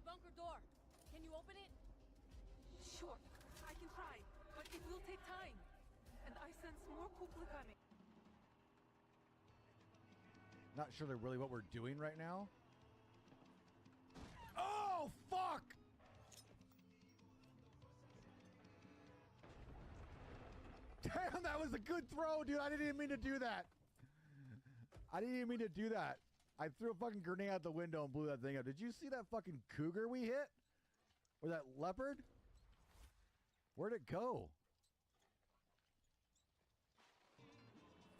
bunker door. Can you open it? Sure, I can try, but it will take time. And I sense more Kukla coming. Not sure really what we're doing right now. Oh, fuck! Damn, that was a good throw, dude. I didn't even mean to do that. I didn't even mean to do that. I threw a fucking grenade out the window and blew that thing up. Did you see that fucking cougar we hit? Or that leopard? Where'd it go?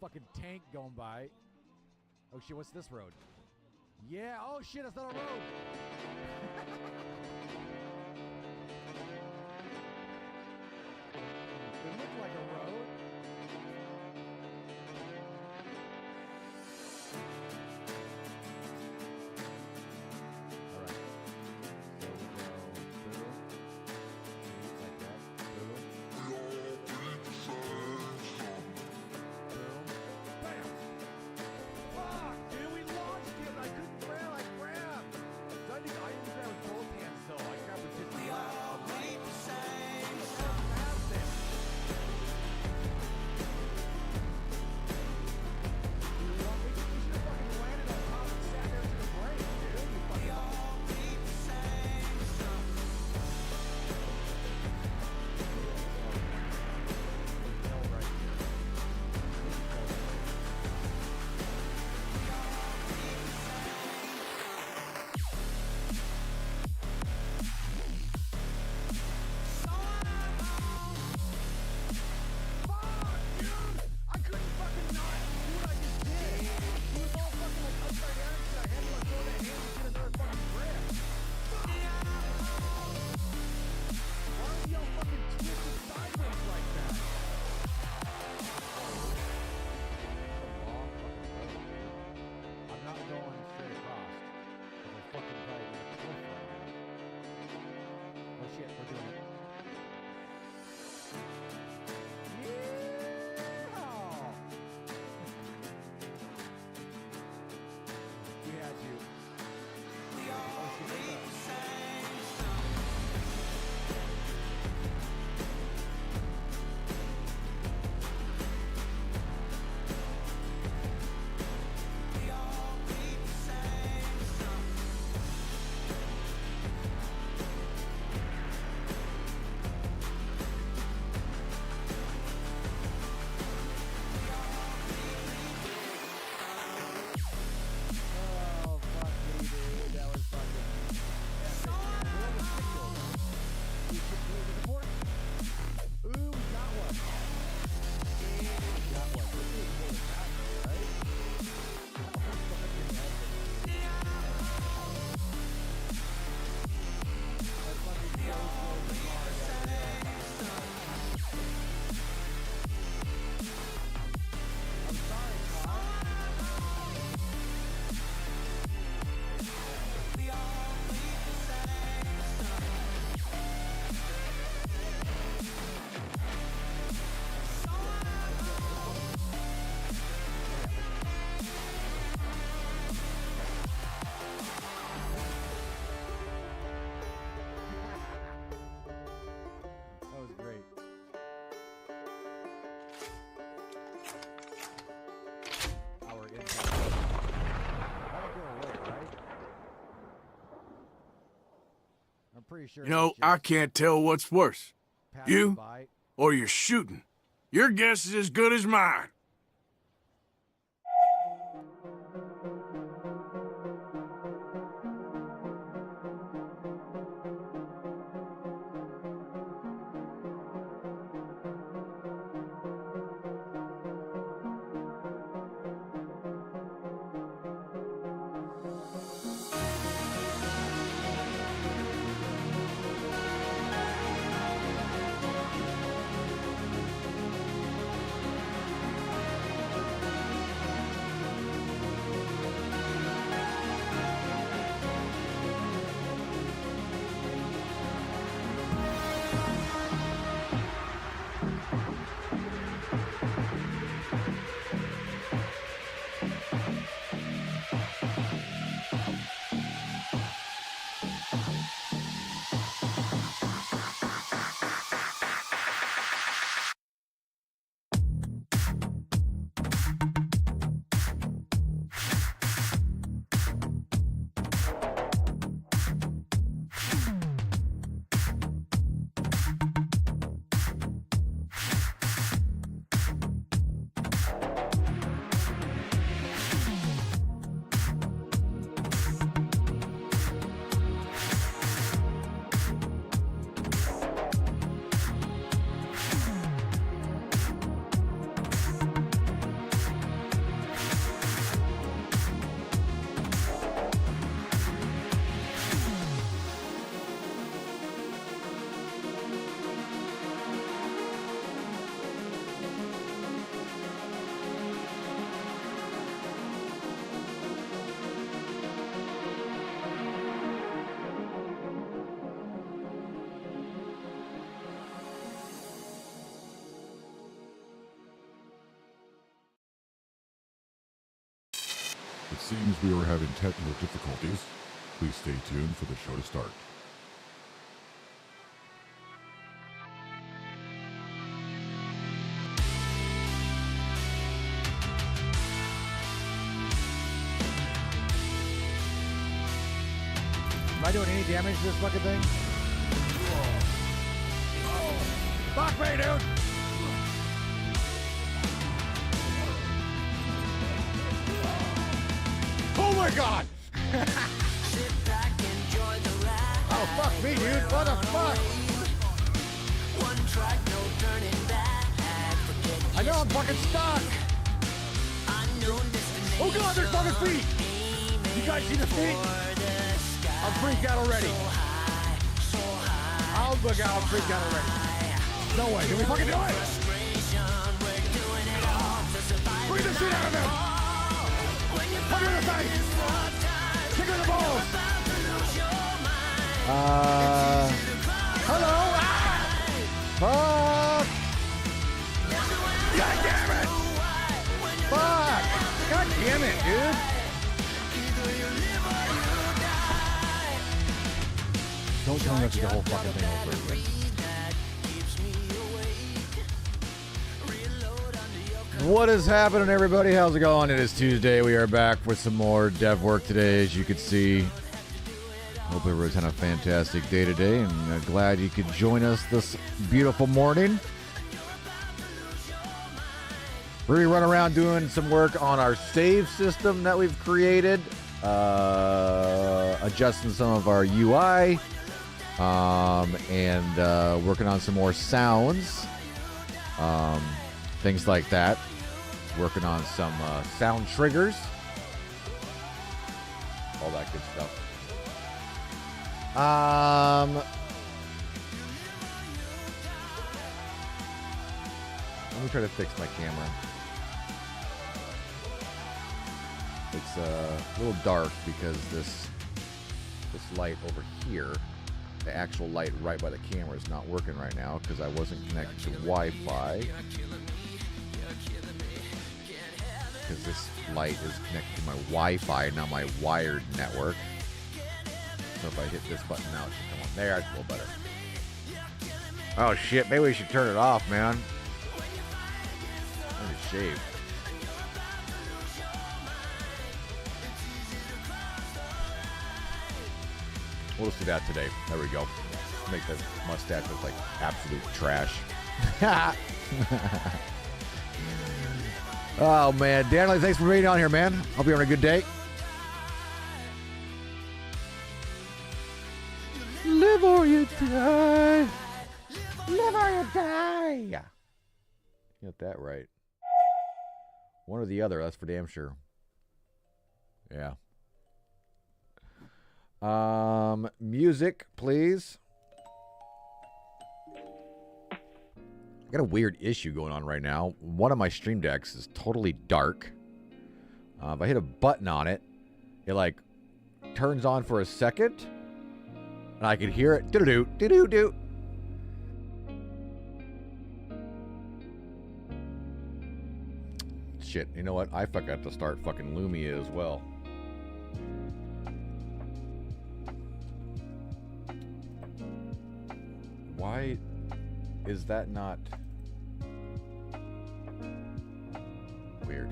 Fucking tank going by. Oh shit, what's this road? Yeah, oh shit, that's not a road. It looked like a road. All right. So we go boom. Like that. Boom. Boom. Bam. Fuck, dude, we launched it. I couldn't grab. I grabbed. So I didn't grab with both hands, so I grabbed with just the left. Pretty sure you know, I can't tell what's worse. You or your shooting. Your guess is as good as mine. It seems we are having technical difficulties. Please stay tuned for the show to start. Am I doing any damage to this fucking thing? Fuck me, dude! Oh my god! Oh fuck me, dude! What the fuck? I know I'm fucking stuck! Oh god, there's fucking feet! You guys see the feet? I'm freaked out already. Oh my god, I'm freaked out already. No way, can we fucking do it? Bring the shit out of him! Punch her in the face! Kick her in the balls! Hello? Ah! Fuck! God damn it! Fuck! God damn it, dude! Don't tell me that's the whole fucking thing over again. What is happening, everybody? How's it going? It is Tuesday. We are back with some more dev work today, as you can see. Hope everyone's had a fantastic day today, and glad you could join us this beautiful morning. We're going to run around doing some work on our save system that we've created, adjusting some of our UI, and working on some more sounds, things like that. Working on some sound triggers, all that good stuff. Let me try to fix my camera. It's a little dark because this light over here, the actual light right by the camera, is not working right now because I wasn't connected to Wi-Fi. Because this light is connected to my Wi-Fi, not my wired network. So if I hit this button now, it should come on. There, it's a little better. Oh shit, maybe we should turn it off, man. I need to shave. We'll just do that today. There we go. Make the mustache look like absolute trash. Oh man, Daniel, thanks for being on here, man. Hope you're having a good day. Live or you die. Live or you die. You got that right. One or the other, that's for damn sure. Yeah. Music, please. I got a weird issue going on right now. One of my stream decks is totally dark. If I hit a button on it, it like turns on for a second, and I can hear it. Do-do-do, do-do-do. Shit, you know what? I forgot to start fucking Lumia as well. Why is that not weird?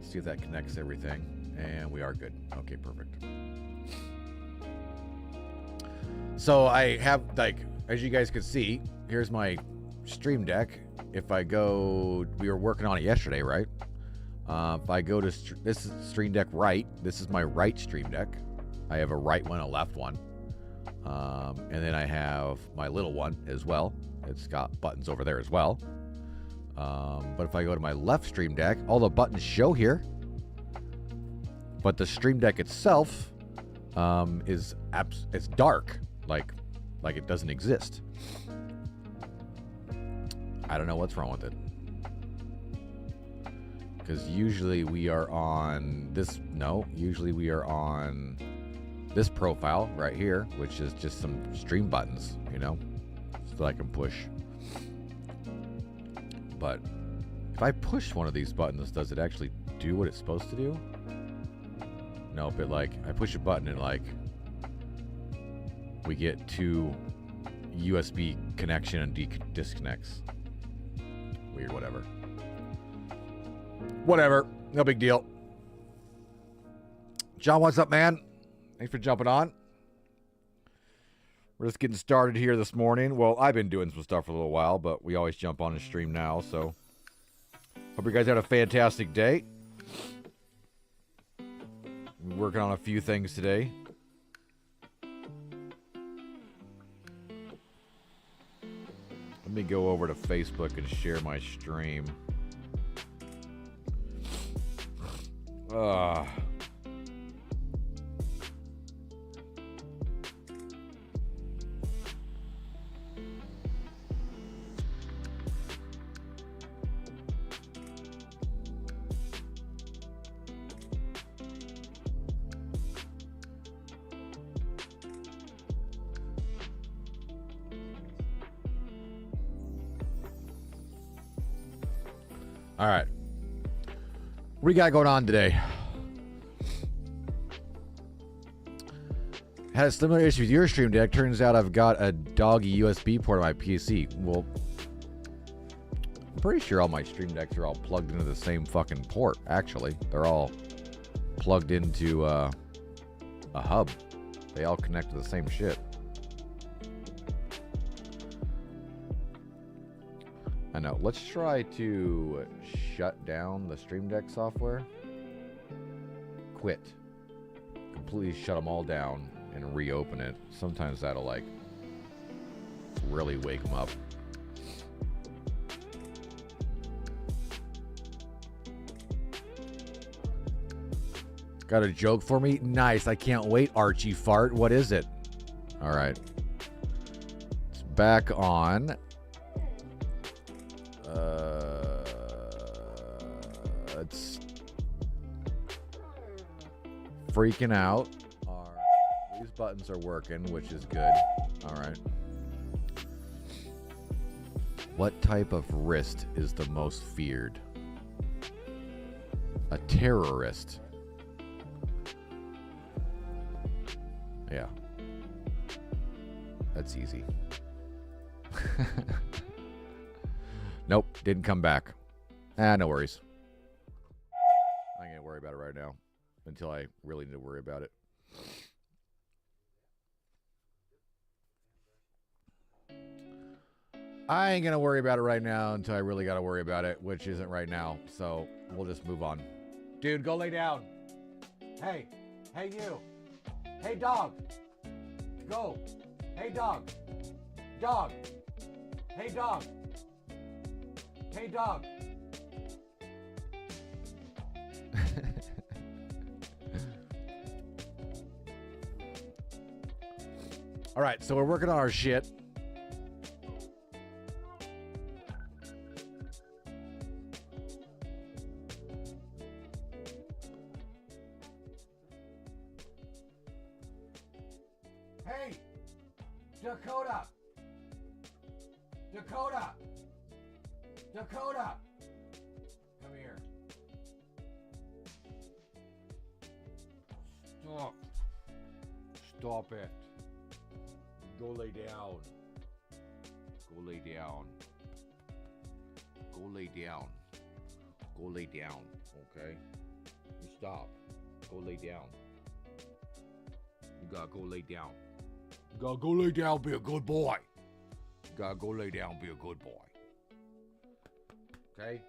See if that connects everything, and we are good. Okay, perfect. So I have, like, as you guys can see, here's my stream deck. If I go, we were working on it yesterday, right? If I go to this is stream deck right, this is my right stream deck. I have a right one, a left one. And then I have my little one as well. It's got buttons over there as well. But if I go to my left stream deck, all the buttons show here. But the stream deck itself it's dark, like it doesn't exist. I don't know what's wrong with it. Because usually we are on this. No, usually we are on this profile right here, which is just some stream buttons, you know, so I can push. But If I push one of these buttons, does it actually do what it's supposed to do? Nope, it like, I push a button and like, we get 2 USB connection and disconnects. Weird, whatever. Whatever, no big deal. John, what's up, man? Thanks for jumping on. We're just getting started here this morning. Well, I've been doing some stuff for a little while, but we always jump on and stream now, so hope you guys had a fantastic day. We're working on a few things today. Let me go over to Facebook and share my stream. All right. What do you got going on today? Had a similar issue with your stream deck. Turns out I've got a doggy USB port on my PC. Well, I'm pretty sure all my stream decks are all plugged into the same fucking port, actually. They're all plugged into a hub. They all connect to the same shit. I know. Let's try to shut down the Stream Deck software. Quit. Completely shut them all down and reopen it. Sometimes that'll like really wake them up. Got a joke for me? Nice. I can't wait, Archie Fart. What is it? All right. It's back on. It's freaking out. These buttons are working, which is good. All right. What type of wrist is the most feared? A terrorist. Yeah. That's easy. Nope, didn't come back. No worries. I ain't gonna worry about it right now until I really need to worry about it. I ain't gonna worry about it right now until I really gotta worry about it, which isn't right now. So we'll just move on. Dude, go lay down. Hey, hey you. Hey dog. Go. Hey dog. Dog. Hey dog. Hey dog. All right, so we're working on our shit. Hey, Dakota. Dakota. Dakota. Come here. Stop. Stop it. Go lay down. Go lay down. Go lay down. Go lay down. Okay? You stop. Go lay down. You gotta go lay down. You gotta go lay down, be a good boy. You gotta go lay down, be a good boy. Okay?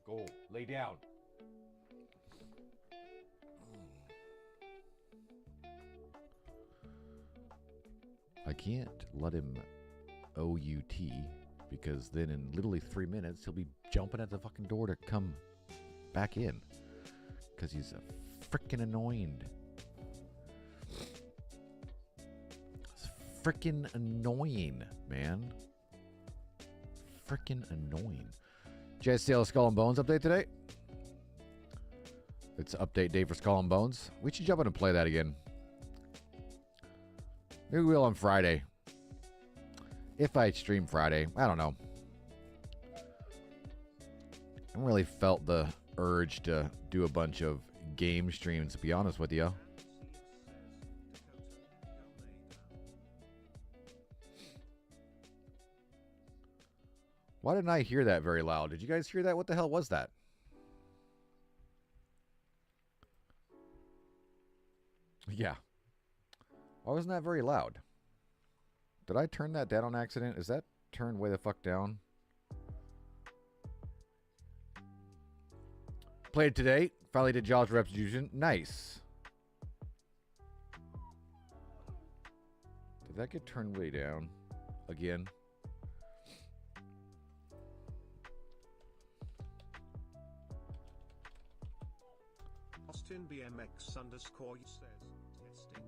Go lay down. I can't let him OUT because then in literally 3 minutes he'll be jumping at the fucking door to come back in because he's freaking annoying. It's freaking annoying, man. Freaking annoying. Did you guys see how Skull and Bones update today? It's update day for Skull and Bones. We should jump in and play that again. Maybe we will on Friday. If I stream Friday. I don't know. haven't really felt the urge to do a bunch of game streams, to be honest with you. Why didn't I hear that very loud? Did you guys hear that? What the hell was that? Yeah. Why wasn't that very loud? Did I turn that down on accident? Is that turned way the fuck down? Played today. Finally did Jaws Restitution. Nice. Did that get turned way down again? AustinBMX _ says testing.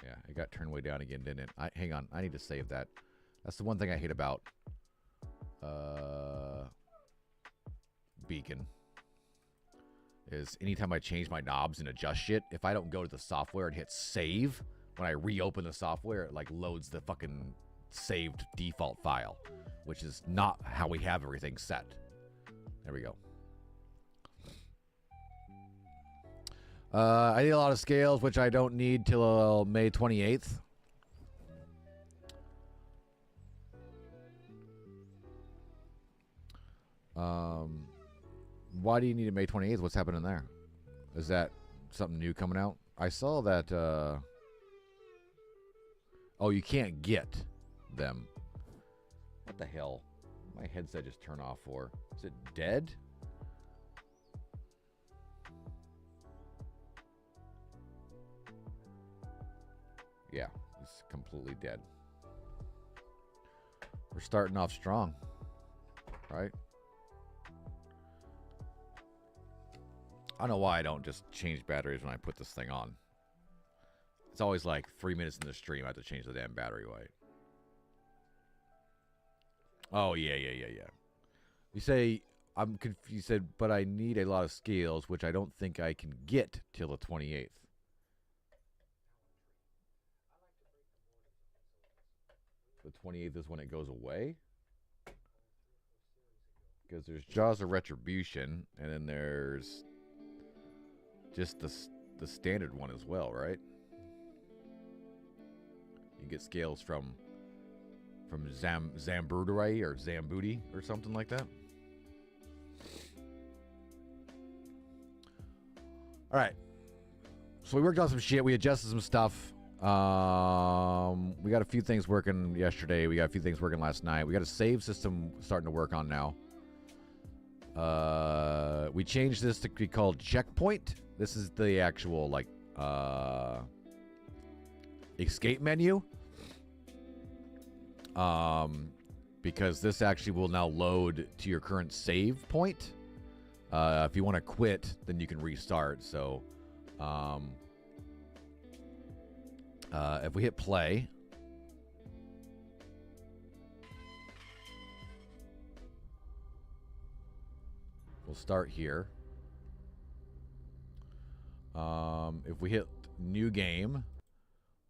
Yeah, it got turned way down again, didn't it? Hang on, I need to save that. That's the one thing I hate about Beacon. Is anytime I change my knobs and adjust shit, if I don't go to the software and hit save, when I reopen the software, it like loads the fucking saved default file, which is not how we have everything set. There we go. I need a lot of scales, which I don't need till May 28th. Why do you need it May 28th? What's happening there? Is that something new coming out? I saw that, oh, you can't get them. What the hell? My headset just turned off for. Is it dead? Yeah, it's completely dead. We're starting off strong, right? I don't know why I don't just change batteries when I put this thing on. It's always like 3 minutes in the stream I have to change the damn battery weight. Oh, yeah. You say, I'm confused. You said, but I need a lot of scales, which I don't think I can get till the 28th. The 28th is when it goes away? Because there's Jaws of Retribution, and then there's just the standard one as well, right? You get scales from Zambudere or Zambudi or something like that. All right. So we worked on some shit. We adjusted some stuff. We got a few things working yesterday. We got a few things working last night. We got a save system starting to work on now. We changed this to be called Checkpoint. This is the actual like escape menu. Because this actually will now load to your current save point. If you want to quit, then you can restart. So, if we hit play, we'll start here. If we hit new game,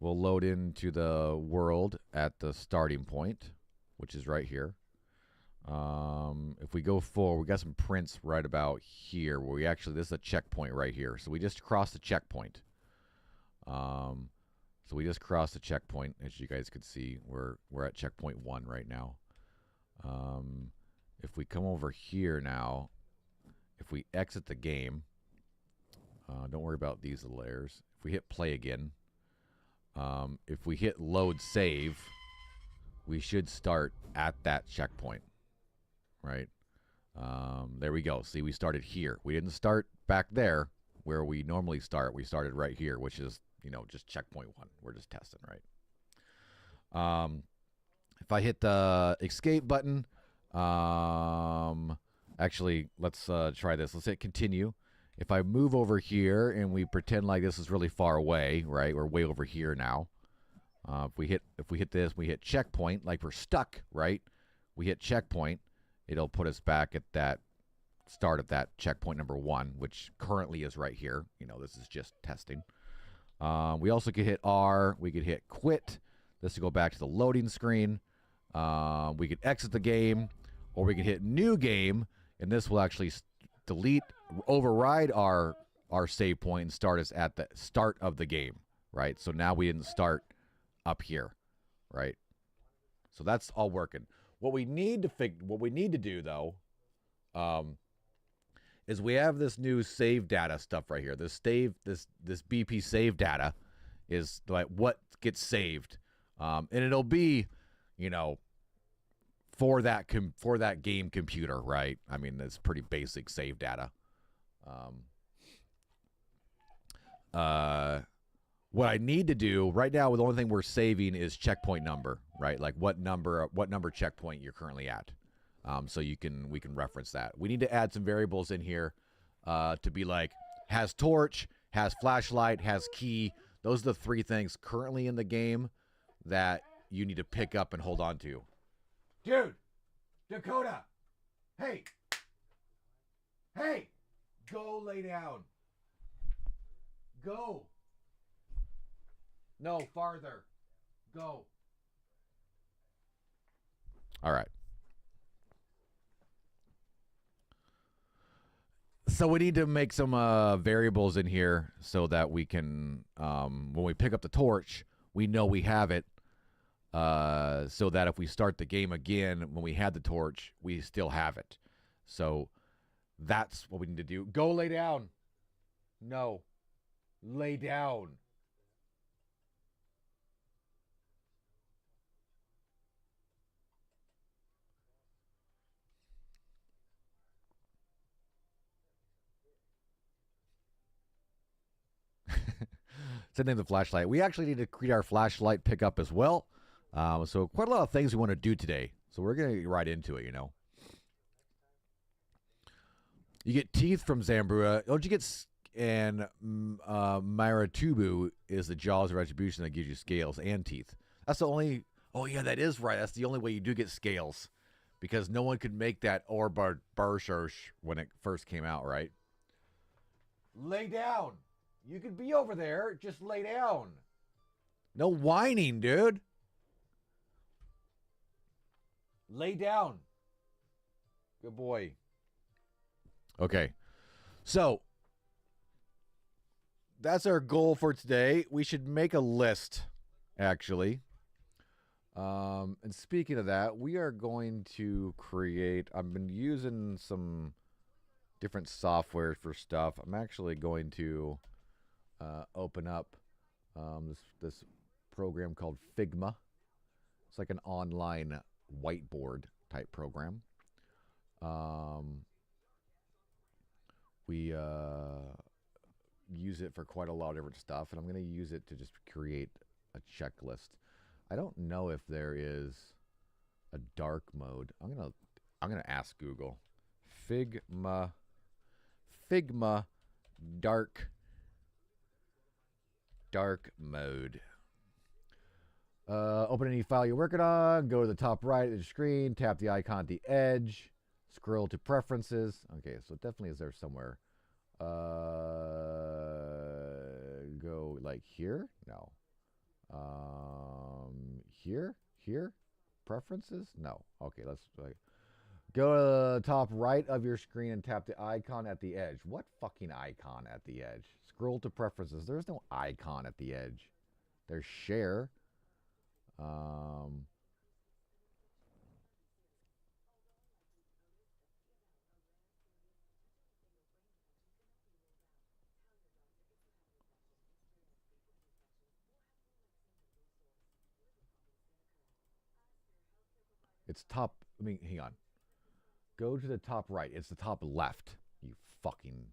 we'll load into the world at the starting point, which is right here. If we go forward, we got some prints right about here where we actually, this is a checkpoint right here. So we just crossed the checkpoint. So we just crossed the checkpoint. As you guys could see, we're at checkpoint 1 right now. If we come over here now, if we exit the game, don't worry about these layers. If we hit play again, if we hit load save, we should start at that checkpoint, right? There we go. See, we started here. We didn't start back there where we normally start. We started right here, which is, you know, just checkpoint 1. We're just testing, right? If I hit the escape button, actually, let's try this. Let's hit continue. If I move over here and we pretend like this is really far away, right? We're way over here now. If we hit this, we hit checkpoint, like we're stuck, right? We hit checkpoint, it'll put us back at that start at that checkpoint number 1, which currently is right here. You know, this is just testing. We also could hit R. We could hit quit. This will go back to the loading screen. We could exit the game, or we could hit new game. And this will actually override our save point and start us at the start of the game, right? So now we didn't start up here, right? So that's all working. What we need to do though, is we have this new save data stuff right here. This BP save data is like what gets saved, and it'll be, you know, for that game computer, right? I mean, it's pretty basic save data. What I need to do right now, the only thing we're saving is checkpoint number, right? Like what number checkpoint you're currently at. So we can reference that. We need to add some variables in here to be like has torch, has flashlight, has key. Those are the 3 things currently in the game that you need to pick up and hold on to. Dude, Dakota, hey, go lay down. Go. No, farther. Go. All right. So we need to make some variables in here so that we can, when we pick up the torch, we know we have it. So that if we start the game again, when we had the torch, we still have it. So that's what we need to do. Go lay down. No. Lay down. Same thing with the flashlight. We actually need to create our flashlight pickup as well. So quite a lot of things we want to do today. So we're going to get right into it, you know. You get teeth from Zambrua. Don't you get... And Maratubu is the jaws of retribution that gives you scales and teeth. That's the only... Oh, yeah, that is right. That's the only way you do get scales. Because no one could make that or Barsharsh when it first came out, right? Lay down. You could be over there. Just lay down. No whining, dude. Lay down. Good boy. Okay. So, that's our goal for today. We should make a list, actually. And speaking of that, we are going to create... I've been using some different software for stuff. I'm actually going to open up this program called Figma. It's like an online whiteboard type program. We use it for quite a lot of different stuff, and I'm going to use it to just create a checklist. I don't know if there is a dark mode. I'm gonna ask Google. Figma dark mode. Open any file you're working on. Go to the top right of the screen. Tap the icon at the edge. Scroll to preferences. Okay, so it definitely is there somewhere. Go like here? No. Here? Preferences? No. Okay, let's go to the top right of your screen and tap the icon at the edge. What fucking icon at the edge? Scroll to preferences. There's no icon at the edge. There's share. It's top, hang on. Go to the top right. It's the top left. You fucking...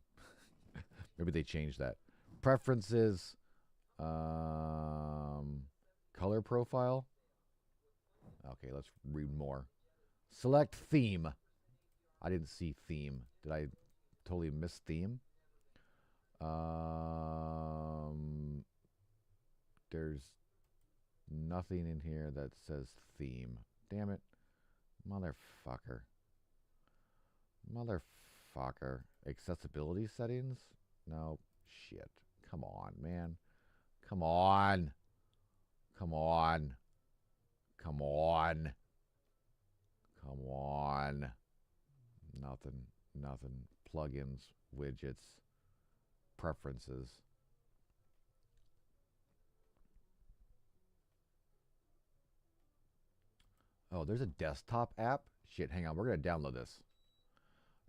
Maybe they changed that. Preferences. Color profile. Okay, let's read more. Select theme. I didn't see theme. Did I totally miss theme? There's nothing in here that says theme. Damn it. Motherfucker. Accessibility settings? No. Shit. Come on, man. Come on. Nothing. Nothing. Plugins, widgets, preferences. Oh, there's a desktop app? Shit, hang on. We're going to download this.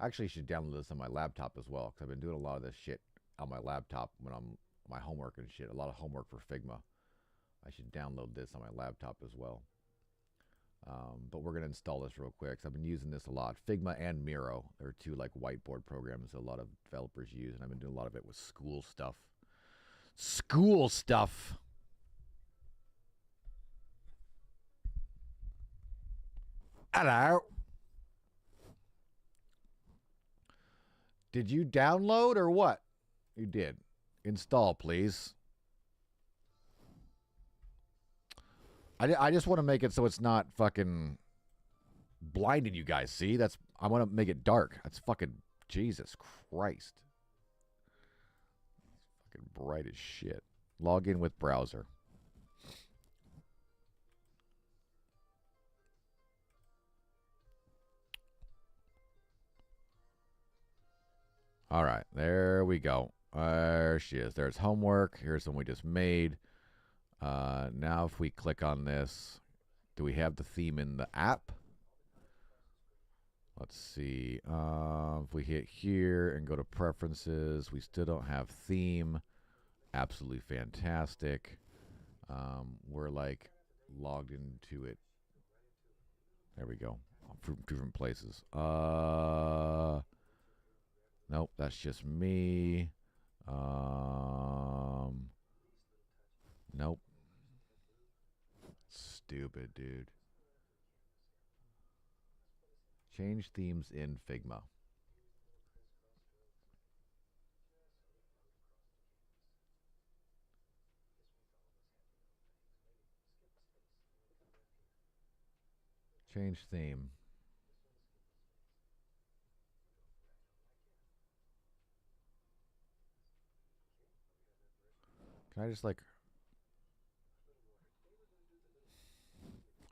I actually should download this on my laptop as well, because I've been doing a lot of this shit on my laptop when I'm my homework and shit. A lot of homework for Figma. I should download this on my laptop as well. But we're going to install this real quick, because I've been using this a lot. Figma and Miro. They're two like whiteboard programs that a lot of developers use, and I've been doing a lot of it with school stuff. School stuff! Hello! Did you download or what? You did. Install, please. I just want to make it so it's not fucking blinding you guys. See? I want to make it dark. That's fucking Jesus Christ. It's fucking bright as shit. Log in with browser. All right, there we go. There she is. There's homework. Here's one we just made. Now if we click on this, do we have the theme in the app? Let's see. If we hit here and go to preferences, we still don't have theme. Absolutely fantastic. We're like logged into it. There we go. From different places. Nope, that's just me. Nope. Stupid, dude. Change themes in Figma. Change theme. Can I just like...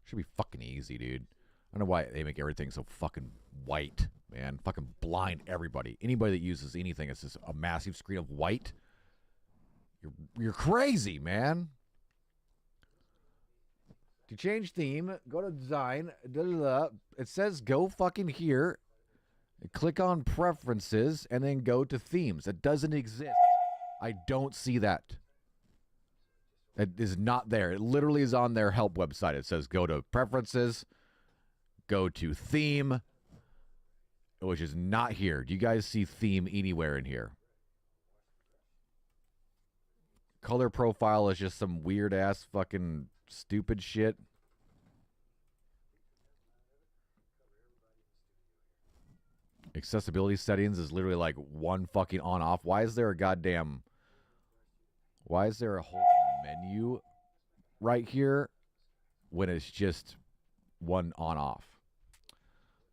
Should be fucking easy, dude. I don't know why they make everything so fucking white, man. Fucking blind everybody. Anybody that uses anything that's just a massive screen of white, you're crazy, man. To change theme, go to design. It says go fucking here. Click on preferences and then go to themes. It doesn't exist. I don't see that. It is not there. It literally is on their help website. It says go to preferences, go to theme, which is not here. Do you guys see theme anywhere in here? Color profile is just some weird ass fucking stupid shit. Accessibility settings is literally like one fucking on off. Why is there a whole menu right here when it's just one on off?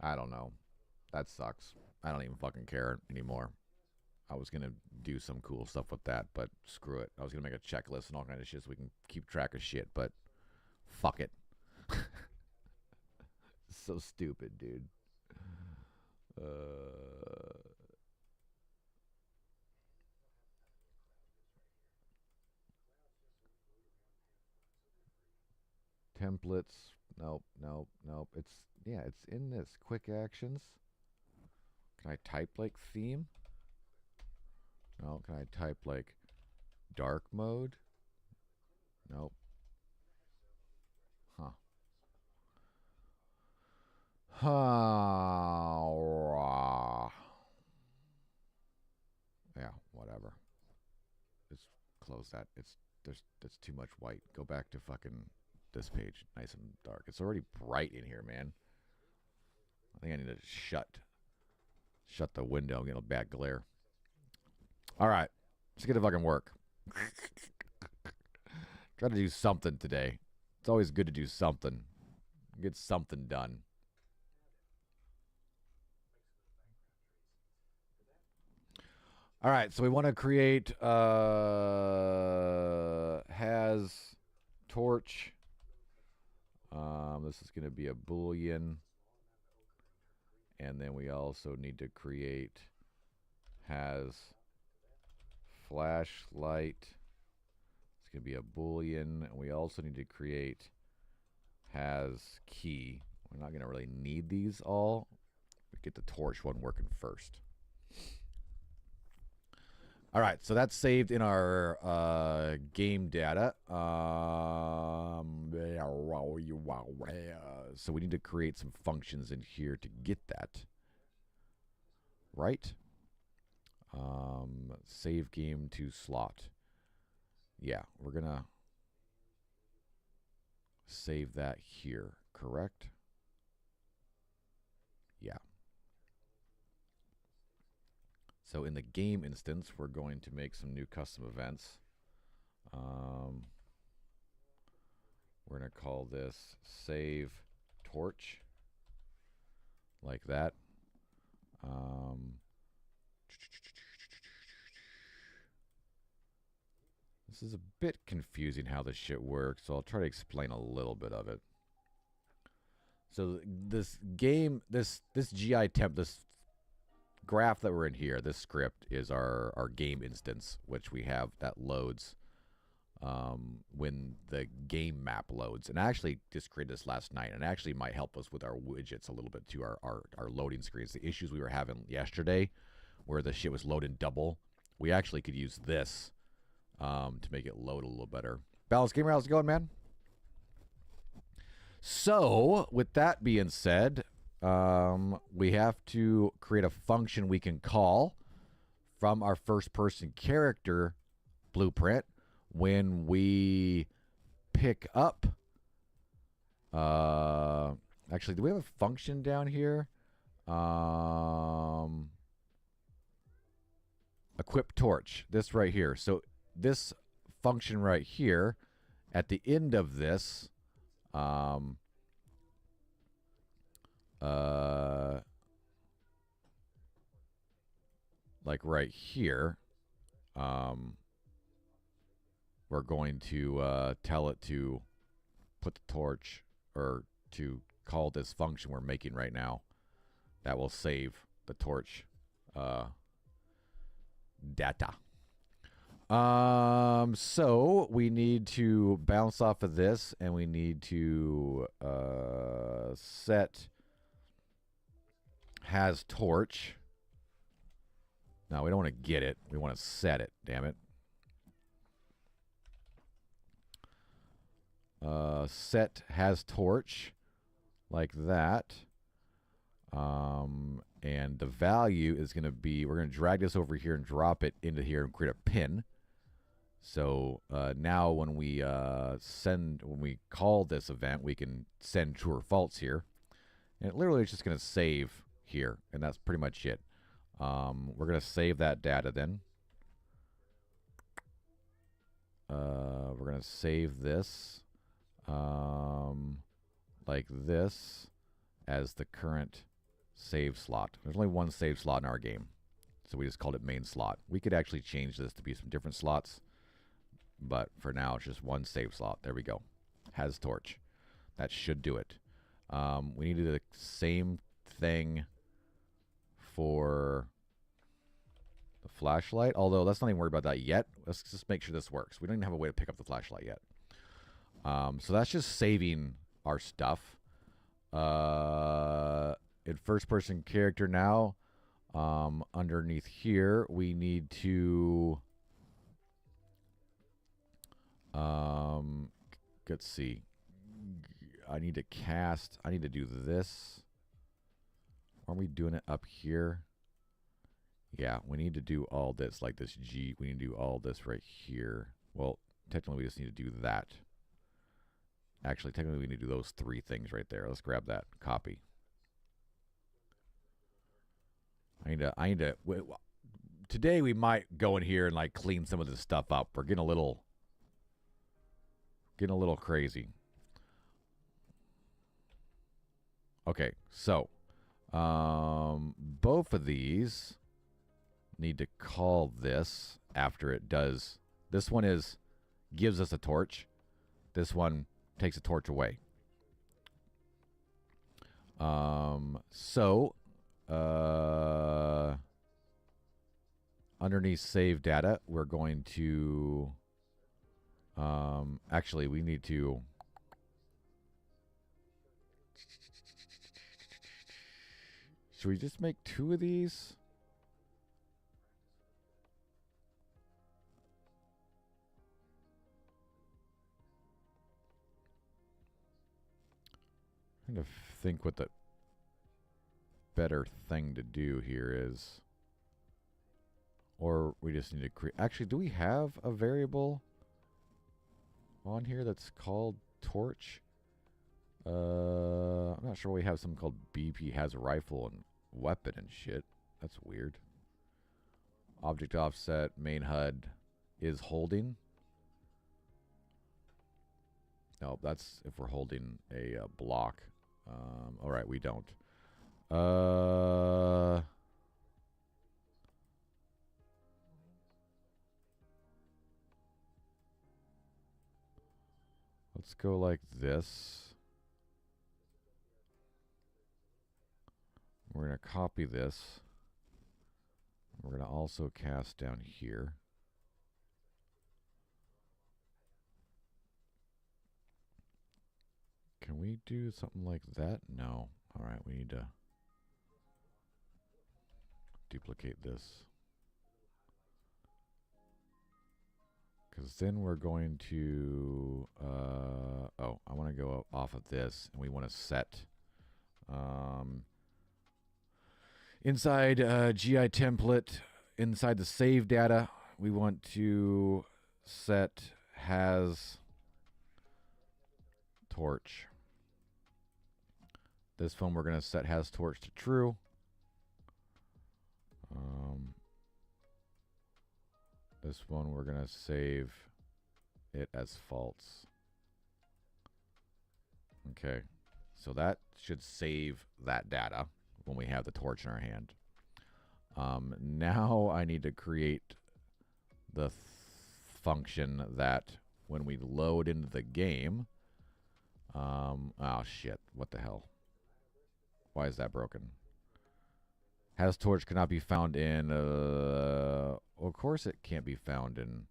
I don't know. That sucks. I don't even fucking care anymore. I was going to do some cool stuff with that, but screw it. I was going to make a checklist and all kind of shit so we can keep track of shit, but fuck it. So stupid, dude. Templates. Nope. It's in this. Quick actions. Can I type like theme? No. Can I type like dark mode? Nope. Huh. Yeah, whatever. Just close that. That's too much white. Go back to fucking this page. Nice and dark. It's already bright in here, man. I think I need to shut the window and get a bad glare. All right. Let's get to fucking work. Try to do something today. It's always good to do something. Get something done. All right, so we want to create has torch. This is going to be a Boolean. And then we also need to create has flashlight. It's going to be a boolean. And we also need to create has key. We're not going to really need these all. We get the torch one working first. All right, so that's saved in our game data. So we need to create some functions in here to get that. Right? Save game to slot. Yeah, we're going to save that here, correct? Yeah. So in the game instance, we're going to make some new custom events. We're going to call this save torch, like that. This is a bit confusing how this shit works, so I'll try to explain a little bit of it. So this game, this GI temp, this graph that we're in here, this script is our game instance, which we have that loads when the game map loads. And I actually just created this last night, and it actually might help us with our widgets a little bit too, our loading screens. The issues we were having yesterday where the shit was loading double, we actually could use this to make it load a little better. Balance Gamer, how's it going, man? So, with that being said, we have to create a function we can call from our first-person character blueprint when we pick up. Actually, do we have a function down here? Equip torch. This right here. So this function right here, at the end of this, like right here, we're going to tell it to put the torch, or to call this function we're making right now. That will save the torch data. So we need to bounce off of this, and we need to set has torch. No, we don't want to get it. We want to set it, damn it. Set has torch, like that. And the value is going to be, we're going to drag this over here and drop it into here and create a pin. So now when we when we call this event, we can send true or false here. And it literally is just going to save here, and that's pretty much it. We're going to save that data then. We're going to save this like this as the current save slot. There's only one save slot in our game, so we just called it main slot. We could actually change this to be some different slots, but for now it's just one save slot. There we go. Has torch. That should do it. We need to do the same thing for the flashlight, although let's not even worry about that yet. Let's just make sure this works. We don't even have a way to pick up the flashlight yet. So that's just saving our stuff. In first-person character now, underneath here, we need to... let's see. I need to cast. I need to do this. Aren't we doing it up here? Yeah, we need to do all this, like this G. We need to do all this right here. Well, technically, we just need to do that. Actually, technically, we need to do those three things right there. Let's grab that. Copy. Today, we might go in here and, like, clean some of this stuff up. We're getting a little crazy. Okay, so both of these need to call this after it does. This one gives us a torch. This one takes a torch away. So underneath save data, we're going to actually we need to should we just make 2 of these? I'm trying to think what the better thing to do here is. Or we just need to create... Actually, do we have a variable on here that's called torch? I'm not sure we have something called BP has a rifle and weapon and shit. That's weird. Object offset, main HUD is holding. No, that's if we're holding a block. All right, we don't. Let's go like this. We're going to copy this. We're going to also cast down here. Can we do something like that? No. All right, we need to duplicate this. Because then we're going to, oh, I want to go off of this, and we want to set, inside GI template, inside the save data, we want to set has torch. This one we're going to set has torch to true. This one we're going to save it as false. Okay, so that should save that data when we have the torch in our hand. Now I need to create the function that when we load into the game, oh shit, what the hell? Why is that broken? Has torch cannot be found in, well, of course it can't be found in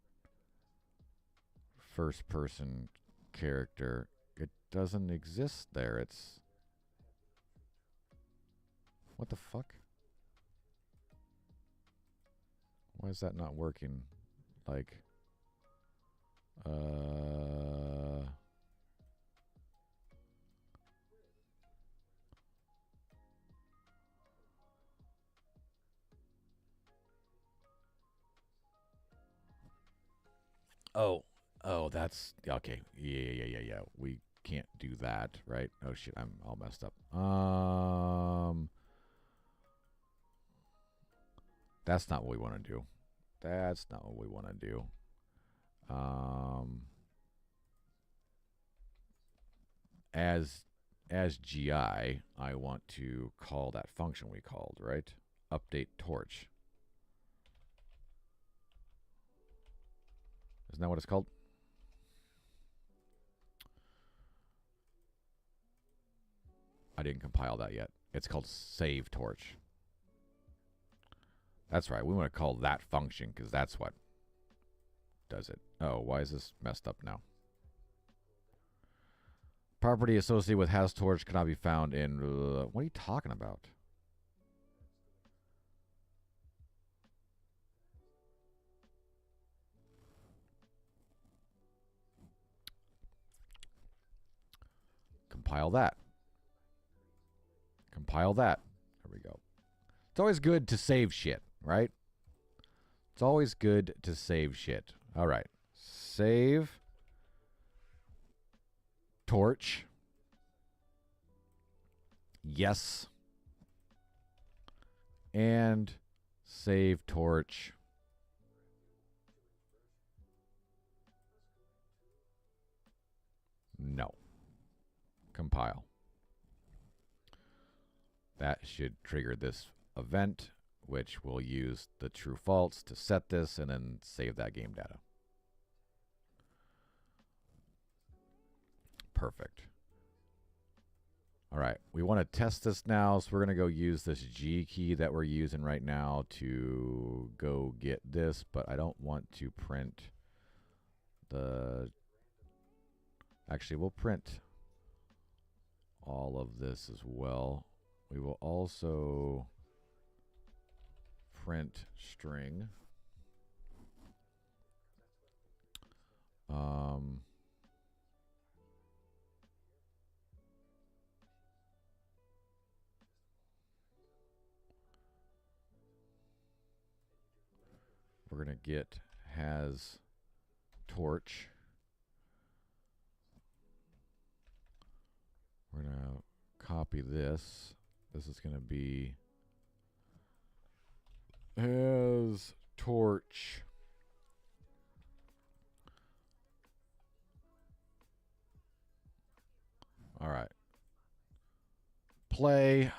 first person character. It doesn't exist there. It's, what the fuck? Why is that not working? Like, oh, that's okay. Yeah. We can't do that, right? Oh shit, I'm all messed up. That's not what we want to do. That's not what we want to do. As GI, I want to call that function we called, right? Update torch. Isn't that what it's called? I didn't compile that yet. It's called save torch. That's right. We want to call that function because that's what does it. Oh, why is this messed up now? Property associated with has torch cannot be found in... what are you talking about? Compile that. Compile that. There we go. It's always good to save shit, right? It's always good to save shit. All right. Save torch. Yes. And save torch. No. Compile. That should trigger this event, which will use the true false to set this and then save that game data. Perfect. All right, we want to test this now, so we're going to go use this G key that we're using right now to go get this, but I don't want to print the... Actually, we'll print all of this as well. We will also print string. We're going to get has torch. We're going to copy this. This is going to be has torch. All right. Play.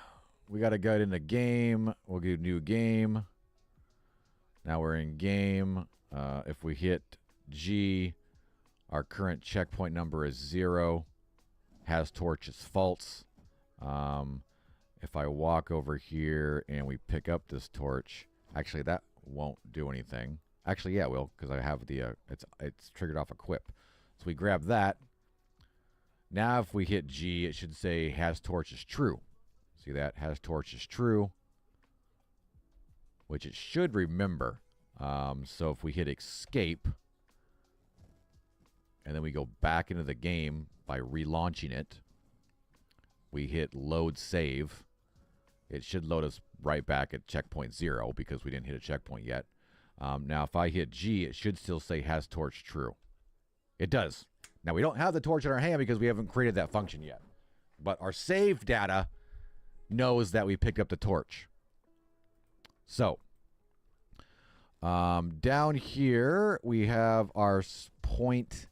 We got to go into game. We'll do new game. Now we're in game. If we hit G, our current checkpoint number is 0. Has torch is false. If I walk over here and we pick up this torch, actually that won't do anything. Actually, yeah, it will, because I have the it's triggered off equip. So we grab that. Now if we hit G, it should say has torch is true. See that? Has torch is true, which it should remember. So if we hit escape, and then we go back into the game by relaunching it, we hit load save. It should load us right back at checkpoint 0 because we didn't hit a checkpoint yet. Now if I hit G, it should still say has torch true. It does. Now we don't have the torch in our hand because we haven't created that function yet. But our save data knows that we picked up the torch. So down here we have our point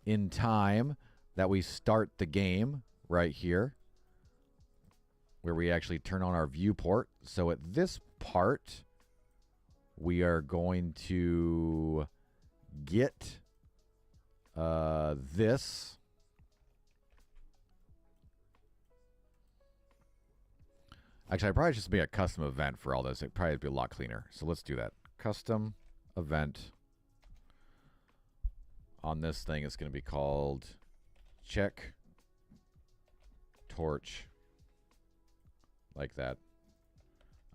in time that we start the game right here, where we actually turn on our viewport. So at this part, we are going to get this. Actually, I probably just make a custom event for all this. It'd probably be a lot cleaner. So let's do that. Custom event. On this thing, it's going to be called check torch. Like that.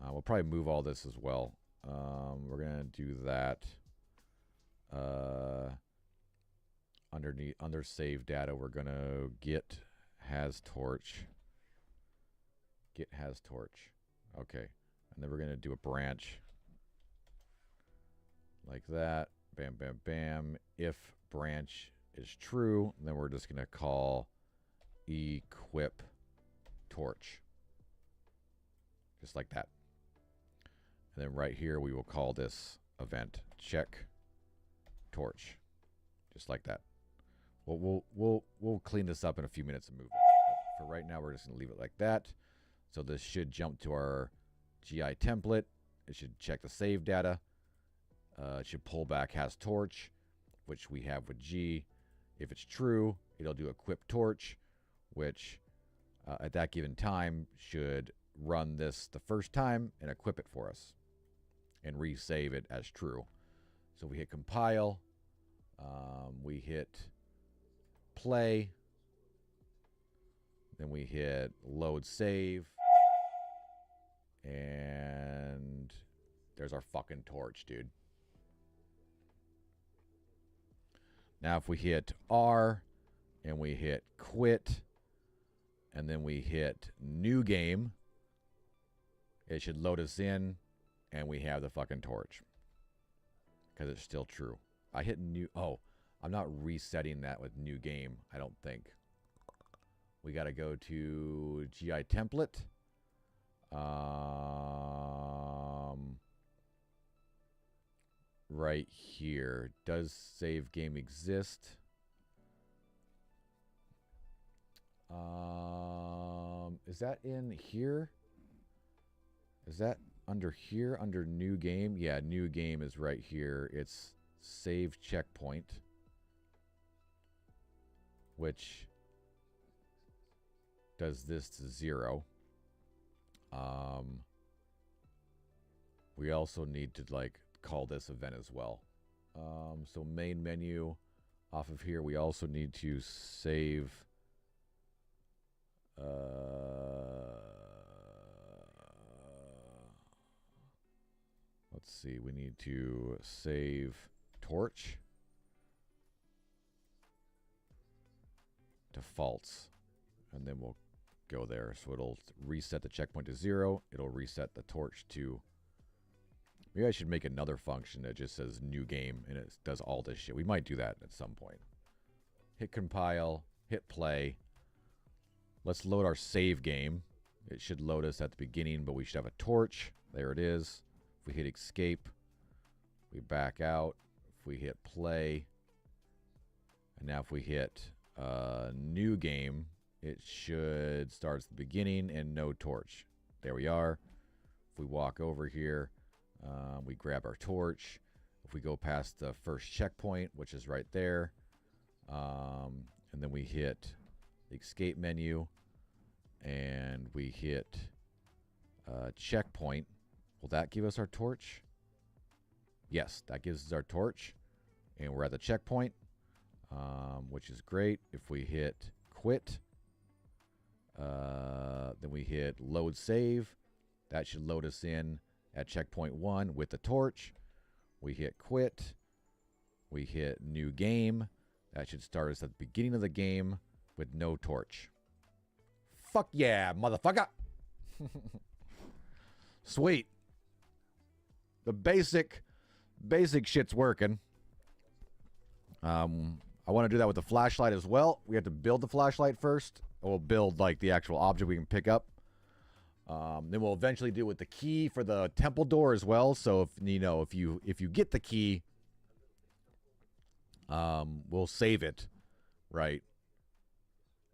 We'll probably move all this as well. We're going to do that. Underneath, under save data, we're going to get has torch. Get has torch. Okay. And then we're going to do a branch. Like that. Bam, bam, bam. If branch is true, then we're just going to call equip torch. Just like that. And then right here, we will call this event check torch. Just like that. We'll clean this up in a few minutes and move it. But for right now, we're just going to leave it like that. So this should jump to our GI template. It should check the save data. It should pull back has torch, which we have with G. If it's true, it'll do equip torch, which at that given time should run this the first time and equip it for us and resave it as true. So we hit compile. We hit play. Then we hit load save. And there's our fucking torch, dude. Now if we hit R and we hit quit and then we hit new game, it should load us in and we have the fucking torch. Because it's still true. I hit new. Oh, I'm not resetting that with new game, I don't think. We got to go to GI template. Right here. Does save game exist? Is that in here? Is that under here, under new game? Yeah, new game is right here. It's save checkpoint, which does this to 0. We also need to like call this event as well. So main menu, off of here, we also need to save. Let's see, we need to save torch to false, and then we'll go there. So it'll reset the checkpoint to 0. It'll reset the torch to. Maybe I should make another function that just says new game and it does all this shit. We might do that at some point. Hit compile, hit play. Let's load our save game. It should load us at the beginning, but we should have a torch. There it is. If we hit escape, we back out. If we hit play, and now if we hit new game, it should start at the beginning and no torch. There we are. If we walk over here, we grab our torch. If we go past the first checkpoint, which is right there, and then we hit the escape menu, and we hit checkpoint. Will that give us our torch? Yes, that gives us our torch. And we're at the checkpoint, which is great. If we hit quit, then we hit load save. That should load us in at checkpoint 1 with the torch. We hit quit. We hit new game. That should start us at the beginning of the game with no torch. Fuck yeah, motherfucker. Sweet. The basic shit's working. I want to do that with the flashlight as well. We have to build the flashlight first. We'll build like the actual object we can pick up. Then we'll eventually do it with the key for the temple door as well. So if you get the key, we'll save it, right?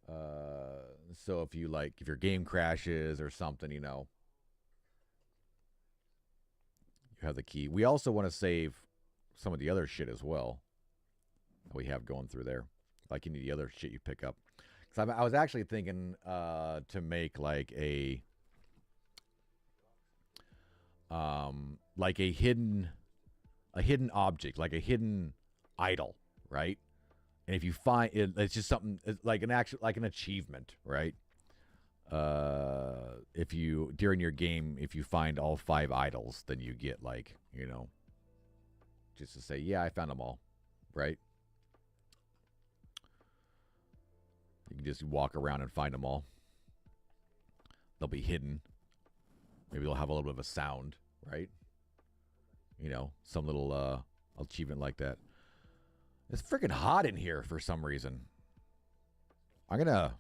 So if your game crashes or something, you have the key. We also want to save some of the other shit as well that we have going through there, like any of the other shit you pick up. Because I was actually thinking to make like a hidden object, like a hidden idol, right? And if you find it, it's just something like an achievement, right? If you during your game, if you find all 5 idols, then you get just to say, yeah, I found them all, right? You can just walk around and find them all. They'll be hidden. Maybe they'll have a little bit of a sound, right? Some little achievement like that. It's freaking hot in here for some reason. I'm gonna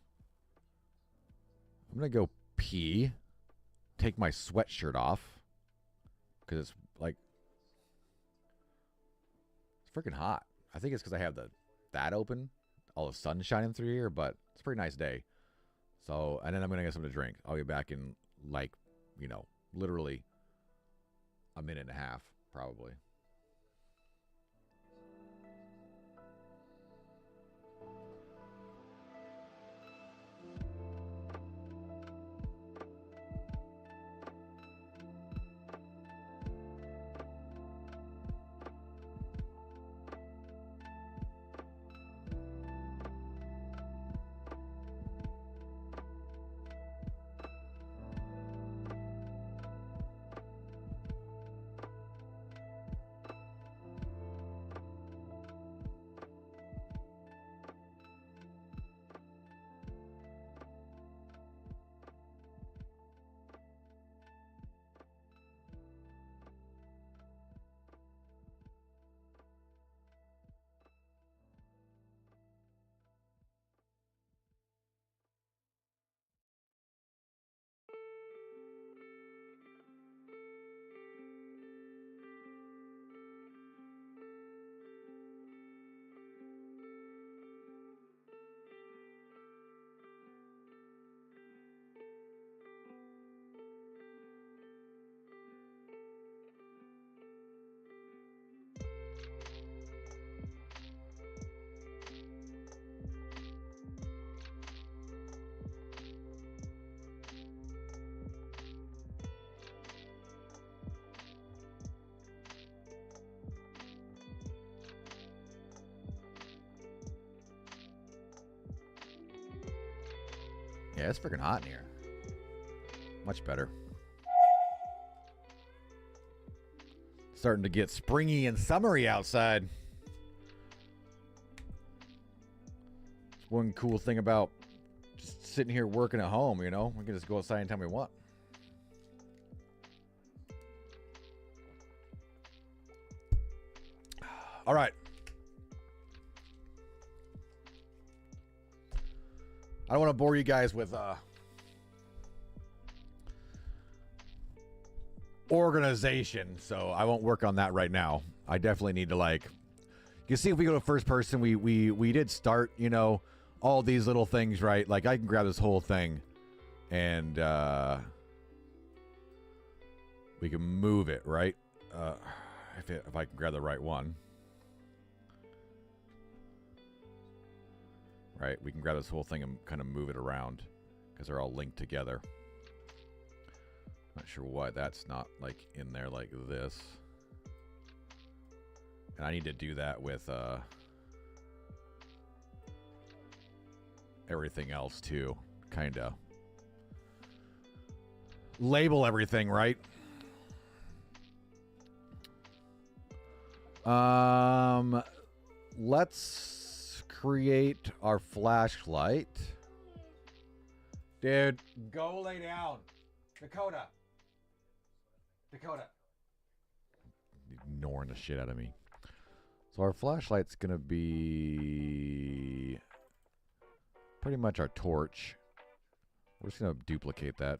go pee, take my sweatshirt off, because it's freaking hot. I think it's because I have that open, all the sun shining through here, but it's a pretty nice day. So, and then I'm gonna get something to drink. I'll be back in literally a minute and a half, probably. Yeah, it's freaking hot in here. Much better. Starting to get springy and summery outside. It's one cool thing about just sitting here working at home, you know? We can just go outside anytime we want. All right. I don't want to bore you guys with organization, so I won't work on that right now. I definitely need to, like, you can see if we go to first person, we did start, you know, all these little things, right? Like I can grab this whole thing and we can move it, right? If I can grab the right one. Right, we can grab this whole thing and kind of move it around because they're all linked together. Not sure why that's not like in there like this. And I need to do that with everything else too. Kind of label everything, right? Let's create our flashlight. Dude, go lay down. Dakota. Ignoring the shit out of me. So our flashlight's gonna be pretty much our torch. We're just gonna duplicate that.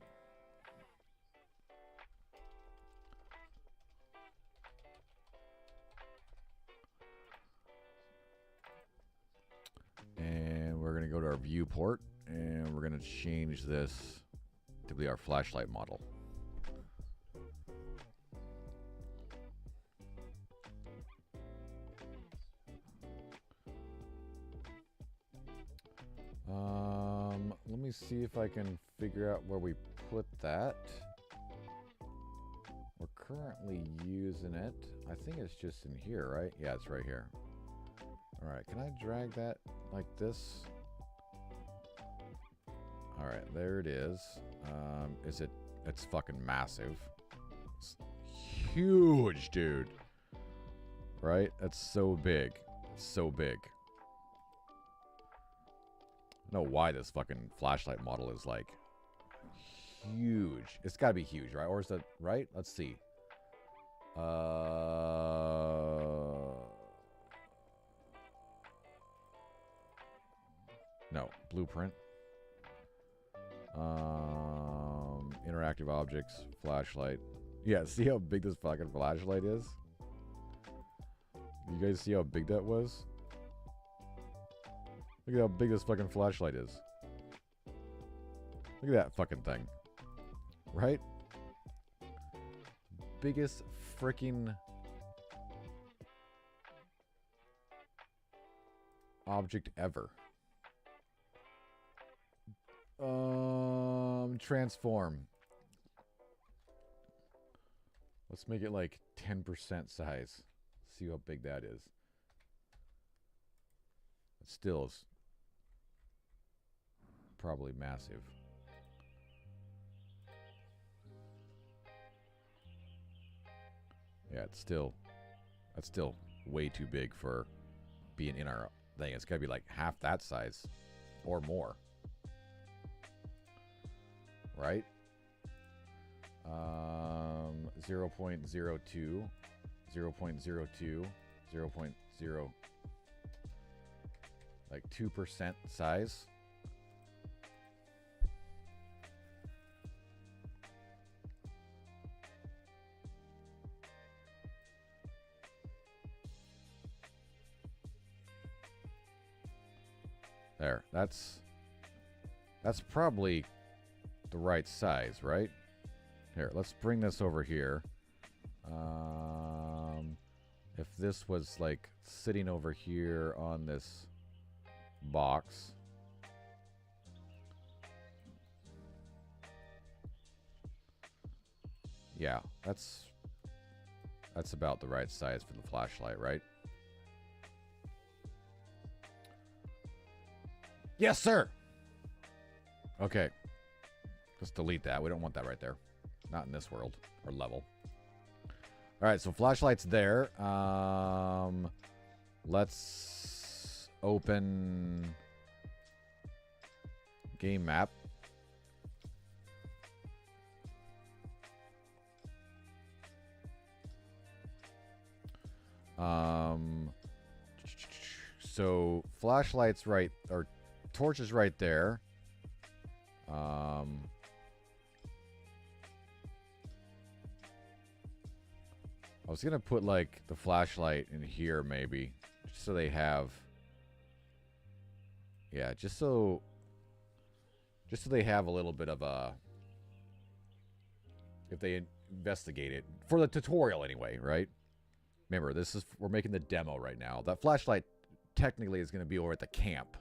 And we're gonna go to our viewport and we're gonna change this to be our flashlight model. Let me see if I can figure out where we put that. We're currently using it. I think it's just in here, right? Yeah, it's right here. All right, can I drag that like this? All right, there it is. It's fucking massive. It's huge, dude. Right? That's so big. It's so big. I don't know why this fucking flashlight model is like huge. It's gotta be huge, right? Or is that right? Let's see. No, blueprint. Interactive objects, flashlight. Yeah, see how big this fucking flashlight is? You guys see how big that was? Look at how big this fucking flashlight is. Look at that fucking thing. Right? Biggest freaking object ever. Transform. Let's make it like 10% size. See how big that is. It still is probably massive. Yeah, that's still way too big for being in our thing. It's gotta be like half that size or more. Right? 0.02, 0.02, 0.0, like 2% size. There, that's probably the right size, right? Here, let's bring this over here. If this was like sitting over here on this box. Yeah, that's about the right size for the flashlight, right? Yes, sir. Okay. Let's delete that. We don't want that right there. Not in this world or level. All right, so flashlight's there. Let's open game map. So flashlight's right, or torch is right there. I was gonna put like the flashlight in here maybe, just so they have, yeah, just so they have a little bit of a, if they investigate it for the tutorial anyway, right? Remember, we're making the demo right now. That flashlight technically is going to be over at the camp.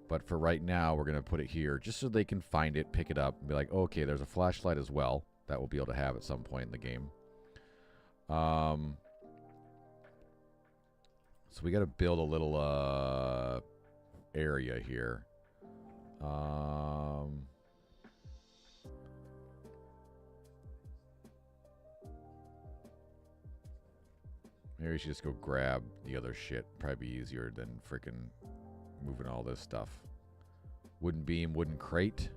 But for right now, we're going to put it here just so they can find it, pick it up, and be like, oh, okay, there's a flashlight as well that we'll be able to have at some point in the game. So we got to build a little area here. Maybe we should just go grab the other shit. Probably be easier than freaking moving all this stuff. Wooden beam, wooden crate.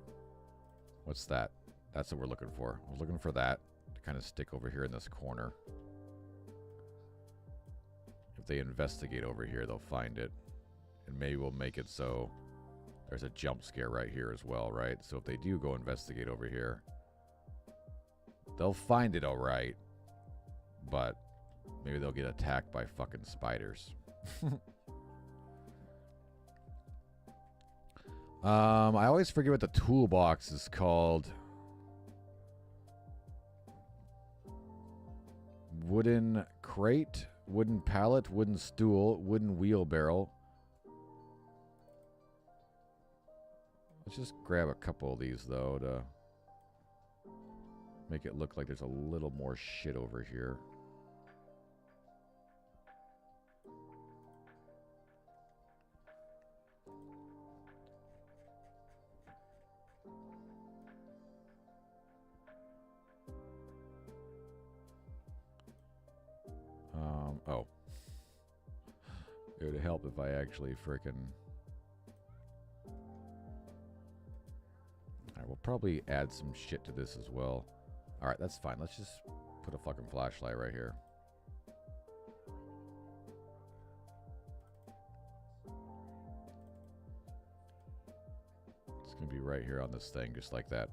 What's that? That's what we're looking for. We're looking for that to kind of stick over here in this corner. If they investigate over here, they'll find it. And maybe we'll make it so there's a jump scare right here as well, right? So if they do go investigate over here, they'll find it all right. But maybe they'll get attacked by fucking spiders. I always forget what the toolbox is called. Wooden crate, wooden pallet, wooden stool, wooden wheelbarrow. Let's just grab a couple of these, though, to make it look like there's a little more shit over here. Oh. It would help if I actually frickin'... Alright, we'll probably add some shit to this as well. Alright, that's fine. Let's just put a fucking flashlight right here. It's gonna be right here on this thing, just like that.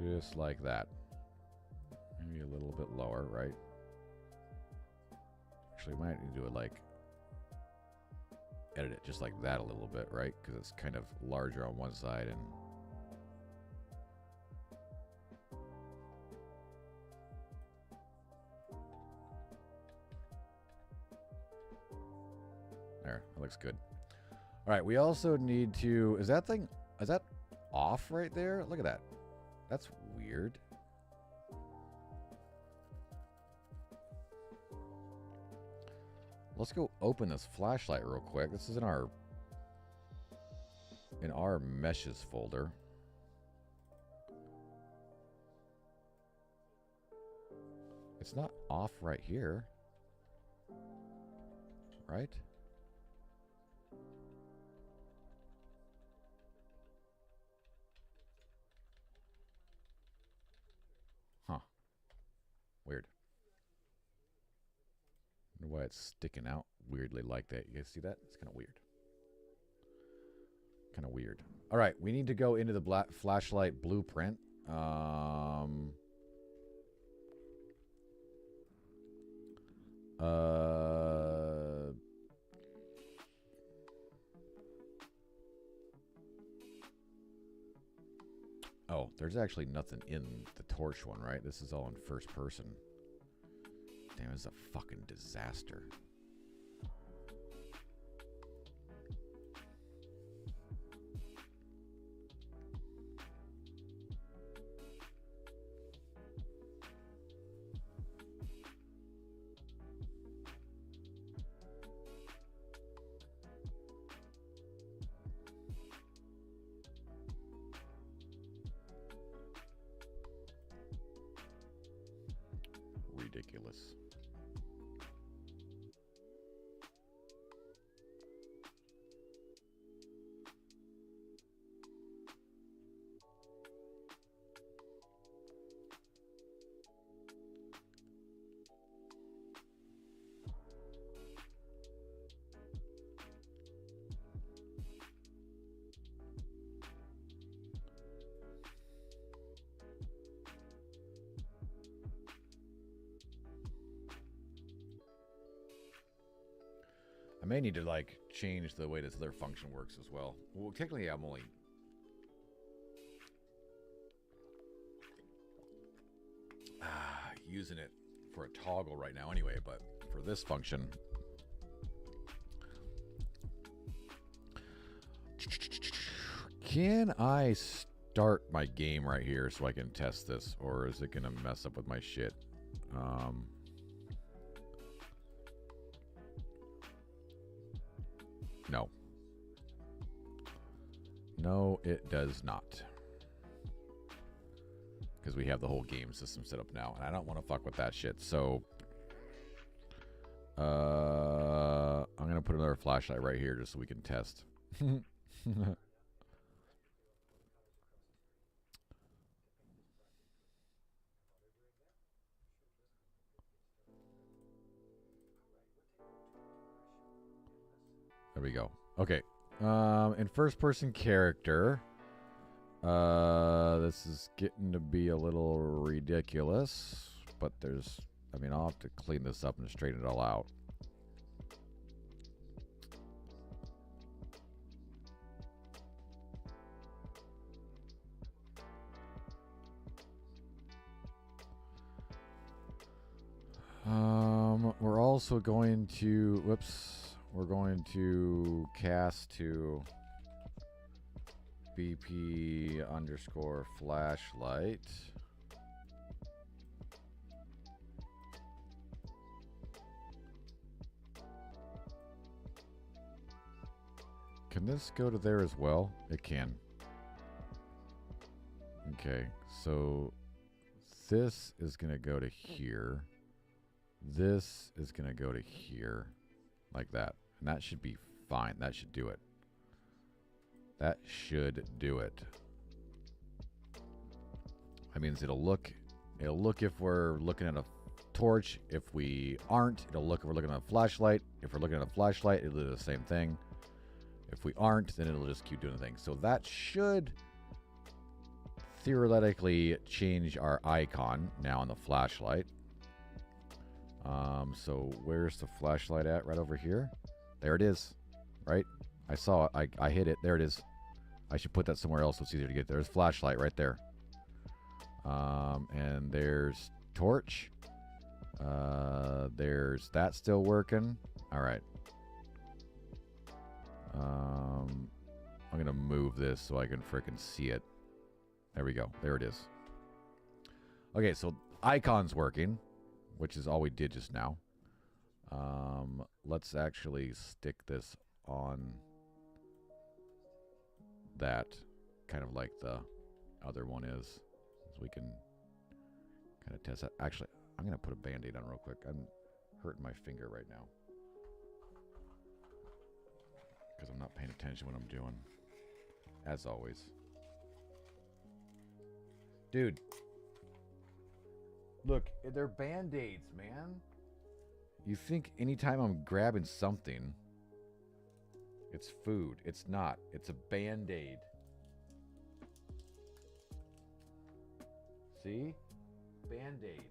Just like that. Maybe a little bit lower, right? Actually, we might need to do it like... edit it just like that a little bit, right? Because it's kind of larger on one side and... there, that looks good. Alright, we also need to... Is that off right there? Look at that. That's weird. Let's go open this flashlight real quick. This is in our meshes folder. It's not off right here. Right? Weird. I wonder why it's sticking out weirdly like that. You guys see that? It's kind of weird. Kind of weird. All right, we need to go into the flashlight blueprint. Oh, there's actually nothing in the torch one, right? This is all in first person. Damn, this is a fucking disaster. this. I may need to like change the way this other function works as well. Well, technically I'm only using it for a toggle right now anyway, but for this function, can I start my game right here so I can test this, or is it gonna mess up with my shit? No. No, it does not. Because we have the whole game system set up now, and I don't want to fuck with that shit. So, I'm going to put another flashlight right here just so we can test. There we go. Okay. In first person character, this is getting to be a little ridiculous, but there's, I mean, I'll have to clean this up and straighten it all out. We're also going to, whoops, we're going to cast to BP underscore flashlight. Can this go to there as well? It can. Okay, so this is going to go to here. This is going to go to here, like that. And that should be fine. That should do it. That should do it. That means it'll look if we're looking at a torch. If we aren't, it'll look if we're looking at a flashlight. If we're looking at a flashlight, it'll do the same thing. If we aren't, then it'll just keep doing the thing. So that should theoretically change our icon now on the flashlight. So where's the flashlight at? Right over here. There it is. Right? I saw it. I hit it. There it is. I should put that somewhere else so it's easier to get. There's flashlight right there. And there's torch. There's that still working. All right. I'm going to move this so I can frickin' see it. There we go. There it is. Okay, so icon's working, which is all we did just now. Let's actually stick this on that, kind of like the other one is, so we can kind of test that. Actually, I'm going to put a Band-Aid on real quick. I'm hurting my finger right now because I'm not paying attention what I'm doing, as always. Dude, look, they're Band-Aids, man. You think anytime I'm grabbing something, it's food. It's not. It's a Band-Aid. See? Band-Aid.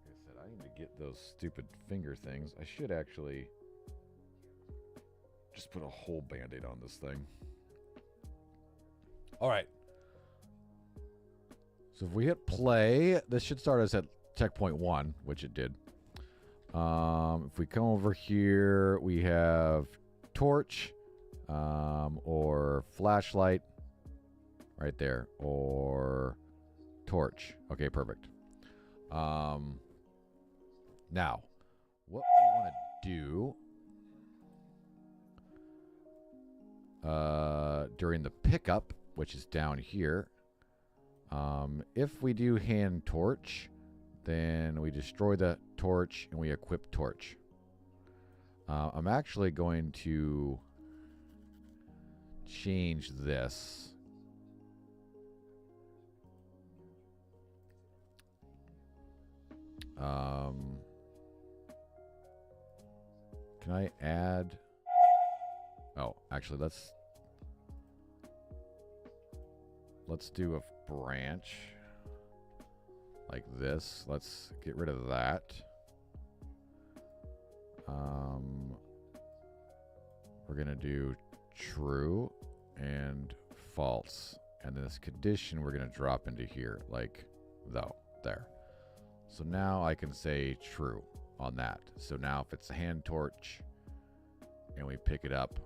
Like I said, I need to get those stupid finger things. I should actually just put a whole Band-Aid on this thing. All right. So if we hit play, this should start us at checkpoint 1, which it did. If we come over here, we have torch or flashlight right there, or torch. Okay, perfect. Now, what we want to do during the pickup, which is down here, If we do hand torch, then we destroy the torch and we equip torch. I'm actually going to change this. Can I add? Oh, actually, let's do a branch like this. Let's get rid of that. We're gonna do true and false, and this condition we're gonna drop into here, like though, there. So now I can say true on that. So now if it's a hand torch and we pick it up,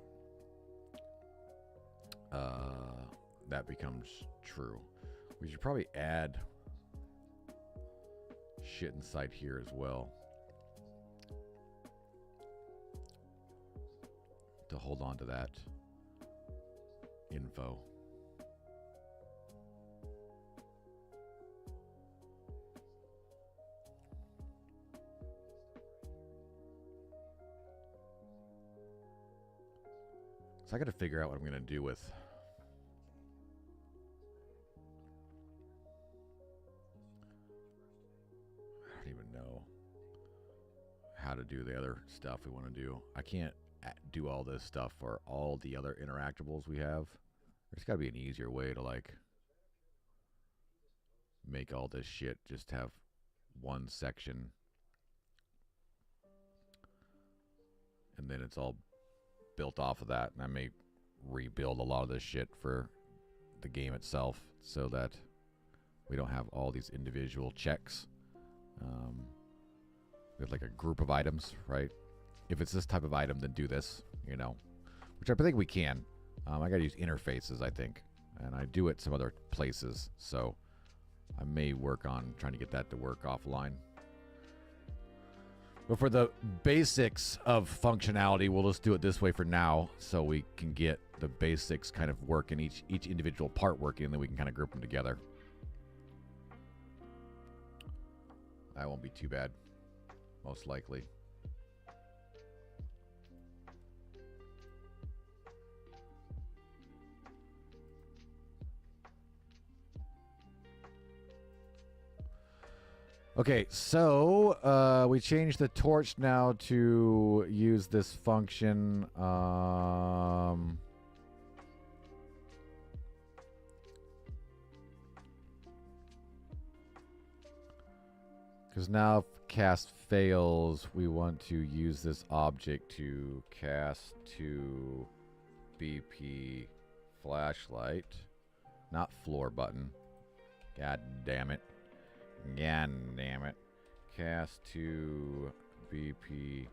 that becomes true. We should probably add shit inside here as well to hold on to that info. So I got to figure out what I'm going to do with I don't even know how to do the other stuff we want to do. I can't do all this stuff for all the other interactables we have. There's got to be an easier way to like make all this shit just have one section and then it's all built off of that, and I may rebuild a lot of this shit for the game itself so that we don't have all these individual checks. We have like a group of items, right? If it's this type of item, then do this, you know, which I think we can. I got to use interfaces, I think, and I do it some other places, so I may work on trying to get that to work offline. But for the basics of functionality, we'll just do it this way for now so we can get the basics kind of working, each individual part working, and then we can kind of group them together. That won't be too bad, most likely. Okay, so we changed the torch now to use this function. Because now if cast fails, we want to use this object to cast to BP flashlight, not floor button. God damn it. God damn it. Cast to BP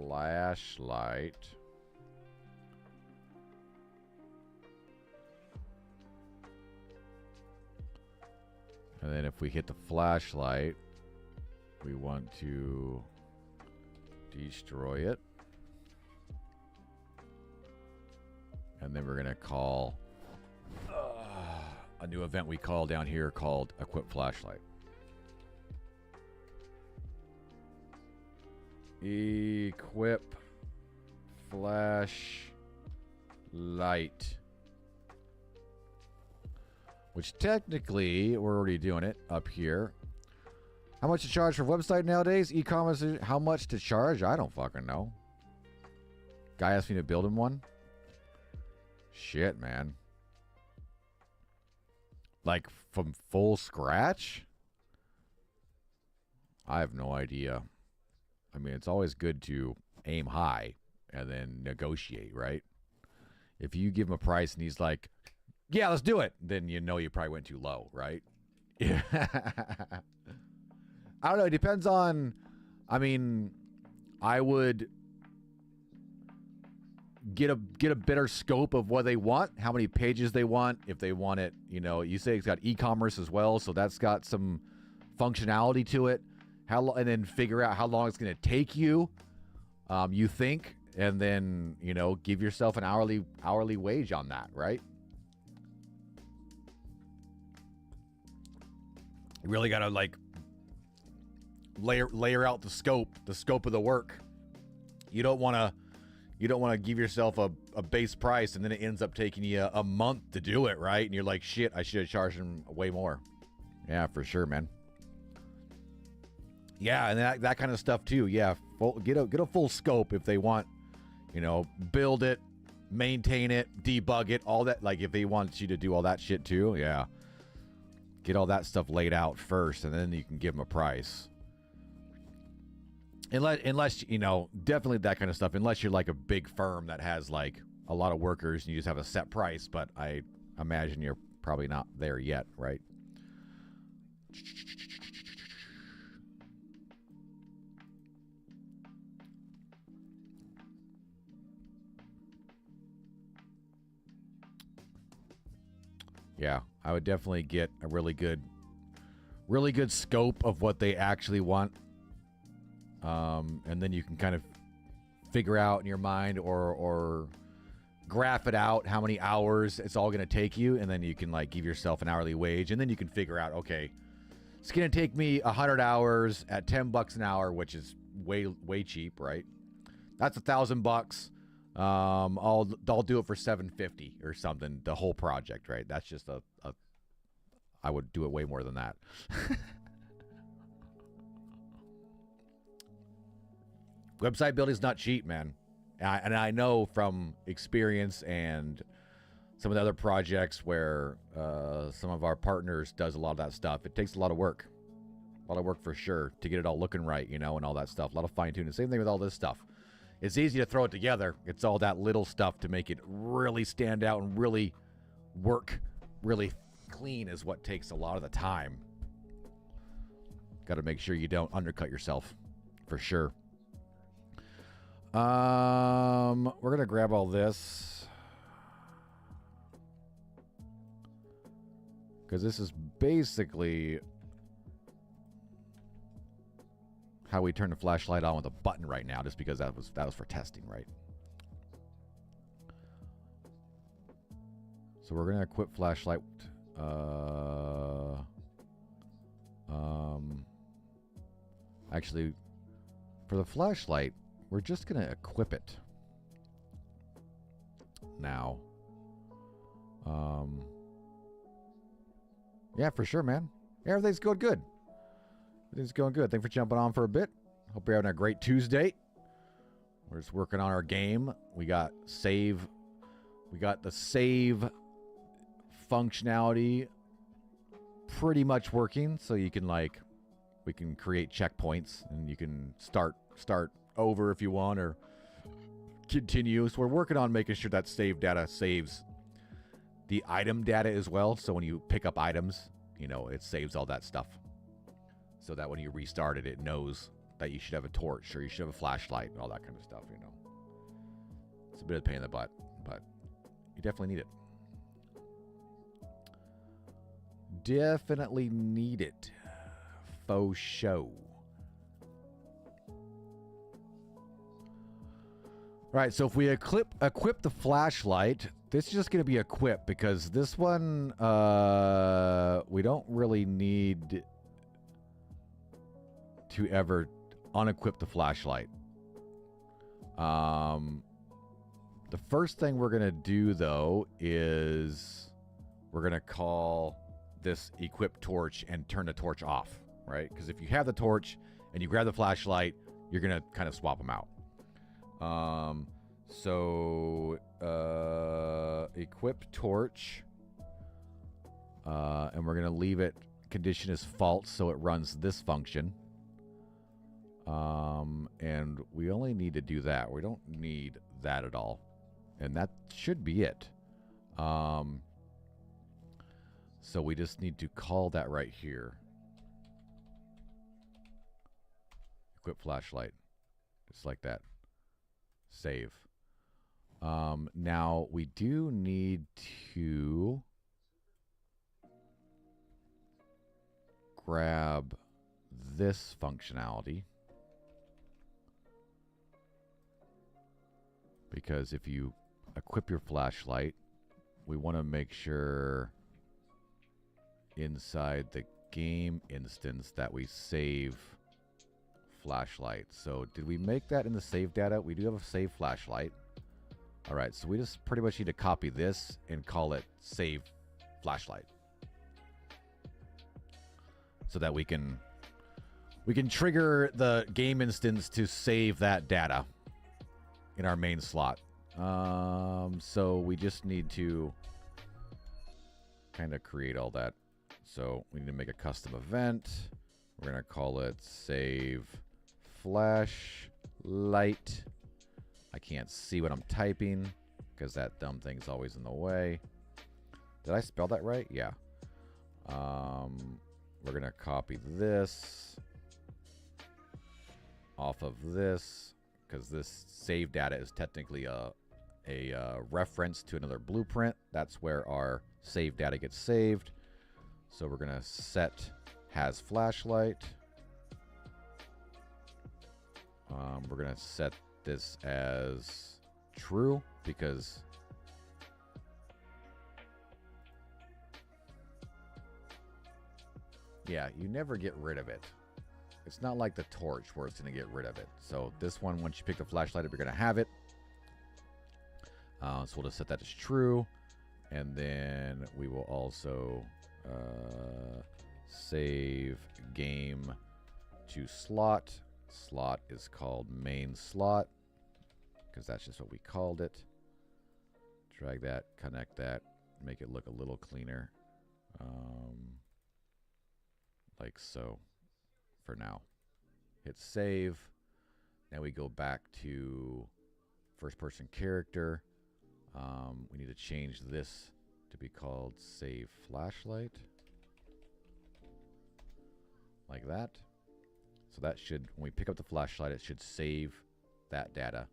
flashlight. And then if we hit the flashlight, we want to destroy it. And then we're going to call a new event we call down here called equip flashlight. Equip flashlight. Which technically, we're already doing it up here. How much to charge for a website nowadays? E-commerce, how much to charge? I don't fucking know. Guy asked me to build him one. Shit, man. Like, from full scratch? I have no idea. I mean, it's always good to aim high and then negotiate, right? If you give him a price and he's like, yeah, let's do it, then you know you probably went too low, right? Yeah. I don't know. It depends on, I mean, I would get a better scope of what they want, how many pages they want, if they want it, you know, you say it's got e-commerce as well, so that's got some functionality to it. And then figure out how long it's going to take you, you think, and then, you know, give yourself an hourly wage on that, right? You really got to like layer out the scope of the work. You don't want to give yourself a base price and then it ends up taking you a month to do it, right? And you're like, shit, I should have charged them way more. Yeah, for sure, man. Yeah, and that kind of stuff too. Yeah, get a full scope if they want, you know, build it, maintain it, debug it, all that. Like if they want you to do all that shit too, yeah. Get all that stuff laid out first, and then you can give them a price. Unless you know, definitely that kind of stuff. Unless you're like a big firm that has like a lot of workers and you just have a set price. But I imagine you're probably not there yet, right? Yeah, I would definitely get a really good scope of what they actually want. And then you can kind of figure out in your mind or graph it out how many hours it's all going to take you. And then you can like give yourself an hourly wage. And then you can figure out, okay, it's going to take me 100 hours at $10 an hour, which is way cheap, right? That's $1,000. I'll do it for $750 or something, the whole project, right? That's just I would do it way more than that. Website building is not cheap, man. And I know from experience and some of the other projects where some of our partners does a lot of that stuff. It takes a lot of work. A lot of work for sure to get it all looking right, you know, and all that stuff. A lot of fine-tuning. Same thing with all this stuff. It's easy to throw it together. It's all that little stuff to make it really stand out and really work really clean is what takes a lot of the time. Got to make sure you don't undercut yourself, for sure. We're going to grab all this, because this is basically how we turn the flashlight on with a button right now, just because that was for testing, right? So we're going to equip flashlight. Actually, for the flashlight, we're just going to equip it now. Yeah, for sure, man. Yeah, everything's going good. Everything's going good. Thanks for jumping on for a bit. Hope you're having a great Tuesday. We're just working on our game. We got the save functionality pretty much working. So you can we can create checkpoints and you can start over if you want or continue. So we're working on making sure that save data saves the item data as well. So when you pick up items, you know, it saves all that stuff. So that when you restart it, it knows that you should have a torch or you should have a flashlight and all that kind of stuff, you know. It's a bit of a pain in the butt, but you definitely need it. Definitely need it. Faux show. Right, so if we equip the flashlight, this is just going to be equipped because this one, we don't really need to ever unequip the flashlight. The first thing we're going to do, though, is we're going to call this equip torch and turn the torch off, right? Because if you have the torch and you grab the flashlight, you're going to kind of swap them out. Equip torch, and we're going to leave it condition as false so it runs this function. And we only need to do that. We don't need that at all. And that should be it. So we just need to call that right here. Equip flashlight. Just like that. Save. Now we do need to grab this functionality. Because if you equip your flashlight, we want to make sure inside the game instance that we save flashlight. So did we make that in the save data? We do have a save flashlight. All right, so we just pretty much need to copy this and call it save flashlight, so that we can trigger the game instance to save that data in our main slot. So we just need to kind of create all that. So we need to make a custom event. We're going to call it save flashlight. I can't see what I'm typing because that dumb thing's always in the way. Did I spell that right? Yeah. We're going to copy this off of this because this save data is technically a reference to another blueprint. That's where our save data gets saved. So we're going to set has flashlight. We're going to set this as true because yeah, you never get rid of it. It's not like the torch where it's going to get rid of it. So this one, once you pick the flashlight up, you're going to have it. So we'll just set that as true. And then we will also save game to slot. Slot is called main slot because that's just what we called it. Drag that, connect that, make it look a little cleaner. Like so for now. Hit save. Now we go back to first person character. We need to change this to be called save flashlight. Like that. So that should, when we pick up the flashlight, it should save that data.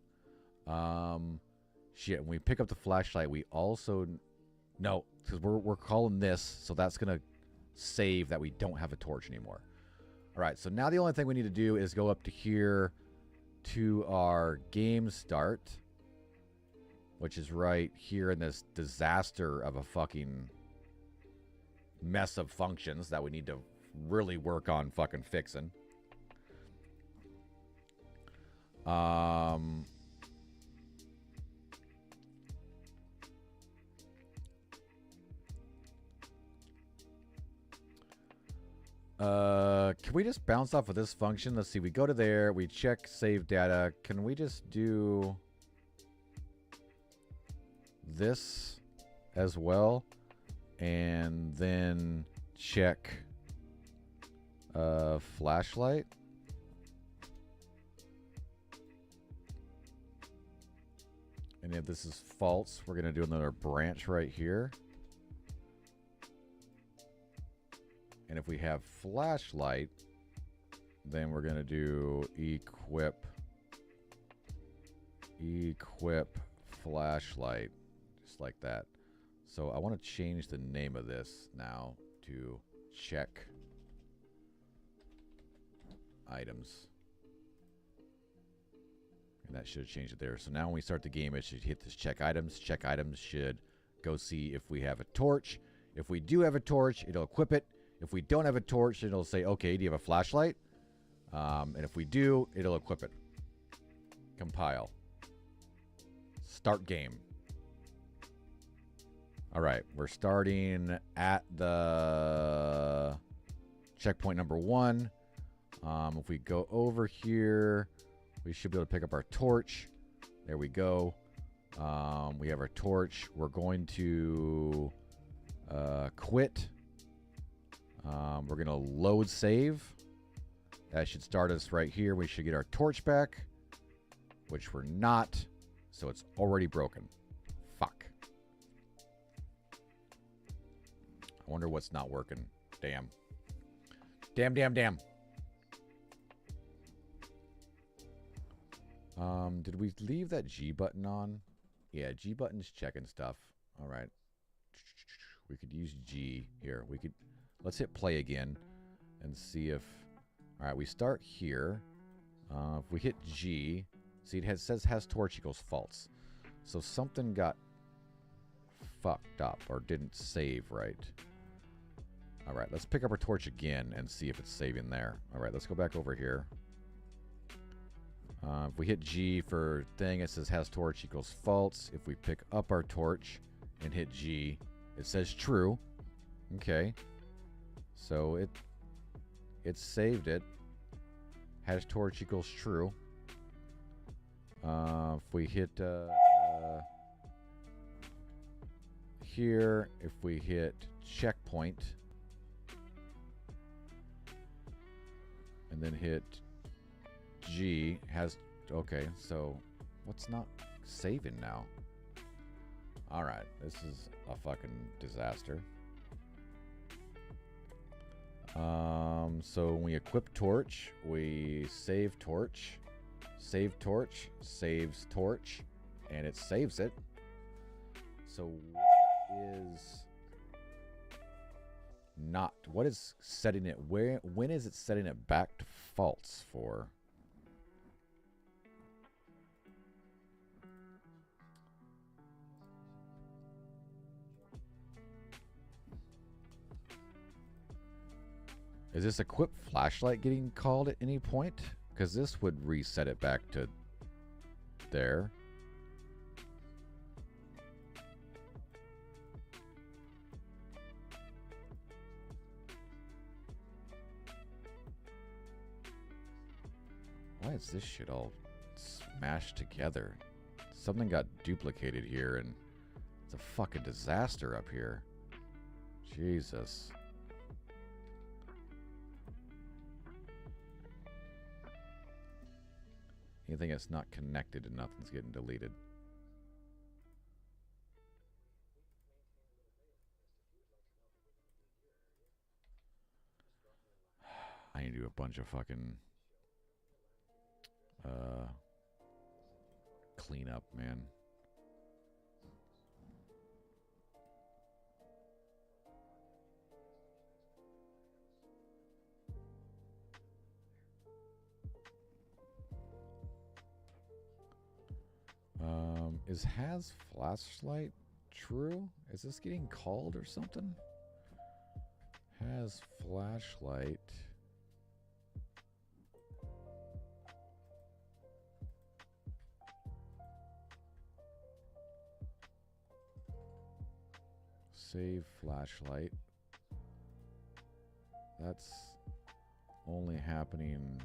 Shit, when we pick up the flashlight, we also, no, because we're calling this, so that's going to save that we don't have a torch anymore. All right, so now the only thing we need to do is go up to here to our game start, which is right here in this disaster of a fucking mess of functions that we need to really work on fucking fixing. Can we just bounce off of this function? Let's see. We go to there. We check save data. Can we just do this as well? And then check flashlight. And if this is false, we're going to do another branch right here. And if we have flashlight, then we're going to do equip flashlight, just like that. So I want to change the name of this now to check items. And that should change it there. So now when we start the game, it should hit this check items. Check items should go see if we have a torch. If we do have a torch, it'll equip it. If we don't have a torch, it'll say, okay, do you have a flashlight? And if we do, it'll equip it. Compile. Start game. All right, we're starting at the checkpoint number 1. If we go over here, we should be able to pick up our torch. There we go. We have our torch. We're going to quit. We're going to load save. That should start us right here. We should get our torch back, which we're not. So it's already broken. Fuck. I wonder what's not working. Damn. Damn. Did we leave that G button on? Yeah, G button's checking stuff. All right. We could use G here. Let's hit play again and see if... All right, we start here. If we hit G, see it says has torch equals false. So something got fucked up or didn't save right. All right, let's pick up our torch again and see if it's saving there. All right, let's go back over here. If we hit G for thing, it says has torch equals false. If we pick up our torch and hit G, it says true. Okay. So it saved it. Has torch equals true. If we hit here, if we hit checkpoint and then hit G, has, okay, so what's not saving now? Alright, this is a fucking disaster. So when we equip torch, we save torch, saves torch, and it saves it. So what is setting it, when is it setting it back to false for? Is this equip flashlight getting called at any point? Because this would reset it back to there. Why is this shit all smashed together? Something got duplicated here and it's a fucking disaster up here. Jesus. Anything that's not connected and nothing's getting deleted. I need to do a bunch of fucking cleanup, man. Is has flashlight true? Is this getting called or something? Has flashlight. Save flashlight. That's only happening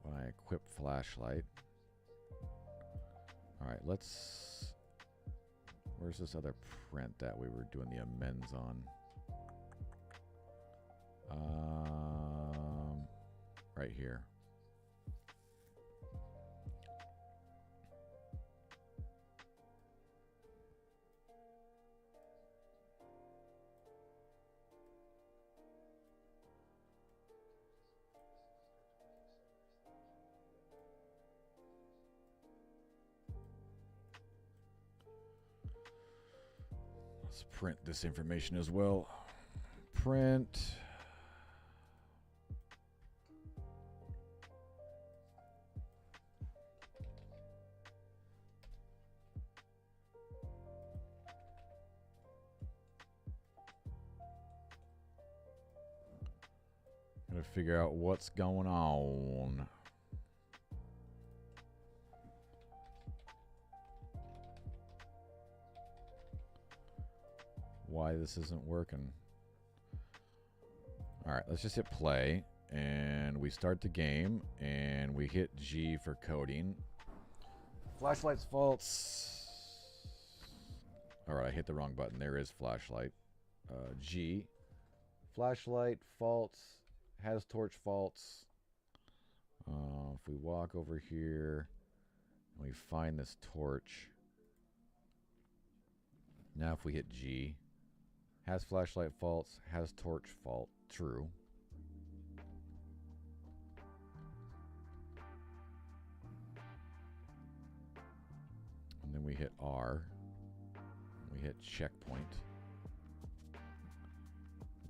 when I equip flashlight. Alright, let's... Where's this other print that we were doing the amends on? Right here. Let's print this information as well. Print. Gotta figure out what's going on. Why this isn't working. Alright, let's just hit play and we start the game and we hit G for coding. Flashlight's false. Alright, I hit the wrong button. There is flashlight. G. Flashlight false. Has torch false. If we walk over here and we find this torch. Now if we hit G. Has flashlight false, has torch fault, true. And then we hit R. We hit checkpoint.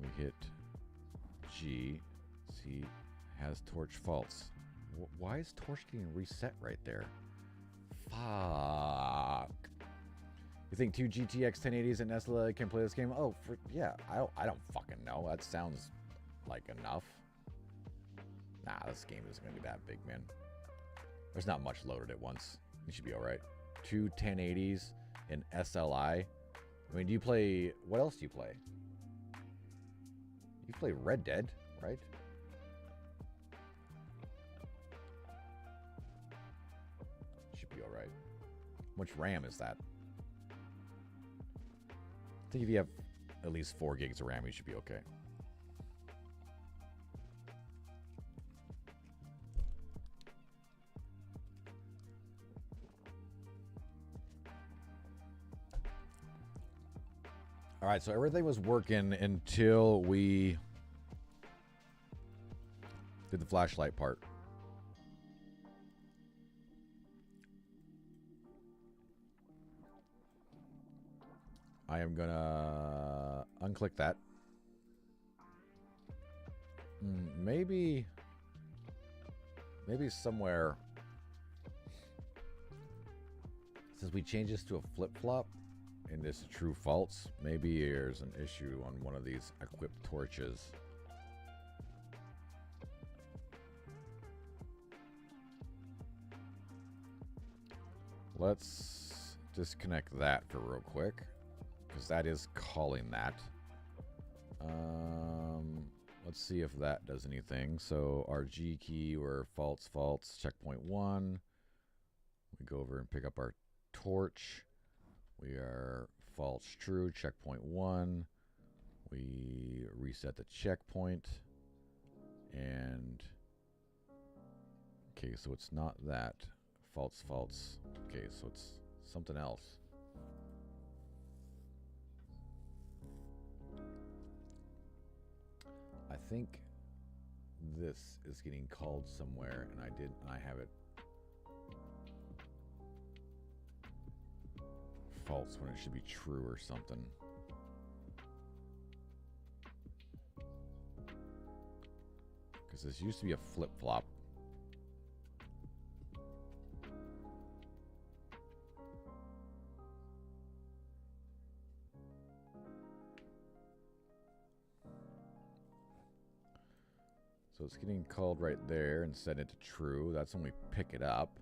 We hit G. See, has torch false. Why is torch getting reset right there? Fuck. You think 2 GTX 1080s and SLA can play this game? Oh, yeah. I don't fucking know. That sounds like enough. Nah, this game isn't going to be that big, man. There's not much loaded at once. You should be all right. 2 1080s and SLI. I mean, do you play... What else do you play? You play Red Dead, right? Should be all right. How much RAM is that? I think if you have at least 4 gigs of RAM, you should be okay. All right, so everything was working until we did the flashlight part. I am gonna unclick that. Maybe somewhere, since we change this to a flip-flop and this is true false, maybe there's an issue on one of these equipped torches. Let's disconnect that for real quick, because that is calling that. Let's see if that does anything. So our G key, we're false, false, checkpoint 1. We go over and pick up our torch. We are false, true, checkpoint 1. We reset the checkpoint. And, okay, so it's not that. False, false. Okay, so it's something else. I think this is getting called somewhere, and I have it false when it should be true or something. Because this used to be a flip-flop. So it's getting called right there and set it to true. That's when we pick it up.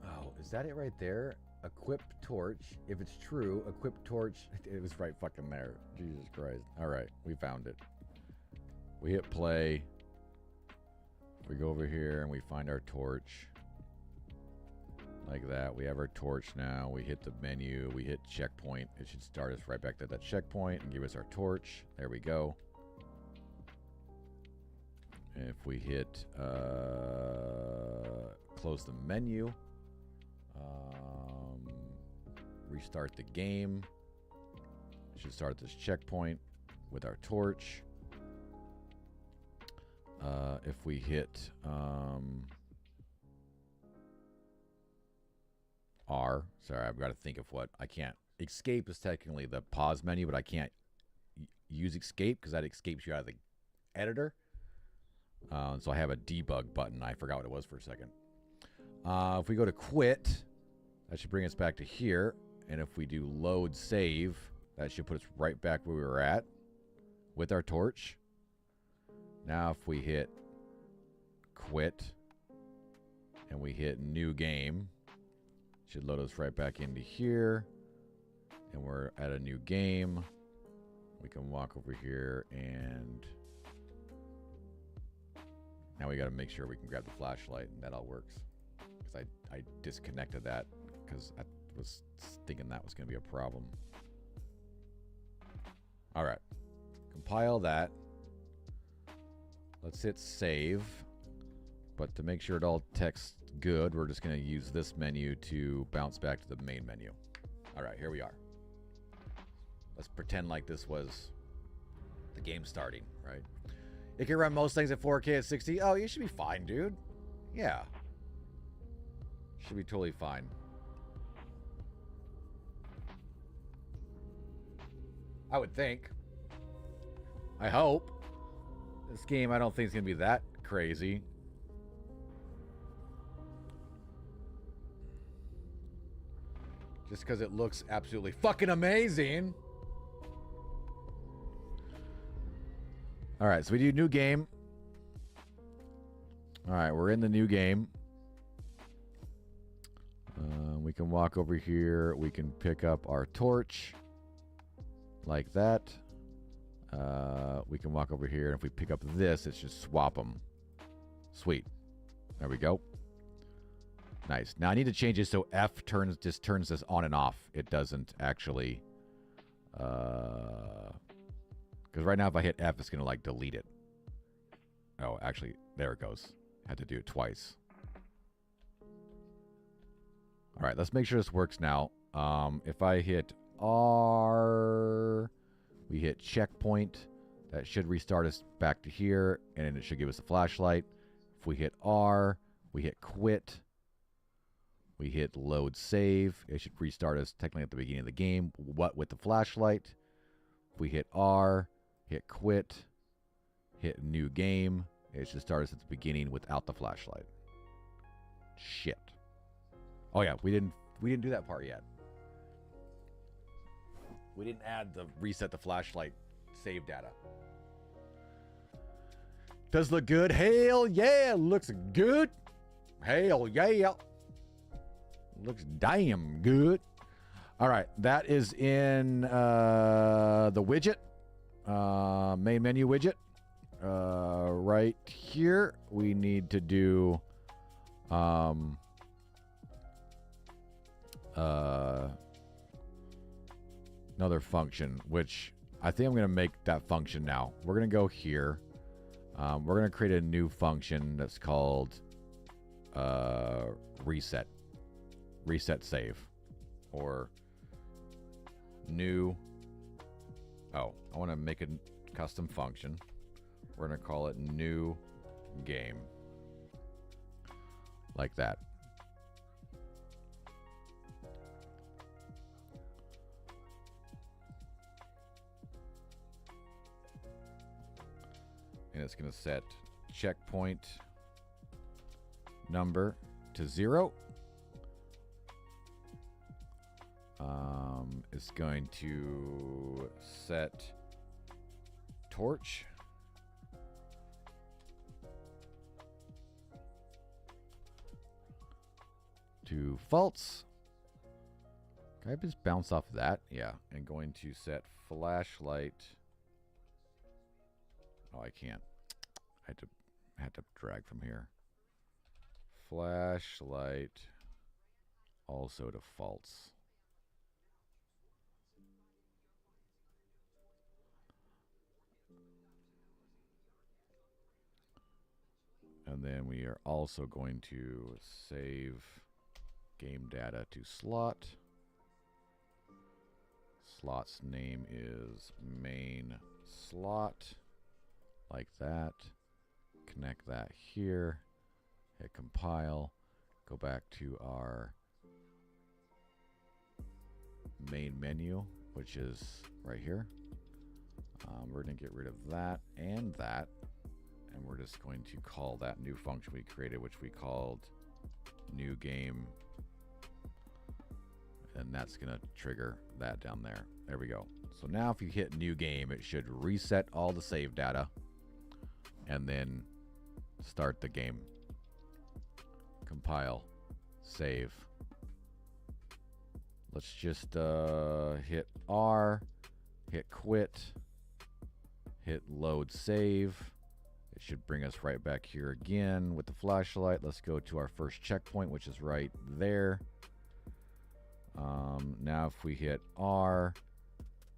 Oh, is that it right there? Equip torch. If it's true, equip torch. It was right fucking there. Jesus Christ. All right, we found it. We hit play. We go over here and we find our torch. Like that. We have our torch now. We hit the menu. We hit checkpoint. It should start us right back to that checkpoint and give us our torch. There we go. If we hit close the menu, restart the game, it should start this checkpoint with our torch. If we hit R, sorry, I've got to think of what I can't. Escape is technically the pause menu, but I can't use escape because that escapes you out of the editor. So I have a debug button. I forgot what it was for a second. If we go to quit, that should bring us back to here. And if we do load save, that should put us right back where we were at with our torch. Now if we hit quit and we hit new game, it should load us right back into here. And we're at a new game. We can walk over here and now we got to make sure we can grab the flashlight and that all works. Because I disconnected that because I was thinking that was going to be a problem. All right. Compile that. Let's hit save. But to make sure it all texts good, we're just going to use this menu to bounce back to the main menu. All right, here we are. Let's pretend like this was the game starting, right? It can run most things at 4K at 60. Oh, you should be fine, dude. Yeah. Should be totally fine. I would think. I hope. This game, I don't think it's going to be that crazy. Just because it looks absolutely fucking amazing. All right, so we do new game. All right, we're in the new game. We can walk over here. We can pick up our torch. Like that. We can walk over here, and if we pick up this, it's just swap them. Sweet. There we go. Nice. Now I need to change it so F just turns this on and off. It doesn't actually... Because right now if I hit F, it's going to like delete it. Oh, actually, there it goes. Had to do it twice. All right, let's make sure this works now. If I hit R, we hit checkpoint. That should restart us back to here, and it should give us a flashlight. If we hit R, we hit quit. We hit load save. It should restart us technically at the beginning of the game. What with the flashlight? If we hit R, hit quit, hit new game, it should start us at the beginning without the flashlight. Shit. Oh yeah, we didn't do that part yet. We didn't add the reset the flashlight save data. Does look good. Hell yeah, looks good. Hell yeah. Looks damn good. All right, that is in the widget, main menu widget. Right here, we need to do another function, which I think I'm going to make that function now. We're going to go here. We're going to create a new function that's called reset save, or new. Oh, I want to make a custom function. We're going to call it new game, like that. And it's going to set checkpoint number to 0. It's going to set torch to false. Can I just bounce off that? Yeah. And going to set flashlight. Oh, I can't. I had to drag from here. Flashlight also to false. And then we are also going to save game data to slot. Slot's name is main slot. Like that. Connect that here. Hit compile. Go back to our main menu, which is right here. We're going to get rid of that and that. And we're just going to call that new function we created, which we called new game. And that's going to trigger that down there. There we go. So now if you hit new game, it should reset all the save data and then start the game. Compile, save. Let's just hit R, hit quit, hit load save. It should bring us right back here again with the flashlight. Let's go to our first checkpoint, which is right there. Now if we hit R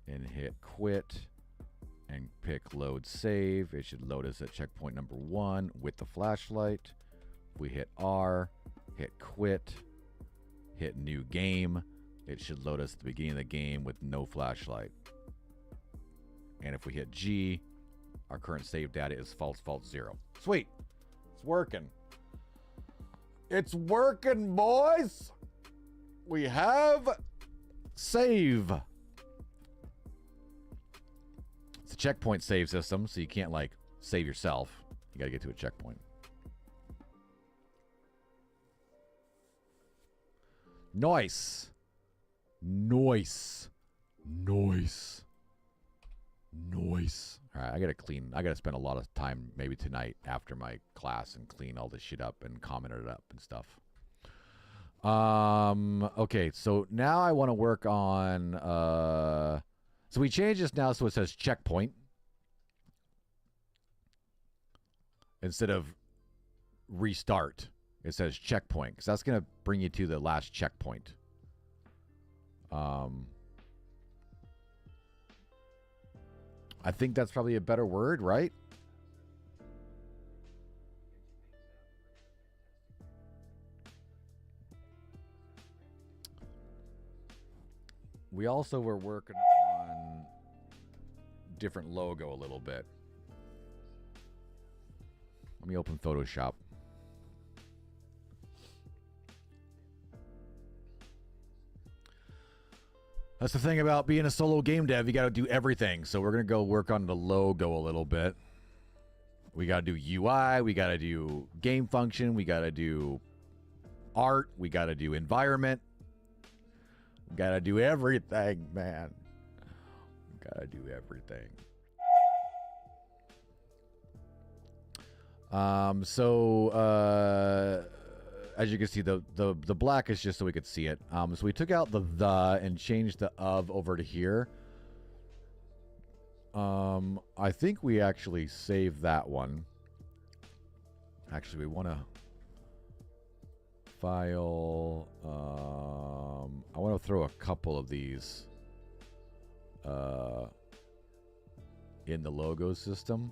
and hit quit and pick load save, it should load us at checkpoint number 1 with the flashlight. If we hit R, hit quit, hit new game, it should load us at the beginning of the game with no flashlight. And if we hit G, Our current save data is false, false, 0. Sweet. It's working. It's working, boys. We have save. It's a checkpoint save system, so you can't, like, save yourself. You gotta get to a checkpoint. Nice. Nice. Nice. Nice. All right, I gotta spend a lot of time maybe tonight after my class and clean all this shit up and comment it up and stuff. Okay, so now I want to work on so we changed this now so it says checkpoint instead of restart. It says checkpoint because that's gonna bring you to the last checkpoint. I think that's probably a better word, right? We also were working on different logo a little bit. Let me open Photoshop. That's the thing about being a solo game dev. You got to do everything. So we're going to go work on the logo a little bit. We got to do UI. We got to do game function. We got to do art. We got to do environment. We got to do everything, man. We got to do everything. As you can see, the black is just so we could see it. So we took out the and changed the of over to here. I think we actually saved that one. Actually, we want to file. I want to throw a couple of these in the logo system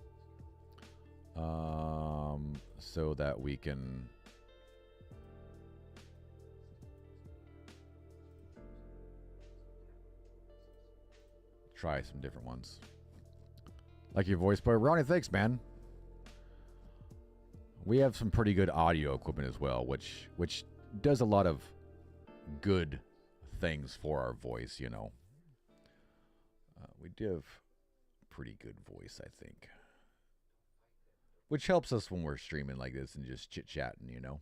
so that we can try some different ones. Like your voice player. Ronnie, thanks, man. We have some pretty good audio equipment as well, which does a lot of good things for our voice, you know. We do have pretty good voice, I think. Which helps us when we're streaming like this and just chit-chatting, you know.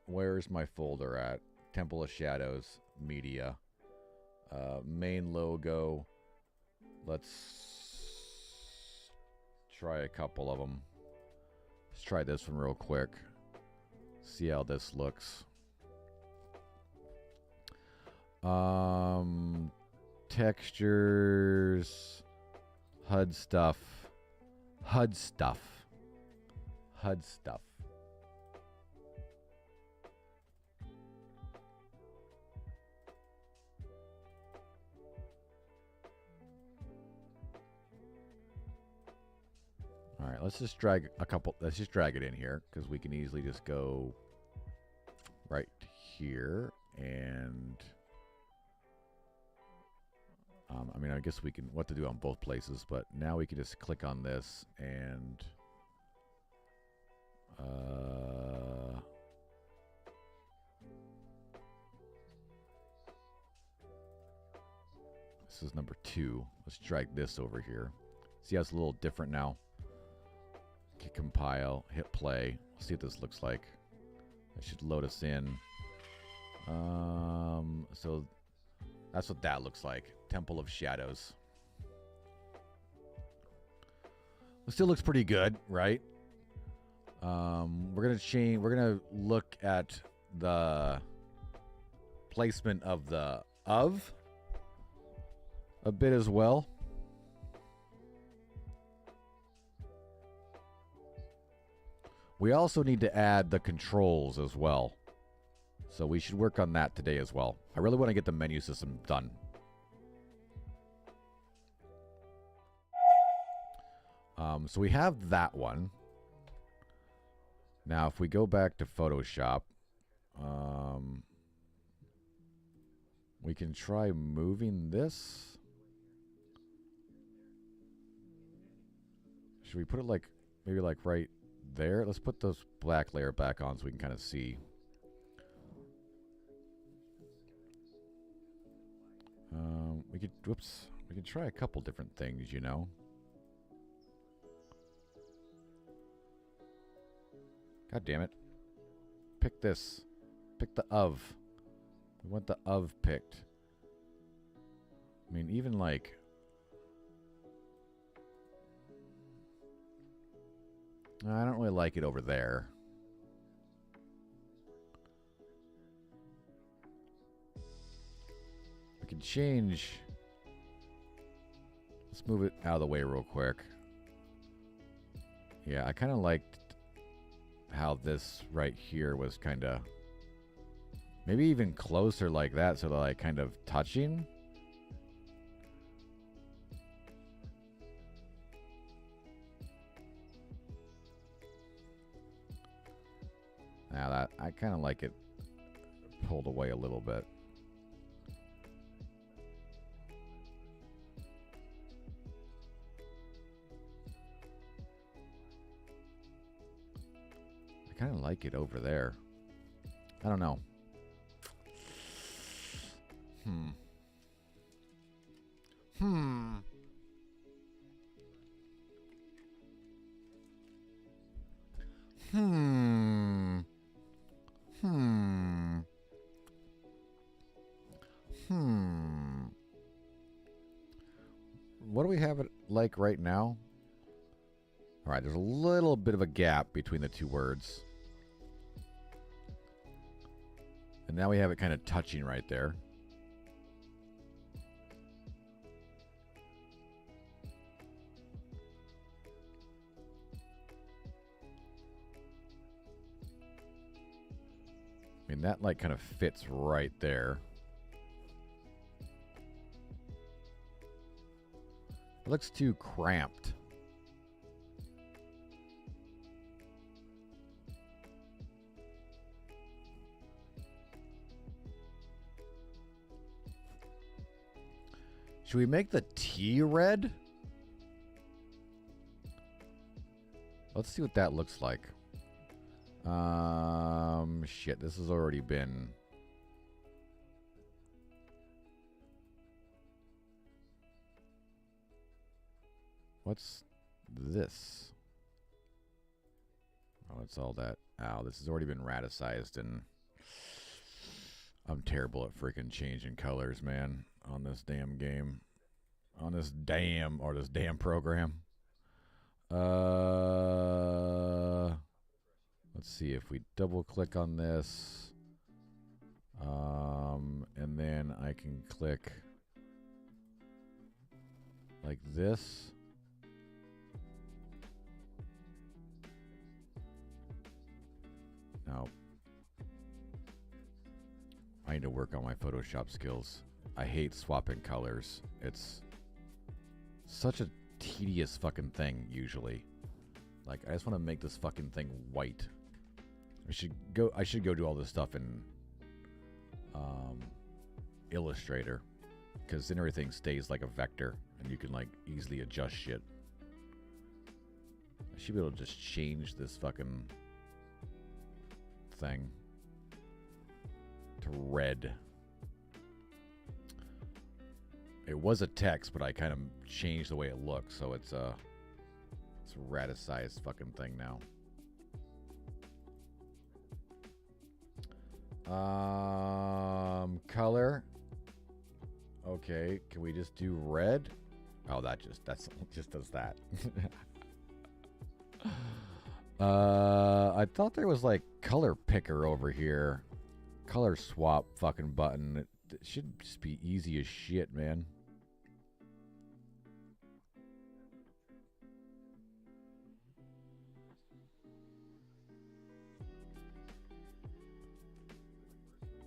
Where's my folder at? Temple of Shadows, Media, main logo. Let's try a couple of them. Let's try this one real quick. See how this looks. Textures, HUD stuff. All right, let's just drag it in here because we can easily just go right here and I mean, I guess we can what to do on both places, but now we can just click on this and this is number 2. Let's drag this over here. See how it's a little different now? Okay, compile, hit play. See what this looks like. It should load us in. So that's what that looks like. Temple of Shadows. It still looks pretty good, right? We're gonna look at the placement of the of a bit as well. We also need to add the controls as well. So we should work on that today as well. I really want to get the menu system done. So we have that one. Now, if we go back to Photoshop, we can try moving this. Should we put it like, maybe like right there? Let's put those black layer back on so we can kind of see. We could try a couple different things, you know. God damn it. Pick this. Pick the of. We want the of picked. I mean, even like... I don't really like it over there. We can change... Let's move it out of the way real quick. Yeah, I kind of liked how this right here was kind of... Maybe even closer like that, so they're like kind of touching. Now that I kind of like it pulled away a little bit. I kind of like it over there. I don't know. What do we have it like right now? All right, there's a little bit of a gap between the two words. And now we have it kind of touching right there. I mean, that like kind of fits right there. It looks too cramped. Should we make the T red? Let's see what that looks like. Shit, this has already been... What's this? Oh, it's all that. Ow, this has already been radicized, and I'm terrible at freaking changing colors, man, on this damn game. On this damn program. Let's see if we double click on this. And then I can click like this. Now, I need to work on my Photoshop skills. I hate swapping colors. It's such a tedious fucking thing, usually. Like, I just want to make this fucking thing white. I should go do all this stuff in Illustrator, because then everything stays like a vector, and you can like easily adjust shit. I should be able to just change this fucking thing to red. It was a text, but I kind of changed the way it looks, so it's a radicized fucking thing now. Color. Okay, can we just do red? Oh, that just does that. I thought there was like color picker over here. Color swap fucking button. It should just be easy as shit, man.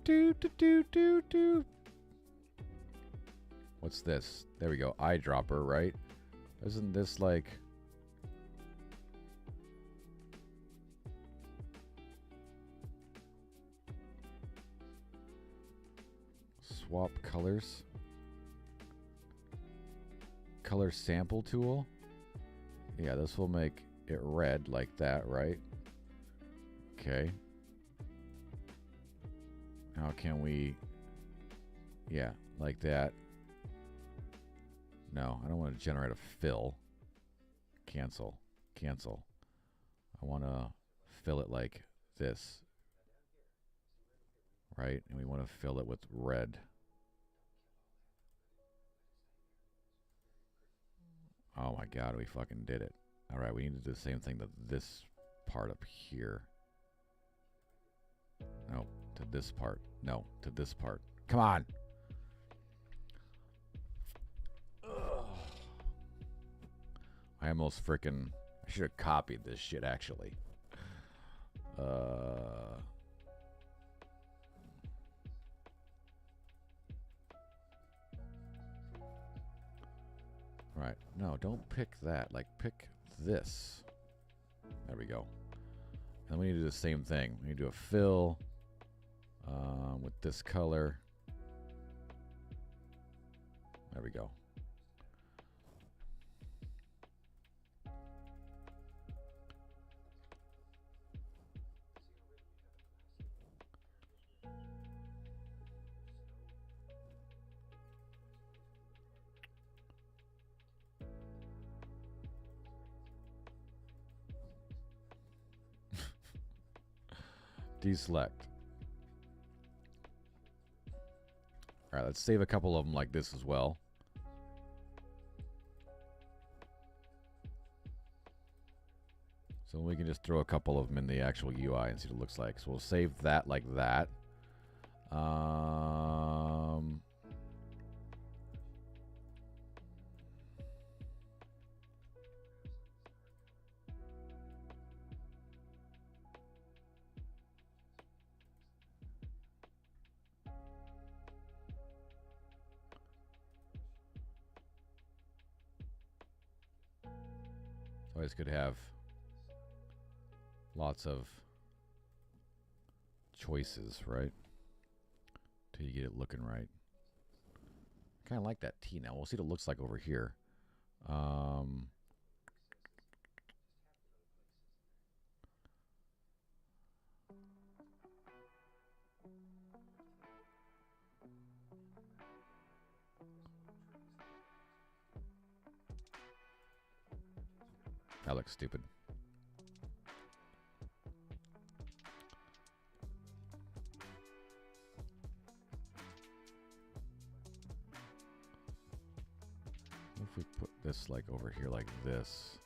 Do. What's this? There we go. Eyedropper, right? Isn't this like... Swap colors? Color sample tool? Yeah, this will make it red like that, right? Okay. How can we... Yeah, like that. No, I don't want to generate a fill. Cancel. Cancel. I want to fill it like this. Right? And we want to fill it with red. Oh my god, we fucking did it. Alright, we need to do the same thing to this part up here. No, to this part. No, to this part. Come on! Ugh. I almost freaking... I should have copied this shit, actually. Right. No, don't pick that. Like, pick this. There we go. And we need to do the same thing. We need to do a fill with this color. There we go. Deselect. All right, let's save a couple of them like this as well. So we can just throw a couple of them in the actual UI and see what it looks like. So we'll save that like that. Always could have lots of choices, right? Till you get it looking right. Kind of like that T now. We'll see what it looks like over here. That looks stupid. What if we put this like over here like this?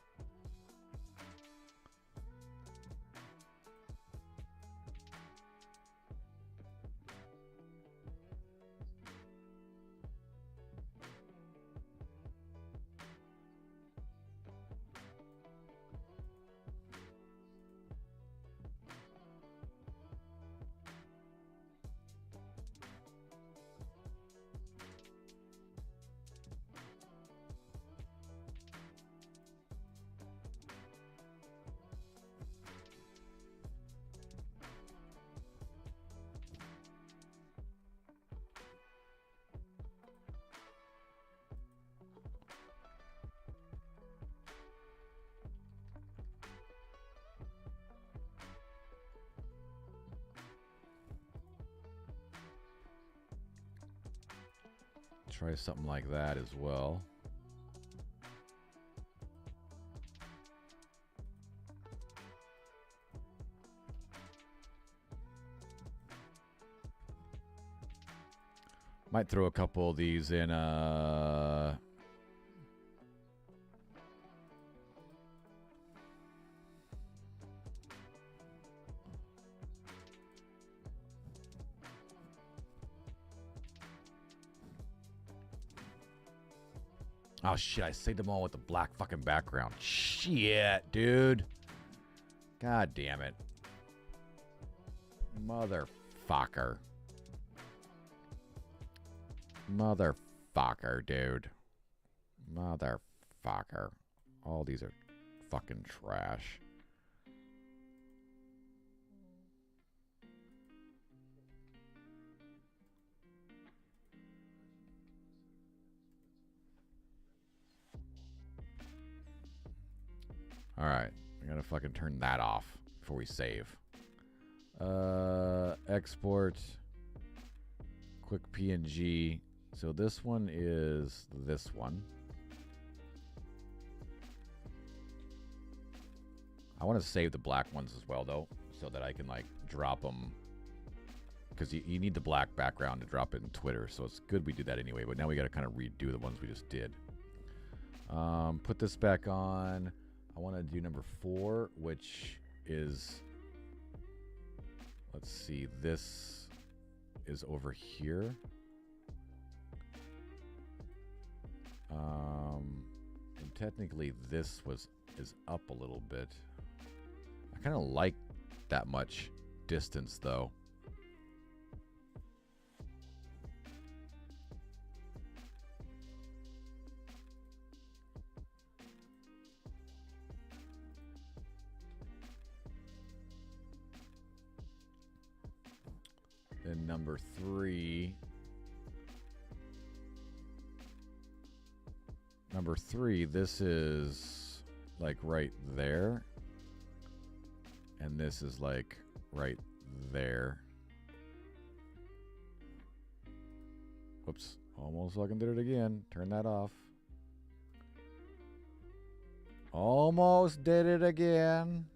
Try something like that as well. Might throw a couple of these in oh shit, I saved them all with the black fucking background. Shit, dude. God damn it. Motherfucker. Motherfucker, dude. Motherfucker. All these are fucking trash. All right. We gotta fucking turn that off before we save. Export. Quick PNG. So this one is this one. I want to save the black ones as well, though, so that I can, like, drop them. Because you need the black background to drop it in Twitter, so it's good we do that anyway. But now we got to kind of redo the ones we just did. Put this back on. I want to do number 4, which is... Let's see. This is over here. And technically this is up a little bit. I kind of like that much distance, though. Then number 3. Number 3, this is like right there. And this is like right there. Whoops. Almost fucking did it again. Turn that off. Almost did it again.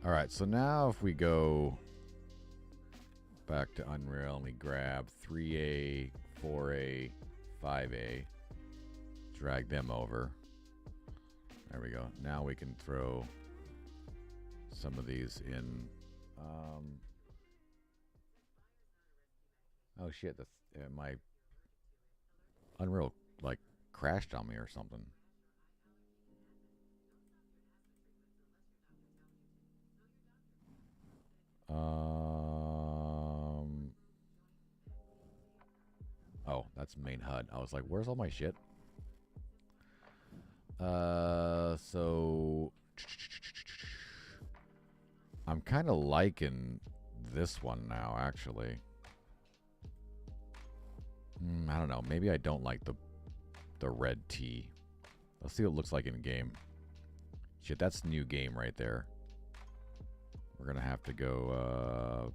All right, so now if we go back to Unreal and we grab 3A, 4A, 5A, drag them over. There we go. Now we can throw some of these in. Oh shit, my Unreal like crashed on me or something. Oh, that's main HUD. I was like, where's all my shit? So I'm kind of liking this one now, actually. I don't know. Maybe I don't like the red T. Let's see what it looks like in game. Shit, that's new game right there. We're gonna have to go.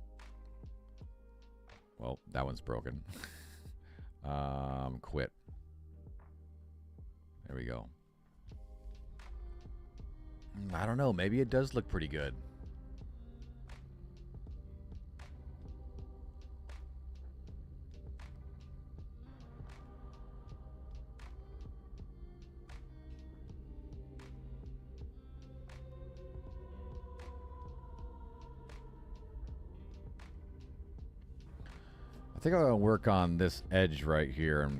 Well, that one's broken. Quit. There we go. I don't know. Maybe it does look pretty good. I think I'm going to work on this edge right here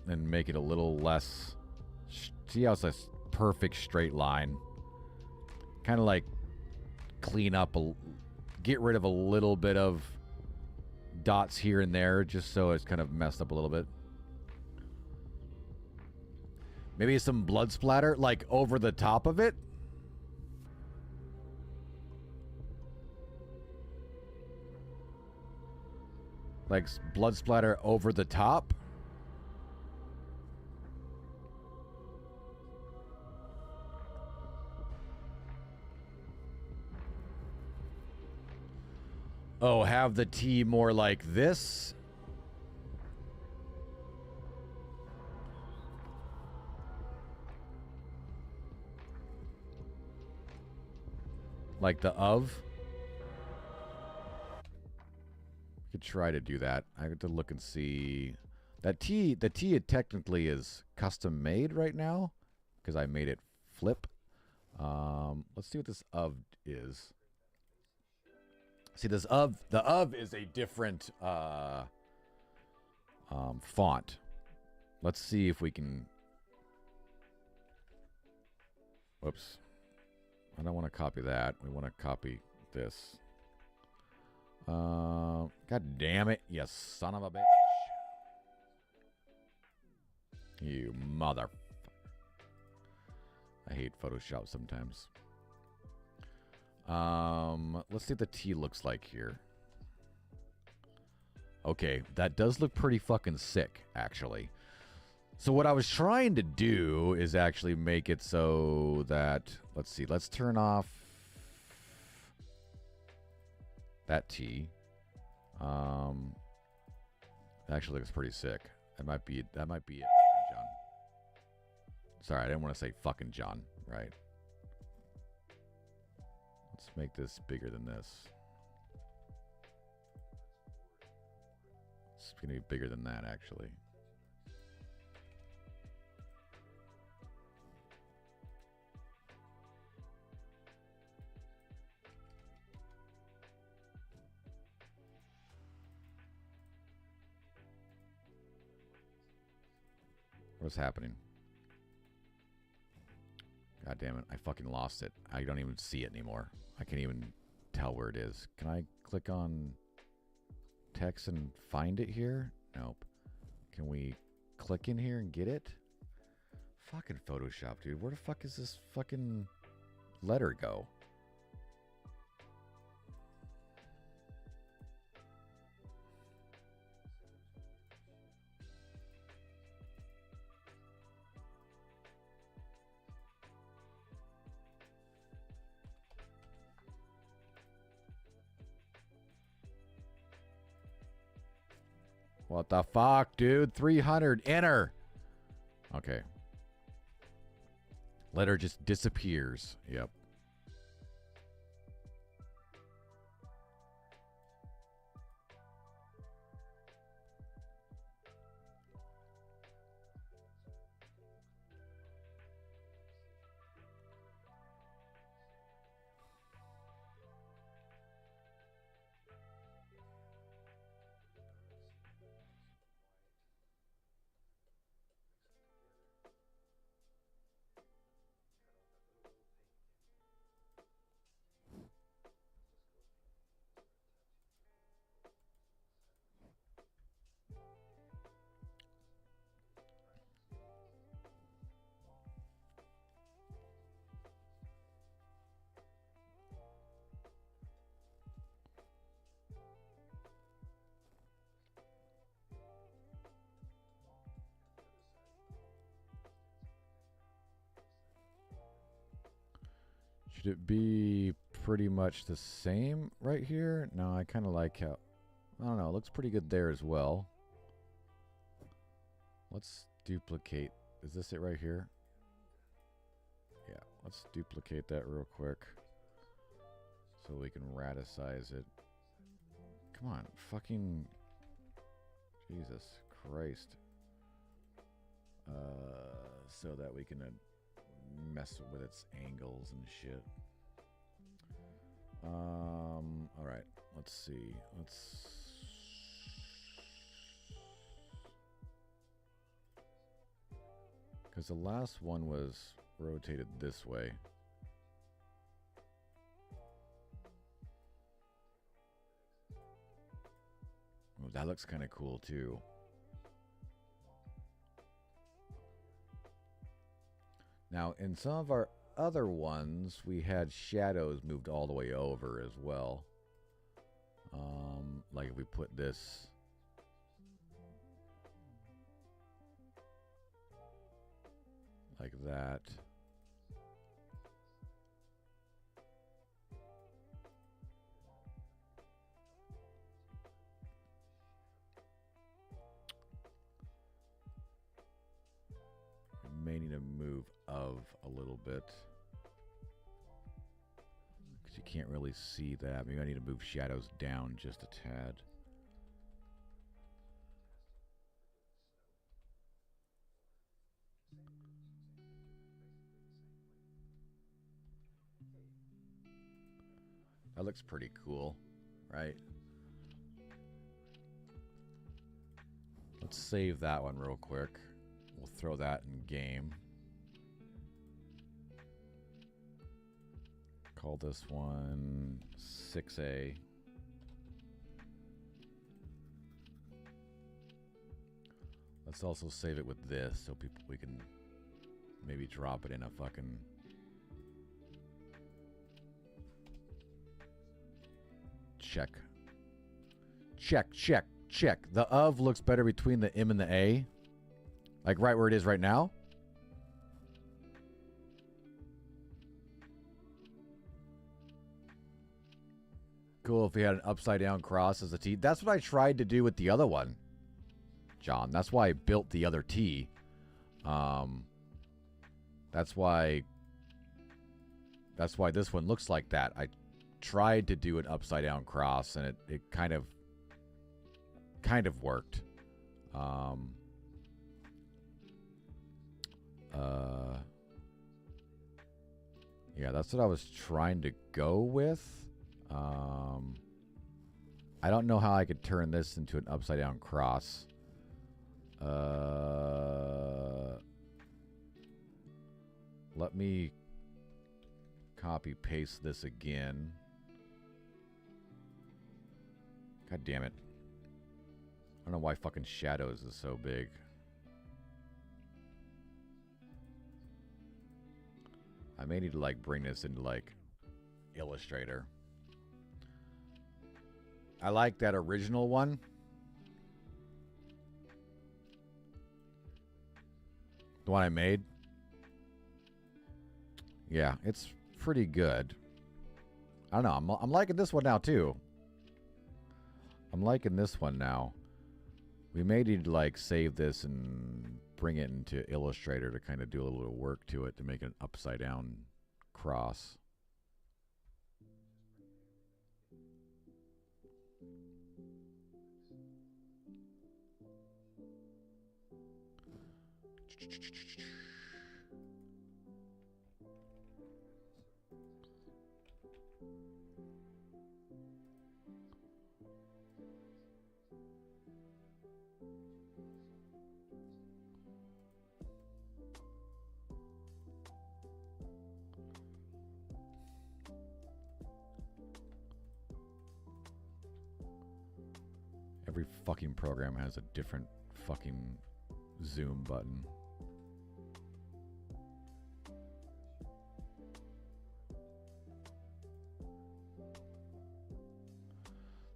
and make it a little less... See how it's a perfect straight line? Kind of like clean up, get rid of a little bit of dots here and there just so it's kind of messed up a little bit. Maybe some blood splatter like over the top of it. Like blood splatter over the top. Oh, have the T more like this. Like the of. Could try to do that. I have to look and see. That T, the T technically is custom made right now because I made it flip. Let's see what this of is. See, this the of is a different font. Let's see if we can. Whoops. I don't want to copy that. We want to copy this. God damn it, you son of a bitch. You mother. I hate Photoshop sometimes. Let's see what the T looks like here. Okay, that does look pretty fucking sick, actually. So what I was trying to do is actually make it so that, let's see, let's turn off that T. Actually looks pretty sick. That might be it, fucking John. Sorry, I didn't want to say fucking John, right? Let's make this bigger than this. It's gonna be bigger than that, actually. What's happening? God damn it. I fucking lost it. I don't even see it anymore. I can't even tell where it is. Can I click on text and find it here? Nope. Can we click in here and get it? Fucking Photoshop, dude. Where the fuck is this fucking letter go? What the fuck, dude? 300. Enter. Okay. Letter just disappears. Yep. Should it be pretty much the same right here? No, I kind of like how... I don't know. It looks pretty good there as well. Let's duplicate. Is this it right here? Yeah. Let's duplicate that real quick. So we can radicize it. Come on. Fucking... Jesus Christ. So that we can... mess with its angles and shit. All right, let's see. Because the last one was rotated this way. Oh, that looks kind of cool too. Now, in some of our other ones, we had shadows moved all the way over as well. Like if we put this... like that. We may need to move of a little bit. Because you can't really see that. Maybe I need to move shadows down just a tad. That looks pretty cool, right? Let's save that one real quick. We'll throw that in game. Call this one 6A. Let's also save it with this so we can maybe drop it in a fucking... check. Check, check. check. The of looks better between the M and the A. Like right where it is right now. Cool if we had an upside down cross as a T. That's what I tried to do with the other one, John. That's why I built the other T. That's why this one looks like that. I tried to do an upside down cross and it kind of worked. Yeah, that's what I was trying to go with. I don't know how I could turn this into an upside down cross. Let me copy paste this again. God damn it. I don't know why fucking shadows is so big. I may need to like bring this into like Illustrator. I like that original one. The one I made. Yeah, it's pretty good. I don't know. I'm liking this one now too. I'm liking this one now. We may need to like save this and bring it into Illustrator to kind of do a little work to it to make it an upside down cross. Every fucking program has a different fucking zoom button.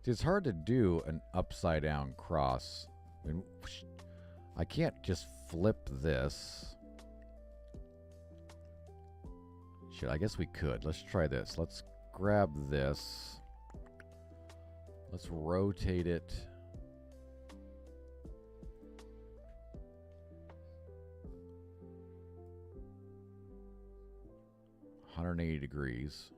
It's hard to do an upside down cross. I mean, I can't just flip this. Shit, I guess we could. Let's try this. Let's grab this. Let's rotate it. 180 degrees.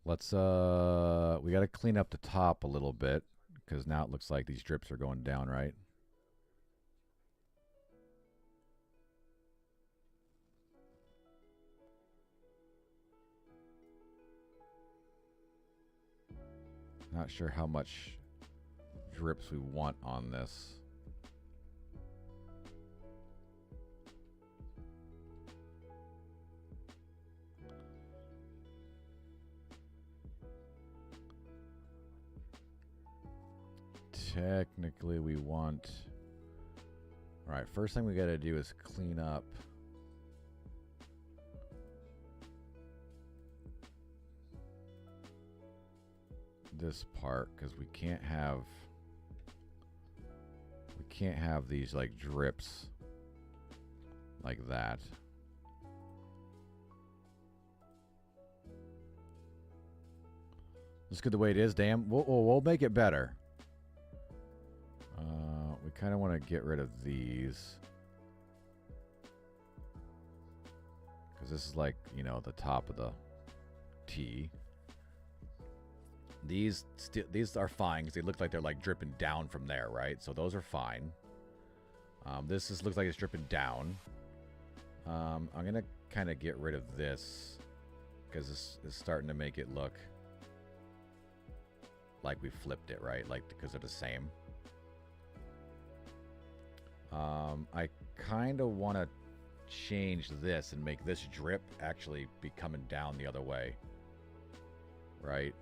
Let's, we got to clean up the top a little bit because now it looks like these drips are going down, right? Not sure how much drips we want on this. Technically, we want... All right, first thing we got to do is clean up this part because we can't have these like drips like that. It's good the way it is, damn. We'll make it better. We kind of want to get rid of these. Because this is like, you know, the top of the T. These are fine because they look like they're like dripping down from there, right? So those are fine. This just looks like it's dripping down. I'm going to kind of get rid of this because this is starting to make it look like we flipped it, right? Like, because they're the same. I kind of want to change this and make this drip actually be coming down the other way, right?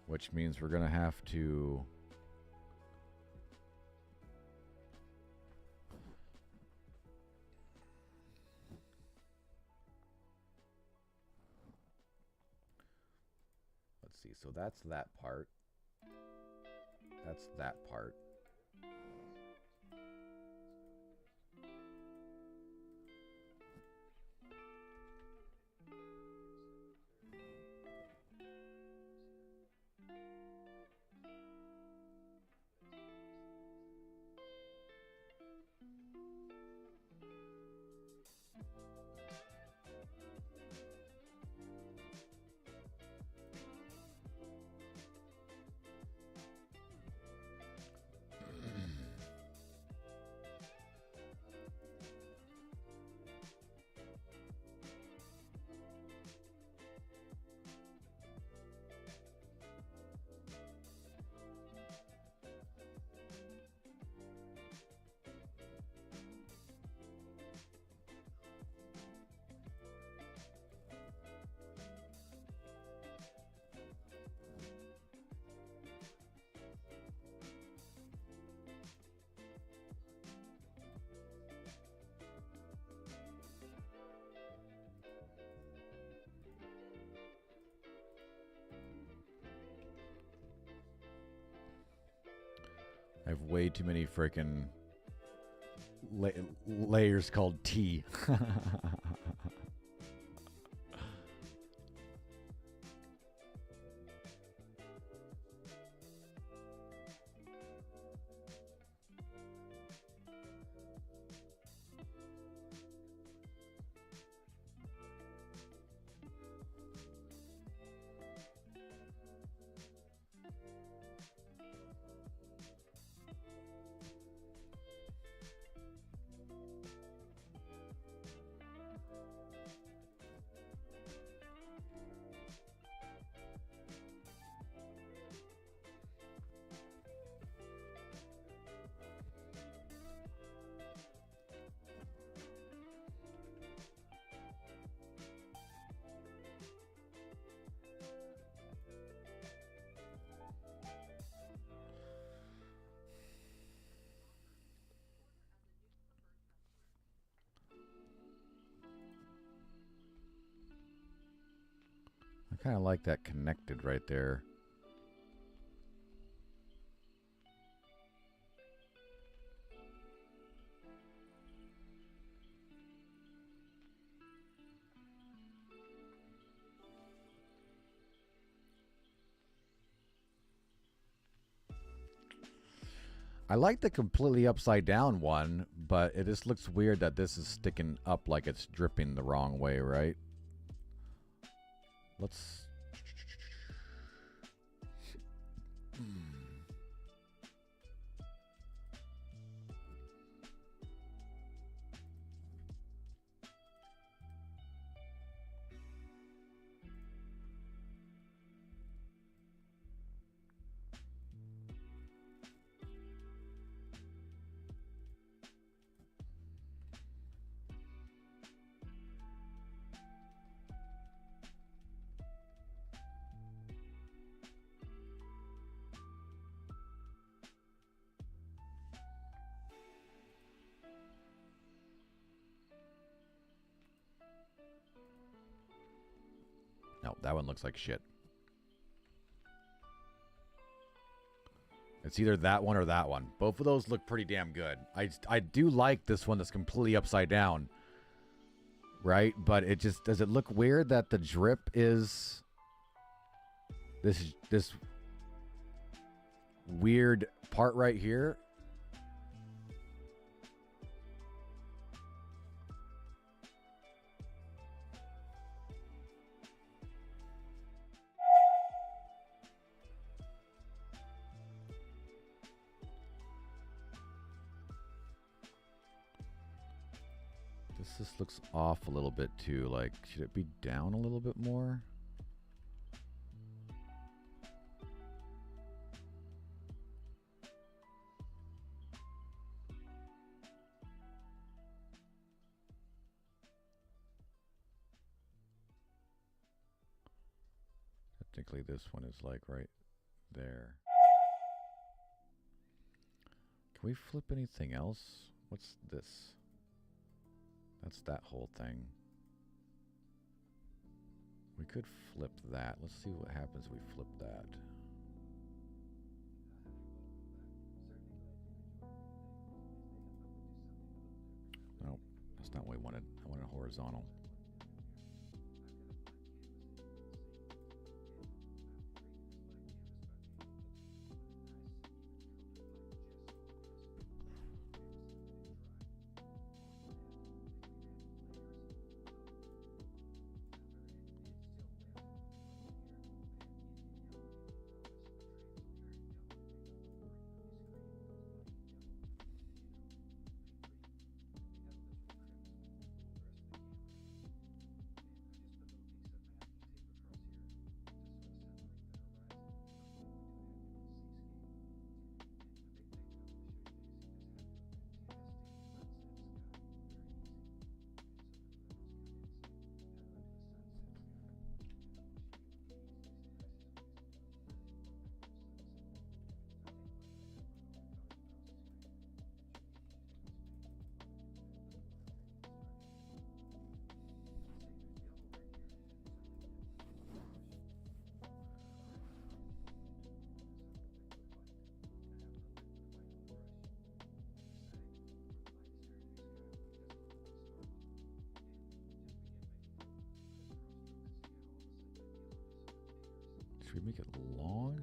Which means we're going to have to let's see. So that's that part. That's that part. I have way too many freaking layers called T. I kind of like that connected right there. I like the completely upside down one, but it just looks weird that this is sticking up like it's dripping the wrong way, right? Let's... No, that one looks like shit. It's either that one or that one. Both of those look pretty damn good. I do like this one that's completely upside down. Right? But it just, does it look weird that the drip is this weird part right here? This looks off a little bit too. Like, should it be down a little bit more? Technically, this one is like right there. Can we flip anything else? What's this? That's that whole thing. We could flip that. Let's see what happens if we flip that. Nope, that's not what we wanted. I wanted horizontal. Should we make it long?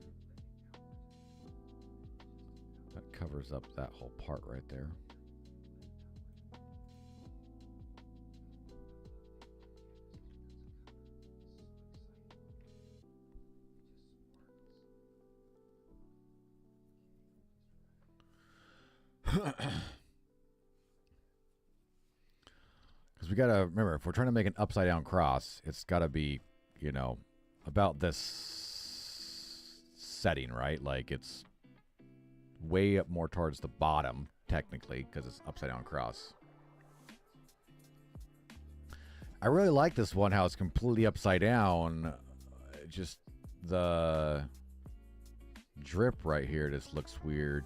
That covers up that whole part right there. Because we gotta remember, if we're trying to make an upside down cross, it's gotta be, you know, about this setting, right? Like it's way up more towards the bottom, technically, because it's upside down cross. I really like this one, how it's completely upside down. Just the drip right here just looks weird.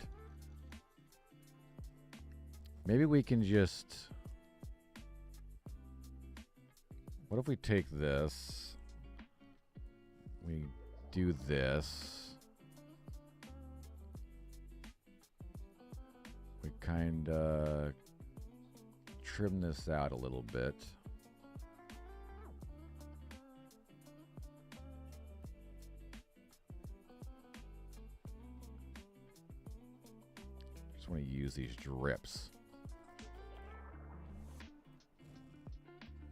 Maybe we can just... What if we take this? We do this. We kind of trim this out a little bit. Just want to use these drips.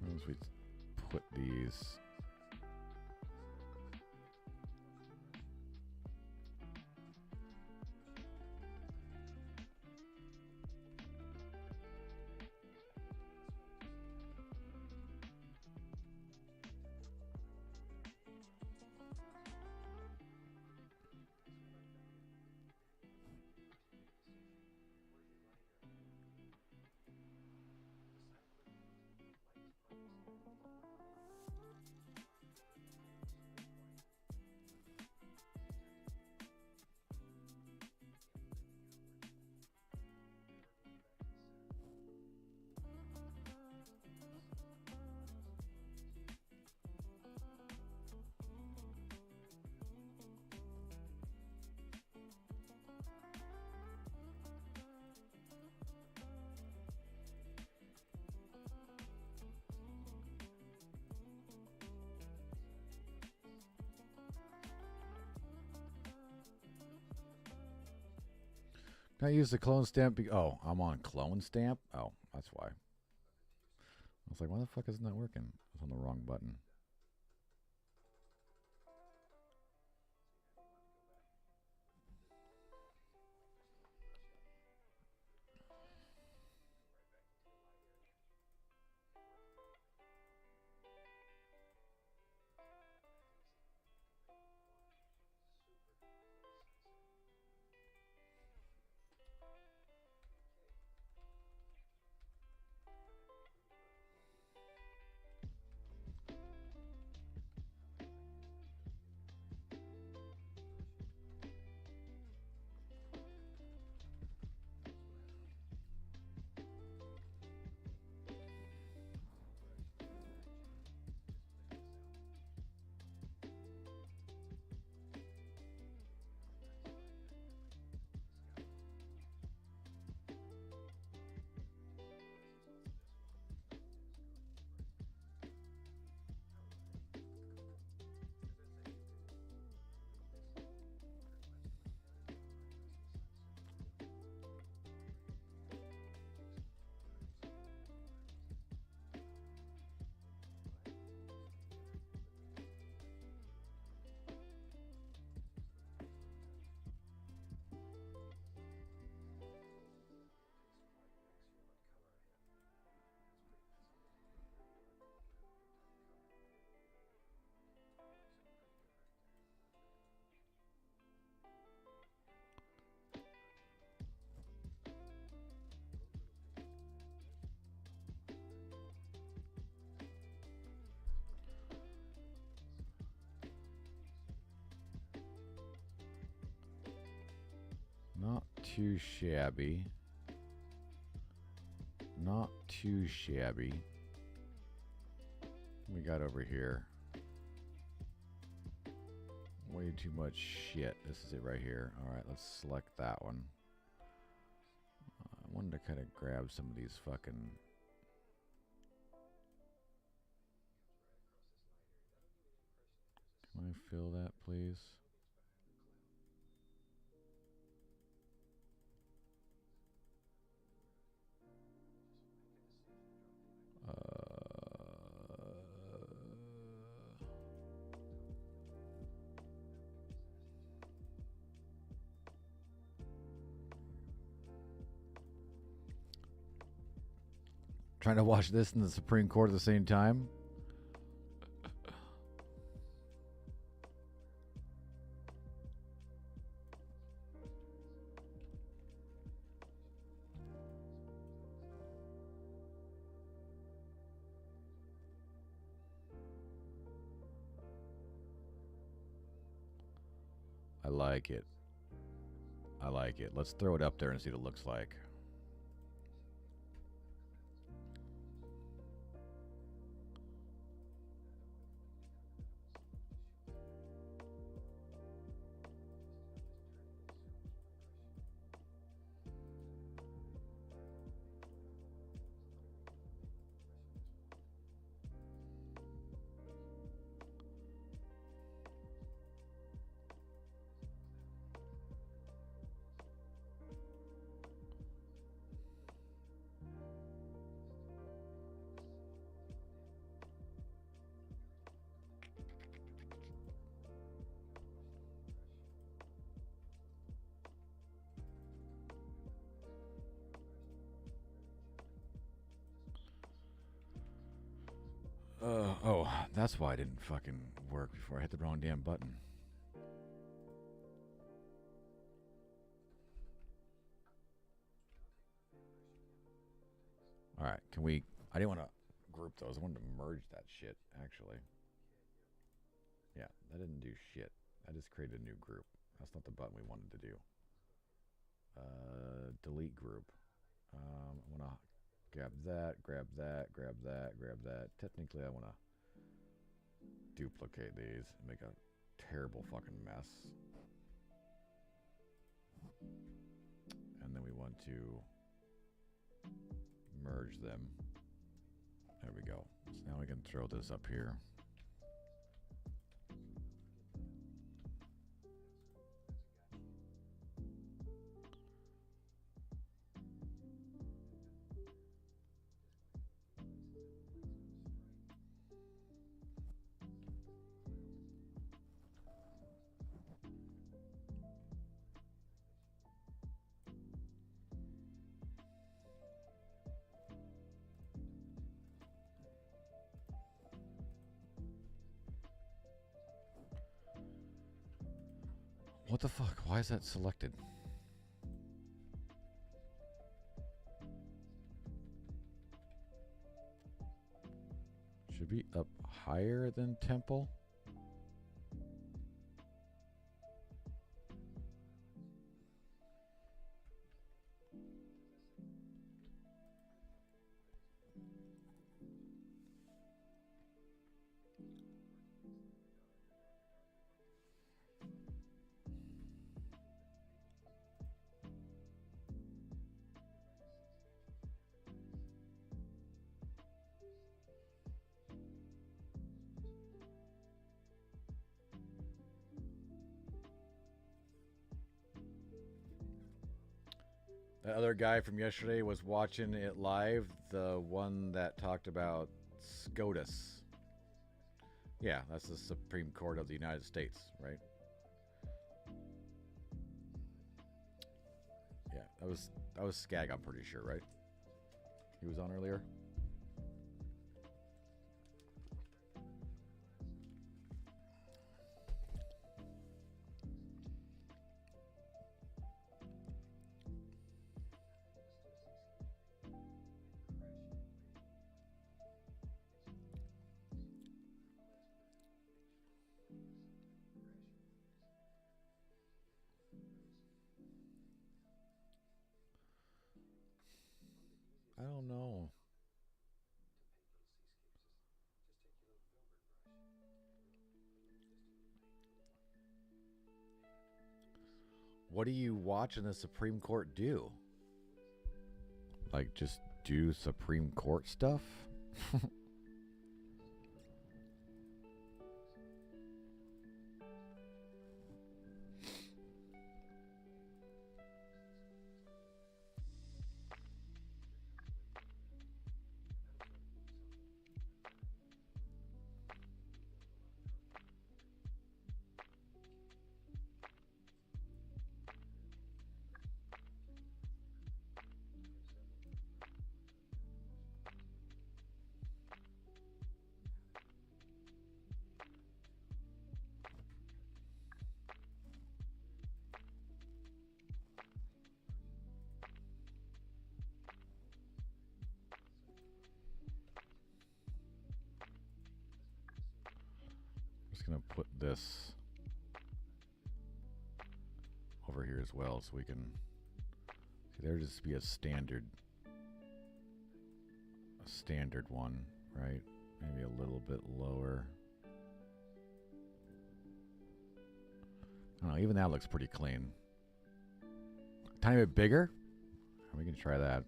Once we put these... Can I use the clone stamp? Oh, I'm on clone stamp? Oh, that's why. I was like, why the fuck isn't that working? I was on the wrong button. Not too shabby. Not too shabby. What we got over here? Way too much shit. This is it right here. Alright, let's select that one. I wanted to kind of grab some of these fucking... Can I fill that, please? Trying to watch this in the Supreme Court at the same time. I like it. I like it. Let's throw it up there and see what it looks like. Oh, that's why I didn't fucking work before I hit the wrong damn button. Alright, can we... I didn't want to group those. I wanted to merge that shit, actually. Yeah, that didn't do shit. I just created a new group. That's not the button we wanted to do. Delete group. I want to grab that, grab that, grab that, grab that. Technically, I want to duplicate these and make a terrible fucking mess. And then we want to merge them. There we go. So now we can throw this up here. What the fuck? Why is that selected? Should be up higher than temple. The other guy from yesterday was watching it live, the one that talked about SCOTUS. Yeah, that's the Supreme Court of the United States, right? Yeah, that was Skag, I'm pretty sure, right? He was on earlier. I don't know. What do you watch in the Supreme Court do? Like, just do Supreme Court stuff? Just gonna put this over here as well, so we can see there just be a standard one, right? Maybe a little bit lower. I don't know, even that looks pretty clean. Tiny bit bigger? We can try that.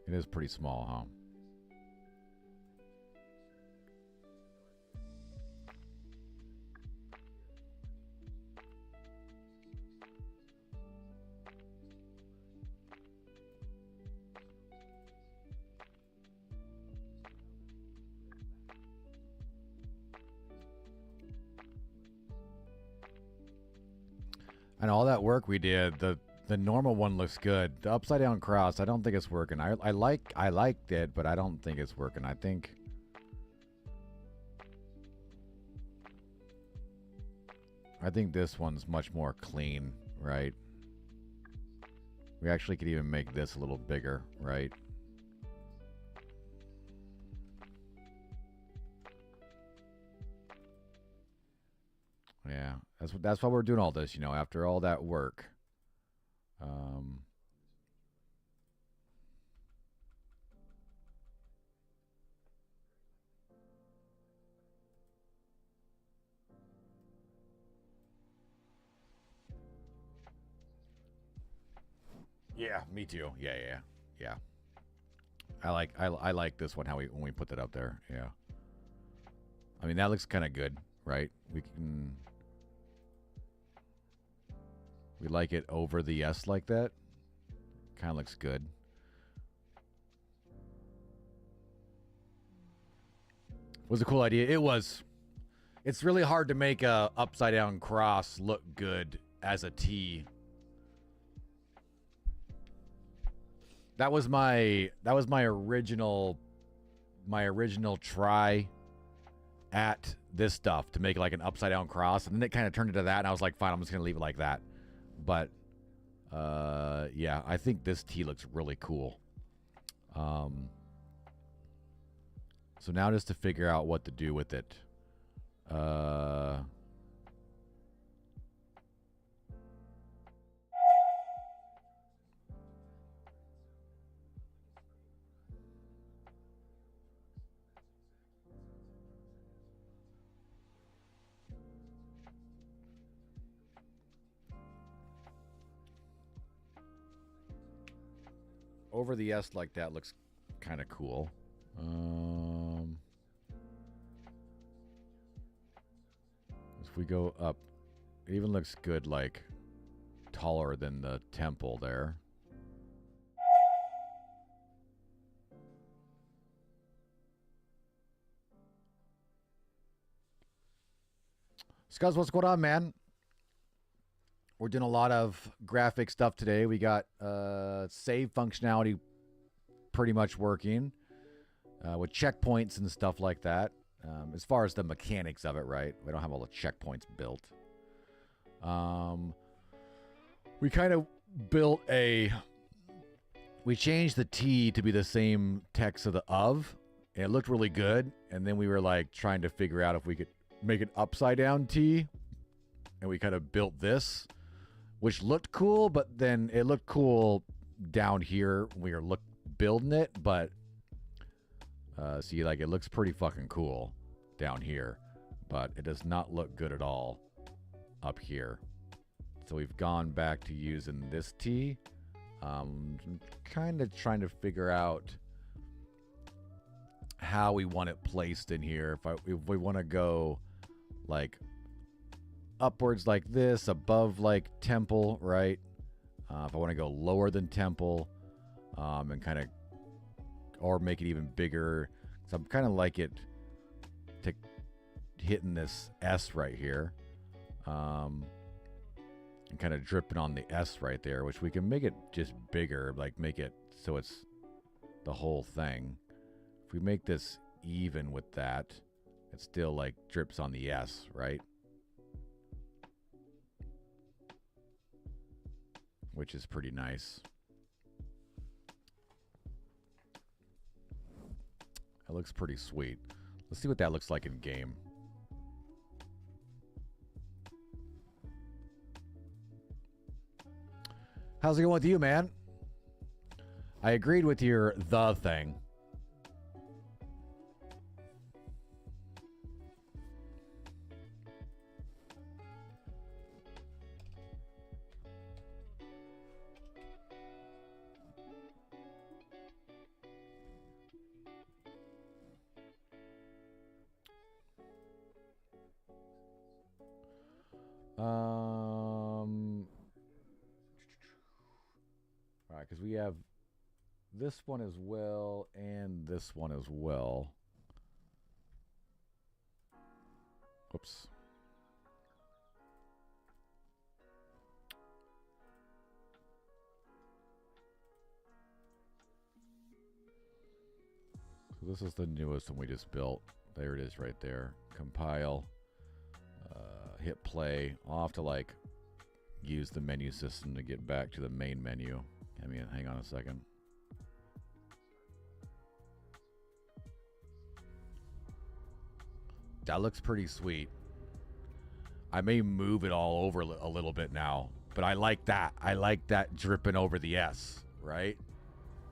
It is pretty small, huh? And all that work we did, the normal one looks good. The upside down cross, I don't think it's working. I liked it, but I don't think it's working. I think this one's much more clean, right? We actually could even make this a little bigger, right? Yeah, that's why we're doing all this, you know, after all that work. Yeah, me too. Yeah. I like this one, how when we put that up there. Yeah. I mean, that looks kind of good, right? We like it over the S like that. Kind of looks good. Was a cool idea. It was. It's really hard to make a upside down cross look good as a T. That was my original try at this stuff to make like an upside down cross, and then it kind of turned into that, and I was like, fine, I'm just gonna leave it like that. But yeah, I think this tee looks really cool. So now just to figure out what to do with it. Over the S like that looks kind of cool. If we go up, it even looks good, like taller than the temple there. Scuzz, what's going on, man? We're doing a lot of graphic stuff today. We got save functionality pretty much working with checkpoints and stuff like that. As far as the mechanics of it, right? We don't have all the checkpoints built. We kind of built we changed the T to be the same text of the of, and it looked really good. And then we were like trying to figure out if we could make an upside down T, and we kind of built this, which looked cool, but then it looked cool down here when we were building it, but see, like, it looks pretty fucking cool down here, but it does not look good at all up here. So we've gone back to using this T. Kind of trying to figure out how we want it placed in here. If we want to go like upwards like this, above like temple, right? If I want to go lower than temple, and kind of, or make it even bigger. So I'm kind of like it to hitting this S right here, and kind of dripping on the S right there, which we can make it just bigger, like make it so it's the whole thing. If we make this even with that, it still like drips on the S, right? Which is pretty nice. It looks pretty sweet. Let's see what that looks like in game. How's it going with you, man? I agreed with your the thing. All right, because we have this one as well and this one as well. Oops. So this is the newest one we just built. There it is right there. Compile. Hit play. I'll have to like use the menu system to get back to the main menu. I mean, hang on a second. That looks pretty sweet. I may move it all over a little bit now, but I like that. I like that dripping over the S, right?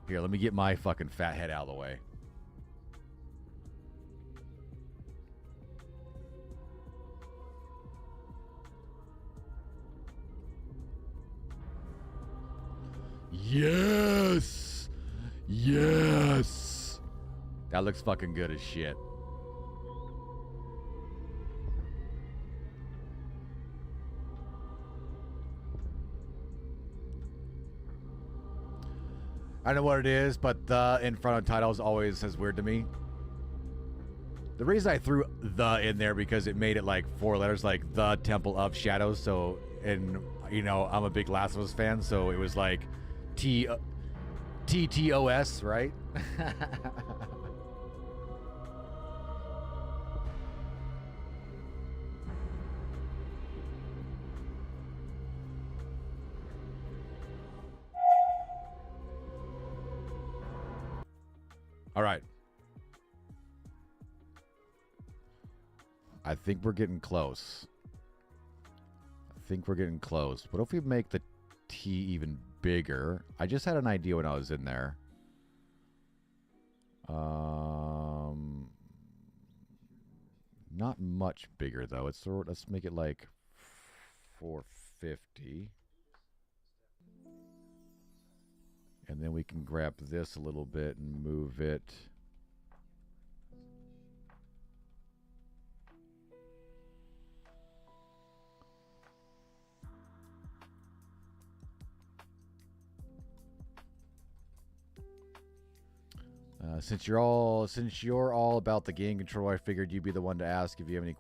Here, let me get my fucking fat head out of the way. Yes! Yes! That looks fucking good as shit. I know what it is, but the in front of titles always is weird to me. The reason I threw the in there because it made it like 4 letters, like the Temple of Shadows. So, and you know, I'm a big Last of Us fan, so it was like TTOS, right? All right. I think we're getting close. What if we make the T even bigger? I just had an idea when I was in there. Not much bigger though. Let's make it like 450. And then we can grab this a little bit and move it. Since you're all about the game controller, I figured you'd be the one to ask if you have any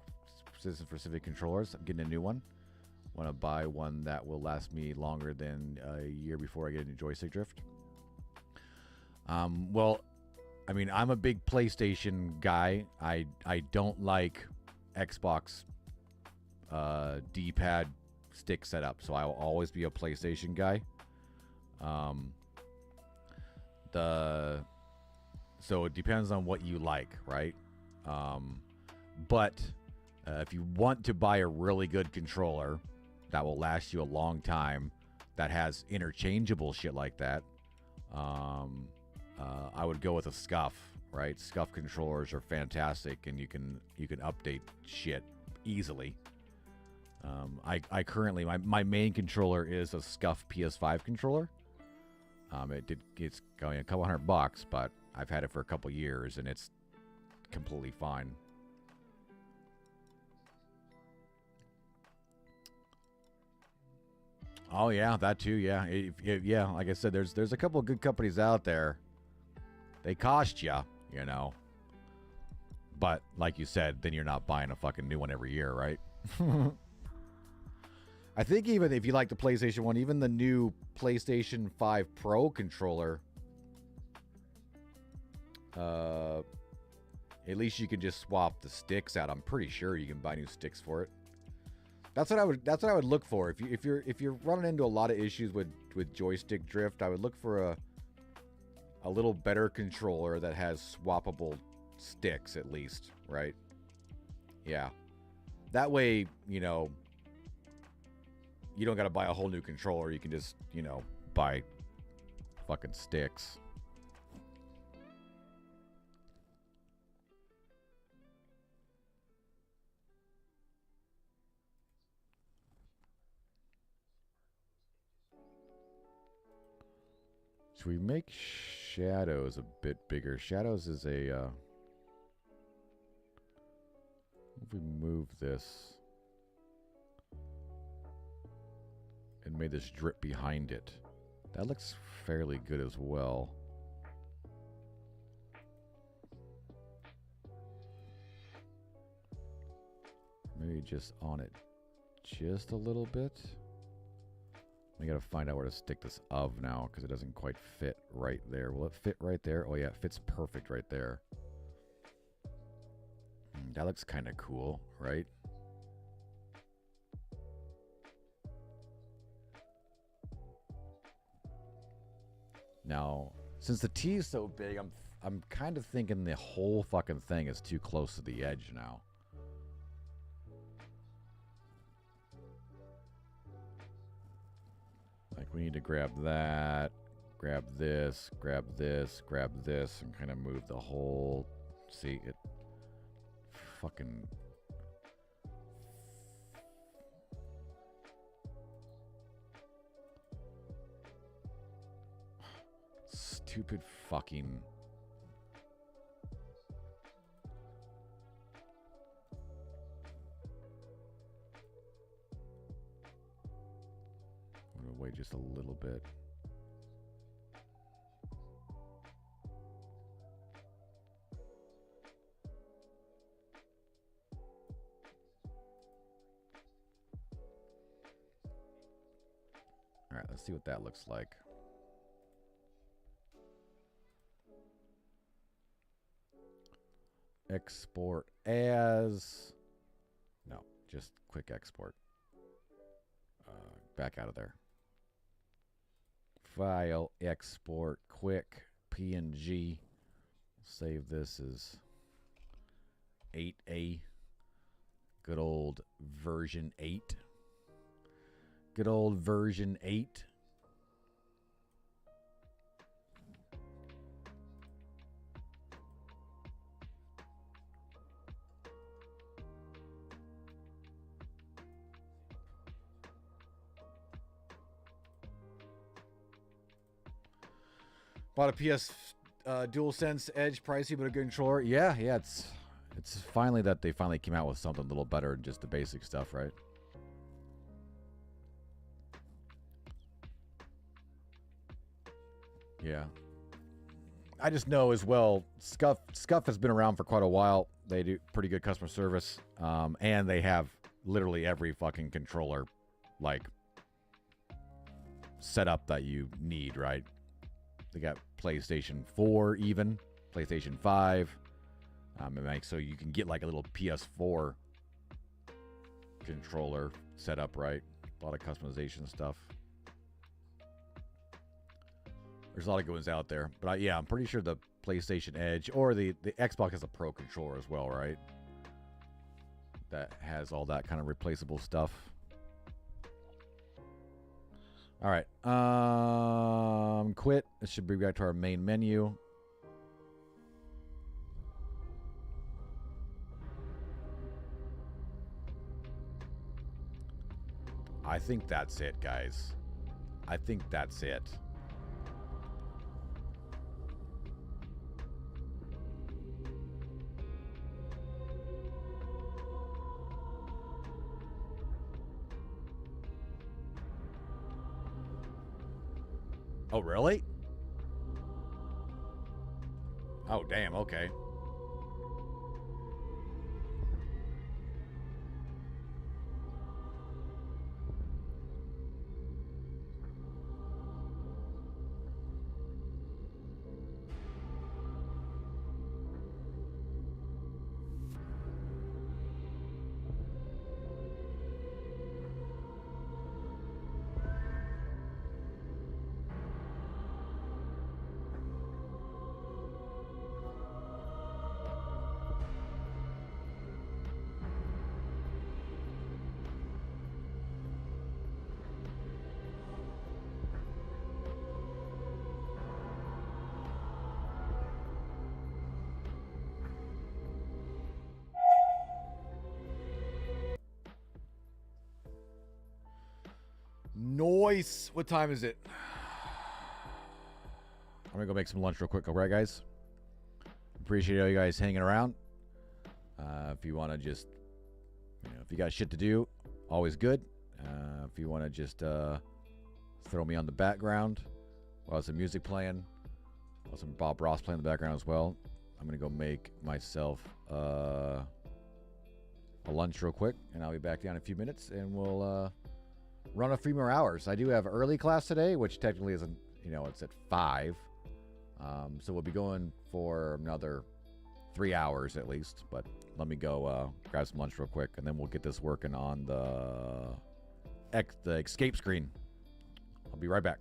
specific controllers. I'm getting a new one. Want to buy one that will last me longer than a year before I get a new joystick drift. Well, I mean, I'm a big PlayStation guy. I don't like Xbox D-pad stick setup, so I will always be a PlayStation guy. So it depends on what you like, right? But if you want to buy a really good controller that will last you a long time, that has interchangeable shit like that, I would go with a Scuff, right? Scuff controllers are fantastic, and you can update shit easily. I currently my main controller is a Scuff PS5 controller. It's going a couple $100, but I've had it for a couple years, and it's completely fine. Oh yeah, that too. Yeah, yeah. Like I said, there's a couple of good companies out there. They cost you, you know. But like you said, then you're not buying a fucking new one every year, right? I think even if you like the PlayStation 1, even the new PlayStation 5 Pro controller, at least you can just swap the sticks out. I'm pretty sure you can buy new sticks for it. That's what I would look for. If you're running into a lot of issues with joystick drift, I would look for a little better controller that has swappable sticks at least, right? Yeah. That way, you know, you don't got to buy a whole new controller. You can just, you know, buy fucking sticks. Should we make Shadows a bit bigger? Shadows is a, if we move this and made this drip behind it, that looks fairly good as well. Maybe just on it just a little bit. I gotta find out where to stick this of now, because it doesn't quite fit right there. Will it fit right there? Oh yeah, it fits perfect right there. That looks kind of cool, right? Now, since the T is so big, I'm kind of thinking the whole fucking thing is too close to the edge now. Like, we need to grab that, grab this, grab this, grab this, and kind of move the whole... See, it fucking... Stupid fucking... Wait just a little bit. All right, let's see what that looks like. Export as... No, just quick export. Back out of there. File, export, quick, PNG. Save this as 8A. Good old version 8. Good old version 8. Bought a PS DualSense Edge, pricey but a good controller. Yeah, it's finally that they finally came out with something a little better than just the basic stuff, right? Yeah. I just know as well, Scuff has been around for quite a while. They do pretty good customer service, and they have literally every fucking controller, like, setup that you need, right? They got PlayStation 4 even, PlayStation 5. And like, so you can get like a little PS4 controller set up, right? A lot of customization stuff. There's a lot of good ones out there. But yeah, I'm pretty sure the PlayStation Edge or the Xbox has a Pro controller as well, right? That has all that kind of replaceable stuff. All right. Quit. This should bring back to our main menu. I think that's it, guys. I think that's it. Oh, really? Oh, damn, okay. Noise. What time is it? I'm gonna go make some lunch real quick. All right, guys. Appreciate all you guys hanging around. If you want to just, if you got shit to do, always good. If you want to just throw me on the background while some music playing, while some Bob Ross playing in the background as well, I'm gonna go make myself a lunch real quick, and I'll be back down in a few minutes, and we'll run a few more hours. I do have early class today, which technically isn't, it's at 5. So we'll be going for another 3 hours at least. But let me go grab some lunch real quick, and then we'll get this working on the escape screen. I'll be right back.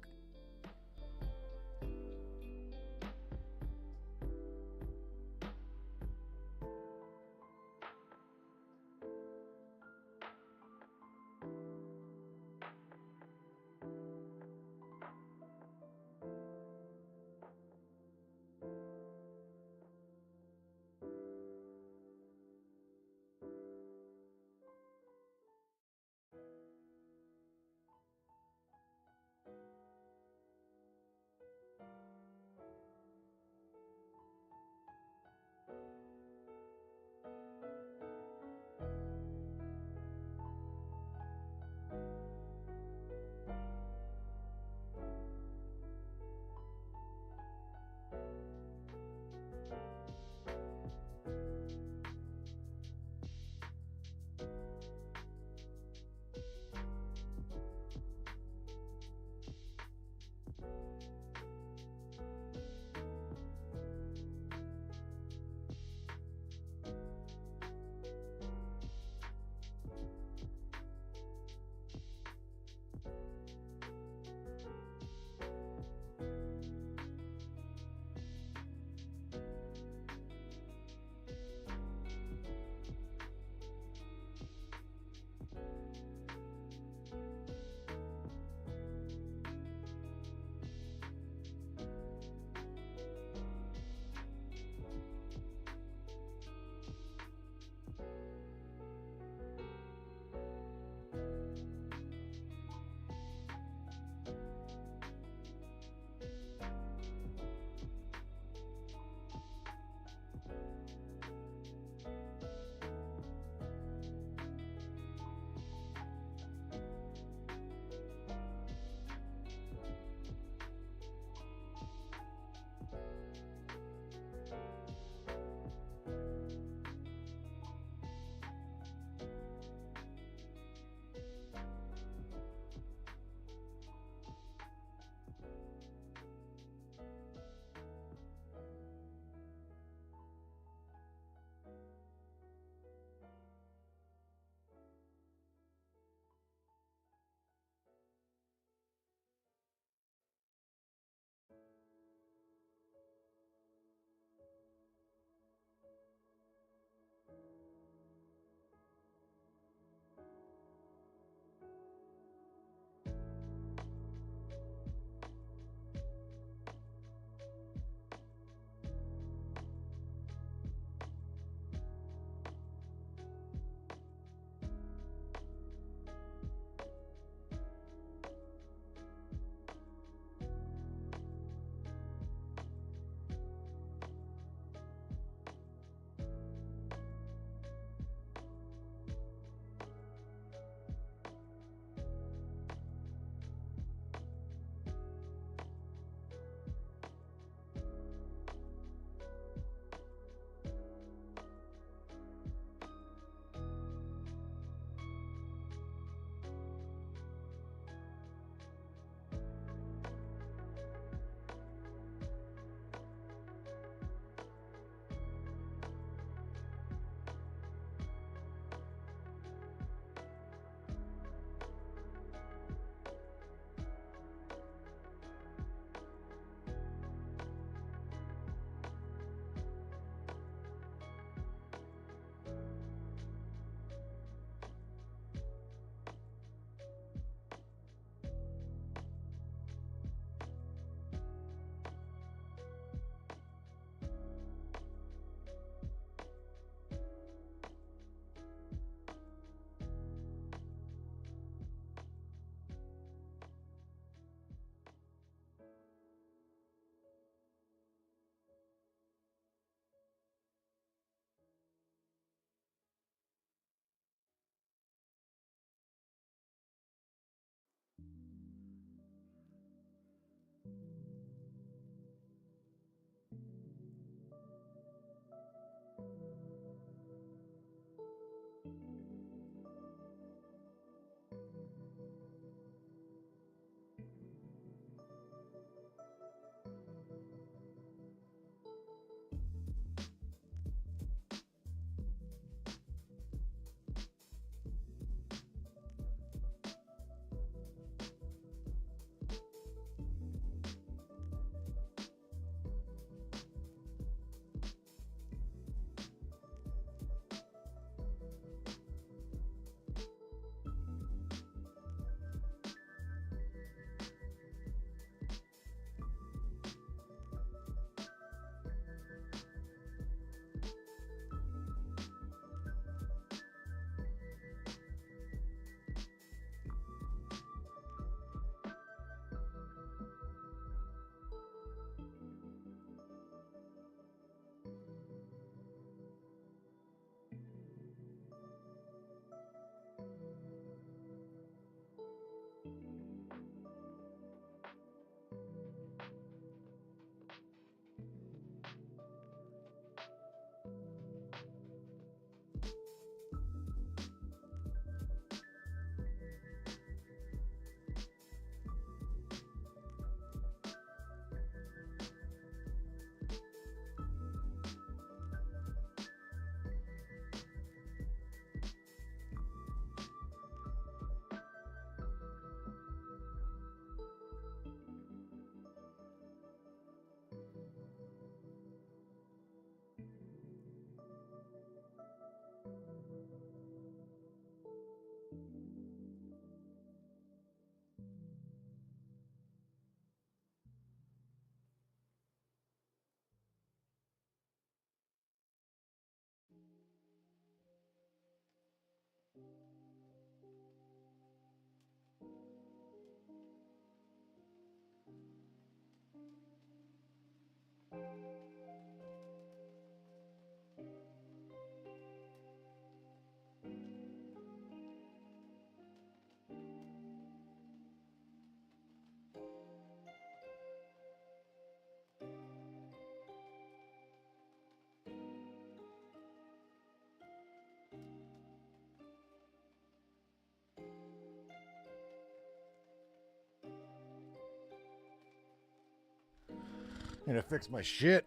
Gonna fix my shit.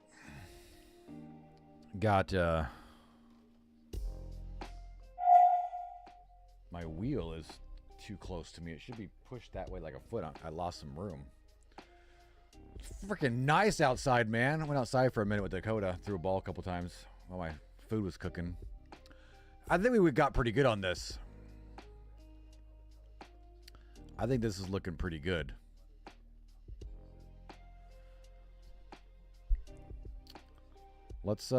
Got my wheel is too close to me. It should be pushed that way like a foot. I lost some room. It's freaking nice outside, man. I went outside for a minute with Dakota. Threw a ball a couple times while my food was cooking. I think we got pretty good on this. I think this is looking pretty good. Let's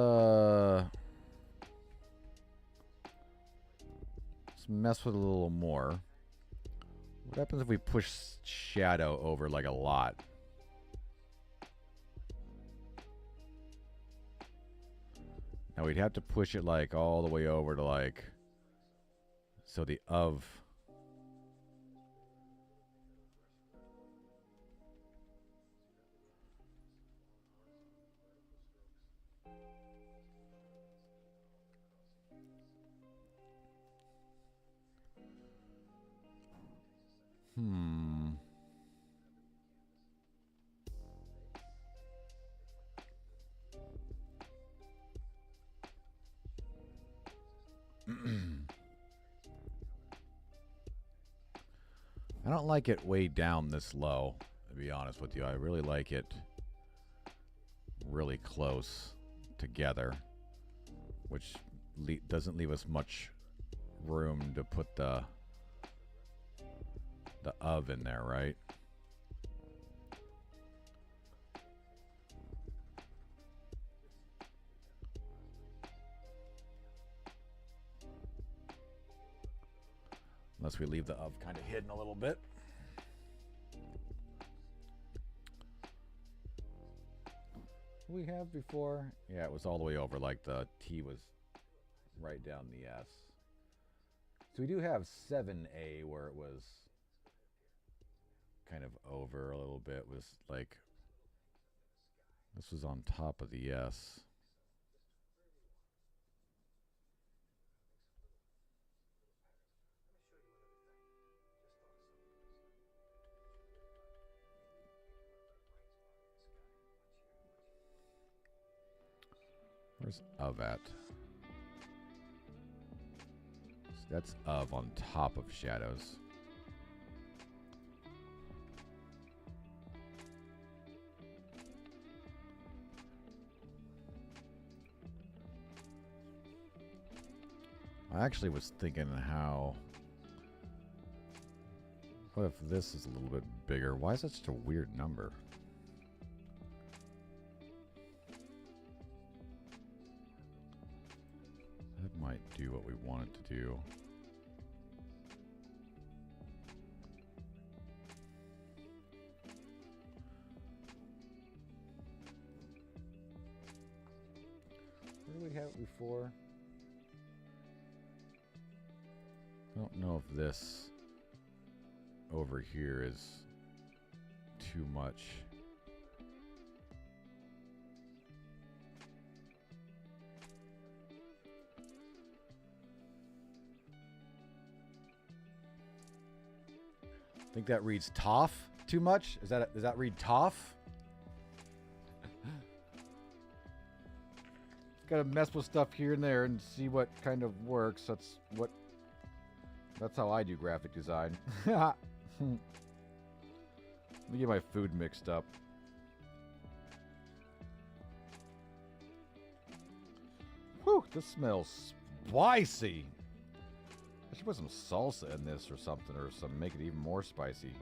mess with it a little more. What happens if we push shadow over like a lot? Now we'd have to push it like all the way over to like, so the of. I don't like it way down this low, to be honest with you. I really like it really close together, which doesn't leave us much room to put the of in there, right? Unless we leave the of kind of hidden a little bit. We have before? Yeah, it was all the way over, like the T was right down the S. So we do have 7A where it was kind of over a little bit, was like, this was on top of the S. Where's of at? So that's of on top of shadows. I actually was thinking how, what if this is a little bit bigger? Why is that such a weird number? That might do what we want it to do. Where did we have it before? I don't know if this over here is too much. Think that reads toff too much? Does that read toff? Gotta mess with stuff here and there and see what kind of works. That's how I do graphic design. Let me get my food mixed up. Whew, this smells spicy. I should put some salsa in this or something, or make it even more spicy.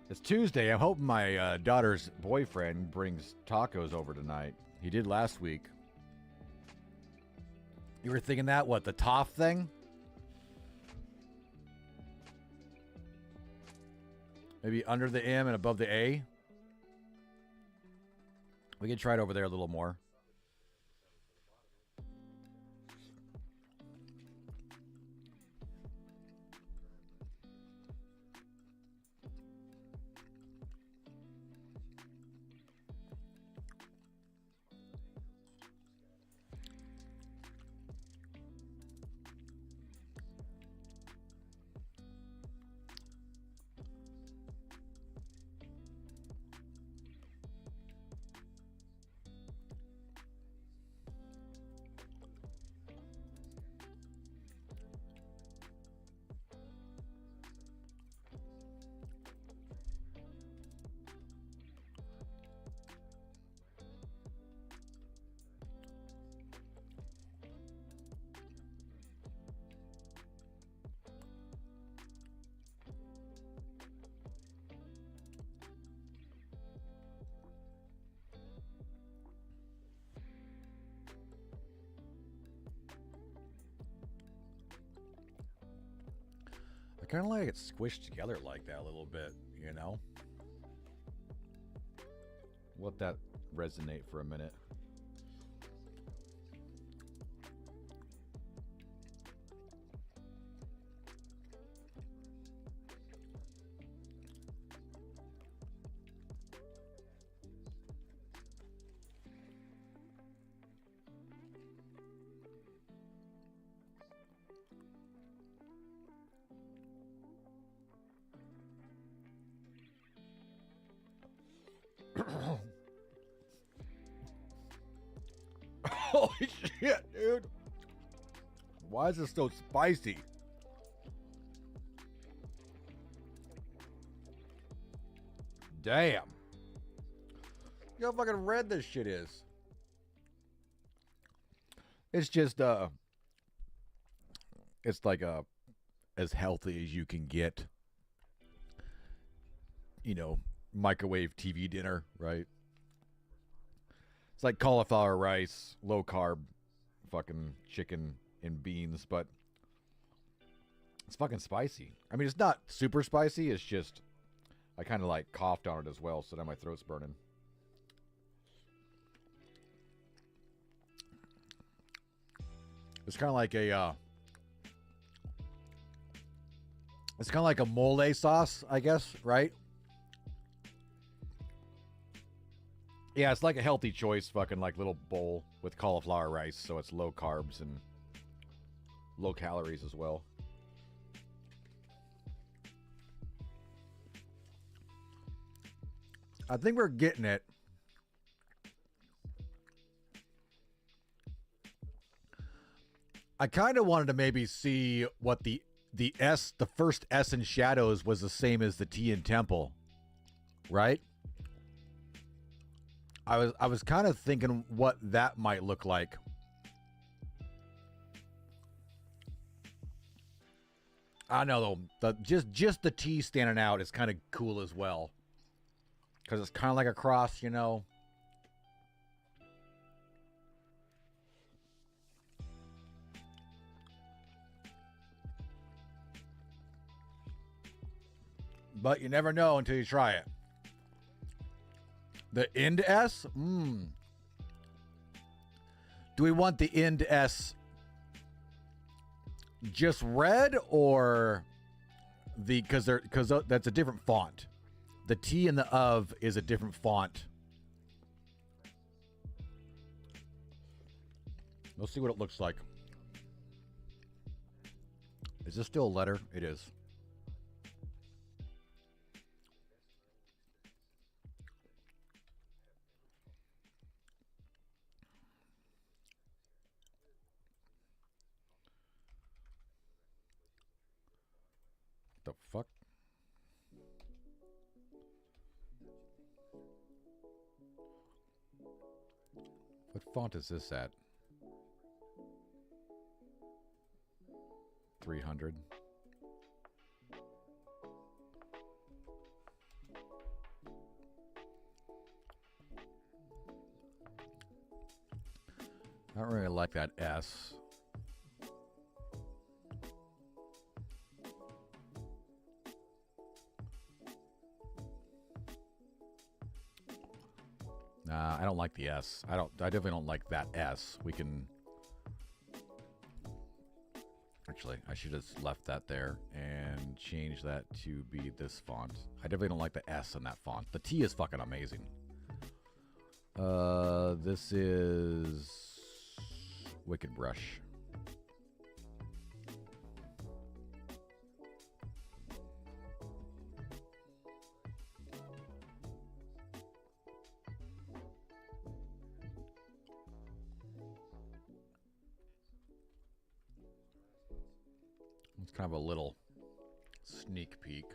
It's Tuesday. I'm hoping my daughter's boyfriend brings tacos over tonight. He did last week. You were thinking that? What, the toff thing? Maybe under the M and above the A. We can try it over there a little more. I kind of like it squished together like that a little bit, you know? Let that resonate for a minute. Holy shit, dude. Why is this so spicy? Damn. You know how fucking red this shit is. It's just, it's like as healthy as you can get. You know, microwave TV dinner, right? It's like cauliflower rice, low carb, fucking chicken and beans, but it's fucking spicy. I mean, it's not super spicy. It's just, I kind of like coughed on it as well, so now my throat's burning. It's kind of like a, it's kind of like a mole sauce, I guess, right? Yeah, it's like a healthy choice, fucking like little bowl with cauliflower rice, so it's low carbs and low calories as well. I think we're getting it. I kind of wanted to maybe see what the first S in Shadows was the same as the T in Temple, right? I was kind of thinking what that might look like. I know though, just the T standing out is kind of cool as well, because it's kind of like a cross, you know. But you never know until you try it. The end S? Do we want the end S just red, or the, because that's a different font. The T and the of is a different font. Let's see what it looks like. Is this still a letter? It is. The fuck? What font is this at? 300. I don't really like that S. I don't like the S. I definitely don't like that S. We can... Actually, I should have left that there and changed that to be this font. I definitely don't like the S in that font. The T is fucking amazing. This is Wicked Brush. It's kind of a little sneak peek.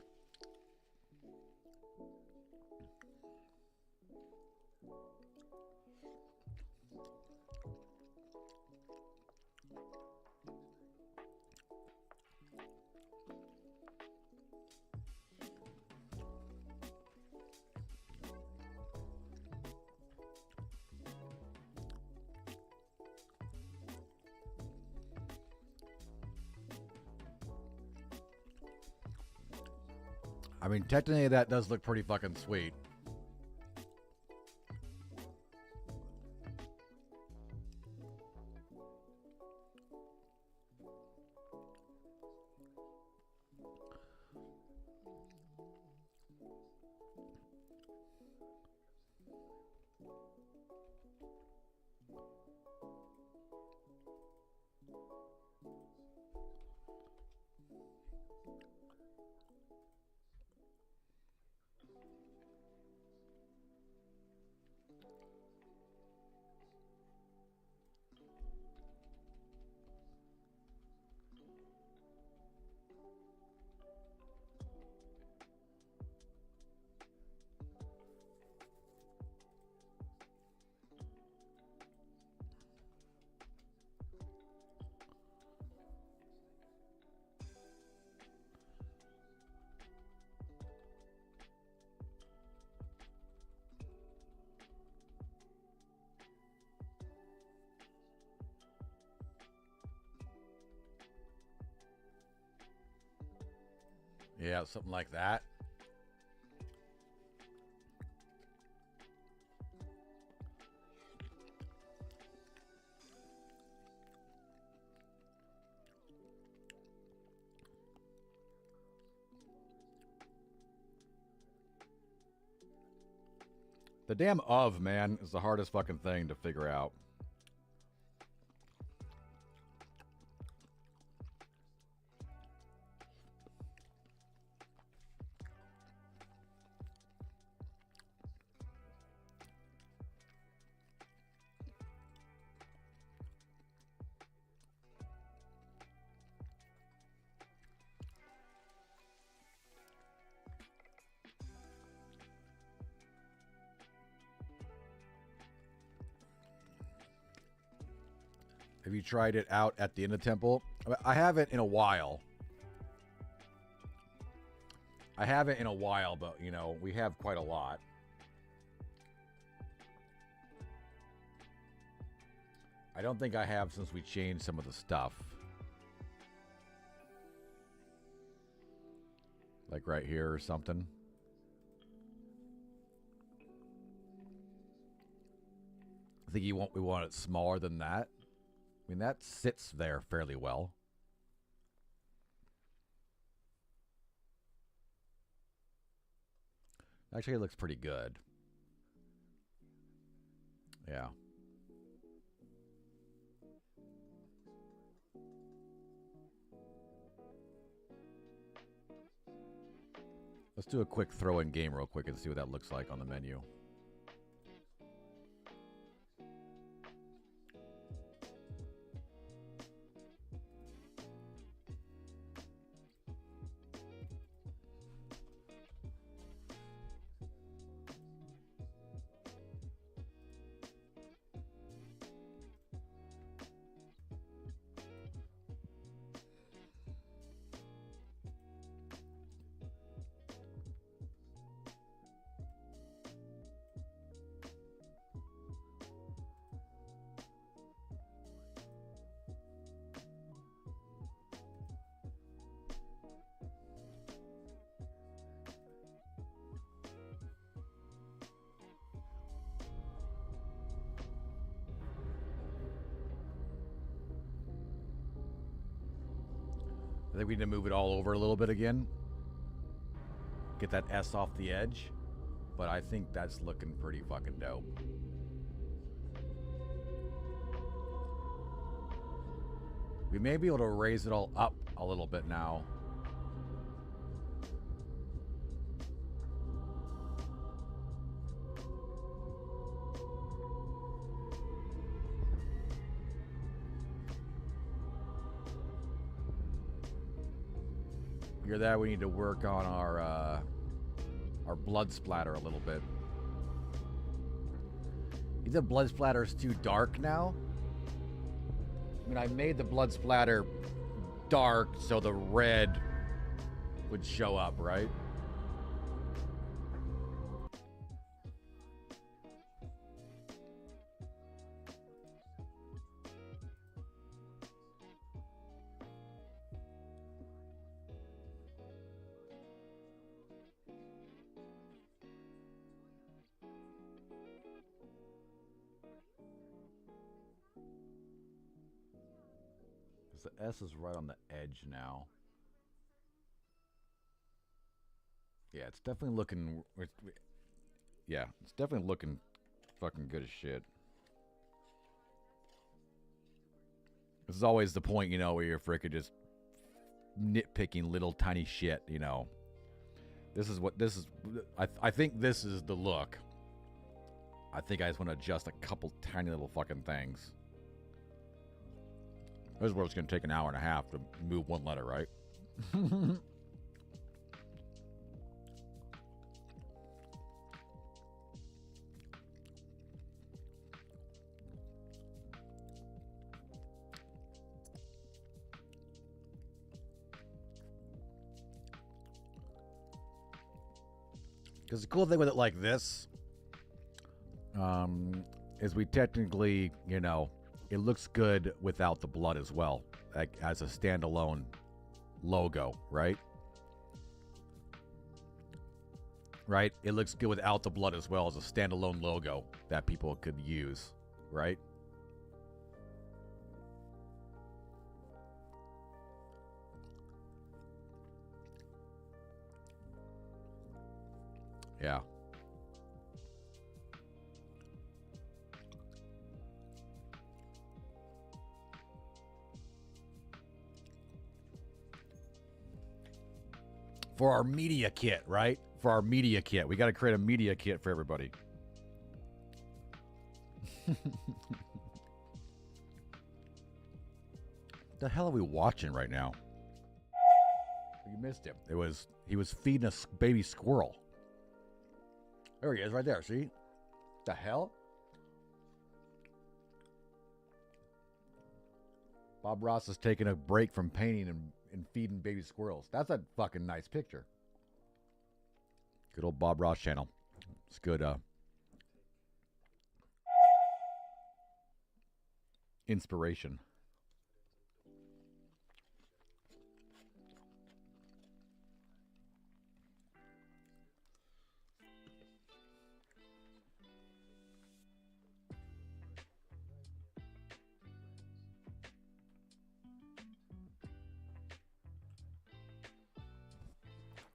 I mean, technically that does look pretty fucking sweet. Yeah, something like that. The damn of, man, is the hardest fucking thing to figure out. Have you tried it out at the Inner Temple? I haven't in a while. I haven't in a while, but, you know, we have quite a lot. I don't think I have since we changed some of the stuff. Like right here or something. I think we want it smaller than that. I mean, that sits there fairly well. Actually, it looks pretty good. Yeah. Let's do a quick throw-in game real quick and see what that looks like on the menu. I think we need to move it all over a little bit again. Get that S off the edge. But I think that's looking pretty fucking dope. We may be able to raise it all up a little bit now. Hear that? We need to work on our blood splatter a little bit. The blood splatter's too dark now. I mean, I made the blood splatter dark so the red would show up, right? The S is right on the edge now. Yeah, it's definitely looking... Yeah, it's definitely looking fucking good as shit. This is always the point, you know, where you're frickin' just nitpicking little tiny shit, you know. This is what... This is... I think this is the look. I think I just want to adjust a couple tiny little fucking things. This is where it's going to take an hour and a half to move one letter, right? Because the cool thing with it like this is we technically, you know, it looks good without the blood as well, like as a standalone logo, right? Right? It looks good without the blood as well as a standalone logo that people could use, right? Yeah. For our media kit, right? For our media kit. We got to create a media kit for everybody. The hell are we watching right now? You missed him. He was feeding a baby squirrel. There he is, right there. See? The hell? Bob Ross is taking a break from painting and feeding baby squirrels. That's a fucking nice picture. Good old Bob Ross channel. It's good inspiration.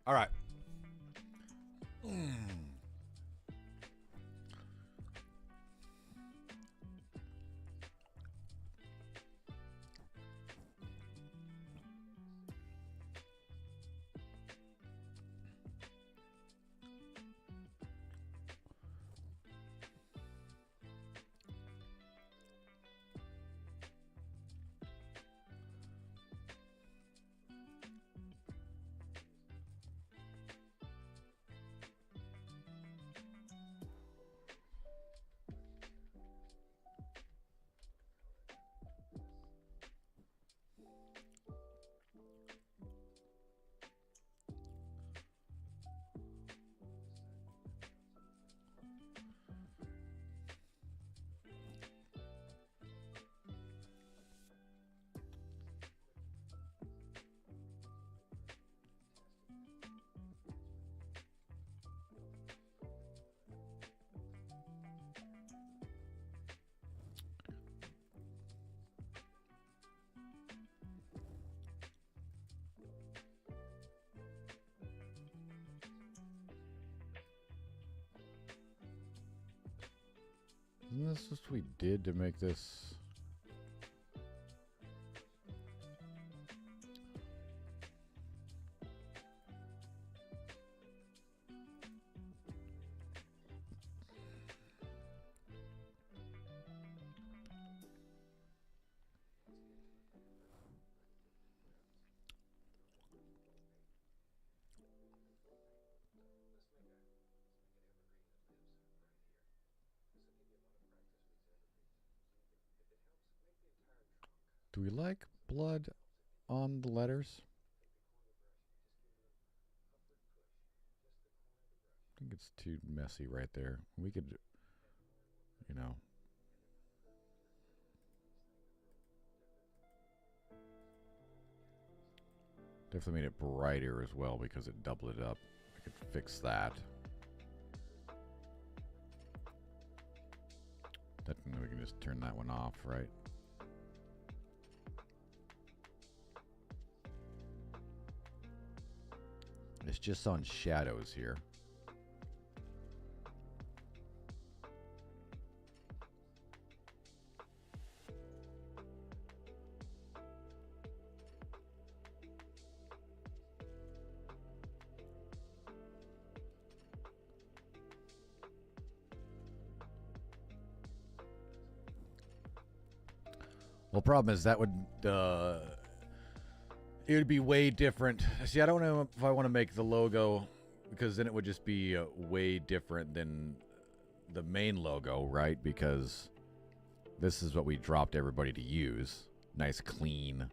All right. Isn't this what we did to make this? Do we like blood on the letters? I think it's too messy right there. We could, you know. Definitely made it brighter as well because it doubled it up. I could fix that. Definitely we can just turn that one off, right? It's just on shadows here. Well, problem is that would it would be way different. See, I don't know if I want to make the logo, because then it would just be way different than the main logo, right? Because this is what we dropped everybody to use. Nice, clean.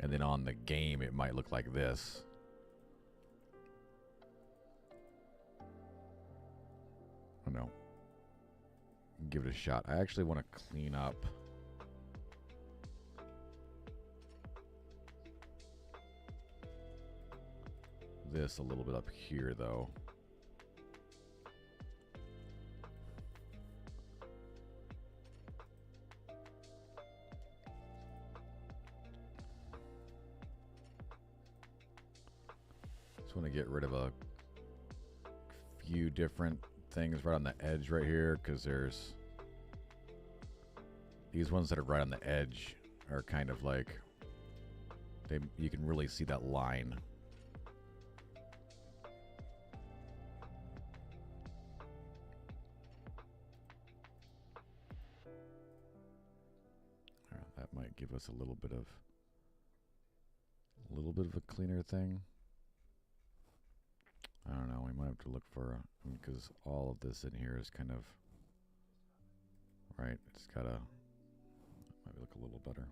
And then on the game, it might look like this. I don't know. Give it a shot. I actually want to clean up this a little bit up here, though. Just want to get rid of a few different things right on the edge right here, because there's these ones that are right on the edge are kind of like you can really see that line. That might give us a little bit of a cleaner thing. I don't know. We might have to look for because all of this in here is kind of right. It's gotta might look a little better.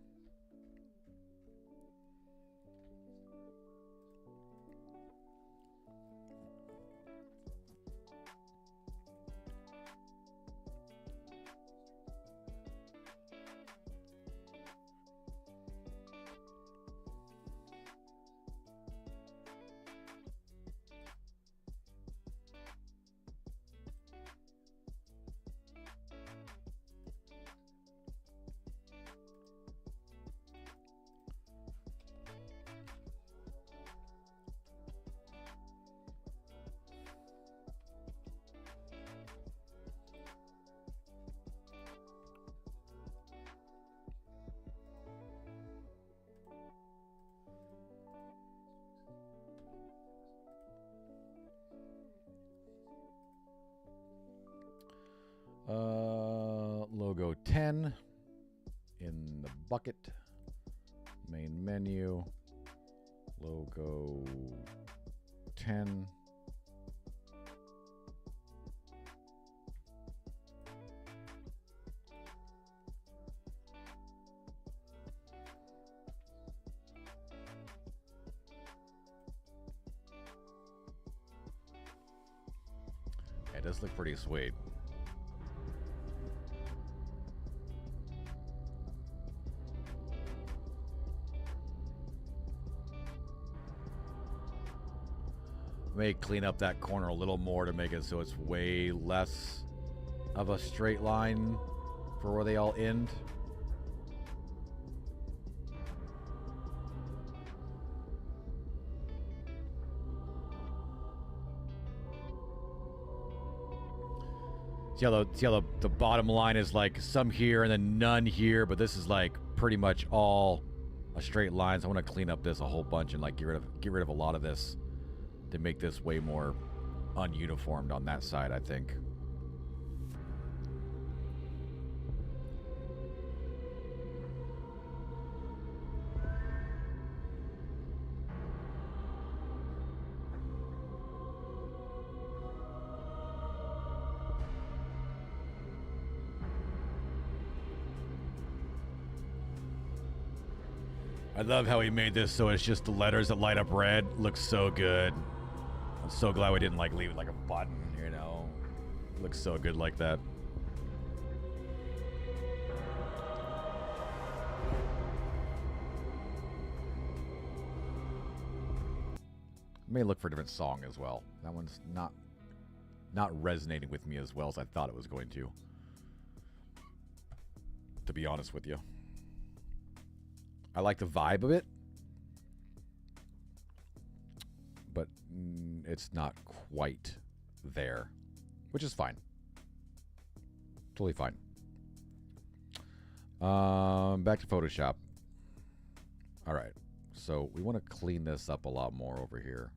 Logo 10 in the bucket. Main menu. Logo 10. It does look pretty sweet. May clean up that corner a little more to make it so it's way less of a straight line for where they all end. See how the bottom line is like some here and then none here, but this is like pretty much all a straight line. So I want to clean up this a whole bunch and like get rid of a lot of this to make this way more ununiformed on that side, I think. I love how he made this so it's just the letters that light up red. Looks so good. I'm so glad we didn't like leave it like a button, you know. Looks so good like that. May look for a different song as well. That one's not resonating with me as well as I thought it was going to be honest with you. I like the vibe of it, but it's not quite there, which is fine. Totally fine. Back to Photoshop. All right, so we want to clean this up a lot more over here.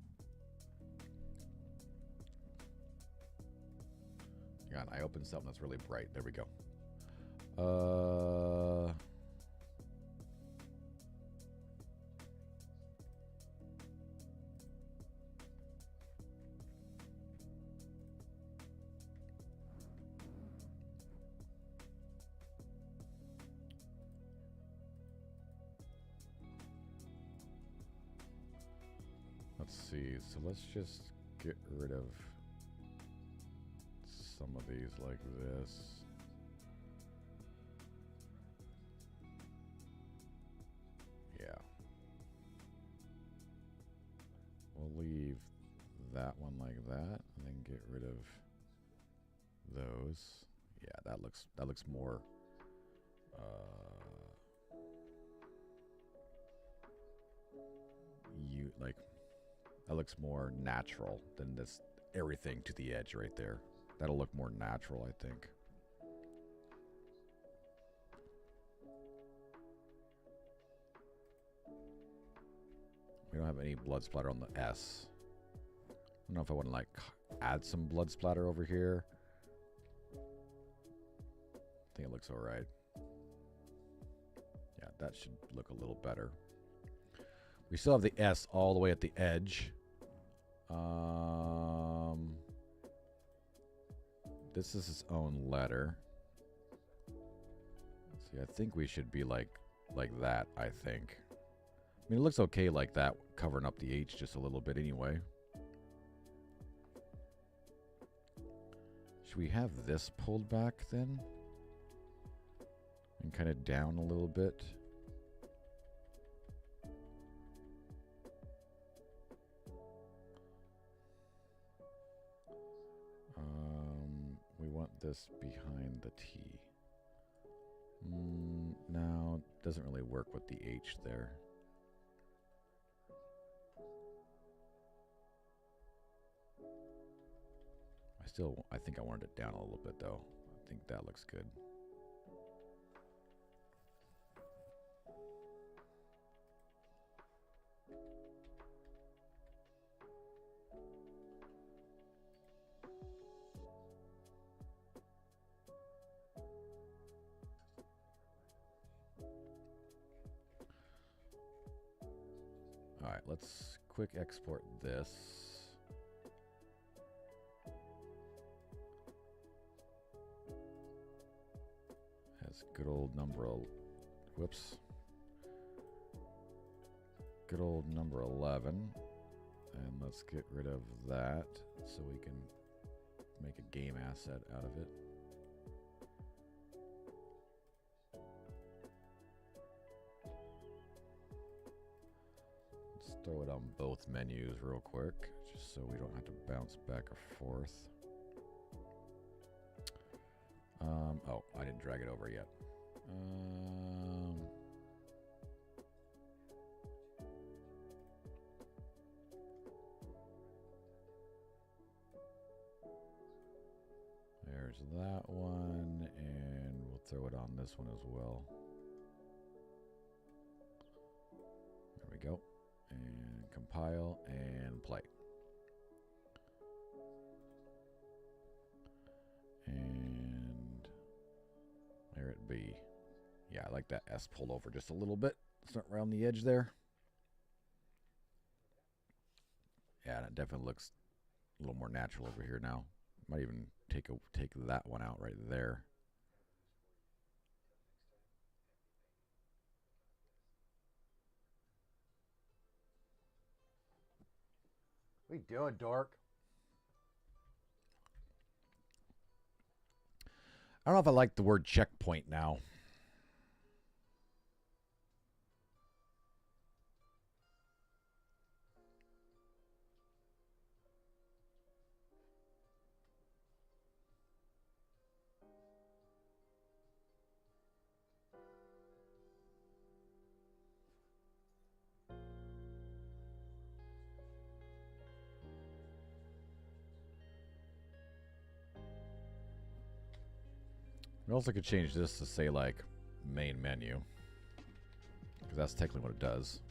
God, I opened something that's really bright. There we go. Let's see, so let's just get rid of some of these like this. Yeah. We'll leave that one like that and then get rid of those. Yeah, that looks more that looks more natural than this everything to the edge right there. That'll look more natural, I think. We don't have any blood splatter on the S. I don't know if I want to like add some blood splatter over here. I think it looks all right. Yeah, that should look a little better. We still have the S all the way at the edge. This is its own letter. See, I think we should be like that, I think. I mean, it looks okay like that, covering up the H just a little bit anyway. Should we have this pulled back then? And kind of down a little bit? We want this behind the T. No, doesn't really work with the H there. I think I wanted it down a little bit though. I think that looks good. All right, let's quick export this. Has good old number, whoops. Good old number 11. And let's get rid of that so we can make a game asset out of it. Throw it on both menus real quick, just so we don't have to bounce back and forth. Oh, I didn't drag it over yet. There's There's that one, and we'll throw it on this one as well. There we go. And compile and play. And there it be. Yeah, I like that S pulled over just a little bit. Start around the edge there. Yeah, and it definitely looks a little more natural over here now. Might even take that one out right there. What are you doing, dork? I don't know if I like the word checkpoint now. We also could change this to say like main menu, because that's technically what it does.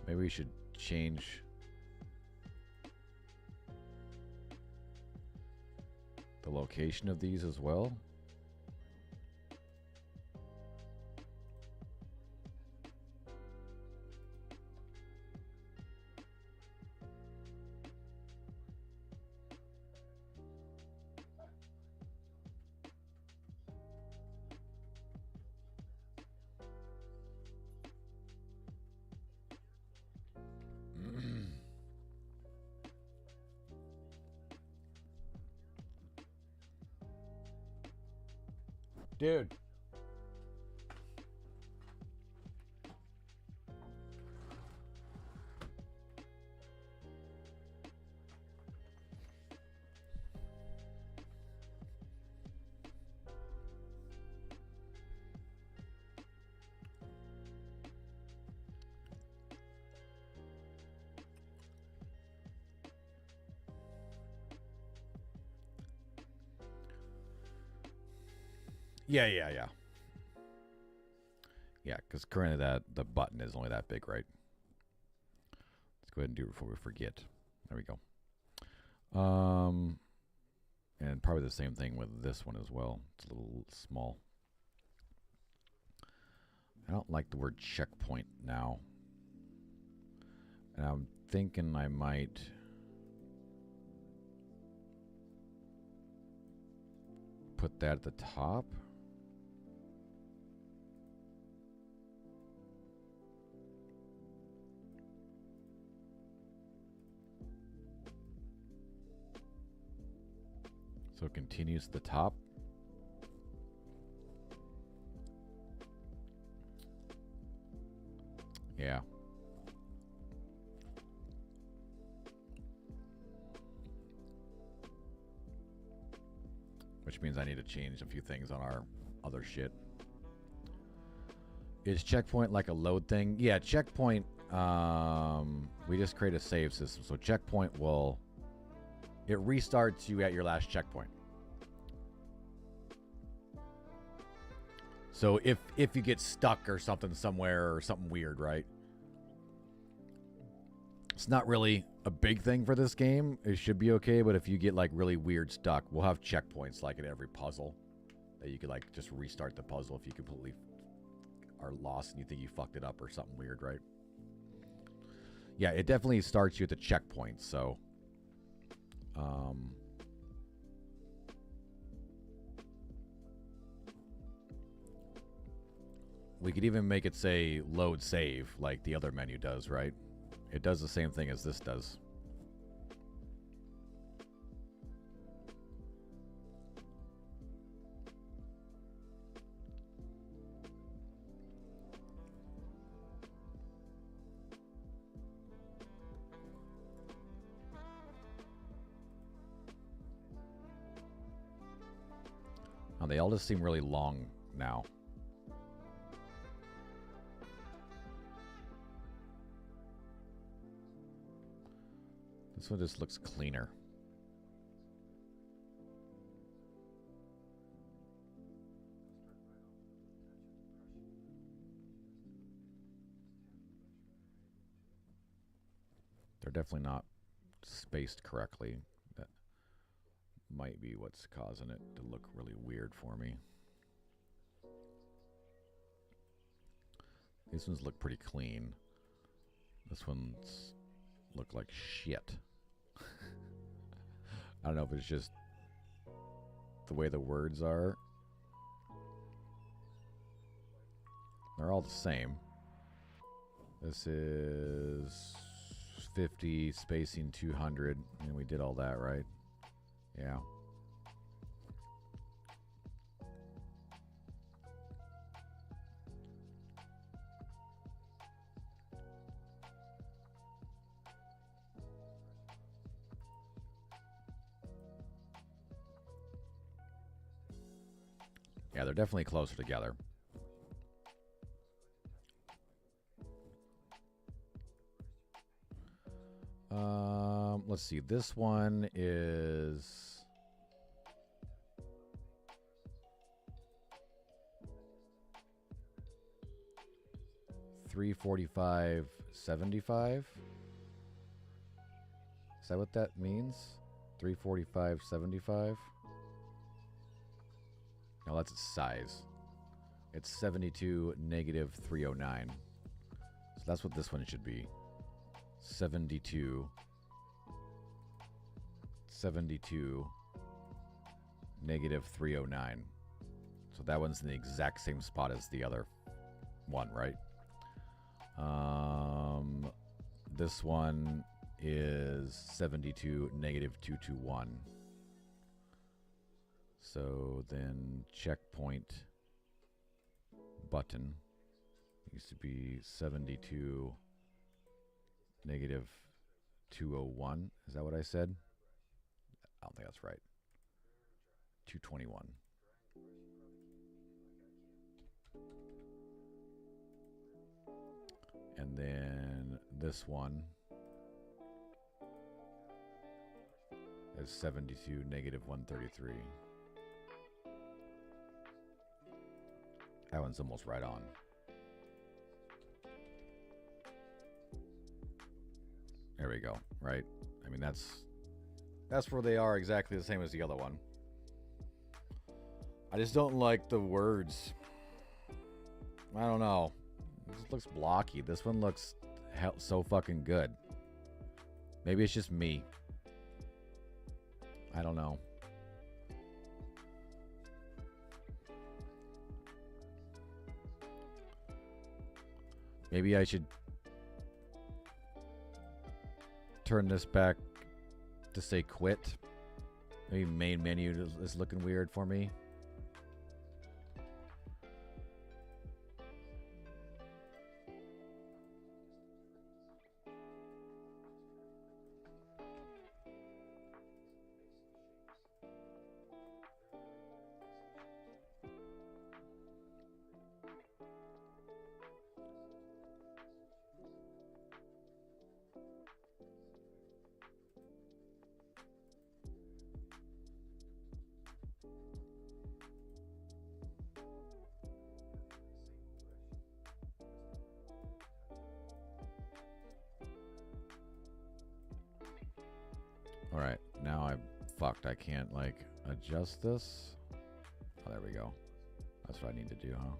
Maybe we should change the location of these as well. Dude. Yeah. Yeah, because currently the button is only that big, right? Let's go ahead and do it before we forget. There we go. And probably the same thing with this one as well. It's a little small. I don't like the word checkpoint now. And I'm thinking I might put that at the top. So it continues to the top. Yeah. Which means I need to change a few things on our other shit. Is checkpoint like a load thing? Yeah, checkpoint, we just create a save system. So checkpoint will... It restarts you at your last checkpoint. So if you get stuck or something somewhere or something weird, right? It's not really a big thing for this game. It should be okay, but if you get like really weird stuck, we'll have checkpoints like in every puzzle that you could like just restart the puzzle if you completely are lost and you think you fucked it up or something weird, right? Yeah, it definitely starts you at the checkpoint, so... we could even make it say load save like the other menu does, right? It does the same thing as this does. Oh, they all just seem really long now. This one just looks cleaner. They're definitely not spaced correctly. That might be what's causing it to look really weird for me. These ones look pretty clean. This one's look like shit. I don't know if it's just the way the words are. They're all the same. This is 50, spacing 200, and we did all that, right? Yeah. Yeah, they're definitely closer together. Let's see. This one is 345.75. Is that what that means? 345.75. No, that's its size. It's 72 negative 309. So that's what this one should be. 72 negative 309. So that one's in the exact same spot as the other one, right? This one is 72 negative 221. So then checkpoint button used to be 72 negative 201. Is that what I said? I don't think that's right. 221. And then this one is 72 negative 133. That one's almost right on. There we go, right? I mean, that's where they are exactly the same as the other one. I just don't like the words. I don't know. This looks blocky. This one looks so fucking good. Maybe it's just me. I don't know. Maybe I should turn this back to say quit. Maybe main menu is looking weird for me. All right, now I'm fucked. I can't like adjust this. Oh, there we go. That's what I need to do, huh?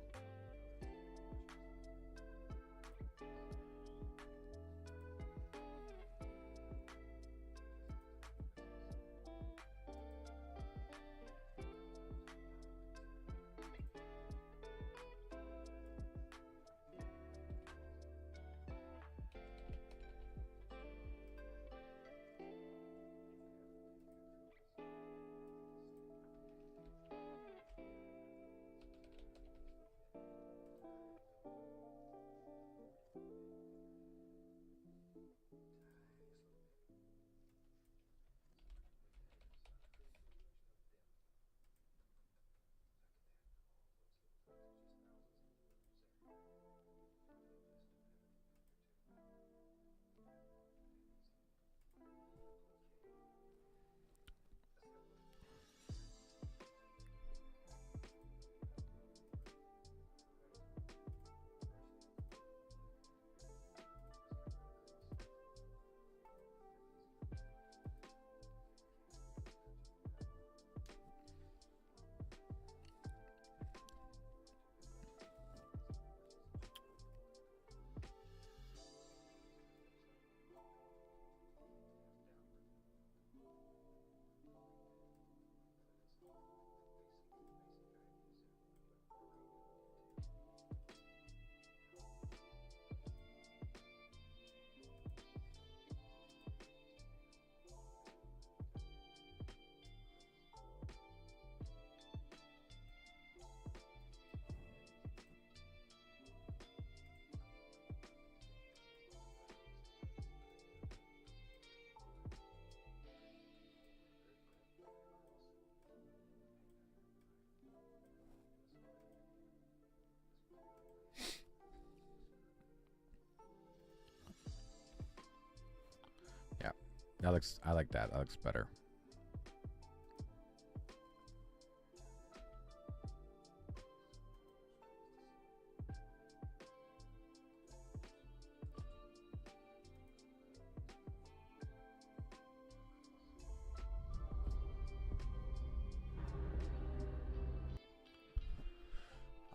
That looks, I like that. That looks better.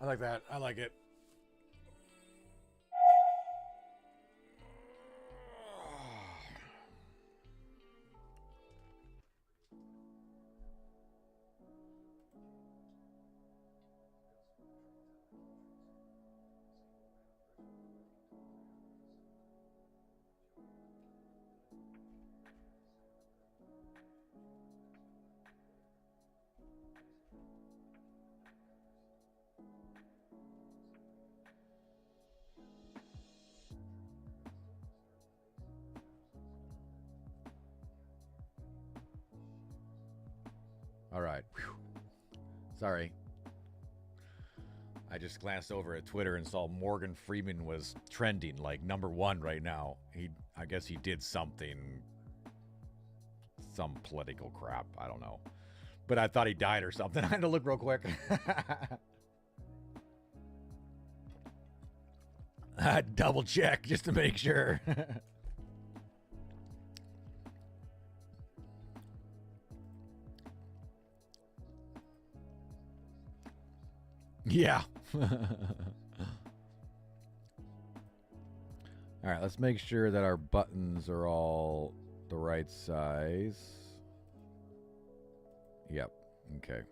I like that. I like it. All right. Whew. Sorry. I just glanced over at Twitter and saw Morgan Freeman was trending like #1 right now. I guess he did something, some political crap. I don't know. But I thought he died or something. I had to look real quick. Double check just to make sure. Yeah. All right, let's make sure that our buttons are all the right size. Yep. Okay.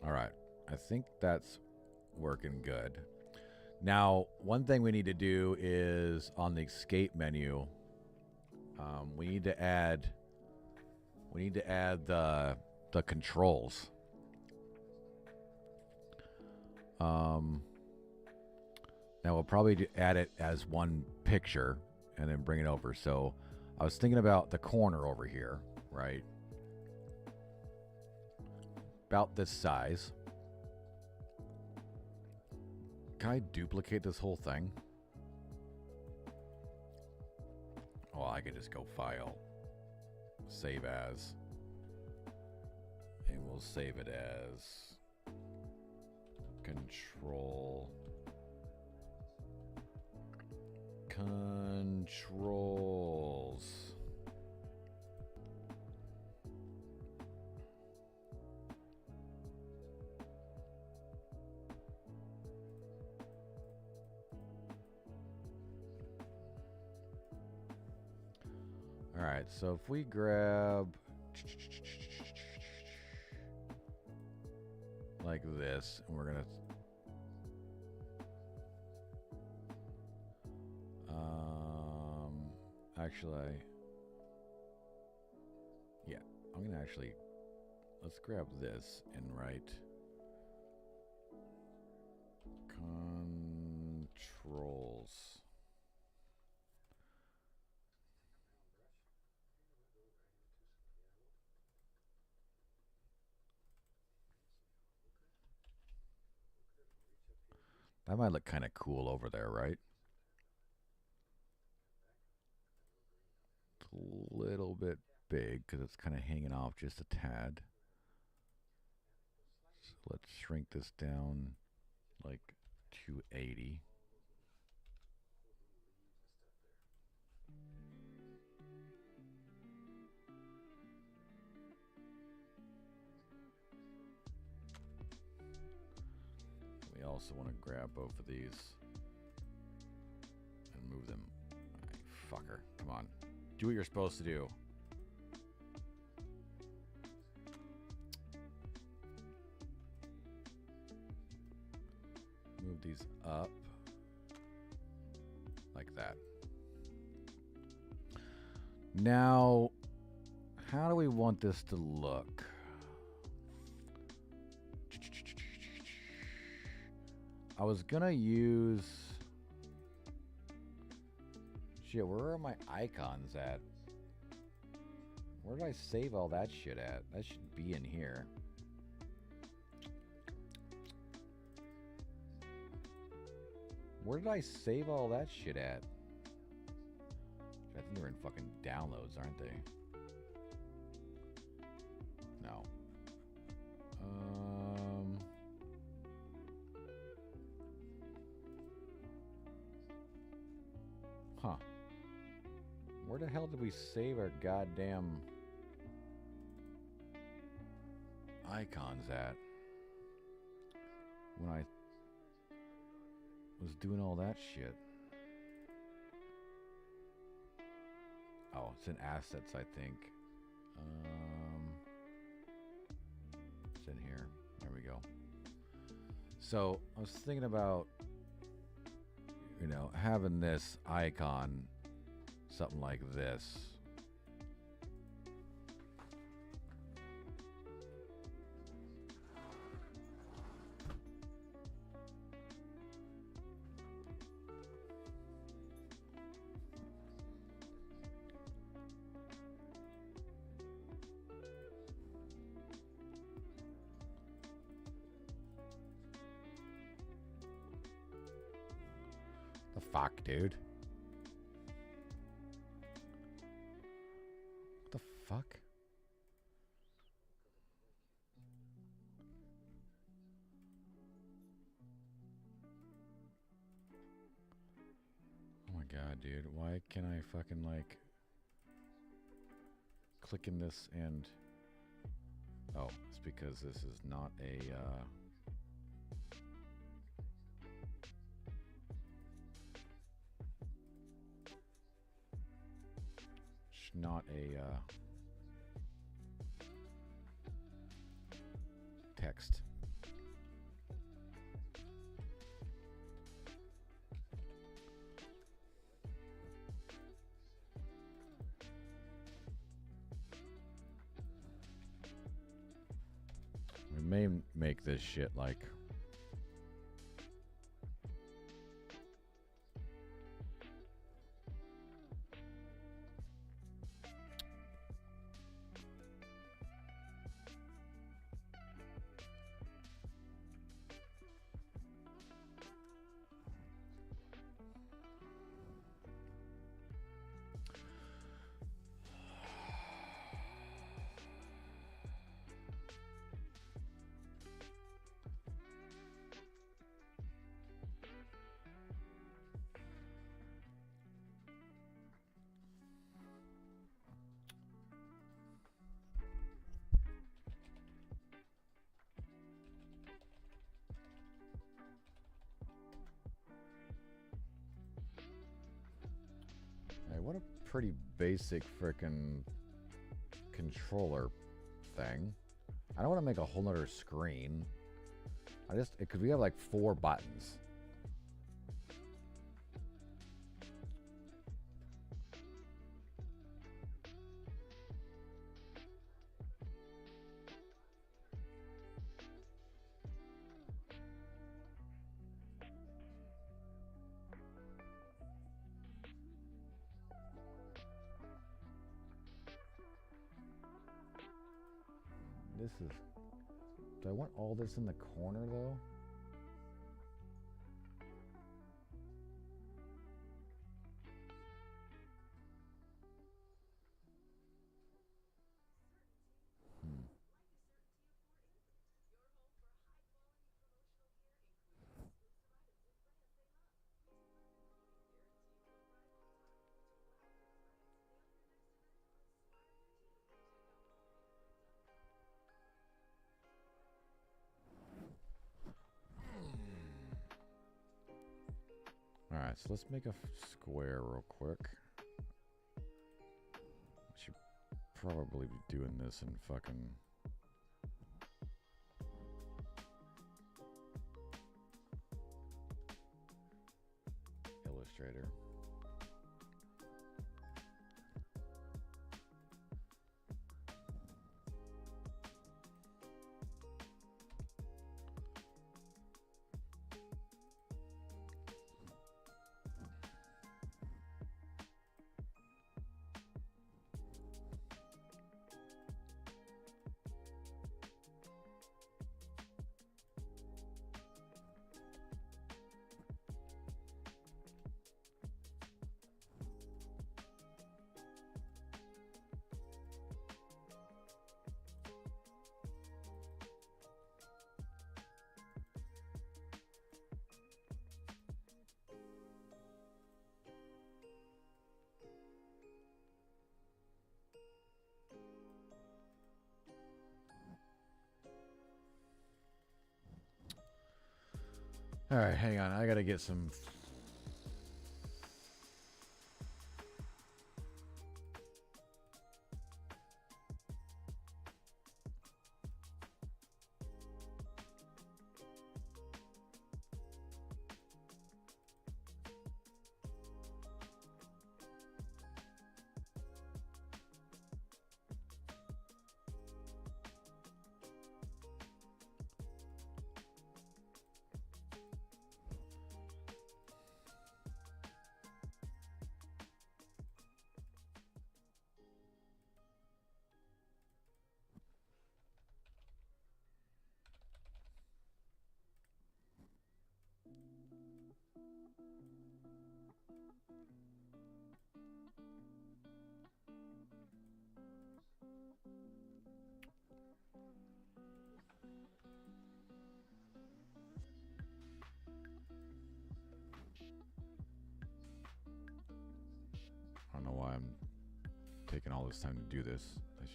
All right. I think that's working good. Now, one thing we need to do is on the escape menu, we need to add the controls. Now we'll probably add it as one picture and then bring it over. So I was thinking about the corner over here, right? About this size. Can I duplicate this whole thing? Oh, I could just go File, Save As, and we'll save it as Controls. All right, so if we grab like this, and we're gonna actually, yeah, I'm gonna actually, let's grab this and write controls. That might look kind of cool over there, right? It's a little bit big because it's kind of hanging off just a tad. So let's shrink this down like 280. We also want to grab both of these and move them. Right, fucker, come on. Do what you're supposed to do. Move these up like that. Now, how do we want this to look? I was gonna use... Shit, where are my icons at? Where did I save all that shit at? That should be in here. Where did I save all that shit at? I think they're in fucking downloads, aren't they? No. Huh. Where the hell did we save our goddamn icons at? When I was doing all that shit. Oh, it's in assets, I think. It's in here. There we go. So I was thinking about, you know, having this icon, something like this. The fuck, dude? What the fuck? Oh my god, dude. Why can't I fucking, like, click in this and... Oh, it's because this is not a, not a text. We may make this shit like what a pretty basic frickin' controller thing. I don't want to make a whole nother screen. Because we have like 4 buttons. This is... Do I want all this in the corner, though? Alright, so let's make a square real quick. I should probably be doing this in fucking... Illustrator. All right, hang on. I gotta get some. I don't know why I'm taking all this time to do this. I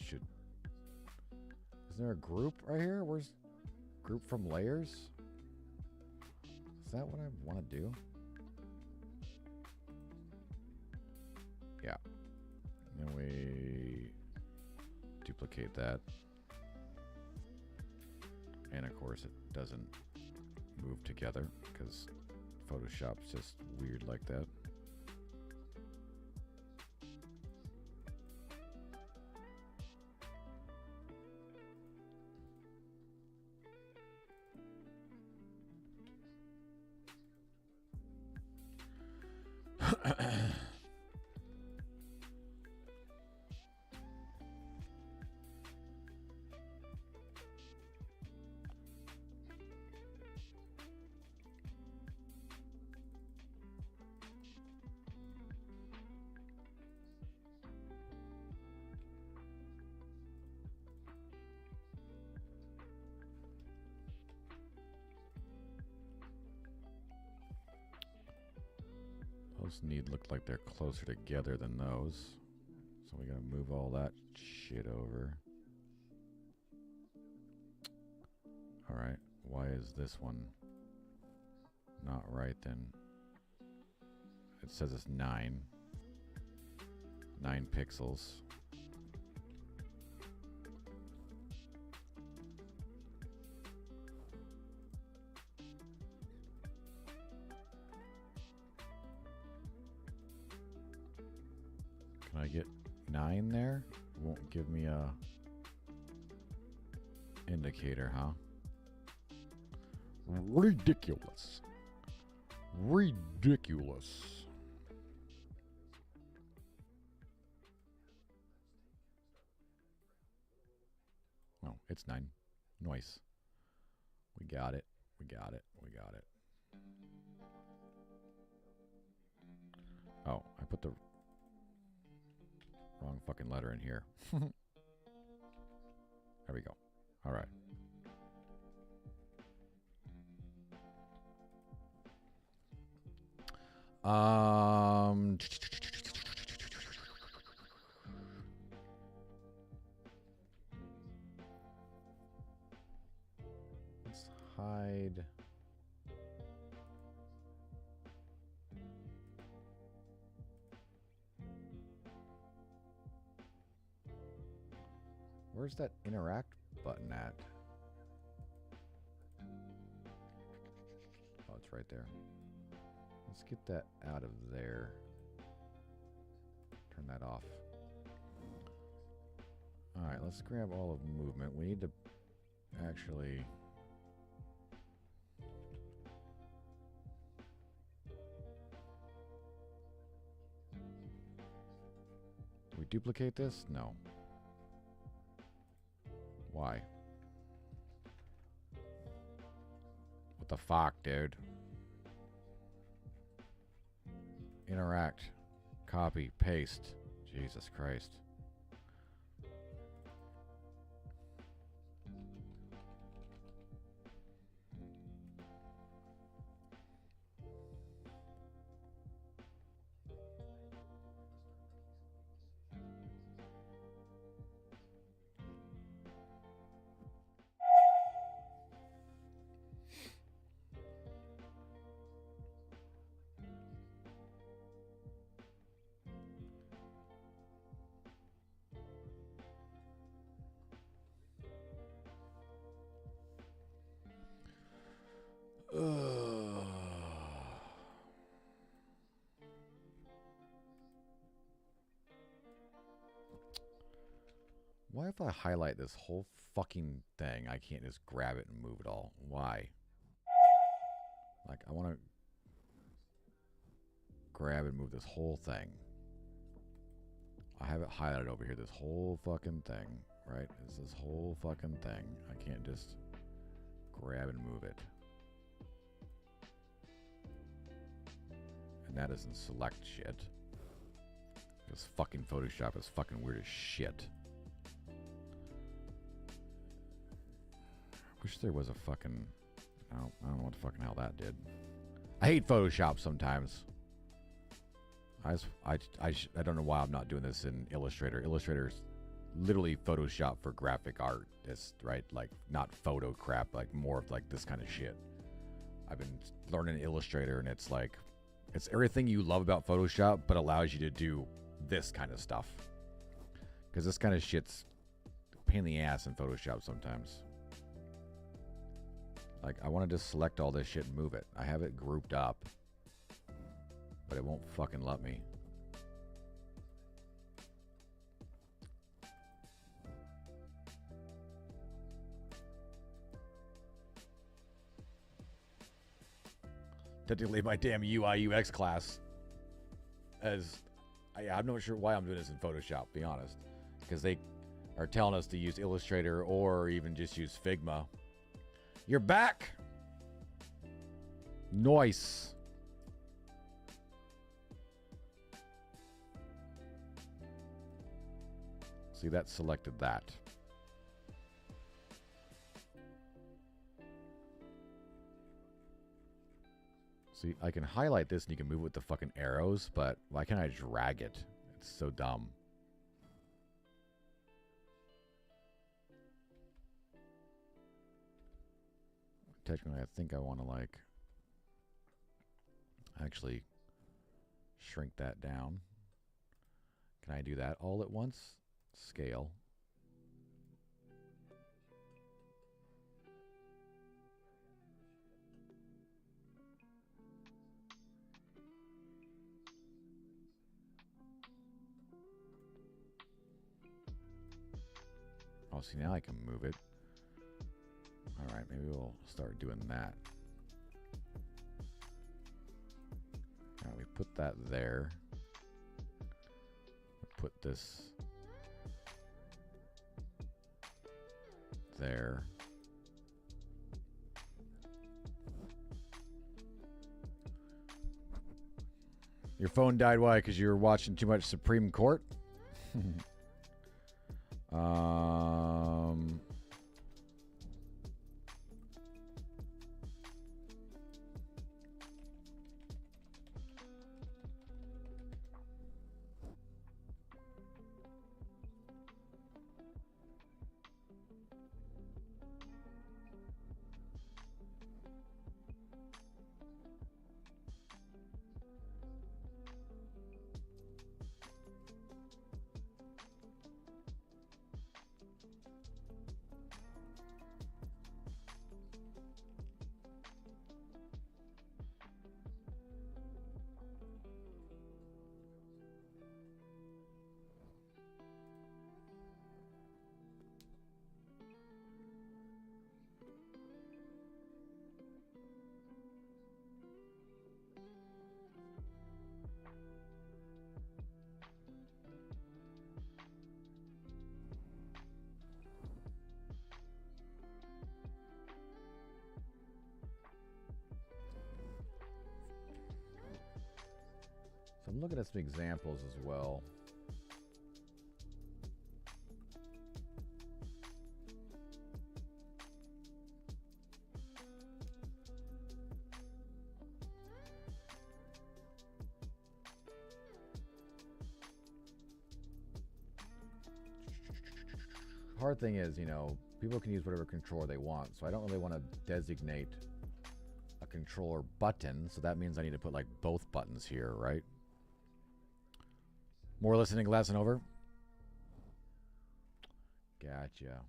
should. Is there a group right here? Where's group from layers? Is that what I want to do? Yeah. And we duplicate that. And of course it doesn't move together because Photoshop's just weird like that. Those need look like they're closer together than those. So we gotta move all that shit over. Alright, why is this one not right then? It says it's 9 pixels. Can I get 9 there? Won't give me a indicator, huh? Ridiculous. Ridiculous. Oh, it's 9. Nice. We got it. We got it. We got it. Oh, I put the wrong fucking letter in here. There we go. All right. Let's hide. Where's that interact button at? Oh, it's right there. Let's get that out of there. Turn that off. All right, let's grab all of movement. We need to actually... Do we duplicate this? No. Why? What the fuck, dude? Interact. Copy. Paste. Jesus Christ. Why if I highlight this whole fucking thing, I can't just grab it and move it all? Why? Like, I want to grab and move this whole thing. I have it highlighted over here, this whole fucking thing, right? It's this whole fucking thing. I can't just grab and move it. And that doesn't select shit. Because fucking Photoshop is fucking weird as shit. Wish there was a fucking... I don't know what the fucking hell that did. I hate Photoshop sometimes. I don't know why I'm not doing this in Illustrator. Illustrator's literally Photoshop for graphic art. It's right, like not photo crap, like more of like this kind of shit. I've been learning Illustrator, and it's like it's everything you love about Photoshop, but allows you to do this kind of stuff. Because this kind of shit's a pain in the ass in Photoshop sometimes. Like, I want to just select all this shit and move it. I have it grouped up, but it won't fucking let me. Technically, my damn UI UX class, I'm not sure why I'm doing this in Photoshop, be honest, because they are telling us to use Illustrator or even just use Figma. You're back. Nice. See, that selected that. See, I can highlight this and you can move it with the fucking arrows, but why can't I drag it? It's so dumb. Technically, I think I want to, like, actually shrink that down. Can I do that all at once? Scale. Oh, see, now I can move it. All right, maybe we'll start doing that. All right, we put that there. Put this there. Your phone died, why? Because you were watching too much Supreme Court? So I'm looking at some examples as well. Hard thing is, you know, people can use whatever controller they want, so I don't really want to designate a controller button, so that means I need to put like both buttons here, right? More listening lesson over. Gotcha.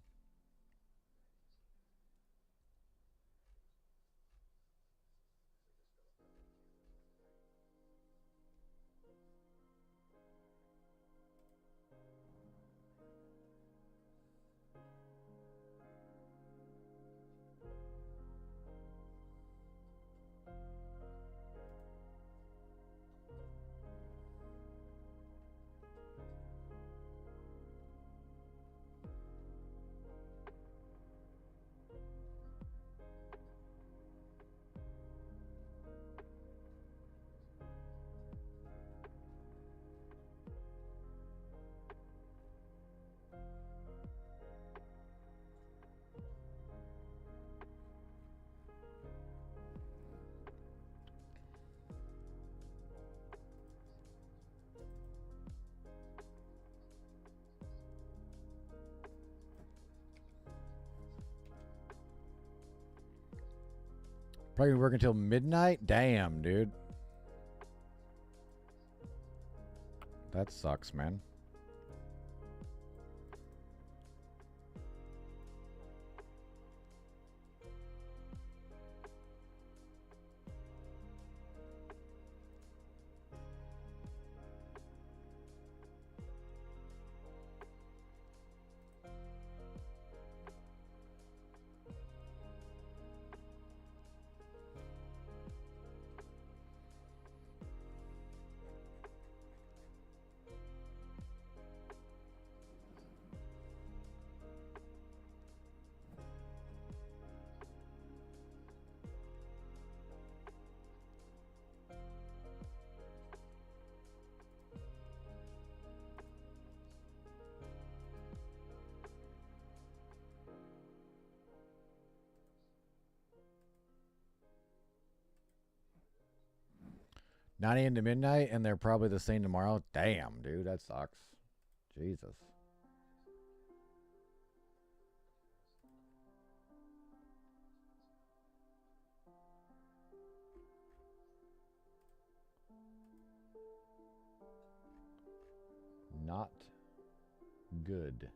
Probably working until midnight? Damn, dude. That sucks, man. $9 a.m. to midnight, and they're probably the same tomorrow. Damn, dude, that sucks. Jesus. Not good.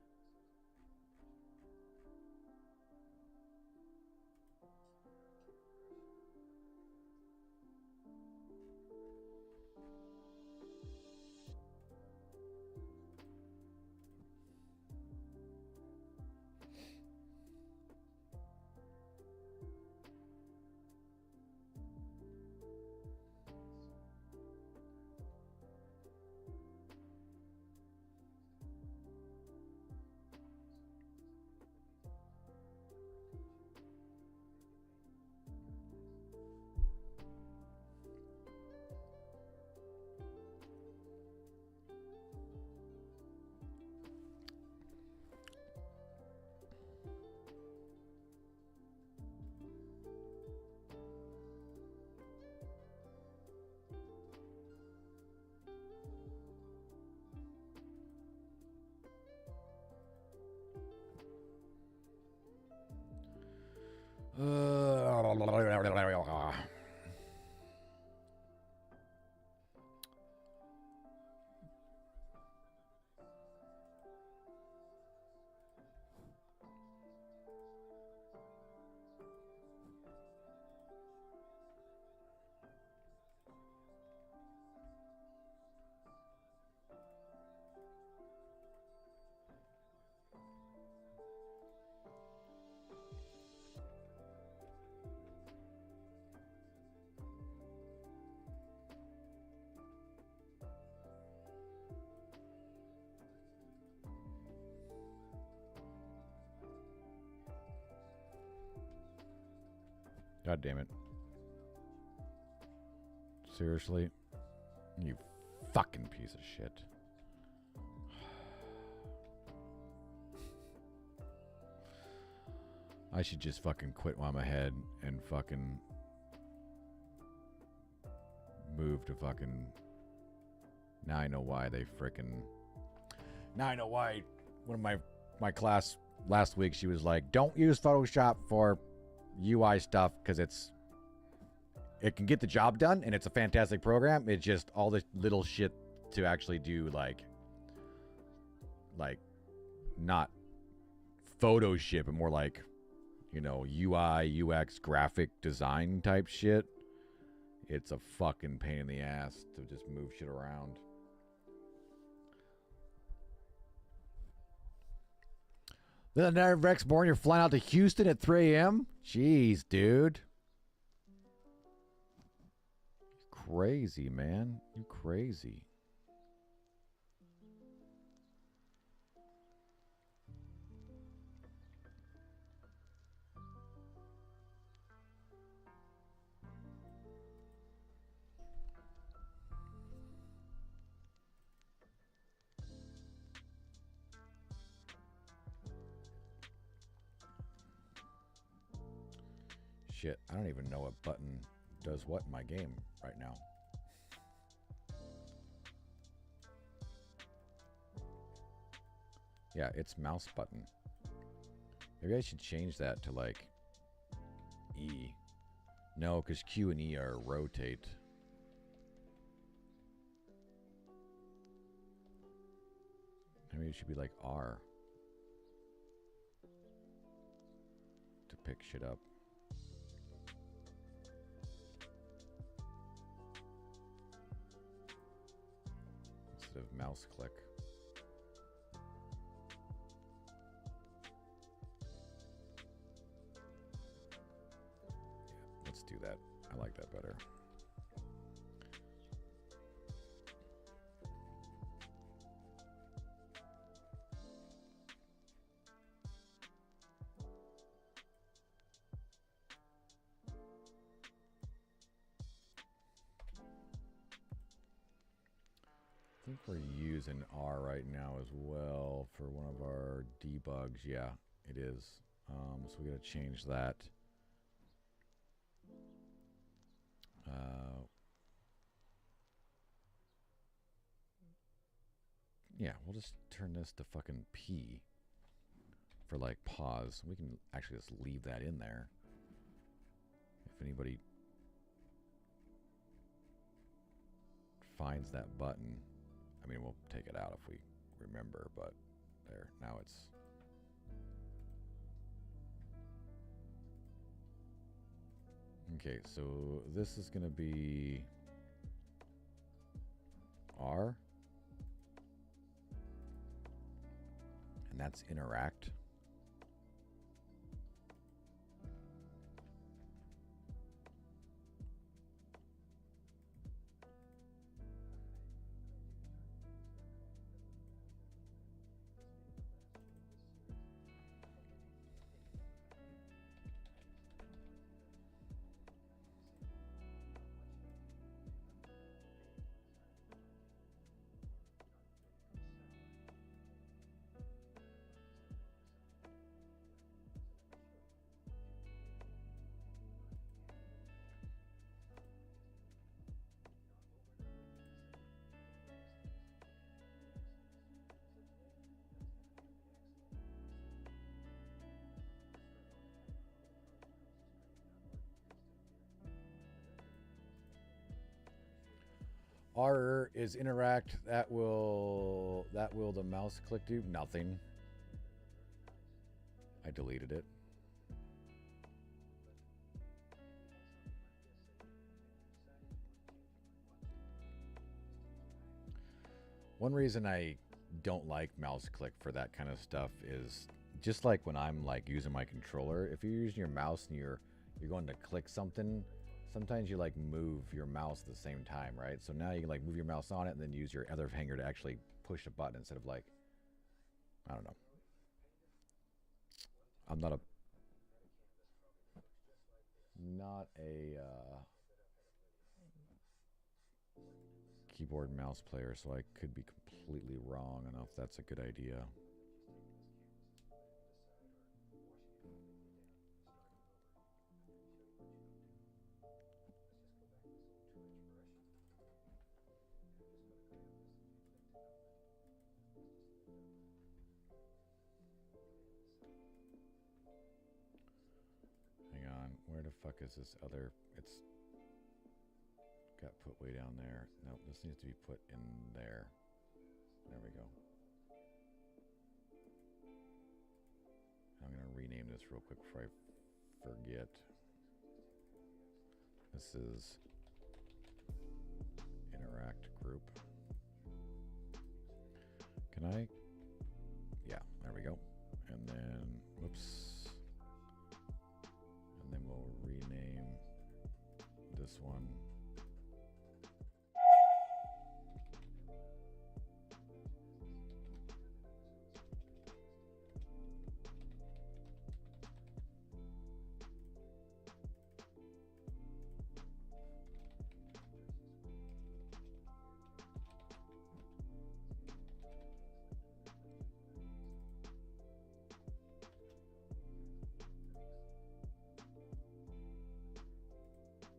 God damn it. Seriously? You fucking piece of shit. I should just fucking quit while I'm ahead and fucking move to fucking... Now I know why they frickin'... Now I know why one of my class last week, she was like, don't use Photoshop for UI stuff because it can get the job done and it's a fantastic program. It's just all the little shit to actually do like not Photoshop, but more like, you know, UI, UX, graphic design type shit. It's a fucking pain in the ass to just move shit around. Then Rex born, you're flying out to Houston at 3 a.m.? Jeez, dude. Crazy, man. You crazy. Shit, I don't even know what button does what in my game right now. Yeah, it's mouse button. Maybe I should change that to like E. No, because Q and E are rotate. Maybe it should be like R to pick shit up. Instead of mouse click. Yeah, let's do that. I like that better. I think we're using R right now as well for one of our debugs. Yeah, it is. So we got to change that. Yeah, we'll just turn this to fucking P for like pause. We can actually just leave that in there. If anybody finds that button, I mean, we'll take it out if we remember, but there, now it's... Okay, so this is going to be R. And that's interact. R is interact. That will the mouse click do? Nothing. I deleted it. One reason I don't like mouse click for that kind of stuff is just like when I'm like using my controller, if you're using your mouse and you're going to click something, sometimes you like move your mouse at the same time, right? So now you can like move your mouse on it and then use your other finger to actually push a button instead of like, I don't know. I'm not a keyboard mouse player, so I could be completely wrong. I don't know if that's a good idea. Hang on, where the fuck is this other? It's got put way down there. No, this needs to be put in there. There we go. I'm gonna rename this real quick before I forget. This is interact group. Can I? Yeah, there we go. And then, whoops. And then we'll rename this one.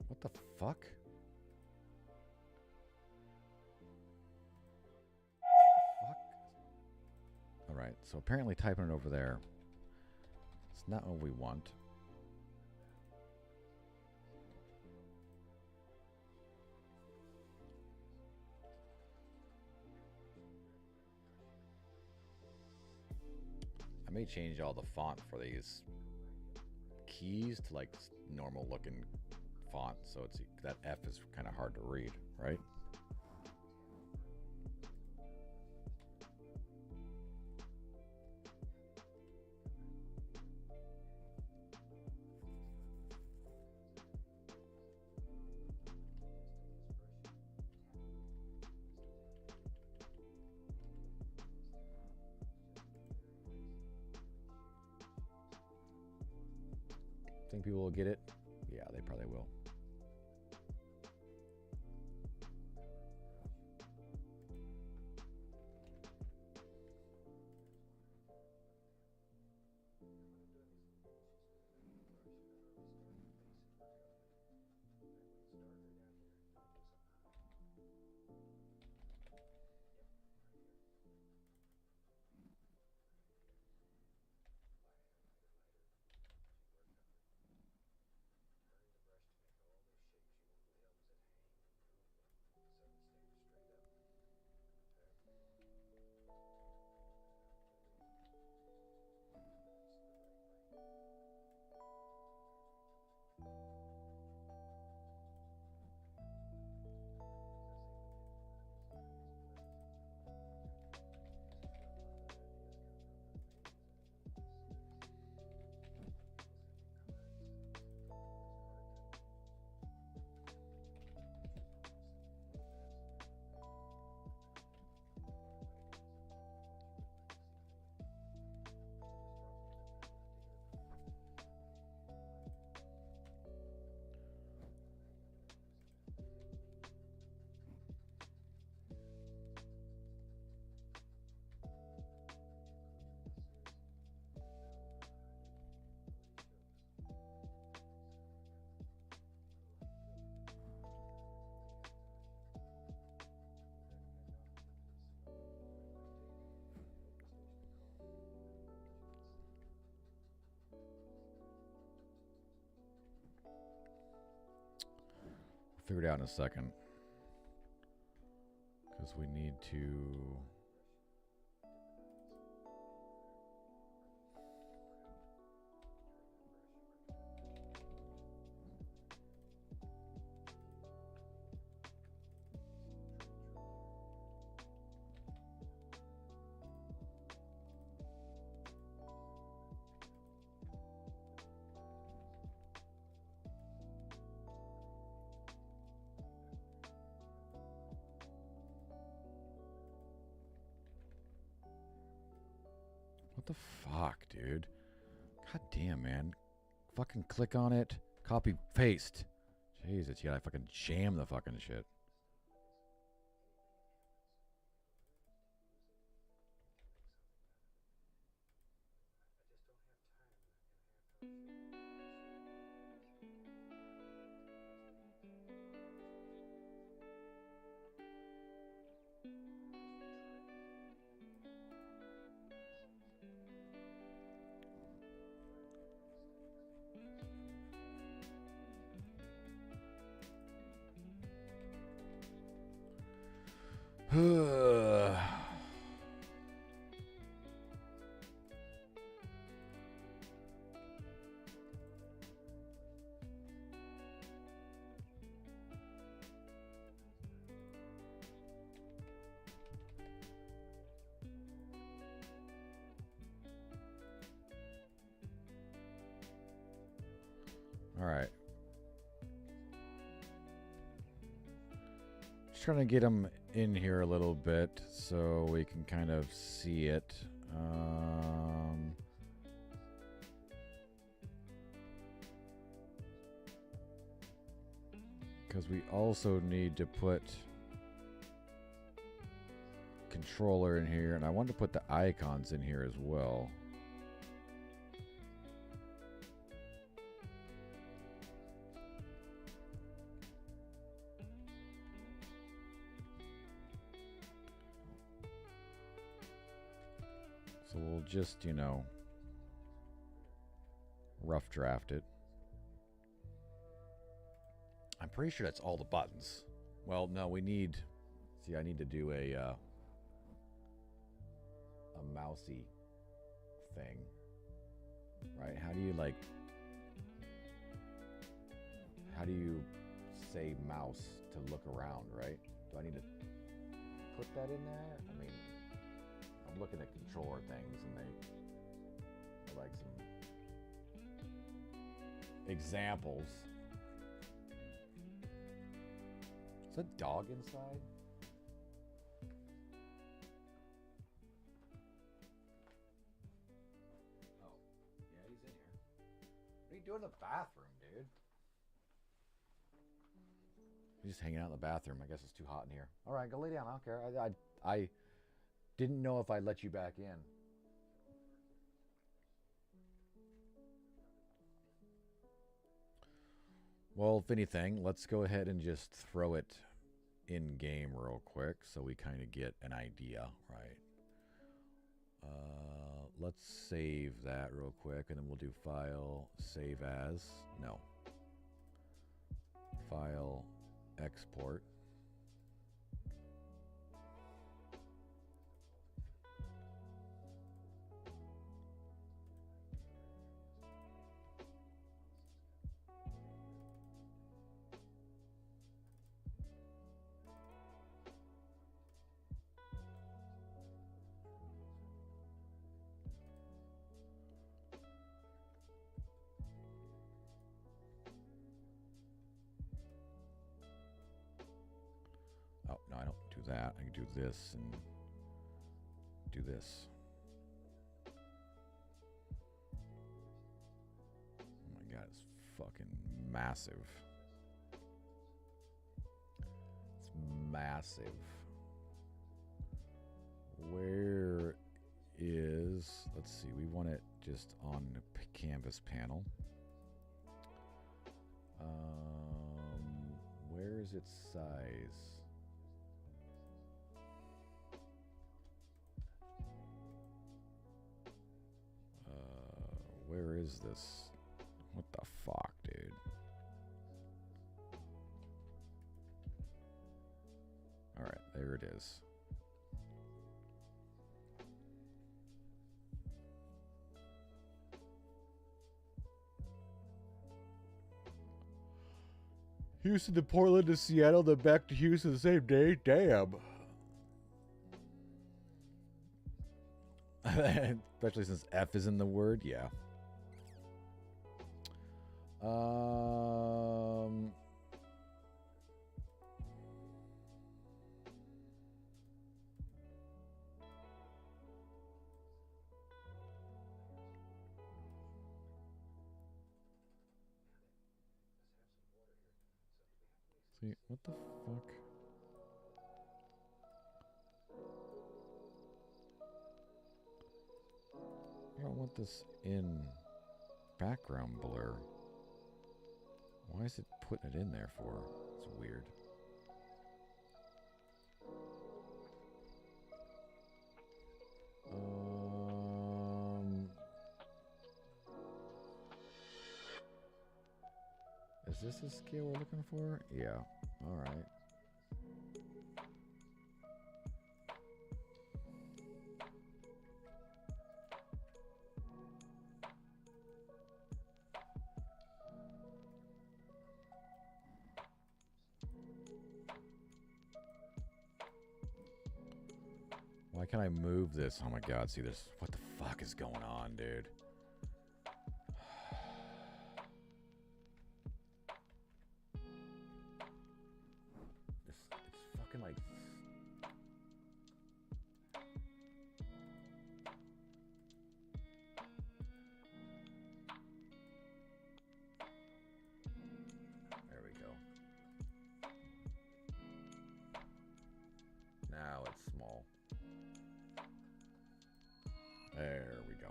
What the fuck? All right, so apparently typing it over there, it's not what we want. I may change all the font for these keys to like normal looking font, so it's that F is kind of hard to read, right? Think people will get it? Yeah, they probably will. Figure it out in a second, because we need to. What the fuck, dude? God damn, man. Fucking click on it. Copy, paste. Jesus, you gotta fucking jam the fucking shit. All right. Just trying to get them in here a little bit so we can kind of see it. Because we also need to put controller in here, and I want to put the icons in here as well. So we'll just, you know, rough draft it. I'm pretty sure that's all the buttons. Well, no, we need... See, I need to do a mousy thing, right? How do you like? How do you say mouse to look around, right? Do I need to put that in there? I mean, I'm looking at controller things and they're like some examples. Is a dog inside? Oh, yeah, he's in here. What are you doing in the bathroom, dude? He's just hanging out in the bathroom. I guess it's too hot in here. All right, go lay down. I don't care. I didn't know if I'd let you back in. Well, if anything, let's go ahead and just throw it in game real quick so we kind of get an idea, right? Let's save that real quick, and then we'll do file, save as. No. File, export. Oh, no, I don't do that. I can do this and do this. Oh my God, it's fucking massive. It's massive. Where is, let's see, we want it just on the canvas panel. Where is its size? Where is this? What the fuck, dude? All right, there it is. Houston to Portland to Seattle, then back to Houston the same day. Damn. Especially since F is in the word, yeah. See, what the fuck? I don't want this in background blur. Why is it putting it in there for? It's weird. Is this the scale we're looking for? Yeah. All right. Why can't I move this? Oh my God, see this? What the fuck is going on, dude? It's fucking like... There we go. Now it's small. There we go.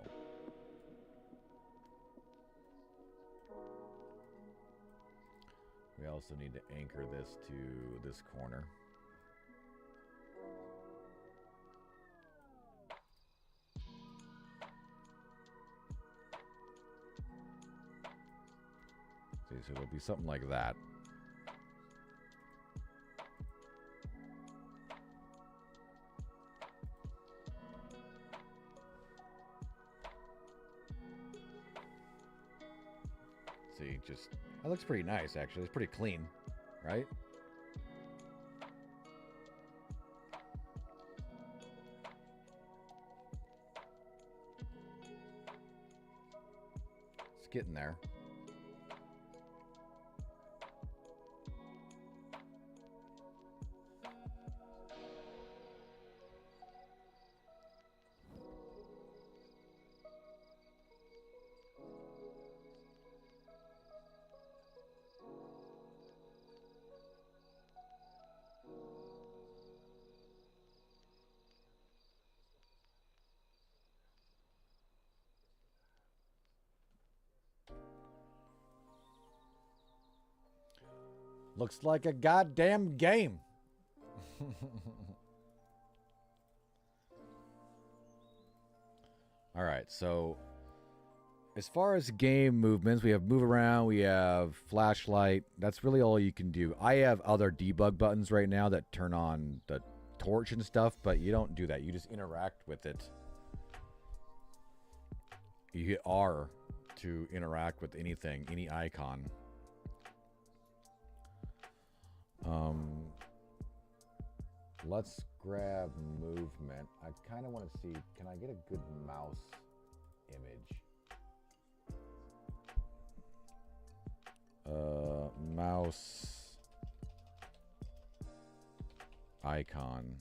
We also need to anchor this to this corner. See, so it'll be something like that. See, just that looks pretty nice actually. It's pretty clean, right? It's getting there. Looks like a goddamn game. All right, so as far as game movements, we have move around, we have flashlight. That's really all you can do. I have other debug buttons right now that turn on the torch and stuff, but you don't do that. You just interact with it. You hit R to interact with anything, any icon. Let's grab movement. I kind of want to see, can I get a good mouse image? Mouse icon.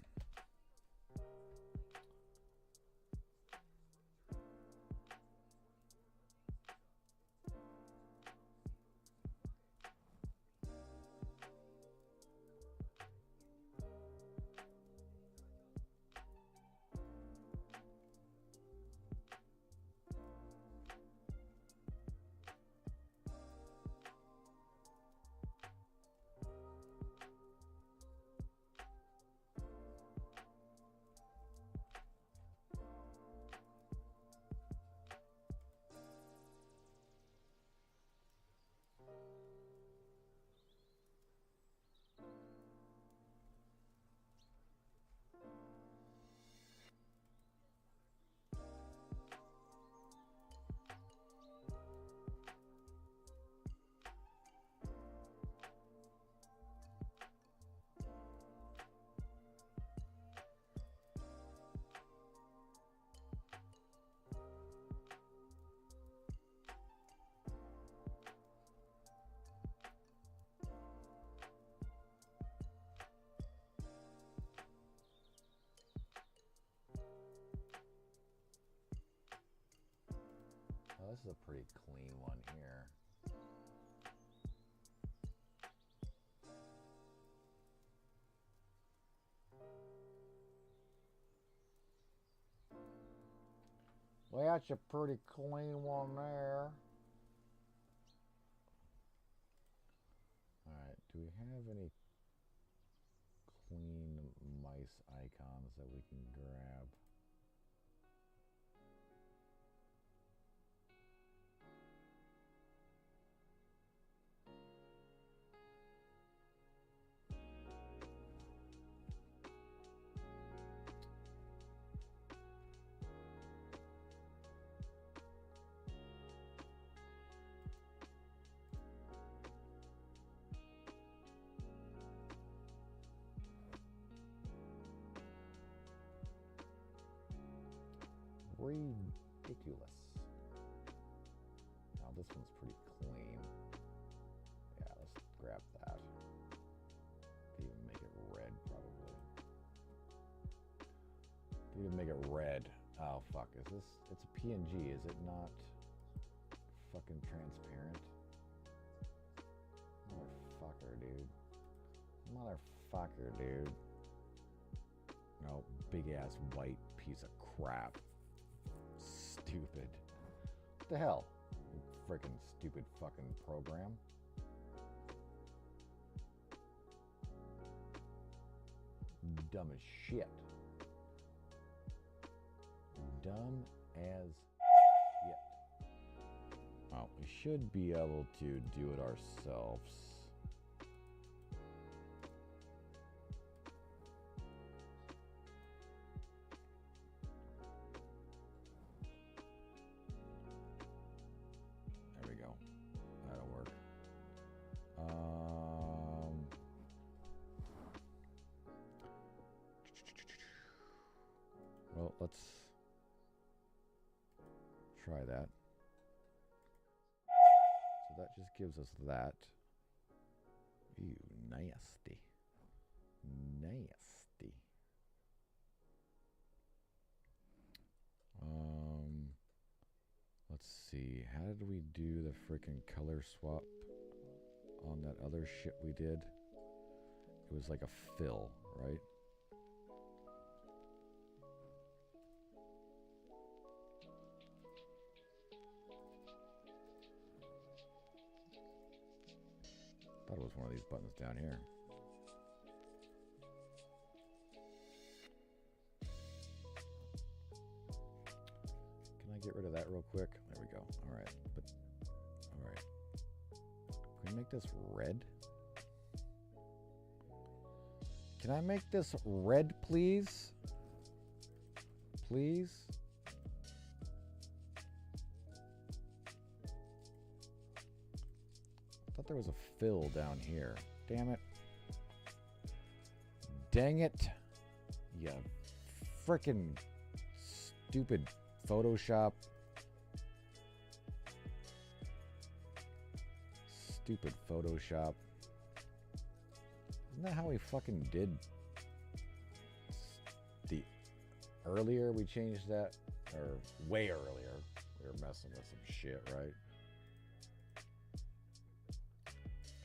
Oh, this is a pretty clean one here. Well, that's a pretty clean one there. Alright, do we have any clean mice icons that we can grab? Ridiculous. Now this one's pretty clean. Yeah, let's grab that. Even make it red, probably. Even make it red. Oh fuck! Is this? It's a PNG. Is it not fucking transparent? Motherfucker, dude. Motherfucker, dude. No, big ass white piece of crap. Stupid. What the hell? You freaking stupid fucking program. Dumb as shit. Dumb as shit. Well, we should be able to do it ourselves. let's try that. So that just gives us that. Ew, nasty. Nasty. Let's see. How did we do the freaking color swap on that other shit we did? It was like a fill, right? Thought it was one of these buttons down here. Can I get rid of that real quick? There we go. All right. But all right. Can we make this red? Can I make this red, please? Please? I thought there was a fill down here. Damn it. Dang it. You frickin' stupid Photoshop. Stupid Photoshop. Isn't that how we fucking did the earlier we changed that? Or way earlier. We were messing with some shit, right?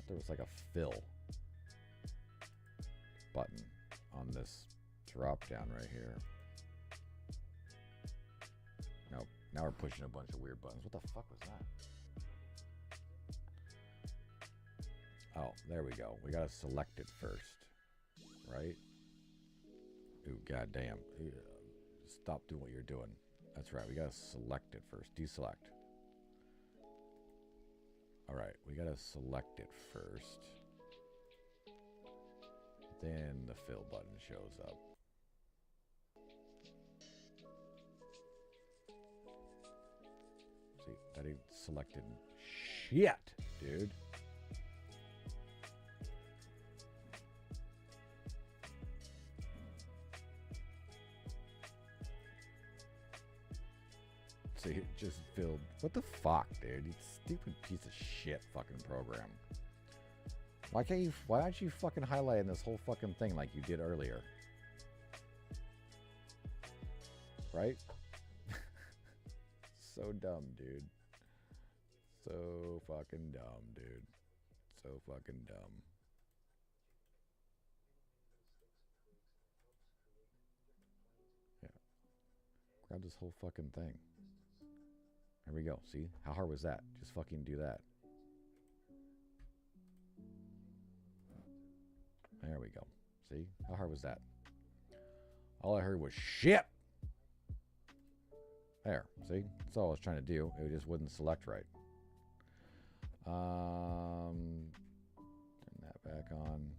There was like a fill button on this drop down right here. Nope. Now we're pushing a bunch of weird buttons. What the fuck was that? Oh, there we go. We gotta select it first, right? Ooh, goddamn! Stop doing what you're doing. That's right. We gotta select it first. Deselect. All right, we gotta select it first. Then the fill button shows up. See, that ain't selected shit, dude. See, it just filled. What the fuck, dude? You stupid piece of shit fucking program. Why can't you? Why aren't you fucking highlighting this whole fucking thing like you did earlier? Right? So dumb, dude. So fucking dumb, dude. So fucking dumb. Yeah. Grab this whole fucking thing. There we go. See? How hard was that? Just fucking do that. There we go. See? How hard was that? All I heard was shit. There. See? That's all I was trying to do. It just wouldn't select right. Turn that back on.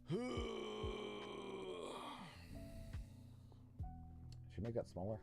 Should we make that smaller?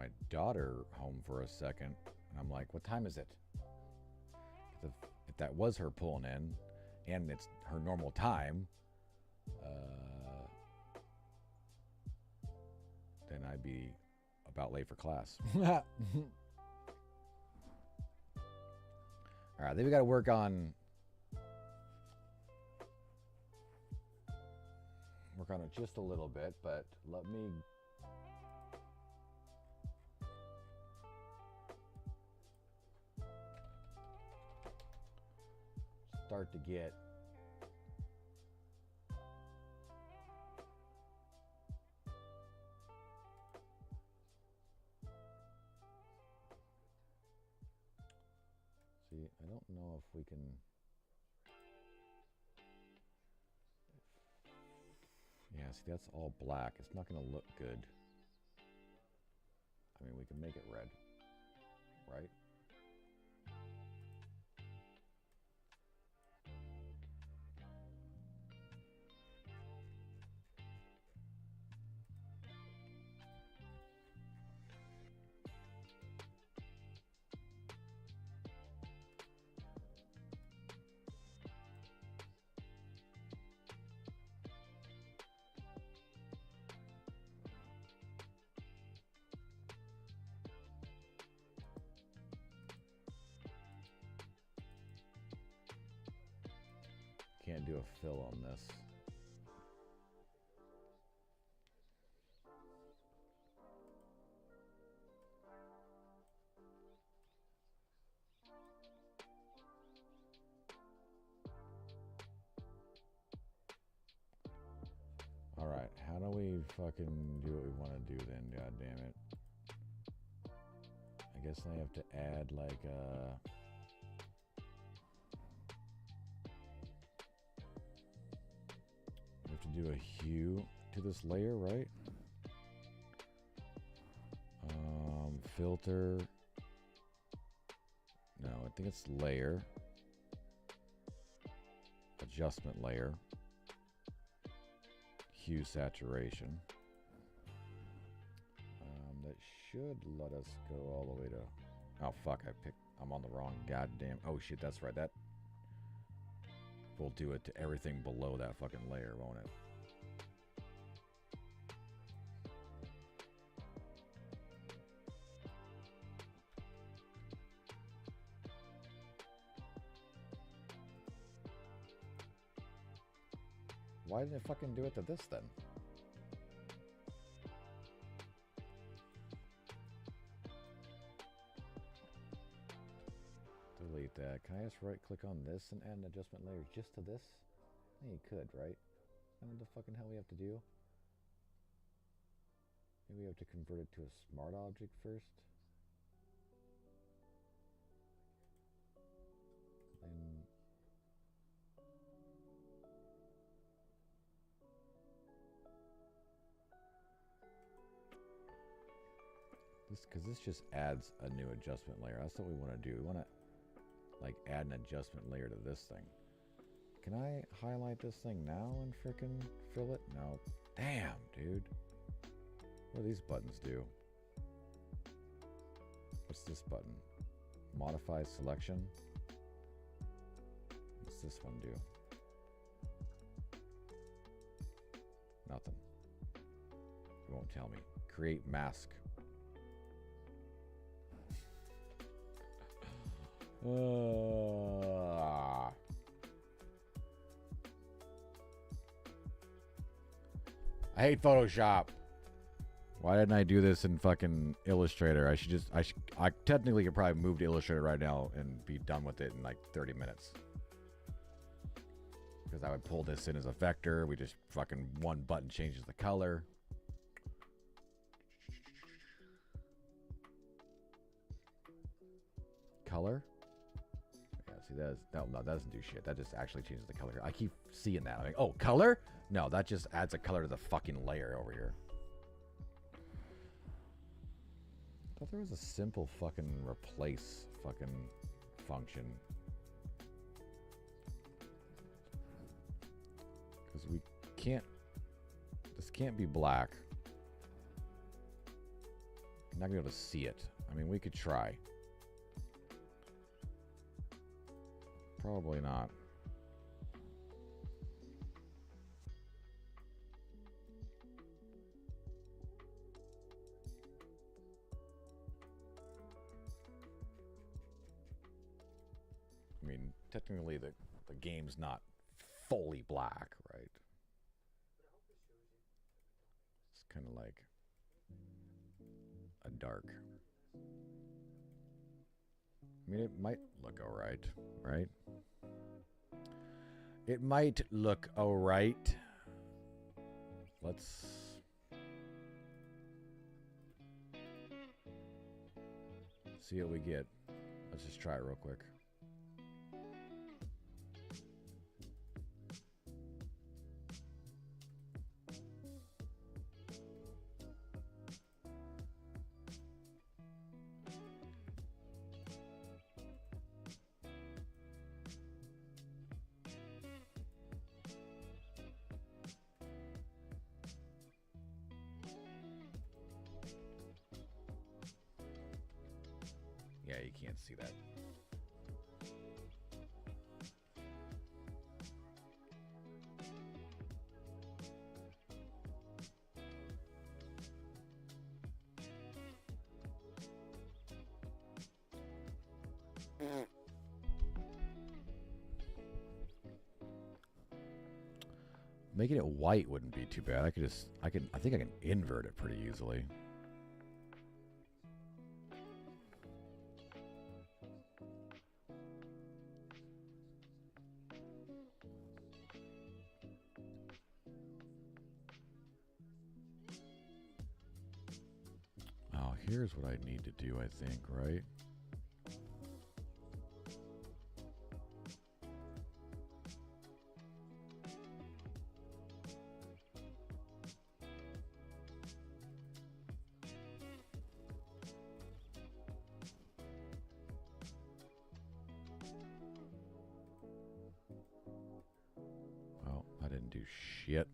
my daughter home for a second, and I'm like, what time is it? If that was her pulling in, and it's her normal time, then I'd be about late for class. All right, then we got to work on it just a little bit, but let me start to get see, I don't know if we can see, that's all black. It's not going to look good. I mean, we can make it red, right? Can't do a fill on this. All right, how do we fucking do what we want to do then? God damn it! I guess I have to add like to do a hue to this layer, right? Filter. No, I think it's layer. Adjustment layer. Hue saturation. That should let us go all the way to... Oh, fuck, I'm on the wrong goddamn... Oh, shit, that's right. That will do it to everything below that fucking layer, won't it? Why didn't it fucking do it to this then? Delete that. Can I just right click on this and add an adjustment layer just to this? I think you could, right? I don't know what the fucking hell we have to do. Maybe we have to convert it to a smart object first. And because this just adds a new adjustment layer. That's what we want to do. We want to like add an adjustment layer to this thing. Can I highlight this thing now and frickin' fill it? No. Damn, dude. What do these buttons do? What's this button? Modify selection. What's this one do? Nothing. It won't tell me. Create mask. I hate Photoshop. Why didn't I do this in fucking Illustrator? I technically could probably move to Illustrator right now and be done with it in like 30 minutes. Because I would pull this in as a vector. We just fucking one button changes the color. Color? Yeah, see, no, that doesn't do shit. That just actually changes the color. I keep seeing that. I'm like, oh, color? No, that just adds a color to the fucking layer over here. I thought there was a simple fucking replace fucking function. Because we can't... This can't be black. not gonna be able to see it. I mean, we could try. Probably not. I mean, technically the game's not fully black, right? It's kind of like a dark. I mean, it might look all right, right? It might look all right. Let's see what we get. Let's just try it real quick. Yeah, you can't see that. Making it white wouldn't be too bad. I think I can invert it pretty easily. Oh, here's what I need to do, I think, right? Oh, I didn't do shit.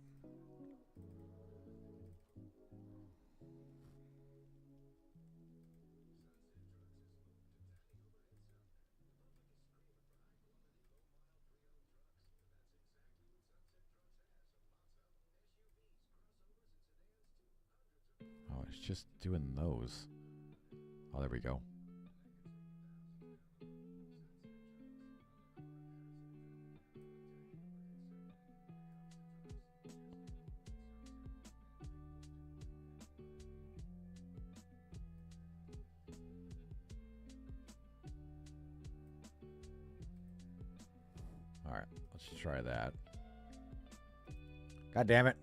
Oh, it's just doing those. Oh, there we go. All right, let's try that. God damn it.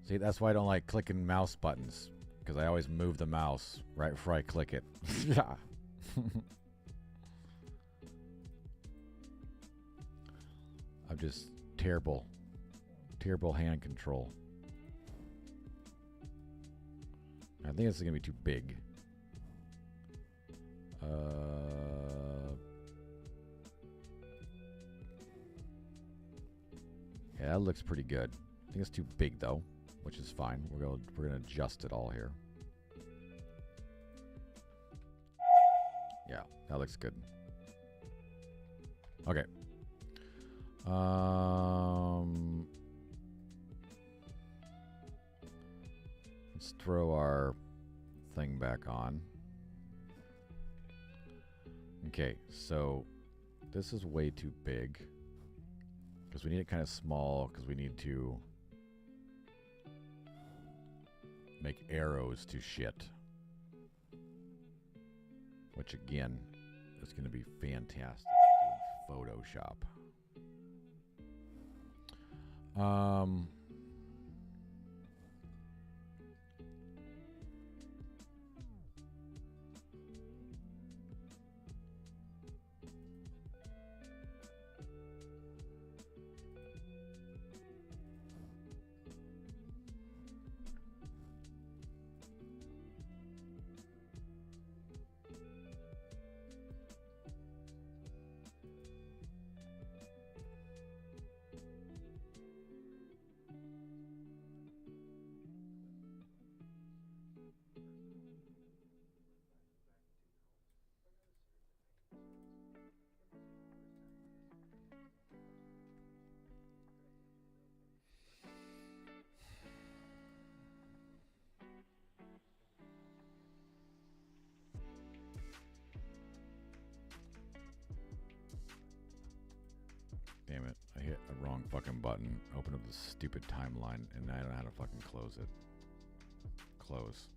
See, that's why I don't like clicking mouse buttons, because I always move the mouse right before I click it. I'm just terrible hand control. I think this is gonna be too big. Yeah, that looks pretty good. I think it's too big though, which is fine. We're gonna adjust it all here. Yeah, that looks good. Okay. Let's throw our thing back on. Okay, so this is way too big because we need it kind of small because we need to make arrows to shit, which again is going to be fantastic in Photoshop. damn it. I hit a wrong fucking button. Open up this stupid timeline, and I don't know how to fucking close it. Close.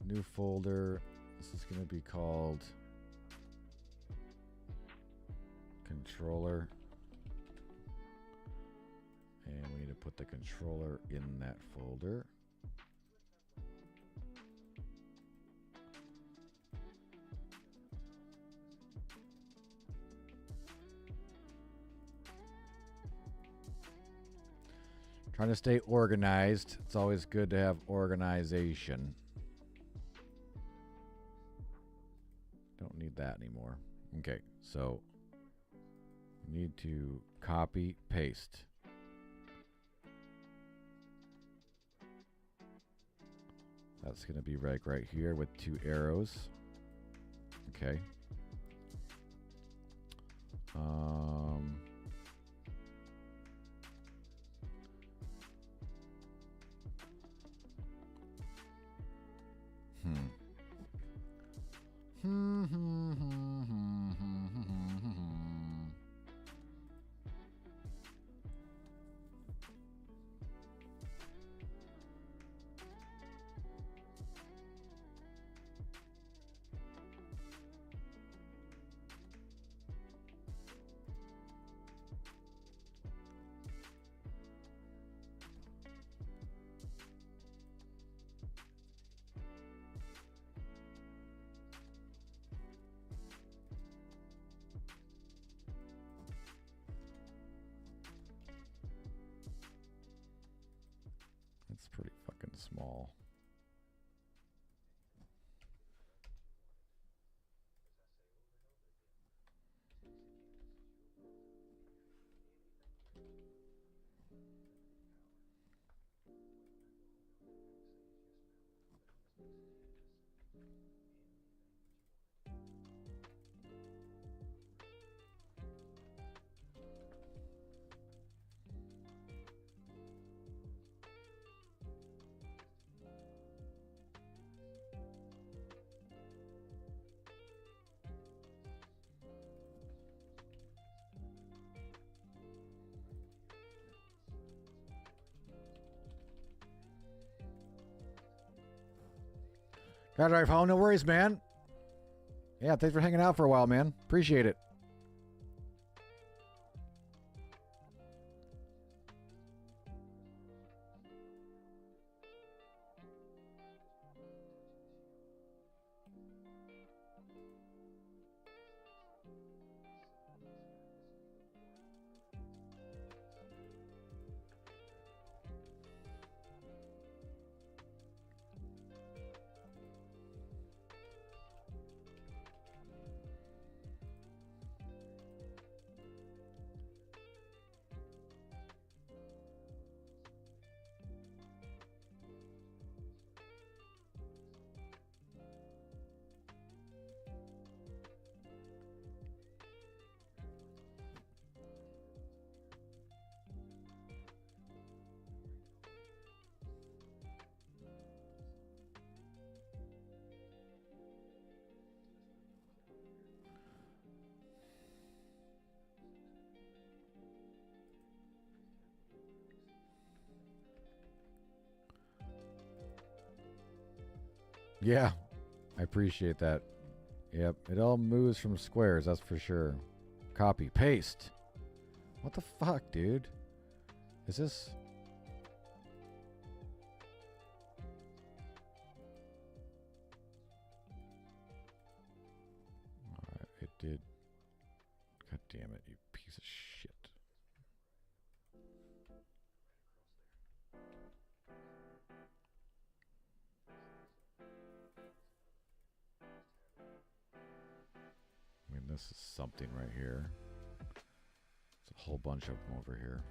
New folder. This is going to be called controller. And we need to put the controller in that folder. Trying to stay organized. It's always good to have organization. Don't need that anymore. Okay, so need to copy, paste. That's going to be right here with 2 arrows. Okay. That's pretty fucking small. Got it right, phone. No worries, man. Yeah, thanks for hanging out for a while, man. Appreciate it. Yeah, I appreciate that. Yep, it all moves from squares, that's for sure. Copy, paste. What the fuck, dude? Is this... Alright, it did. God damn it, you piece of shit. I mean, this is something right here. There's a whole bunch of them over here.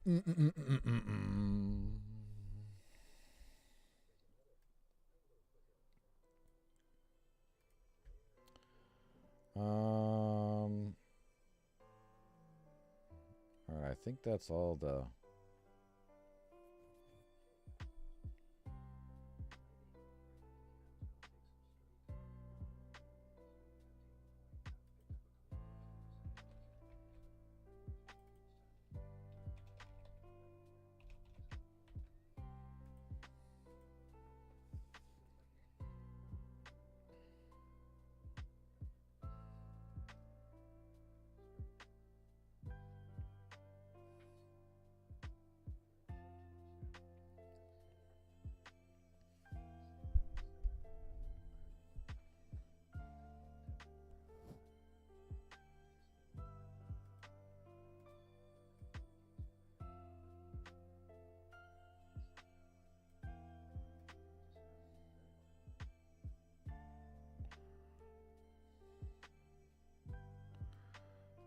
All right, I think that's all the.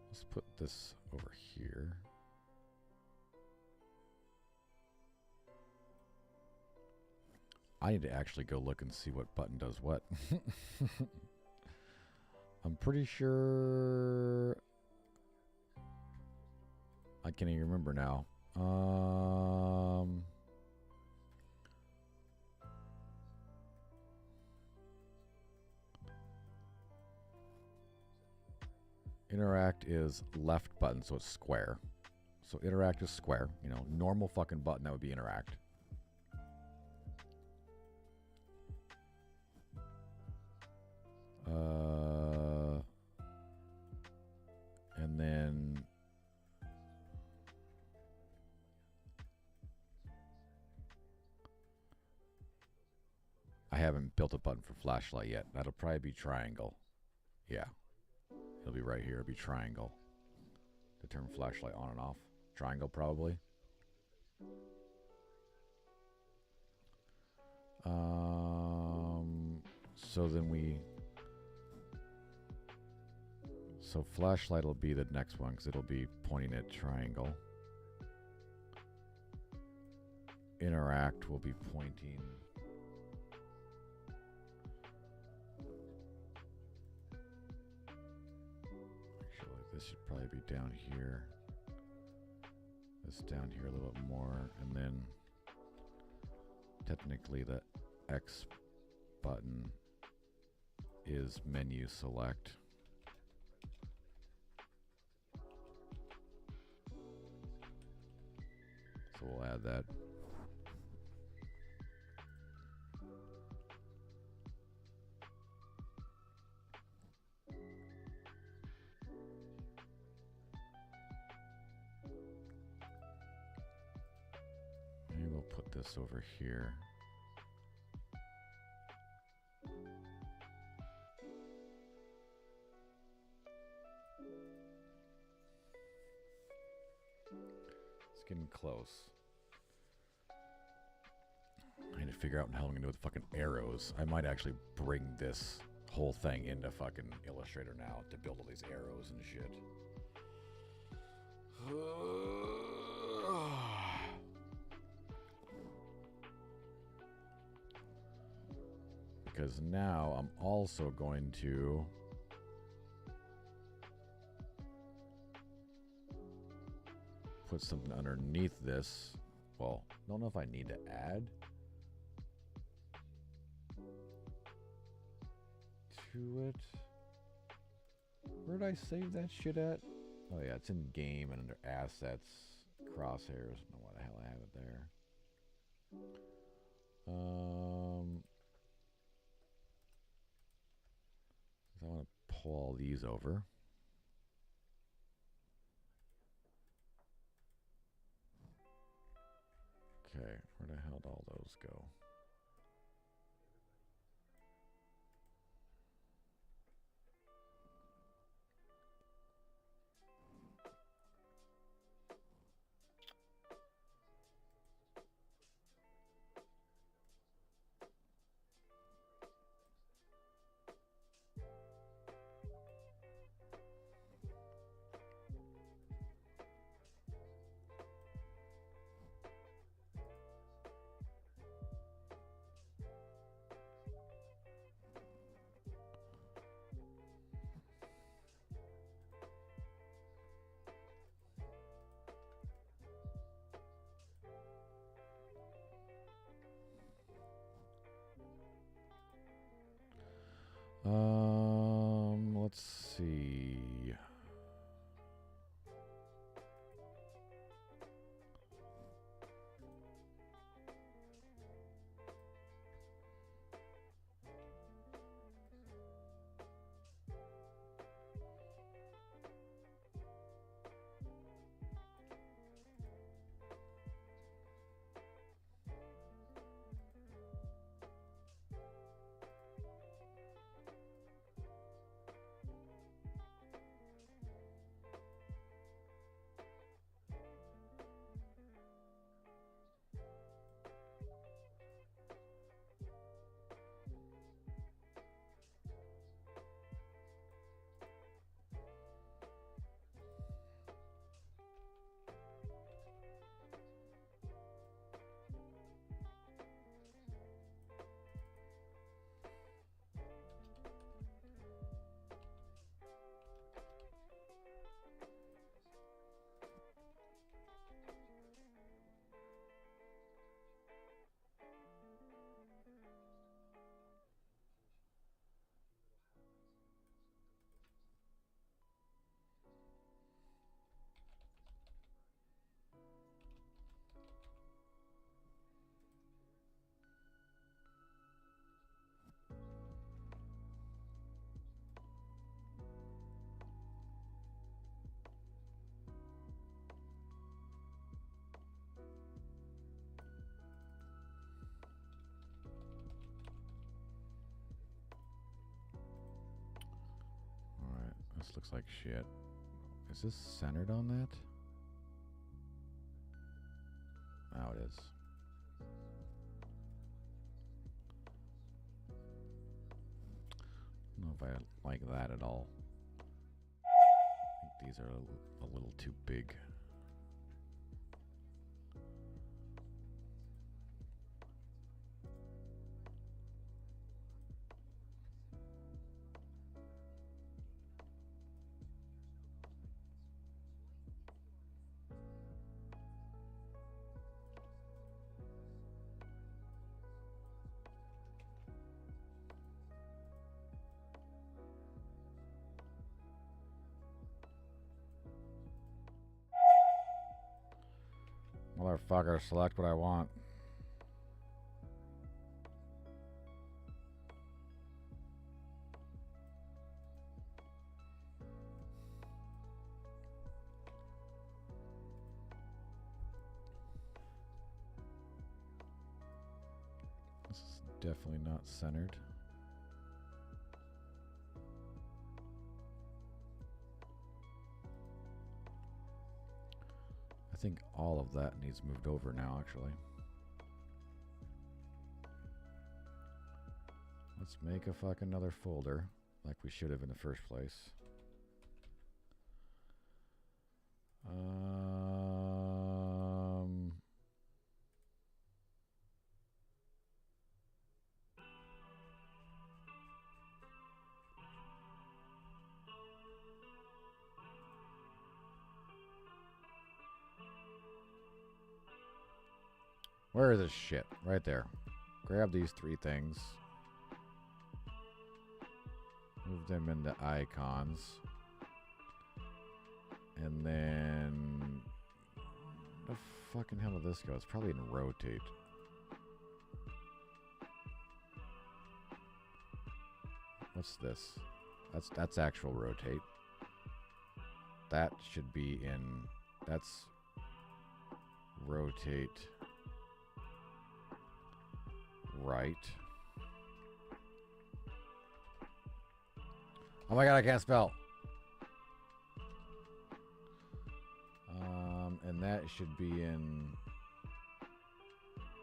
Let's put this over here. I need to actually go look and see what button does what. I'm pretty sure I can't even remember now. Interact is left button, so it's square. So interact is square. You know, normal fucking button, that would be interact. And then I haven't built a button for flashlight yet. That'll probably be triangle. Yeah. It'll be right here. It'll be triangle. To turn flashlight on and off. Triangle probably. So then so flashlight will be the next one because it'll be pointing at triangle. Interact will be pointing. Actually, this should probably be down here. This down here a little bit more, and then technically the X button is menu select. So we'll add that. Maybe we'll put this over here. It's getting close. I need to figure out how I'm going to do with fucking arrows. I might actually bring this whole thing into fucking Illustrator now to build all these arrows and shit. Because now I'm also going to put something underneath this. Well, I don't know if I need to add to it. Where did I save that shit at? Oh yeah, it's in game and under assets, crosshairs. I don't know why the hell I have it there. I want to pull all these over. Okay, where the hell did all those go? looks like shit. Is this centered on that? Now it is. I don't know if I like that at all. I think these are a little too big. Motherfucker, select what I want. This is definitely not centered. I think all of that needs moved over now, actually. Let's make a fucking another folder, like we should have in the first place. Where is this shit? Right there. Grab these three things. Move them into icons. And then... Where the fucking hell did this go? It's probably in rotate. What's this? That's actual rotate. That should be in... That's... rotate... right. Oh my god, I can't spell. And that should be in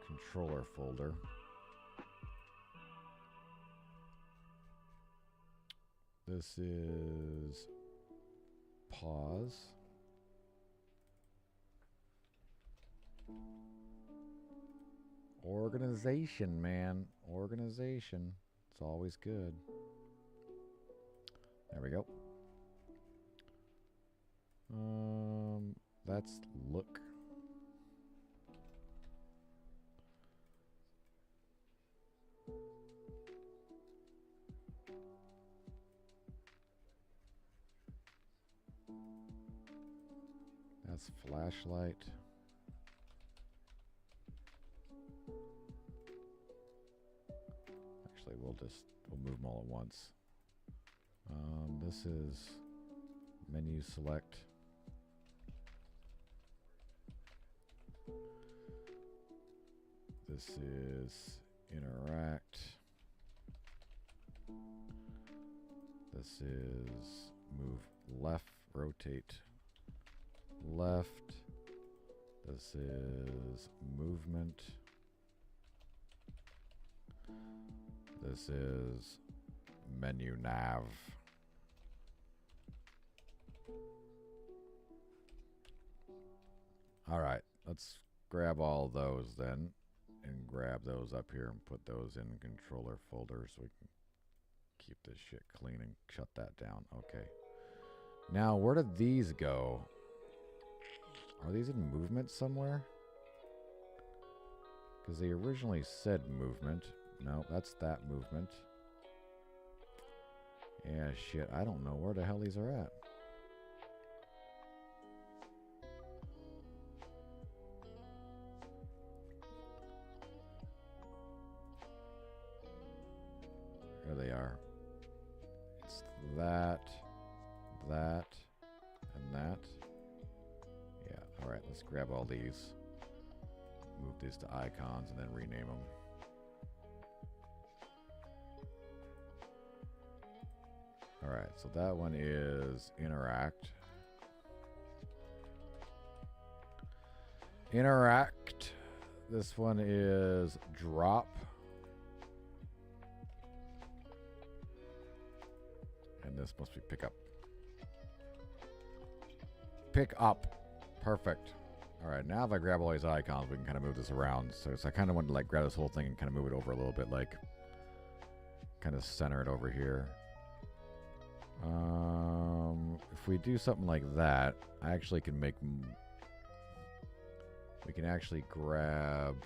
controller folder. This is pause. Organization, man. Organization. It's always good. There we go. That's look. That's flashlight. Actually, we'll move them all at once. This is menu select. This is interact. This is move left, rotate left. This is movement. This is menu nav. All right, let's grab all those then and grab those up here and put those in controller folder so we can keep this shit clean and shut that down. Okay. Now, where did these go? Are these in movement somewhere? Because they originally said movement. No, that's that movement. Yeah, shit. I don't know where the hell these are at. There they are. It's that, that, and that. Yeah, alright, let's grab all these. Move these to icons and then rename them. All right, so that one is interact. Interact. This one is drop. And this must be pick up. Pick up. Perfect. All right, now if I grab all these icons, we can kind of move this around. So I kind of want to like grab this whole thing and kind of move it over a little bit, like kind of center it over here. If we do something like that, I actually can make... We can actually grab,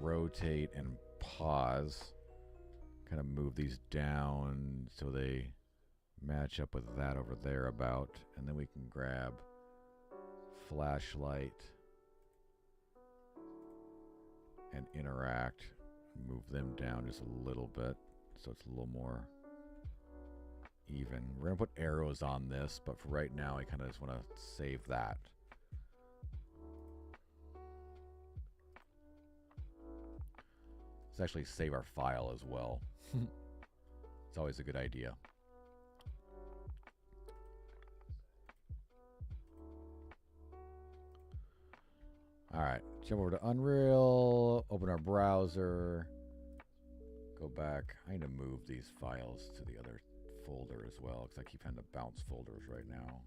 rotate, and pause. Kind of move these down so they match up with that over there about. And then we can grab flashlight and interact. Move them down just a little bit so it's a little more even. We're going to put arrows on this, but for right now, I kind of just want to save that. Let's actually save our file as well. It's always a good idea. All right, jump over to Unreal, open our browser, go back. I need to move these files to the other folder as well because I keep having to bounce folders right now.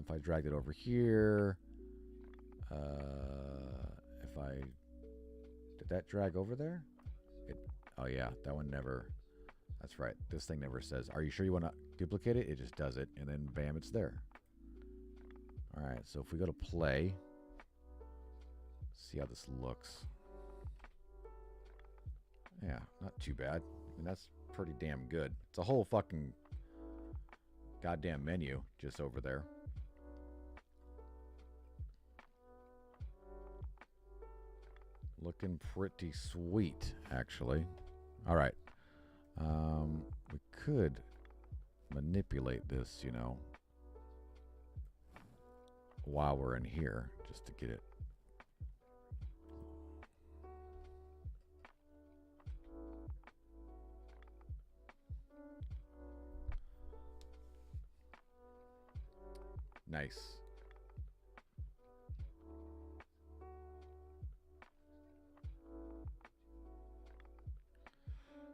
If I dragged it over here, if I... Did that drag over there? Oh yeah, that one never... That's right. This thing never says, are you sure you want to duplicate it? It just does it, and then bam, it's there. All right, so if we go to play, see how this looks. Yeah, not too bad. I mean, that's pretty damn good. It's a whole fucking goddamn menu just over there. Looking pretty sweet, actually. All right. We could manipulate this, you know, while we're in here, just to get it. Nice.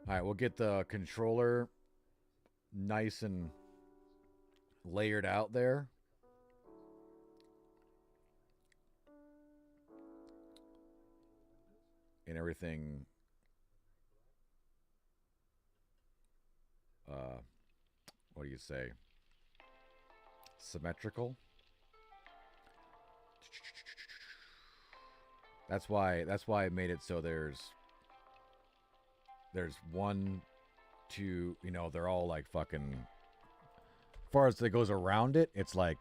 All right, we'll get the controller nice and layered out there. And everything what do you say? Symmetrical. That's why I made it so there's one, two, you know, they're all like fucking, as far as it goes around it, it's like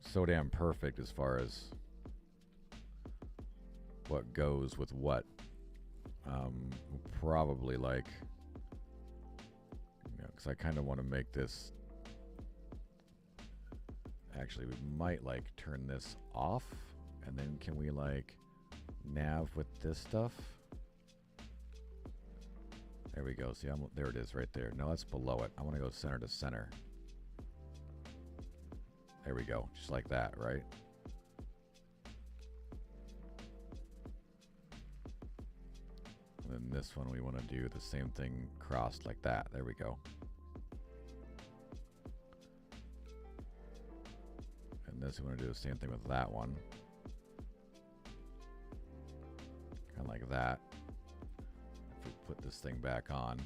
so damn perfect as far as what goes with what. Probably like, you know, because I kind of want to make this. Actually, we might like turn this off, and then can we like nav with this stuff? There we go. See, there it is right there. No, that's below it. I want to go center to center. There we go. Just like that, right? And then this one, we want to do the same thing crossed like that. There we go. And this, we want to do the same thing with that one. Kind of like that. If we put this thing back on.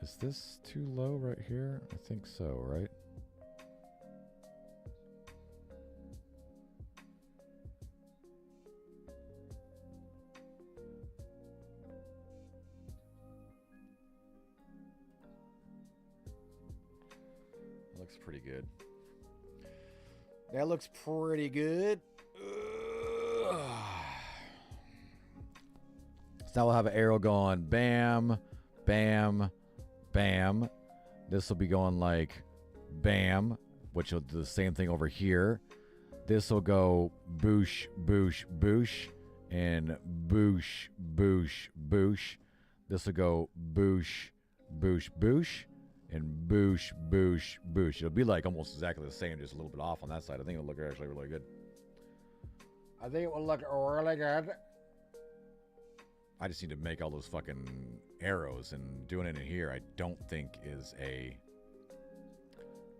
Is this too low right here? I think so, right? Looks pretty good. That looks pretty good. Ugh. So now we'll have an arrow going bam, bam, bam. This will be going like bam, which will do the same thing over here. This will go boosh, boosh, boosh, and boosh, boosh, boosh. This will go boosh, boosh, boosh, and boosh, boosh, boosh. It'll be like almost exactly the same, just a little bit off on that side. I think it'll look actually really good. I think it will look really good. I just need to make all those fucking arrows, and doing it in here I don't think is a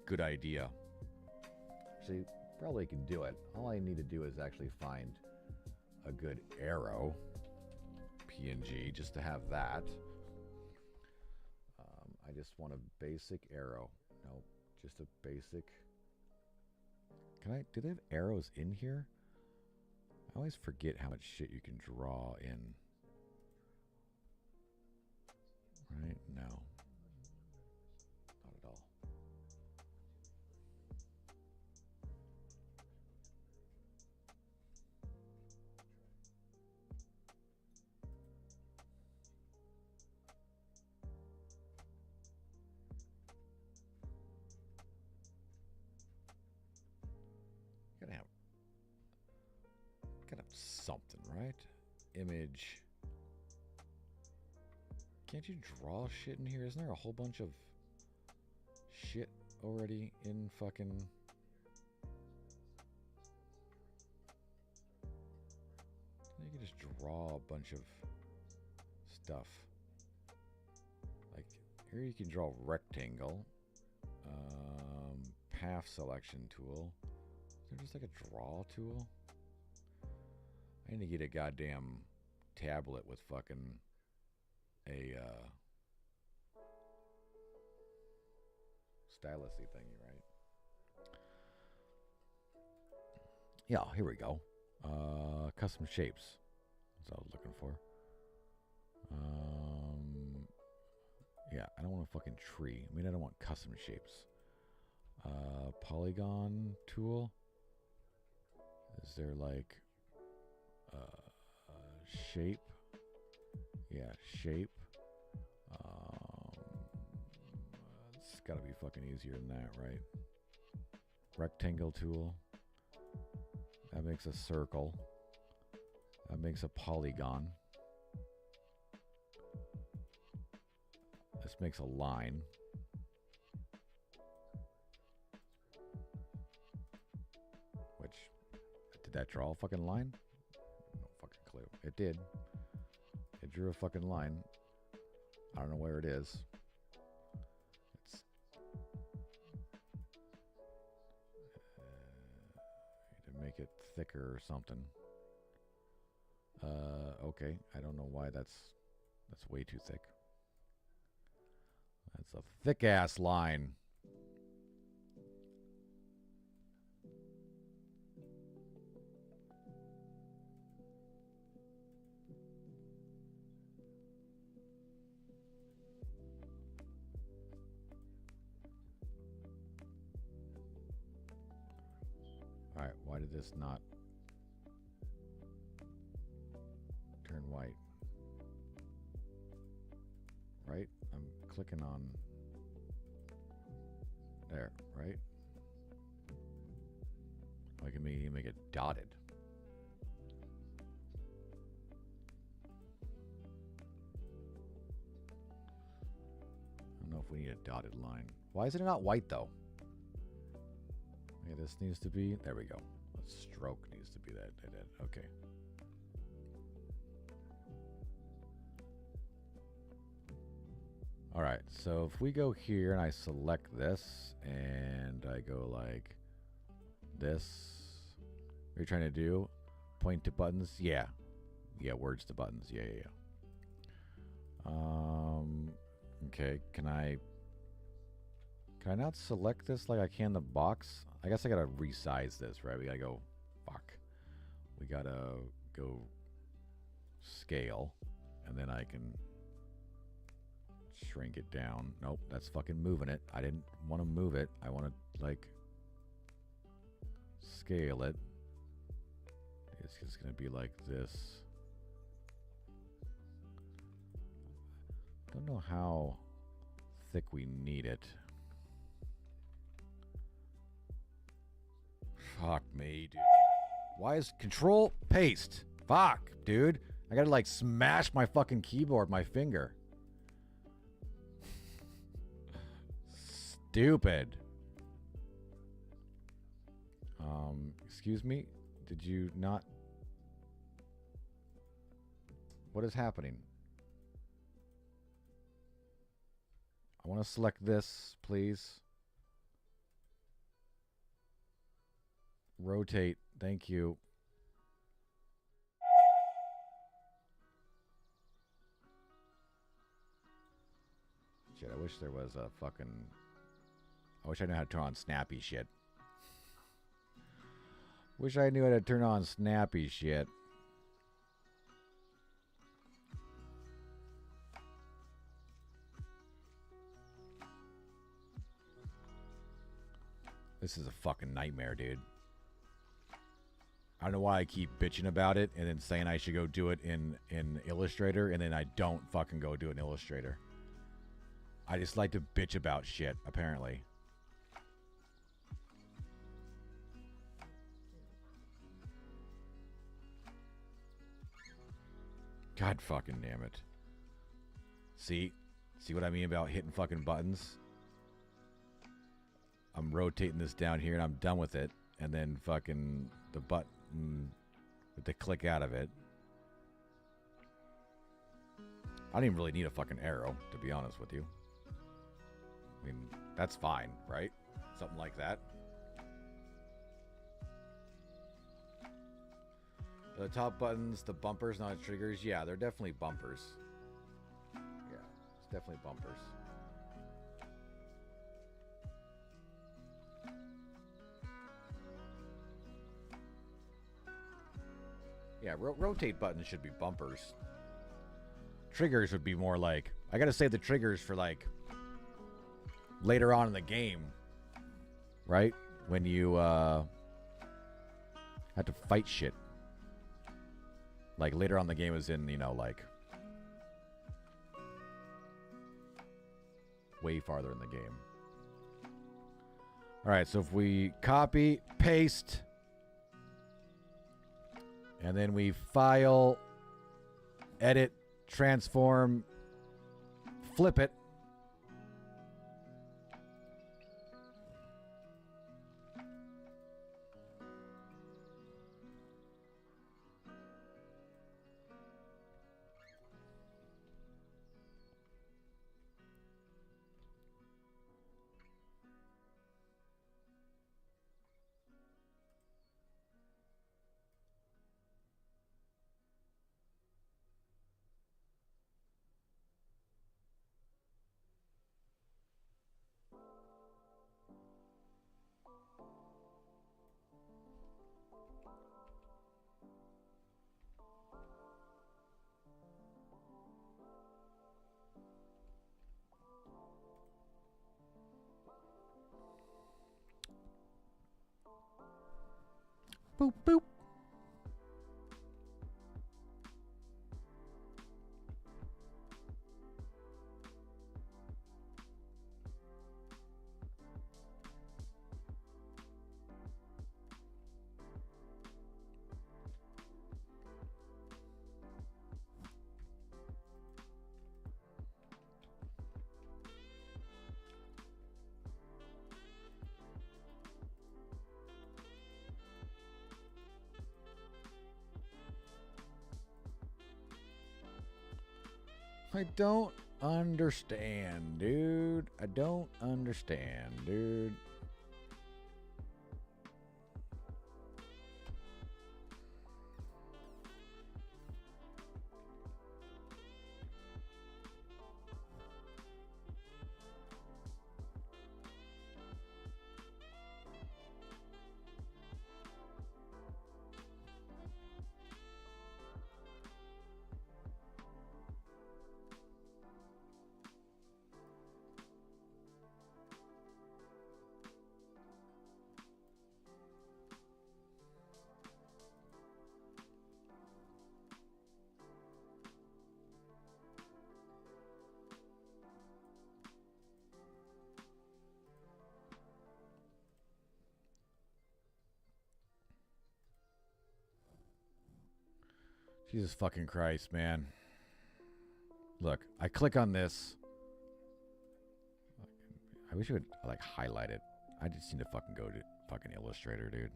good idea. Actually, probably can do it. All I need to do is actually find a good arrow PNG just to have that. I just want a basic arrow. No, just a basic. Do they have arrows in here? I always forget how much shit you can draw in. Right? No. Not at all. Gotta have something, right? Image. Can't you draw shit in here? Isn't there a whole bunch of shit already in fucking... You can just draw a bunch of stuff. Like, here you can draw rectangle. Path selection tool. Is there just like a draw tool? I need to get a goddamn tablet with fucking a stylus-y thingy, right? Yeah, here we go. Custom shapes. That's what I was looking for. Yeah, I don't want a fucking tree. I mean, I don't want custom shapes. Polygon tool. Is there like shape? Yeah, shape. It's gotta be fucking easier than that, right? Rectangle tool. That makes a circle. That makes a polygon. This makes a line. Which, did that draw a fucking line? No fucking clue. It did. It drew a fucking line. I don't know where it is. It's need to make it thicker or something. Okay. I don't know why that's way too thick. That's a thick ass line. Alright, why did this not turn white? Right? I'm clicking on there, right? I can make it dotted. I don't know if we need a dotted line. Why is it not white though? Okay, this needs to be, there we go. A stroke needs to be that. Okay. All right, so if we go here and I select this and I go like this, what are you trying to do? Point to buttons? Yeah. Yeah, words to buttons. Yeah. Okay, can I not select this like I can the box? I guess I gotta resize this, right? We gotta go, fuck. We gotta go scale, and then I can shrink it down. Nope, that's fucking moving it. I didn't want to move it. I want to, like, scale it. It's just gonna be like this. Don't know how thick we need it. Fuck me, dude. Why is control paste? Fuck, dude. I gotta like smash my fucking keyboard, my finger. Stupid. Excuse me? Did you not? What is happening? I want to select this, please. Rotate. Thank you. Shit, I wish there was a fucking... I wish I knew how to turn on snappy shit. Wish I knew how to turn on snappy shit. This is a fucking nightmare, dude. I don't know why I keep bitching about it and then saying I should go do it in Illustrator, and then I don't fucking go do it in Illustrator. I just like to bitch about shit, apparently. God fucking damn it. See what I mean about hitting fucking buttons? I'm rotating this down here and I'm done with it. And then fucking the button with the click out of it. I don't even really need a fucking arrow, to be honest with you. I mean, that's fine, right? Something like that. The top buttons, the bumpers, not triggers. Yeah, they're definitely bumpers. Yeah, it's definitely bumpers. Yeah, rotate buttons should be bumpers. Triggers would be more like... I gotta save the triggers for, like, later on in the game. Right? When you, have to fight shit. Like, later on the game is in, you know, like... way farther in the game. Alright, so if we copy, paste... and then we file, edit, transform, flip it. Boop, boop. I don't understand, dude. I don't understand, dude. Jesus fucking Christ, man. Look, I click on this. I wish it would, like, highlight it. I just need to fucking go to fucking Illustrator, dude.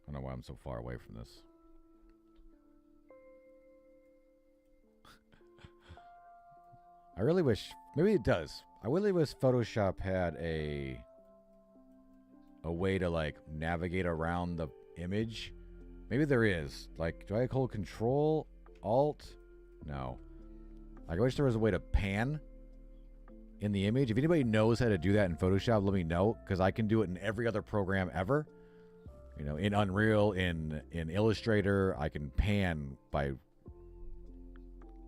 I don't know why I'm so far away from this. I really wish, maybe it does. I really wish Photoshop had a way to like navigate around the image. Maybe there is. Like, do I hold Control, Alt? No. Like, I wish there was a way to pan in the image. If anybody knows how to do that in Photoshop, let me know, because I can do it in every other program ever. You know, in Unreal, in Illustrator, I can pan by,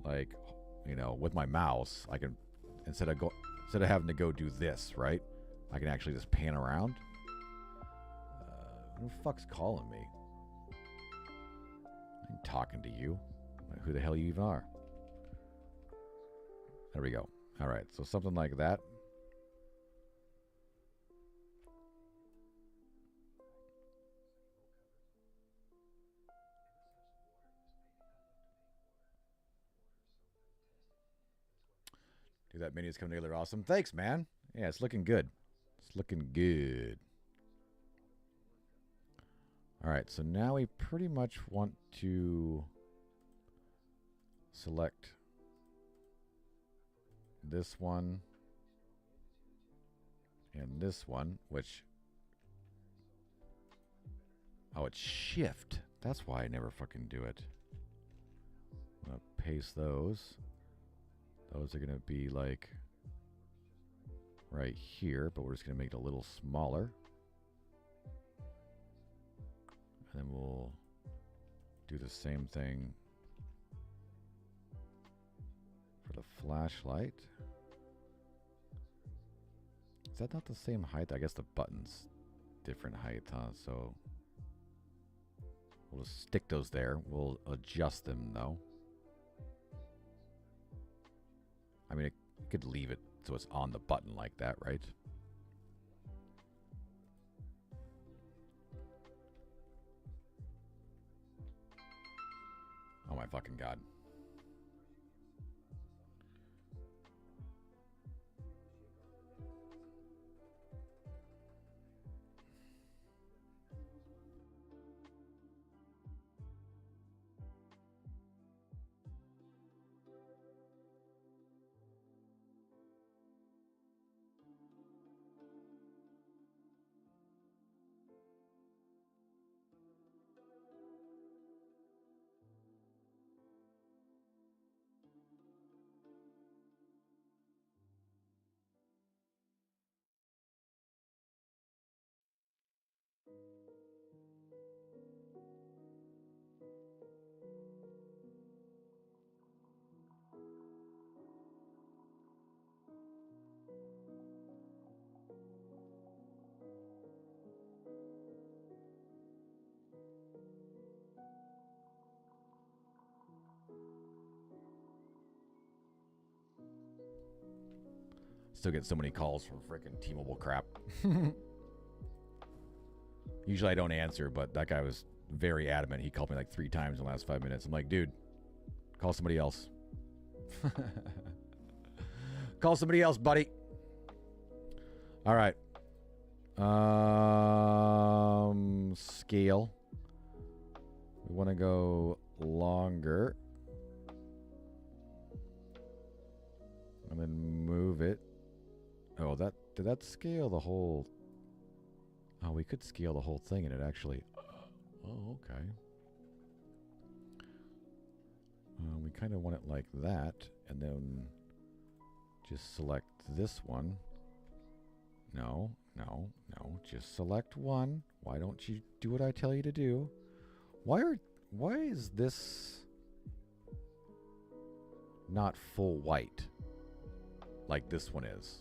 like, you know, with my mouse. I can, instead of having to go do this, right? I can actually just pan around. Who the fuck's calling me? I'm talking to you. Who the hell you even are? There we go. All right, so something like that. Dude, that menu's coming together awesome. Thanks, man. Yeah, it's looking good. It's looking good. All right, so now we pretty much want to select this one and this one, which, oh, it's shift. That's why I never fucking do it. I'm gonna paste those. Those are gonna be like right here, but we're just gonna make it a little smaller. And then we'll do the same thing for the flashlight. Is that not the same height? I guess the button's different height, huh? So we'll just stick those there. We'll adjust them though. I mean, you could leave it so it's on the button like that, right? Oh my fucking God. Still get so many calls from freaking T-Mobile crap. Usually I don't answer, but that guy was very adamant. He called me like 3 times in the last 5 minutes. I'm like, dude, call somebody else. Call somebody else, buddy. All right. Scale. We want to go longer. And then move it. Oh, did that scale the whole... Oh, we could scale the whole thing and it actually... Oh, okay. kind of want it like that, and then just select this one. No, no, no, just select one. Why don't you do what I tell you to do? Why is this not full white like this one is?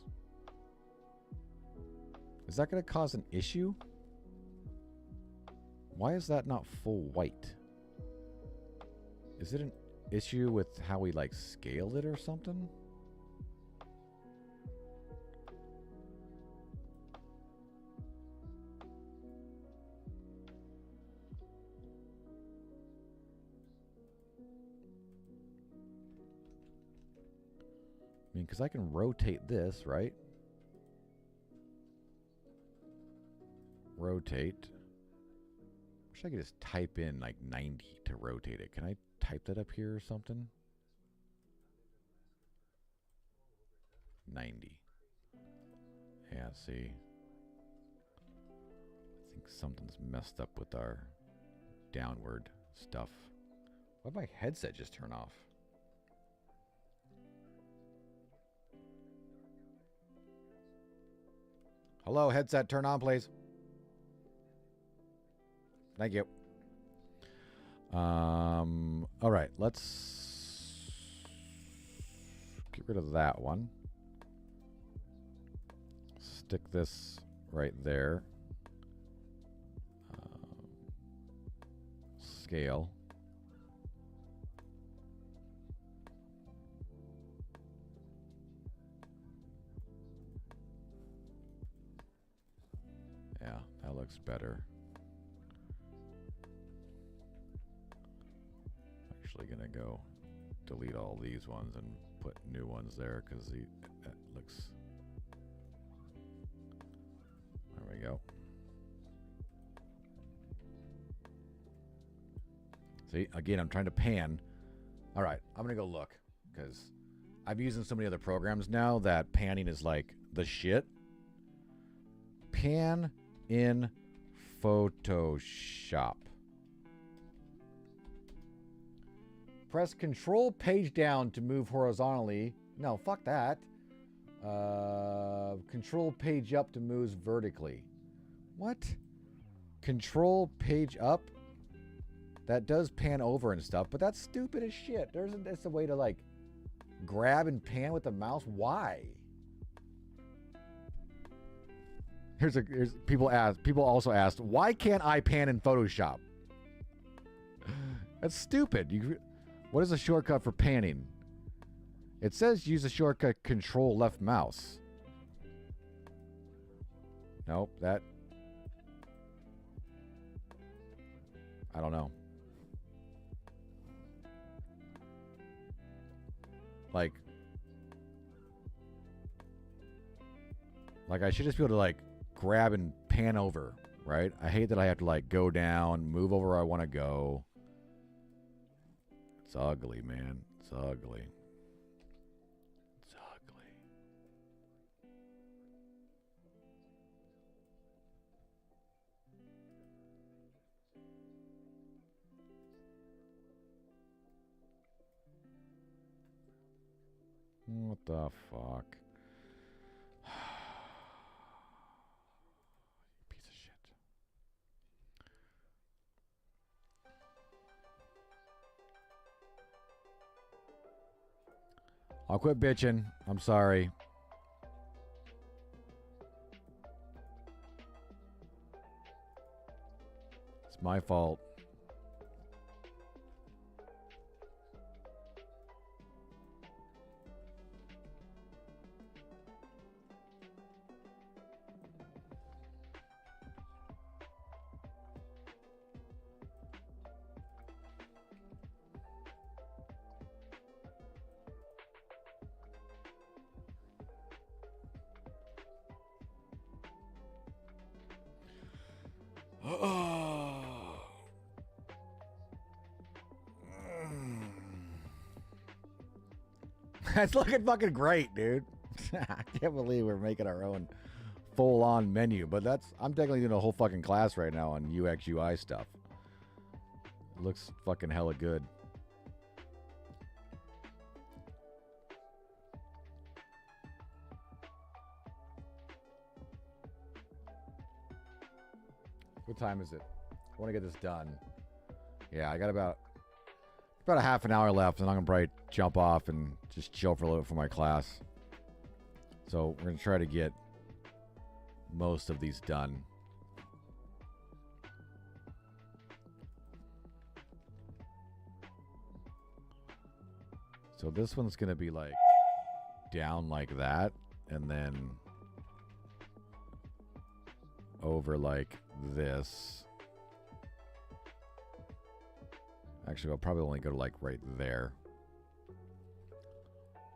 Is that going to cause an issue? Why is that not full white? Is it an issue with how we like scaled it or something? I mean, because I can rotate this, right? Rotate. Wish I could just type in like 90 to rotate it. Can I type that up here or something? 90. Yeah, see. I think something's messed up with our downward stuff. Why'd my headset just turn off? Hello, headset, turn on, please. Thank you. All right, let's get rid of that one. Stick this right there. Scale. Yeah, that looks better. Actually gonna go delete all these ones and put new ones there because that looks. There we go. See, again, I'm trying to pan. All right, I'm gonna go look because I'm using so many other programs now that panning is like the shit. Pan in Photoshop. Press Control page down to move horizontally. No, fuck that. Control page up to move vertically. What? Control page up? That does pan over and stuff, but that's stupid as shit. That's a way to like grab and pan with the mouse. Why? Here's people also asked, why can't I pan in Photoshop? That's stupid. What is a shortcut for panning? It says use the shortcut Control left mouse. Nope, that I don't know. Like I should just be able to like grab and pan over, right? I hate that I have to like go down, move over where I want to go. It's ugly, man. It's ugly. It's ugly. What the fuck? Piece of shit. I'll quit bitching. I'm sorry. It's my fault. That's looking fucking great, dude. I can't believe we're making our own full-on menu, but I'm technically doing a whole fucking class right now on UX UI stuff. It looks fucking hella good. What time is it? I want to get this done. Yeah, I got about a half an hour left, and I'm gonna probably jump off and just chill for a little bit for my class. So we're gonna try to get most of these done. So this one's gonna be like down like that, and then over like this. Actually, I'll probably only go to like right there.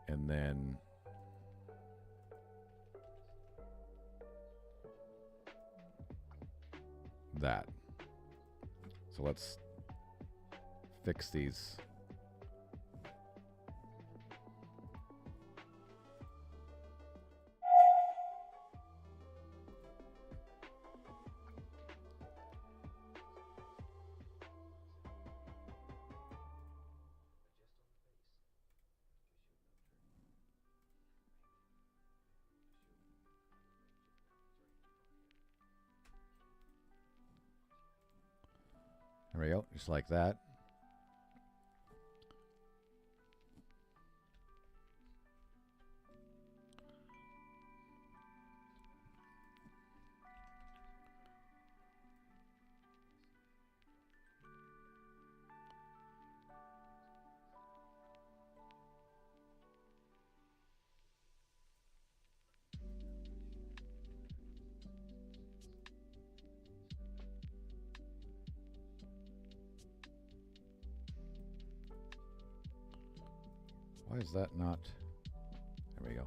And then that. So let's fix these. There we go, just like that. Why is that not? There we go.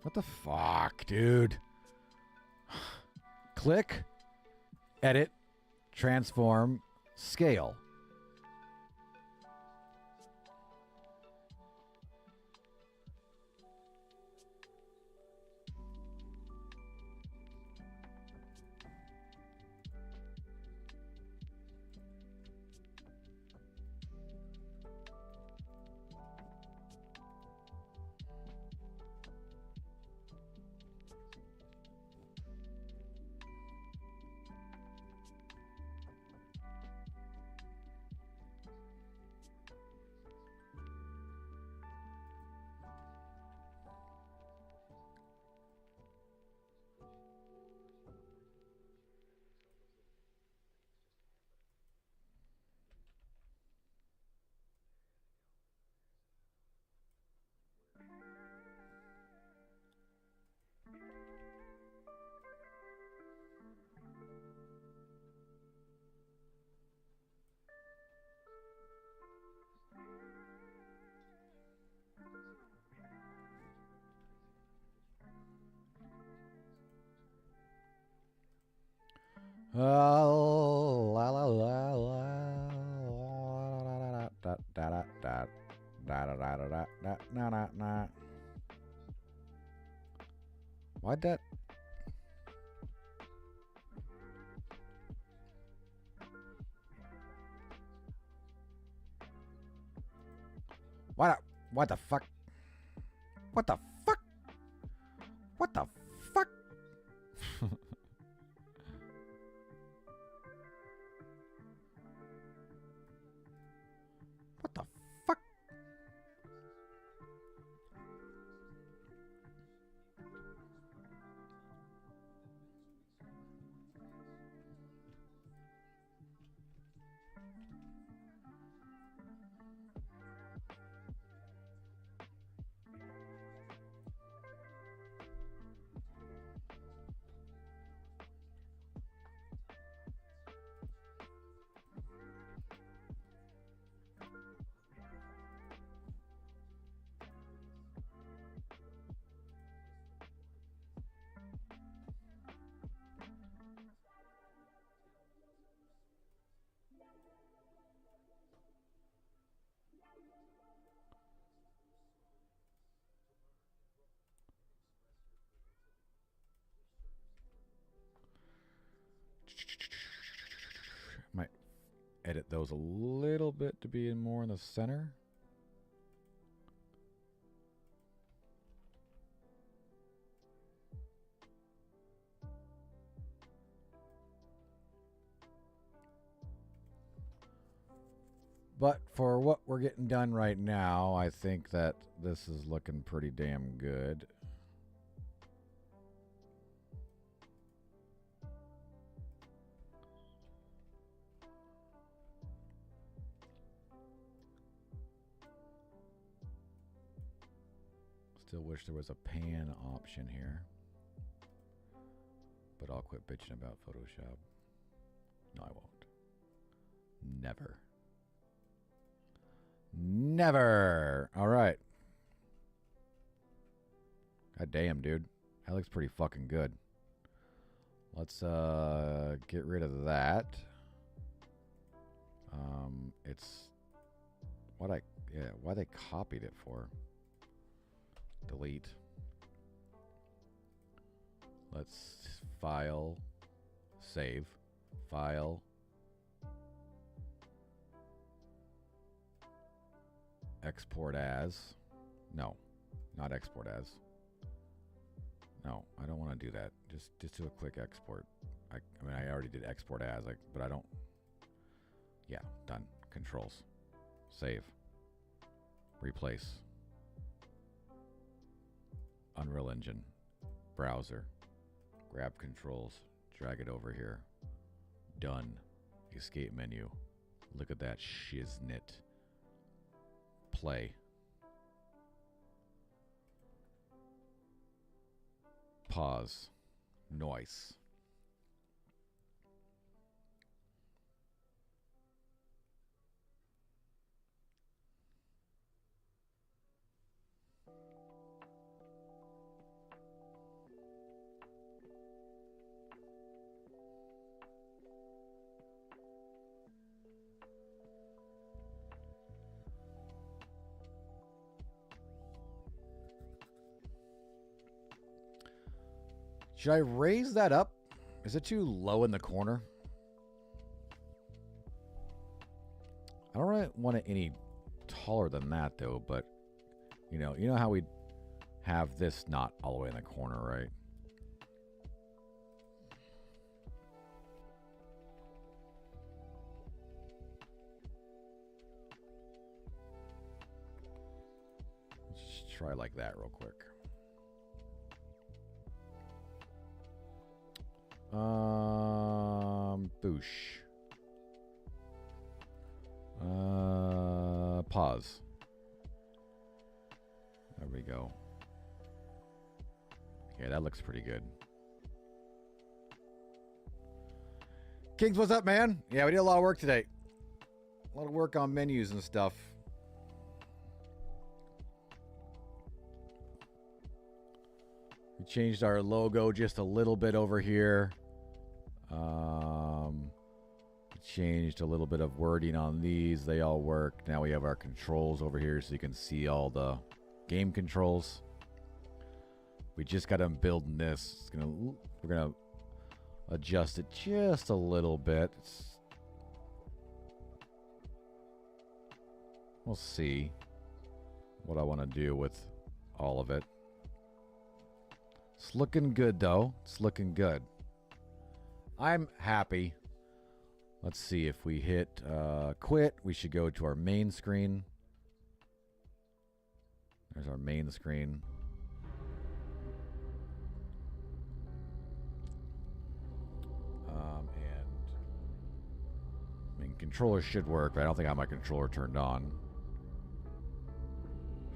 What the fuck, dude? Click, edit, transform, scale. La la la la da da da da da da da da da na na na. Why'd that? What the fuck? What the fuck? What the fuck? What the fuck? Might edit those a little bit to be more in the center. But for what we're getting done right now, I think that this is looking pretty damn good. Still wish there was a pan option here. But I'll quit bitching about Photoshop. No, I won't. Never. Never. All right. God damn, dude. That looks pretty fucking good. Let's get rid of that. It's why they copied it for. Delete. Let's file, save, file. Export as. No, not export as. No, I don't want to do that. Just do a quick export. I mean, I already did export as, but I don't. Yeah, done. Controls. Save. Replace. Unreal Engine. Browser. Grab controls. Drag it over here. Done. Escape menu. Look at that shiznit. Play. Pause. Noise. Should I raise that up? Is it too low in the corner? I don't really want it any taller than that though, but you know how we have this not all the way in the corner, right? Let's just try like that real quick. Boosh. Pause. There we go. Okay, that looks pretty good. Kings, what's up, man? Yeah, we did a lot of work today. A lot of work on menus and stuff. We changed our logo just a little bit over here. Changed a little bit of wording on these. They all work. Now we have our controls over here so you can see all the game controls. We just got done building this. We're gonna adjust it just a little bit. We'll see what I want to do with all of it. It's looking good though. It's looking good. I'm happy. Let's see, if we hit quit, we should go to our main screen. There's our main screen. Controller should work, but I don't think I have my controller turned on.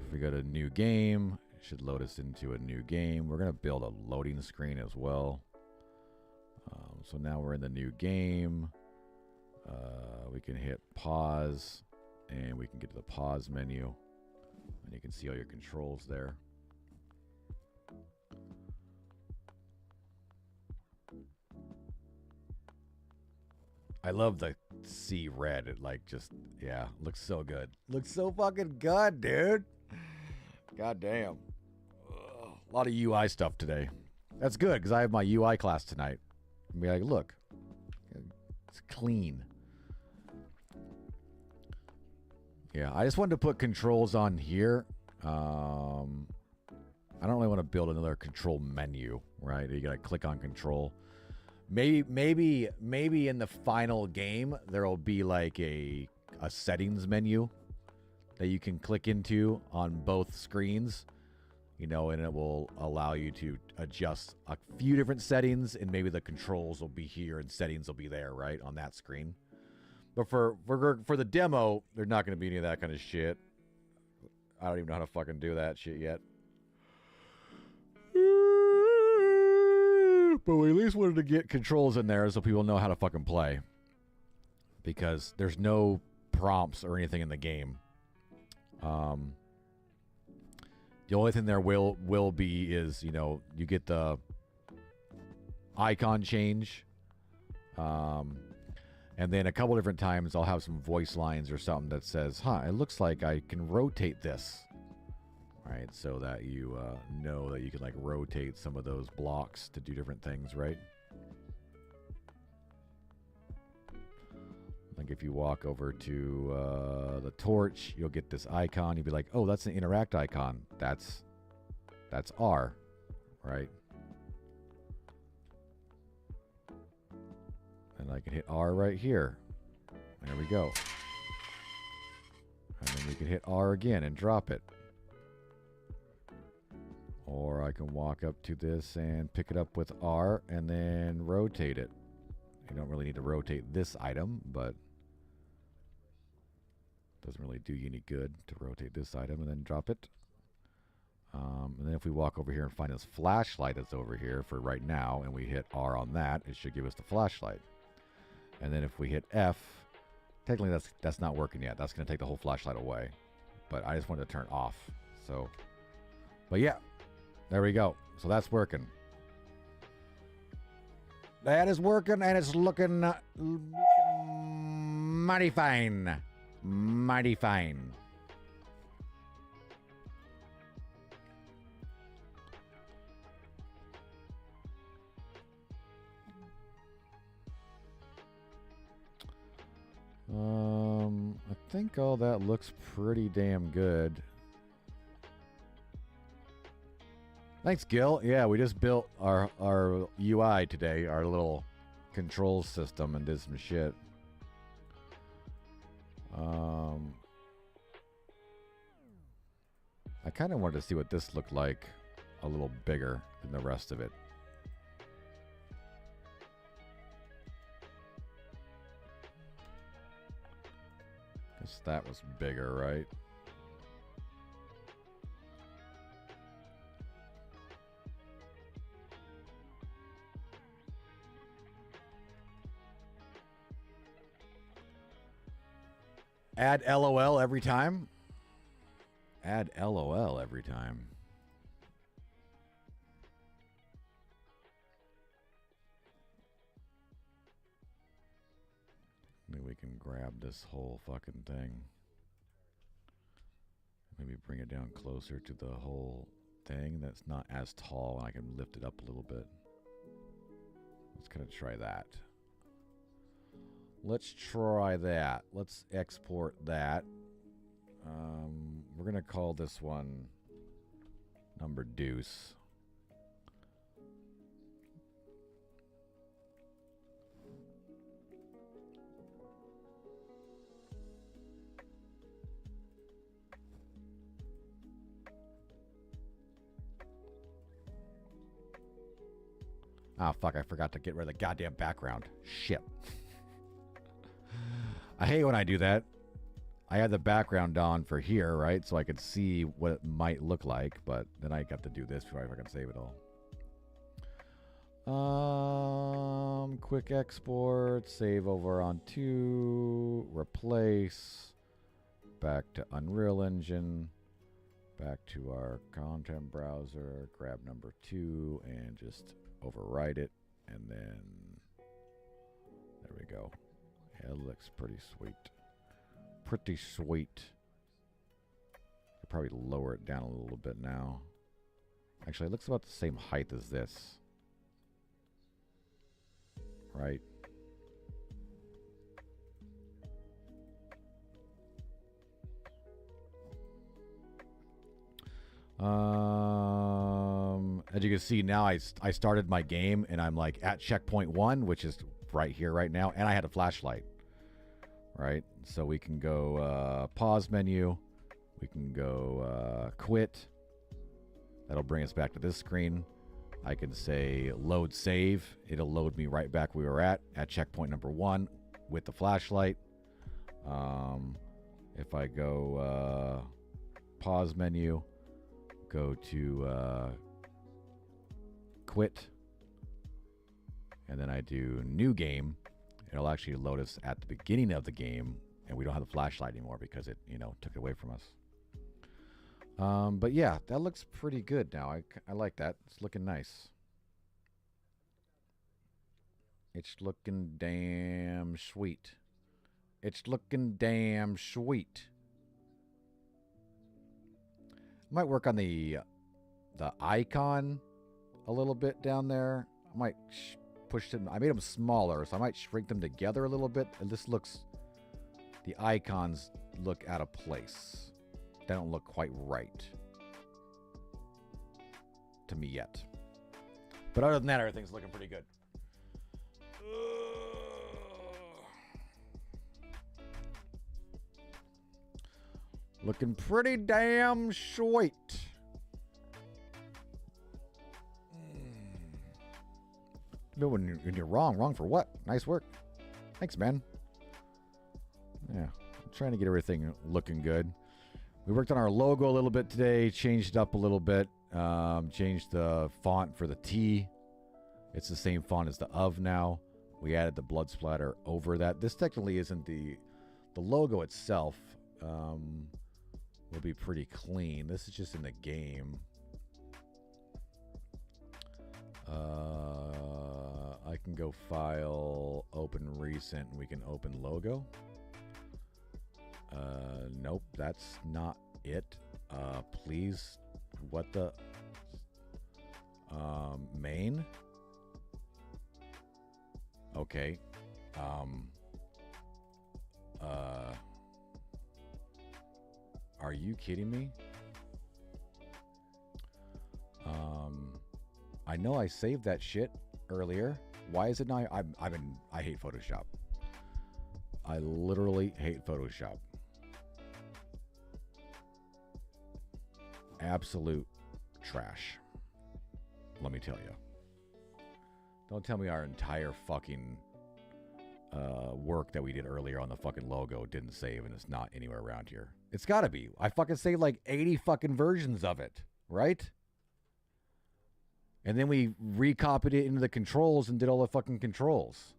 If we go to new game, it should load us into a new game. We're going to build a loading screen as well. So now we're in the new game. We can hit pause, and we can get to the pause menu, and you can see all your controls there. I love the sea red. It looks so good. Looks so fucking good, dude. God damn. Ugh, a lot of UI stuff today. That's good because I have my UI class tonight. And be like, look, It's clean. Yeah, I just wanted to put controls on here. I don't really want to build another control menu, right? You got to click on control. Maybe in the final game there'll be like a settings menu that you can click into on both screens, you know, and it will allow you to adjust a few different settings, and maybe the controls will be here and settings will be there, right, on that screen. But for the demo, there's not going to be any of that kind of shit. I don't even know how to fucking do that shit yet. But we at least wanted to get controls in there so people know how to fucking play. Because there's no prompts or anything in the game. The only thing there will be is, you know, you get the icon change. And then a couple different times I'll have some voice lines or something that says, it looks like I can rotate this. Right, so that you know that you can like rotate some of those blocks to do different things, right? Like if you walk over to the torch, you'll get this icon. You'll be like, oh, that's an interact icon. That's R, right? And I can hit R right here. There we go. And then we can hit R again and drop it. Or I can walk up to this and pick it up with R and then rotate it. You don't really need to rotate this item, but doesn't really do you any good to rotate this item and then drop it. And then if we walk over here and find this flashlight that's over here for right now, and we hit R on that, it should give us the flashlight. And then if we hit F, technically that's not working yet. That's going to take the whole flashlight away. But I just wanted to turn it off. So, but yeah. There we go. So that's working. That is working, and it's looking mighty fine. Mighty fine. I think all that looks pretty damn good. Thanks, Gil. Yeah, we just built our UI today, our little control system, and did some shit. I kind of wanted to see what this looked like a little bigger than the rest of it. Guess that was bigger, right? Add LOL every time? Add LOL every time. Maybe we can grab this whole fucking thing. Maybe bring it down closer to the whole thing that's not as tall, and I can lift it up a little bit. Let's kind of try that. Let's try that. Let's export that. We're going to call this one number deuce. Ah, fuck, I forgot to get rid of the goddamn background. Shit. I hate when I do that. I had the background on for here, right? So I could see what it might look like, but then I got to do this before I can save it all. Quick export, save over on 2, replace, back to Unreal Engine, back to our content browser, grab number 2 and just overwrite it, and then there we go. Yeah, it looks pretty sweet. Pretty sweet. I'll probably lower it down a little bit now. Actually, it looks about the same height as this. Right? As you can see now, I started my game and I'm like at checkpoint 1, which is right here right now, and I had a flashlight. Right, so we can go pause menu. We can go quit. That'll bring us back to this screen. I can say load save. It'll load me right back where we were at checkpoint number 1 with the flashlight. If I go pause menu, go to quit, and then I do new game, it'll actually load us at the beginning of the game, and we don't have the flashlight anymore because it, took it away from us. But yeah, that looks pretty good now. I like that. It's looking nice. It's looking damn sweet. It's looking damn sweet. Might work on the icon a little bit down there. I might push them. I made them smaller, so I might shrink them together a little bit. And this looks, the icons look out of place. They don't look quite right to me yet. But other than that, everything's looking pretty good. Looking pretty damn sweet. No, when you're wrong. Wrong for what? Nice work. Thanks, man. Yeah, I'm trying to get everything looking good. We worked on our logo a little bit today. Changed it up a little bit. Changed the font for the T. It's the same font as the of now. We added the blood splatter over that. This technically isn't the logo itself. Will be pretty clean. This is just in the game. I can go file, open recent, and we can open logo. Nope, that's not it. Please, what the? Main? Okay. Are you kidding me? I know I saved that shit earlier. Why is it not? I hate Photoshop. I literally hate Photoshop. Absolute trash. Let me tell you. Don't tell me our entire fucking work that we did earlier on the fucking logo didn't save and it's not anywhere around here. It's gotta be. I fucking saved like 80 fucking versions of it, right? And then we recopied it into the controls and did all the fucking controls.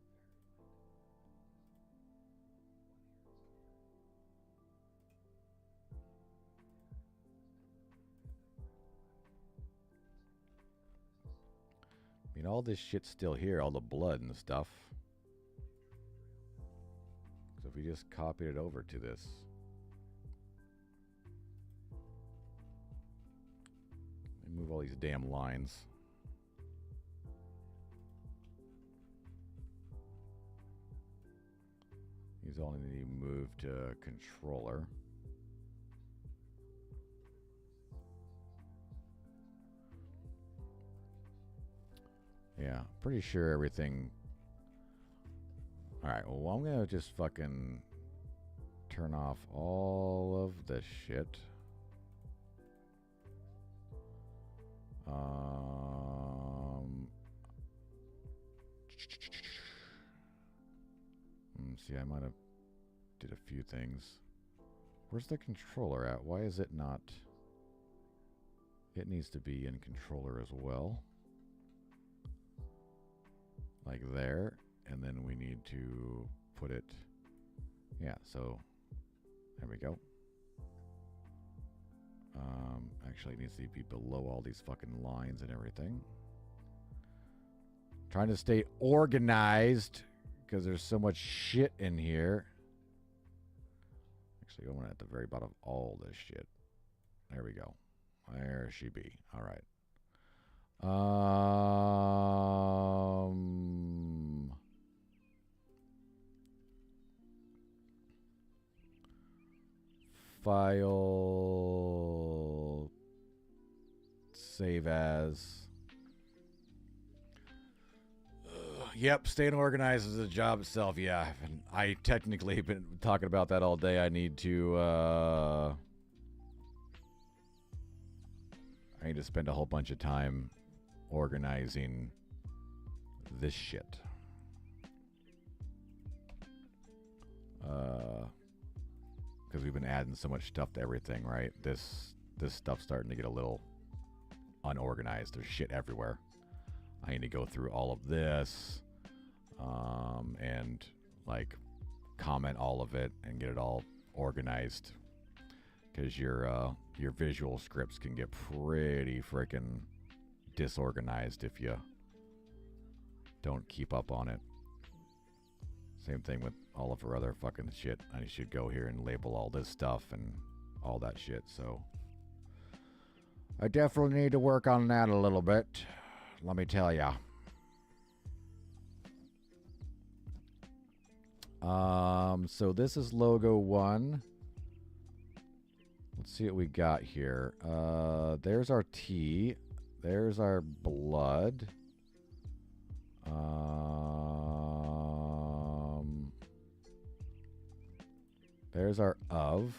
I mean, all this shit's still here, all the blood and stuff. So if we just copied it over to this. Move all these damn lines. These all need to be moved to controller. Yeah, pretty sure everything. Alright, well, I'm gonna just fucking turn off all of this shit. See, I might have did a few things. Where's the controller at? Why is it not? It needs to be in controller as well. Like there. And then we need to put it. Yeah, so there we go. Actually, it needs to be below all these fucking lines and everything. Trying to stay organized because there's so much shit in here. Actually, going at the very bottom of all this shit. There we go. There she be. All right. File. Save as. Yep, staying organized is a job itself. Yeah, and I technically have been talking about that all day. I need to spend a whole bunch of time organizing this shit. Because we've been adding so much stuff to everything, right? This stuff's starting to get a little unorganized. There's shit everywhere. I need to go through all of this, and like comment all of it and get it all organized. Because your visual scripts can get pretty freaking disorganized if you don't keep up on it. Same thing with all of her other fucking shit. I should go here and label all this stuff and all that shit. So I definitely need to work on that a little bit. Let me tell ya. So this is logo 1. Let's see what we got here. There's our T. There's our blood. There's our of.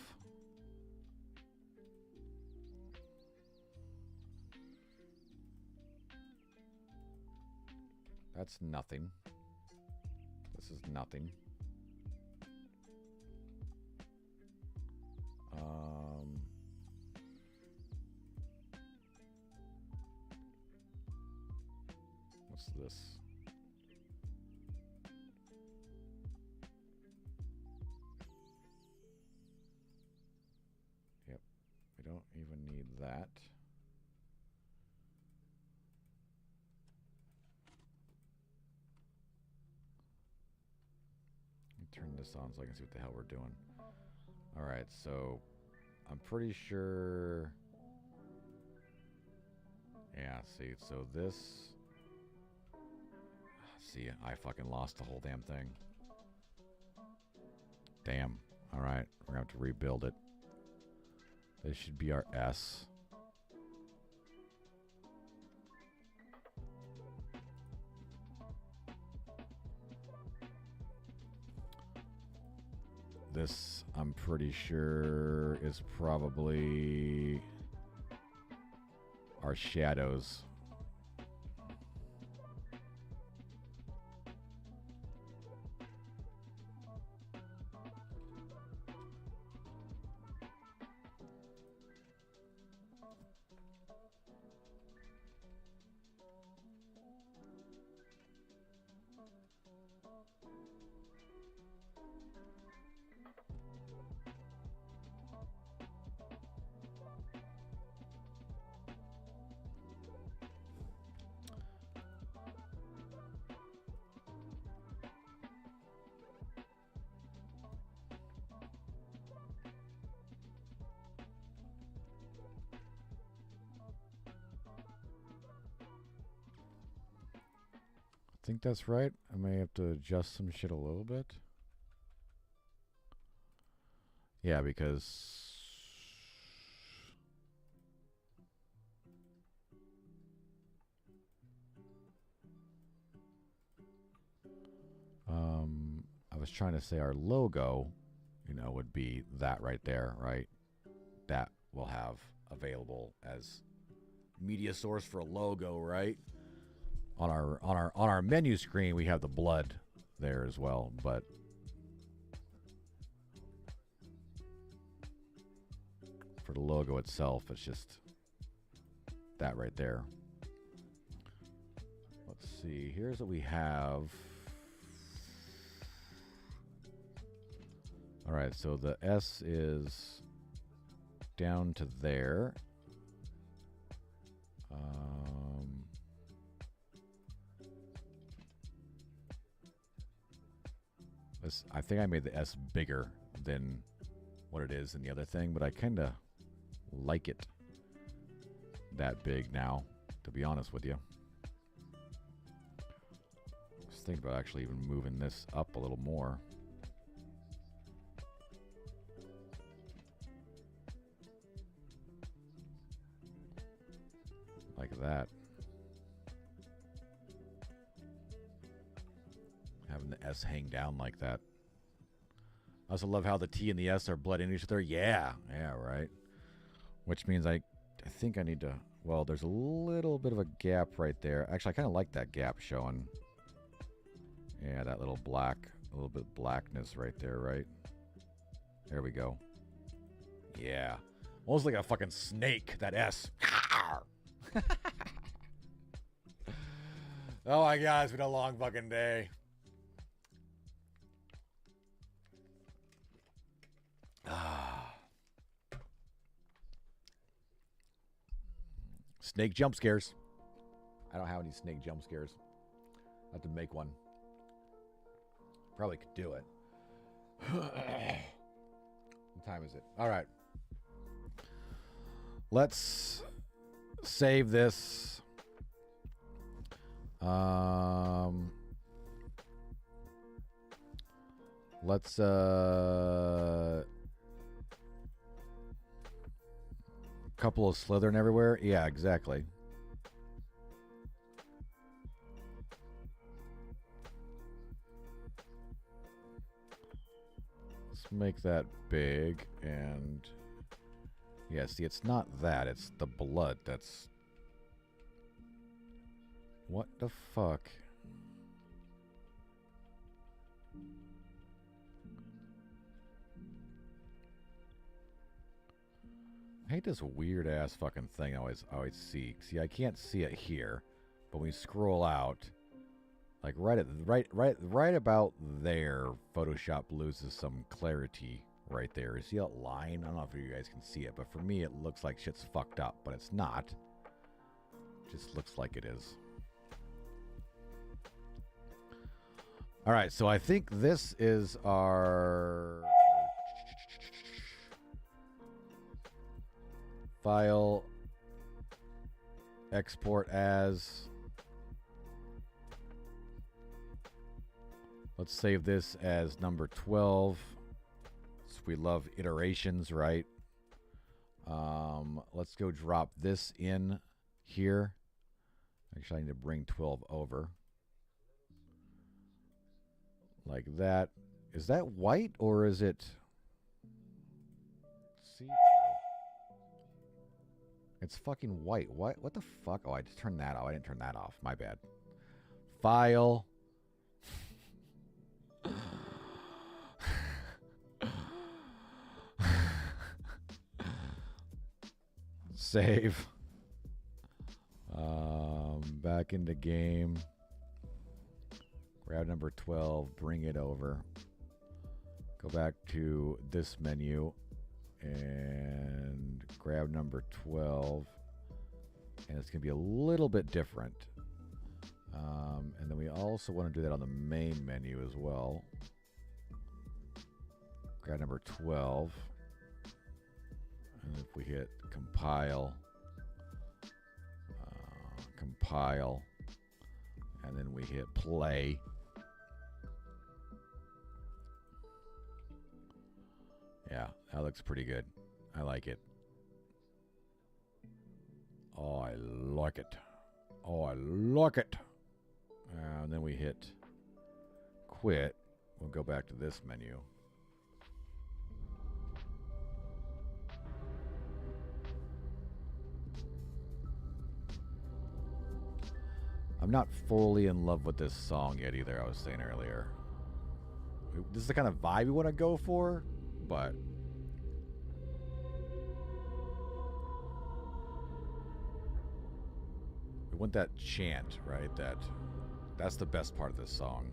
That's nothing. This is nothing. What's this? Yep, we don't even need that. Turn this on so I can see what the hell we're doing. All right, so I'm pretty sure. Yeah, see, so this. See, I fucking lost the whole damn thing. Damn. All right, we're gonna have to rebuild it. This should be our S. This, I'm pretty sure, is probably our shadows. I think that's right. I may have to adjust some shit a little bit. Yeah, because I was trying to say our logo, you know, would be that right there, right? That we'll have available as media source for a logo, right? On our menu screen, we have the blood there as well, but for the logo itself, it's just that right there. Let's see. Here's what we have. All right, so the S is down to there. I think I made the S bigger than what it is in the other thing, but I kind of like it that big now, to be honest with you. Just think about actually even moving this up a little more. Like that. Having the S hang down like that. I also love how the T and the S are bled into each other. Yeah. Yeah, right. Which means I think I need to... Well, there's a little bit of a gap right there. Actually, I kind of like that gap showing. Yeah, that little black... A little bit of blackness right there, right? There we go. Yeah. Almost like a fucking snake, that S. Oh my god, it's been a long fucking day. Snake jump scares. I don't have any snake jump scares. I have to make one. Probably could do it. What time is it? All right. Let's save this. Let's couple of Slytherin everywhere. Yeah, exactly. Let's make that big and yeah, see, it's not that, it's the blood that's... What the fuck? I hate this weird ass fucking thing I always see. See, I can't see it here, but when you scroll out, like right about there, Photoshop loses some clarity right there. You see that line? I don't know if you guys can see it, but for me it looks like shit's fucked up, but it's not. It just looks like it is. All right, so I think this is our file export as. Let's save this as number 12. So we love iterations, right? Let's go drop this in here. Actually, I need to bring 12 over. Like that. Is that white or is it see-through? It's fucking white. What the fuck? Oh, I just turned that off. I didn't turn that off. My bad. File. Save. Back into game. Grab number 12, bring it over. Go back to this menu and grab number 12. And it's going to be a little bit different. And then we also want to do that on the main menu as well. Grab number 12. And if we hit compile, compile, and then we hit play. Yeah, that looks pretty good. I like it. Oh, I like it. Oh, I like it. And then we hit quit. We'll go back to this menu. I'm not fully in love with this song yet either, I was saying earlier. This is the kind of vibe we want to go for, but we want that chant, right? That's the best part of this song.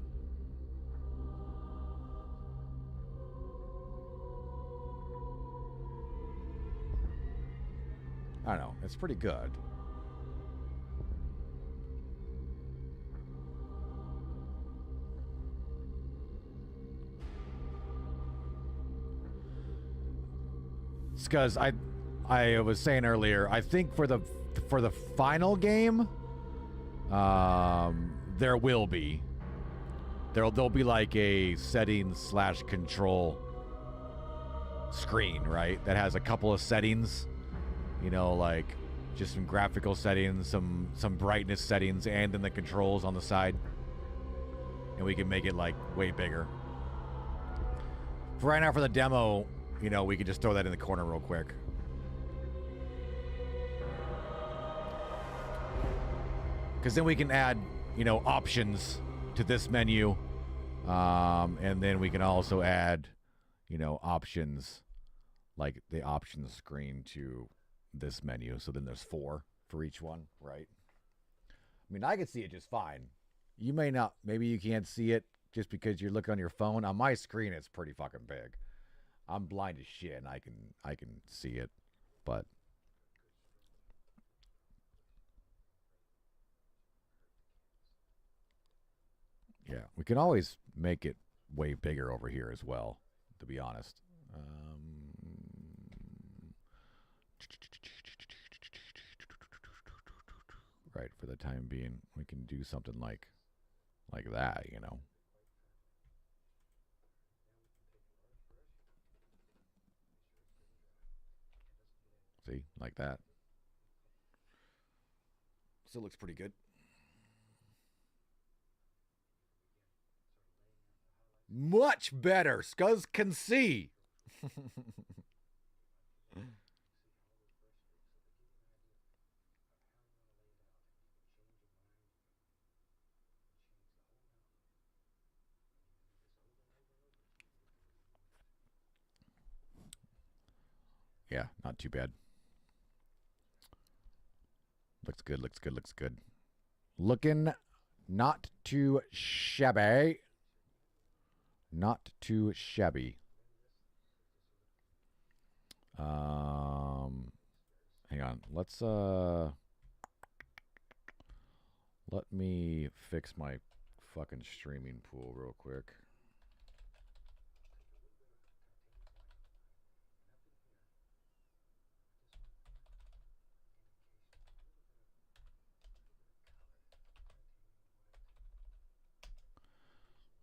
I don't know, it's pretty good. Because I was saying earlier, I think for the final game, there will be there'll be like a settings / control screen, right? That has a couple of settings, you know, like Just some graphical settings, some brightness settings, and then the controls on the side. And we can make it like way bigger. For right now, for the demo, you know, we could just throw that in the corner real quick. Because then we can add, you know, options to this menu. And then we can also add, you know, options like the options screen to this menu. So then there's 4 for each one, right? I mean, I can see it just fine. You may not. Maybe you can't see it just because you're looking on your phone. On my screen, it's pretty fucking big. I'm blind as shit, and I can see it, but yeah, we can always make it way bigger over here as well, to be honest. Right, for the time being, we can do something like that, you know. See, like that. Still looks pretty good. Much better. Scuzz can see. Yeah, not too bad. Looks good, looks good, looks good. Looking not too shabby. Not too shabby. Hang on. Let's let me fix my fucking streaming pool real quick.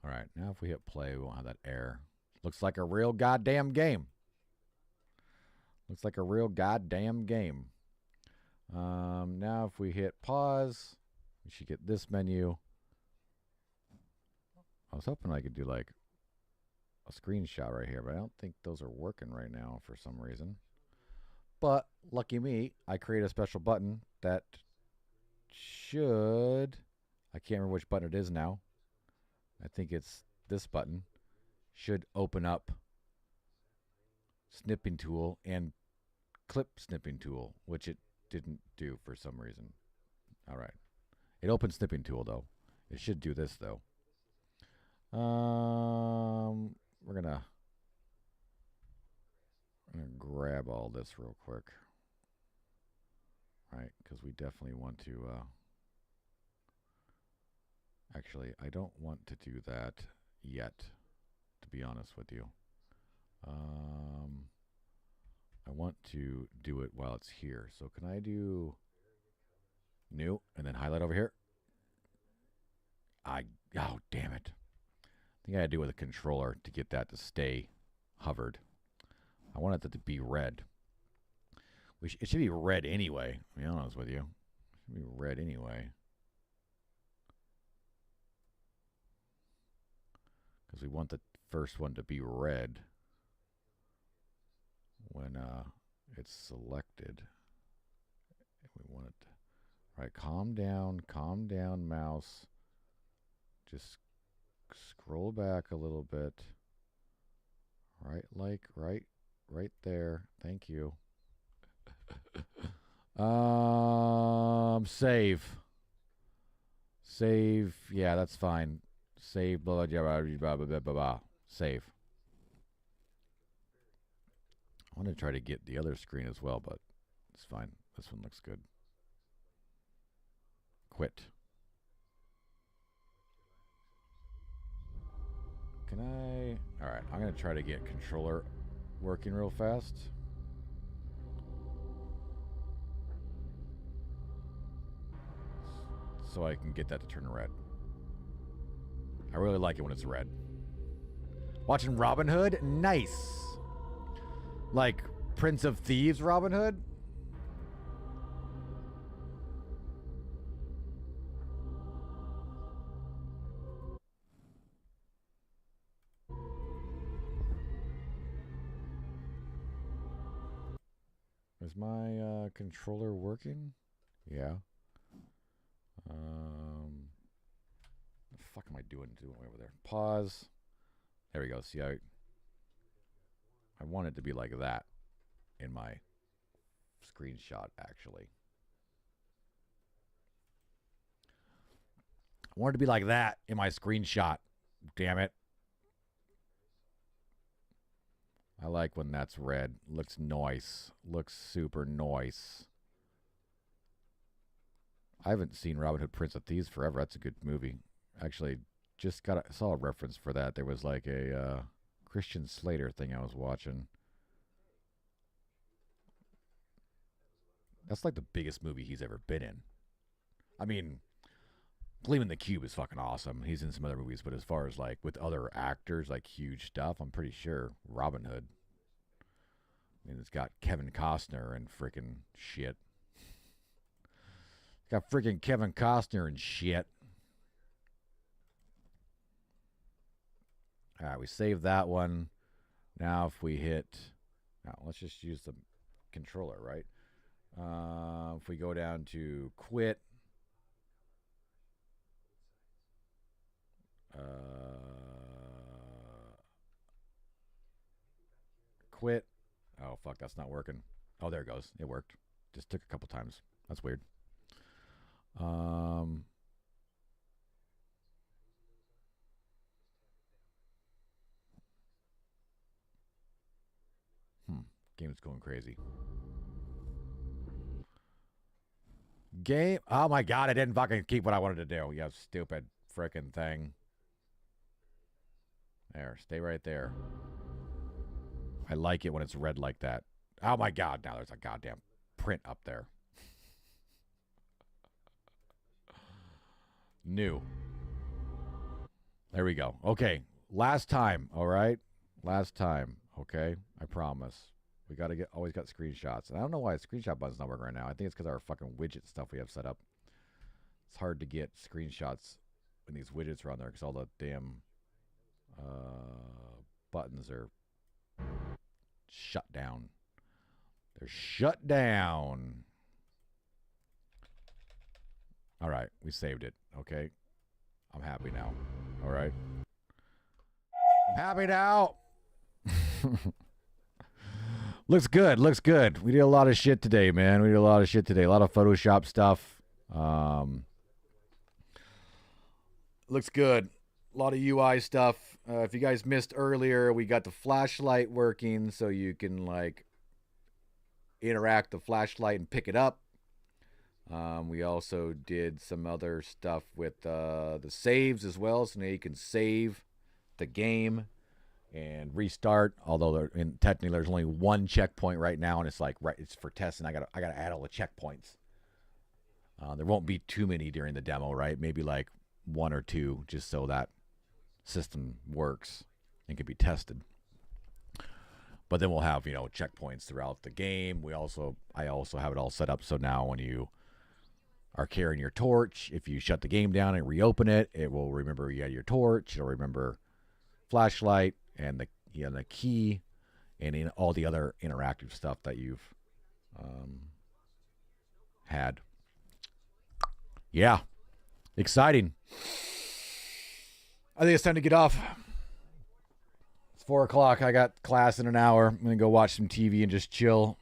All right, now if we hit play, we won't have that error. Looks like a real goddamn game. Looks like a real goddamn game. Now if we hit pause, we should get this menu. I was hoping I could do like a screenshot right here, but I don't think those are working right now for some reason. But lucky me, I created a special button that should... I can't remember which button it is now. I think it's this button. Should open up snipping tool and clip snipping tool, which it didn't do for some reason. All right. It opened snipping tool, though. It should do this, though. We're gonna grab all this real quick. All right, because we definitely want to... Actually, I don't want to do that yet, to be honest with you. I want to do it while it's here. So can I do new and then highlight over here? Oh, damn it. I think I had to do it with a controller to get that to stay hovered. I wanted it to be red. It should be red anyway, to be honest with you. It should be red anyway. Because we want the first one to be red when it's selected. We want it to, all right, calm down, mouse. Just scroll back a little bit. Right, like right there. Thank you. Save. Yeah, that's fine. Save, blah, blah, blah, blah, blah, blah. Save. I want to try to get the other screen as well, but it's fine. This one looks good. Quit. Can I... All right, I'm going to try to get controller working real fast. So I can get that to turn red. I really like it when it's red. Watching Robin Hood? Nice. Like Prince of Thieves Robin Hood? Is my controller working? Yeah. The fuck am I doing over there? Pause. There we go. See, I want it to be like that in my screenshot, actually. I want it to be like that in my screenshot. Damn it. I like when that's red. Looks nice. Looks super nice. I haven't seen Robin Hood Prince of Thieves forever. That's a good movie. Actually, just saw a reference for that. There was like a Christian Slater thing I was watching. That's like the biggest movie he's ever been in. I mean, Gleaming the Cube is fucking awesome. He's in some other movies, but as far as like with other actors, like huge stuff, I'm pretty sure Robin Hood. I mean, it's got Kevin Costner and freaking shit. It's got freaking Kevin Costner and shit. All right, we saved that one. Now if we hit... Now, let's just use the controller, right? If we go down to quit... quit. Oh, fuck, that's not working. Oh, there it goes. It worked. Just took a couple times. That's weird. Game's going crazy. Game. Oh my god, I didn't fucking keep what I wanted to do. You stupid frickin' thing. There, stay right there. I like it when it's red like that. Oh my god, now there's a goddamn print up there. New. There we go. Okay, last time, all right? Last time, okay? I promise. We gotta always got screenshots. And I don't know why the screenshot button's not working right now. I think it's because our fucking widget stuff we have set up. It's hard to get screenshots when these widgets are on there because all the damn buttons are shut down. They're shut down. All right, we saved it. Okay, I'm happy now. All right, I'm happy now. Looks good. Looks good. We did a lot of shit today, man. We did a lot of shit today. A lot of Photoshop stuff. Looks good. A lot of UI stuff. If you guys missed earlier, we got the flashlight working so you can like interact the flashlight and pick it up. We also did some other stuff with the saves as well, so now you can save the game and restart. Although technically there's only one checkpoint right now, and it's like it's for testing. I gotta add all the checkpoints. There won't be too many during the demo, right? Maybe like one or two, just so that system works and can be tested. But then we'll have, you know, checkpoints throughout the game. I also have it all set up so now when you are carrying your torch, if you shut the game down and reopen it, it will remember you had your torch. It'll remember flashlight and the key and in all the other interactive stuff that you've had. Yeah, exciting. I think it's time to get off. It's 4 o'clock. I got class in an hour. I'm going to go watch some TV and just chill.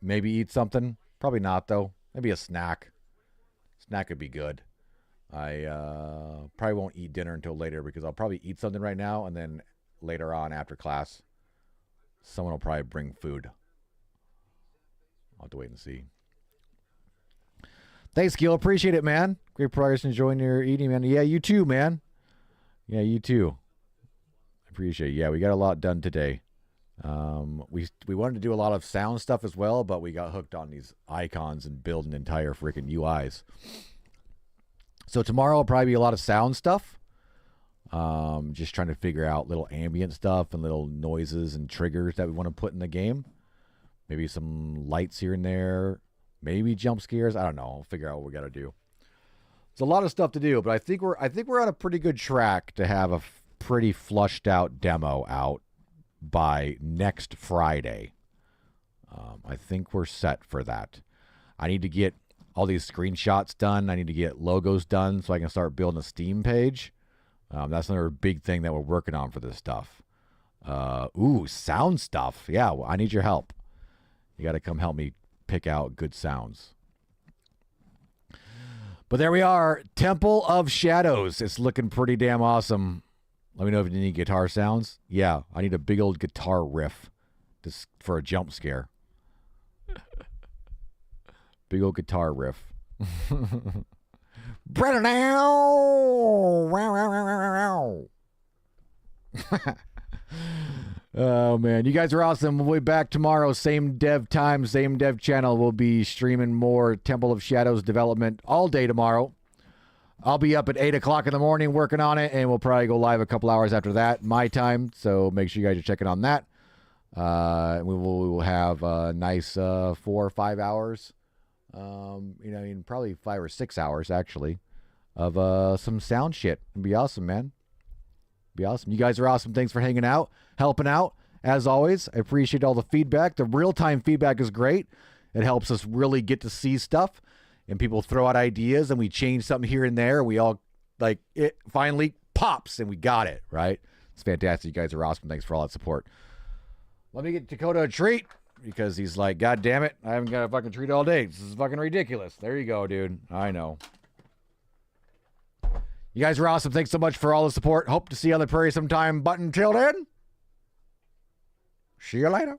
Maybe eat something. Probably not, though. Maybe a snack. Snack would be good. I probably won't eat dinner until later because I'll probably eat something right now, and then later on after class, someone will probably bring food. I'll have to wait and see. Thanks, Gil. Appreciate it, man. Great progress. Enjoying your eating, man. Yeah, you too, man. Yeah, you too. Appreciate it. Yeah, we got a lot done today. We wanted to do a lot of sound stuff as well, but we got hooked on these icons and building entire freaking UIs. So tomorrow will probably be a lot of sound stuff. Just trying to figure out little ambient stuff and little noises and triggers that we want to put in the game. Maybe some lights here and there. Maybe jump scares. I don't know. I'll figure out what we got to do. There's a lot of stuff to do, but I think we're on a pretty good track to have a pretty flushed out demo out by next Friday. I think we're set for that. I need to get all these screenshots done. I need to get logos done so I can start building a Steam page. That's another big thing that we're working on for this stuff. Sound stuff. Yeah, well, I need your help. You got to come help me pick out good sounds. But there we are. Temple of Shadows. It's looking pretty damn awesome. Let me know if you need guitar sounds. Yeah, I need a big old guitar riff for a jump scare. Big old guitar riff. Oh, man. You guys are awesome. We'll be back tomorrow. Same dev time, same dev channel. We'll be streaming more Temple of Shadows development all day tomorrow. I'll be up at 8 o'clock in the morning working on it, and we'll probably go live a couple hours after that, my time. So make sure you guys are checking on that. We will have a nice 4 or 5 hours. Probably 5 or 6 hours, actually, of some sound shit. It'd be awesome, man. Be awesome. You guys are awesome. Thanks for hanging out, helping out. As always, I appreciate all the feedback. The real-time feedback is great. It helps us really get to see stuff, and people throw out ideas, and we change something here and there. We all, it finally pops, and we got it, right? It's fantastic. You guys are awesome. Thanks for all that support. Let me get Dakota a treat, because he's like, God damn it, I haven't got a fucking treat all day. This is fucking ridiculous. There you go, dude. I know. You guys are awesome. Thanks so much for all the support. Hope to see you on the prairie sometime. But until then, see you later.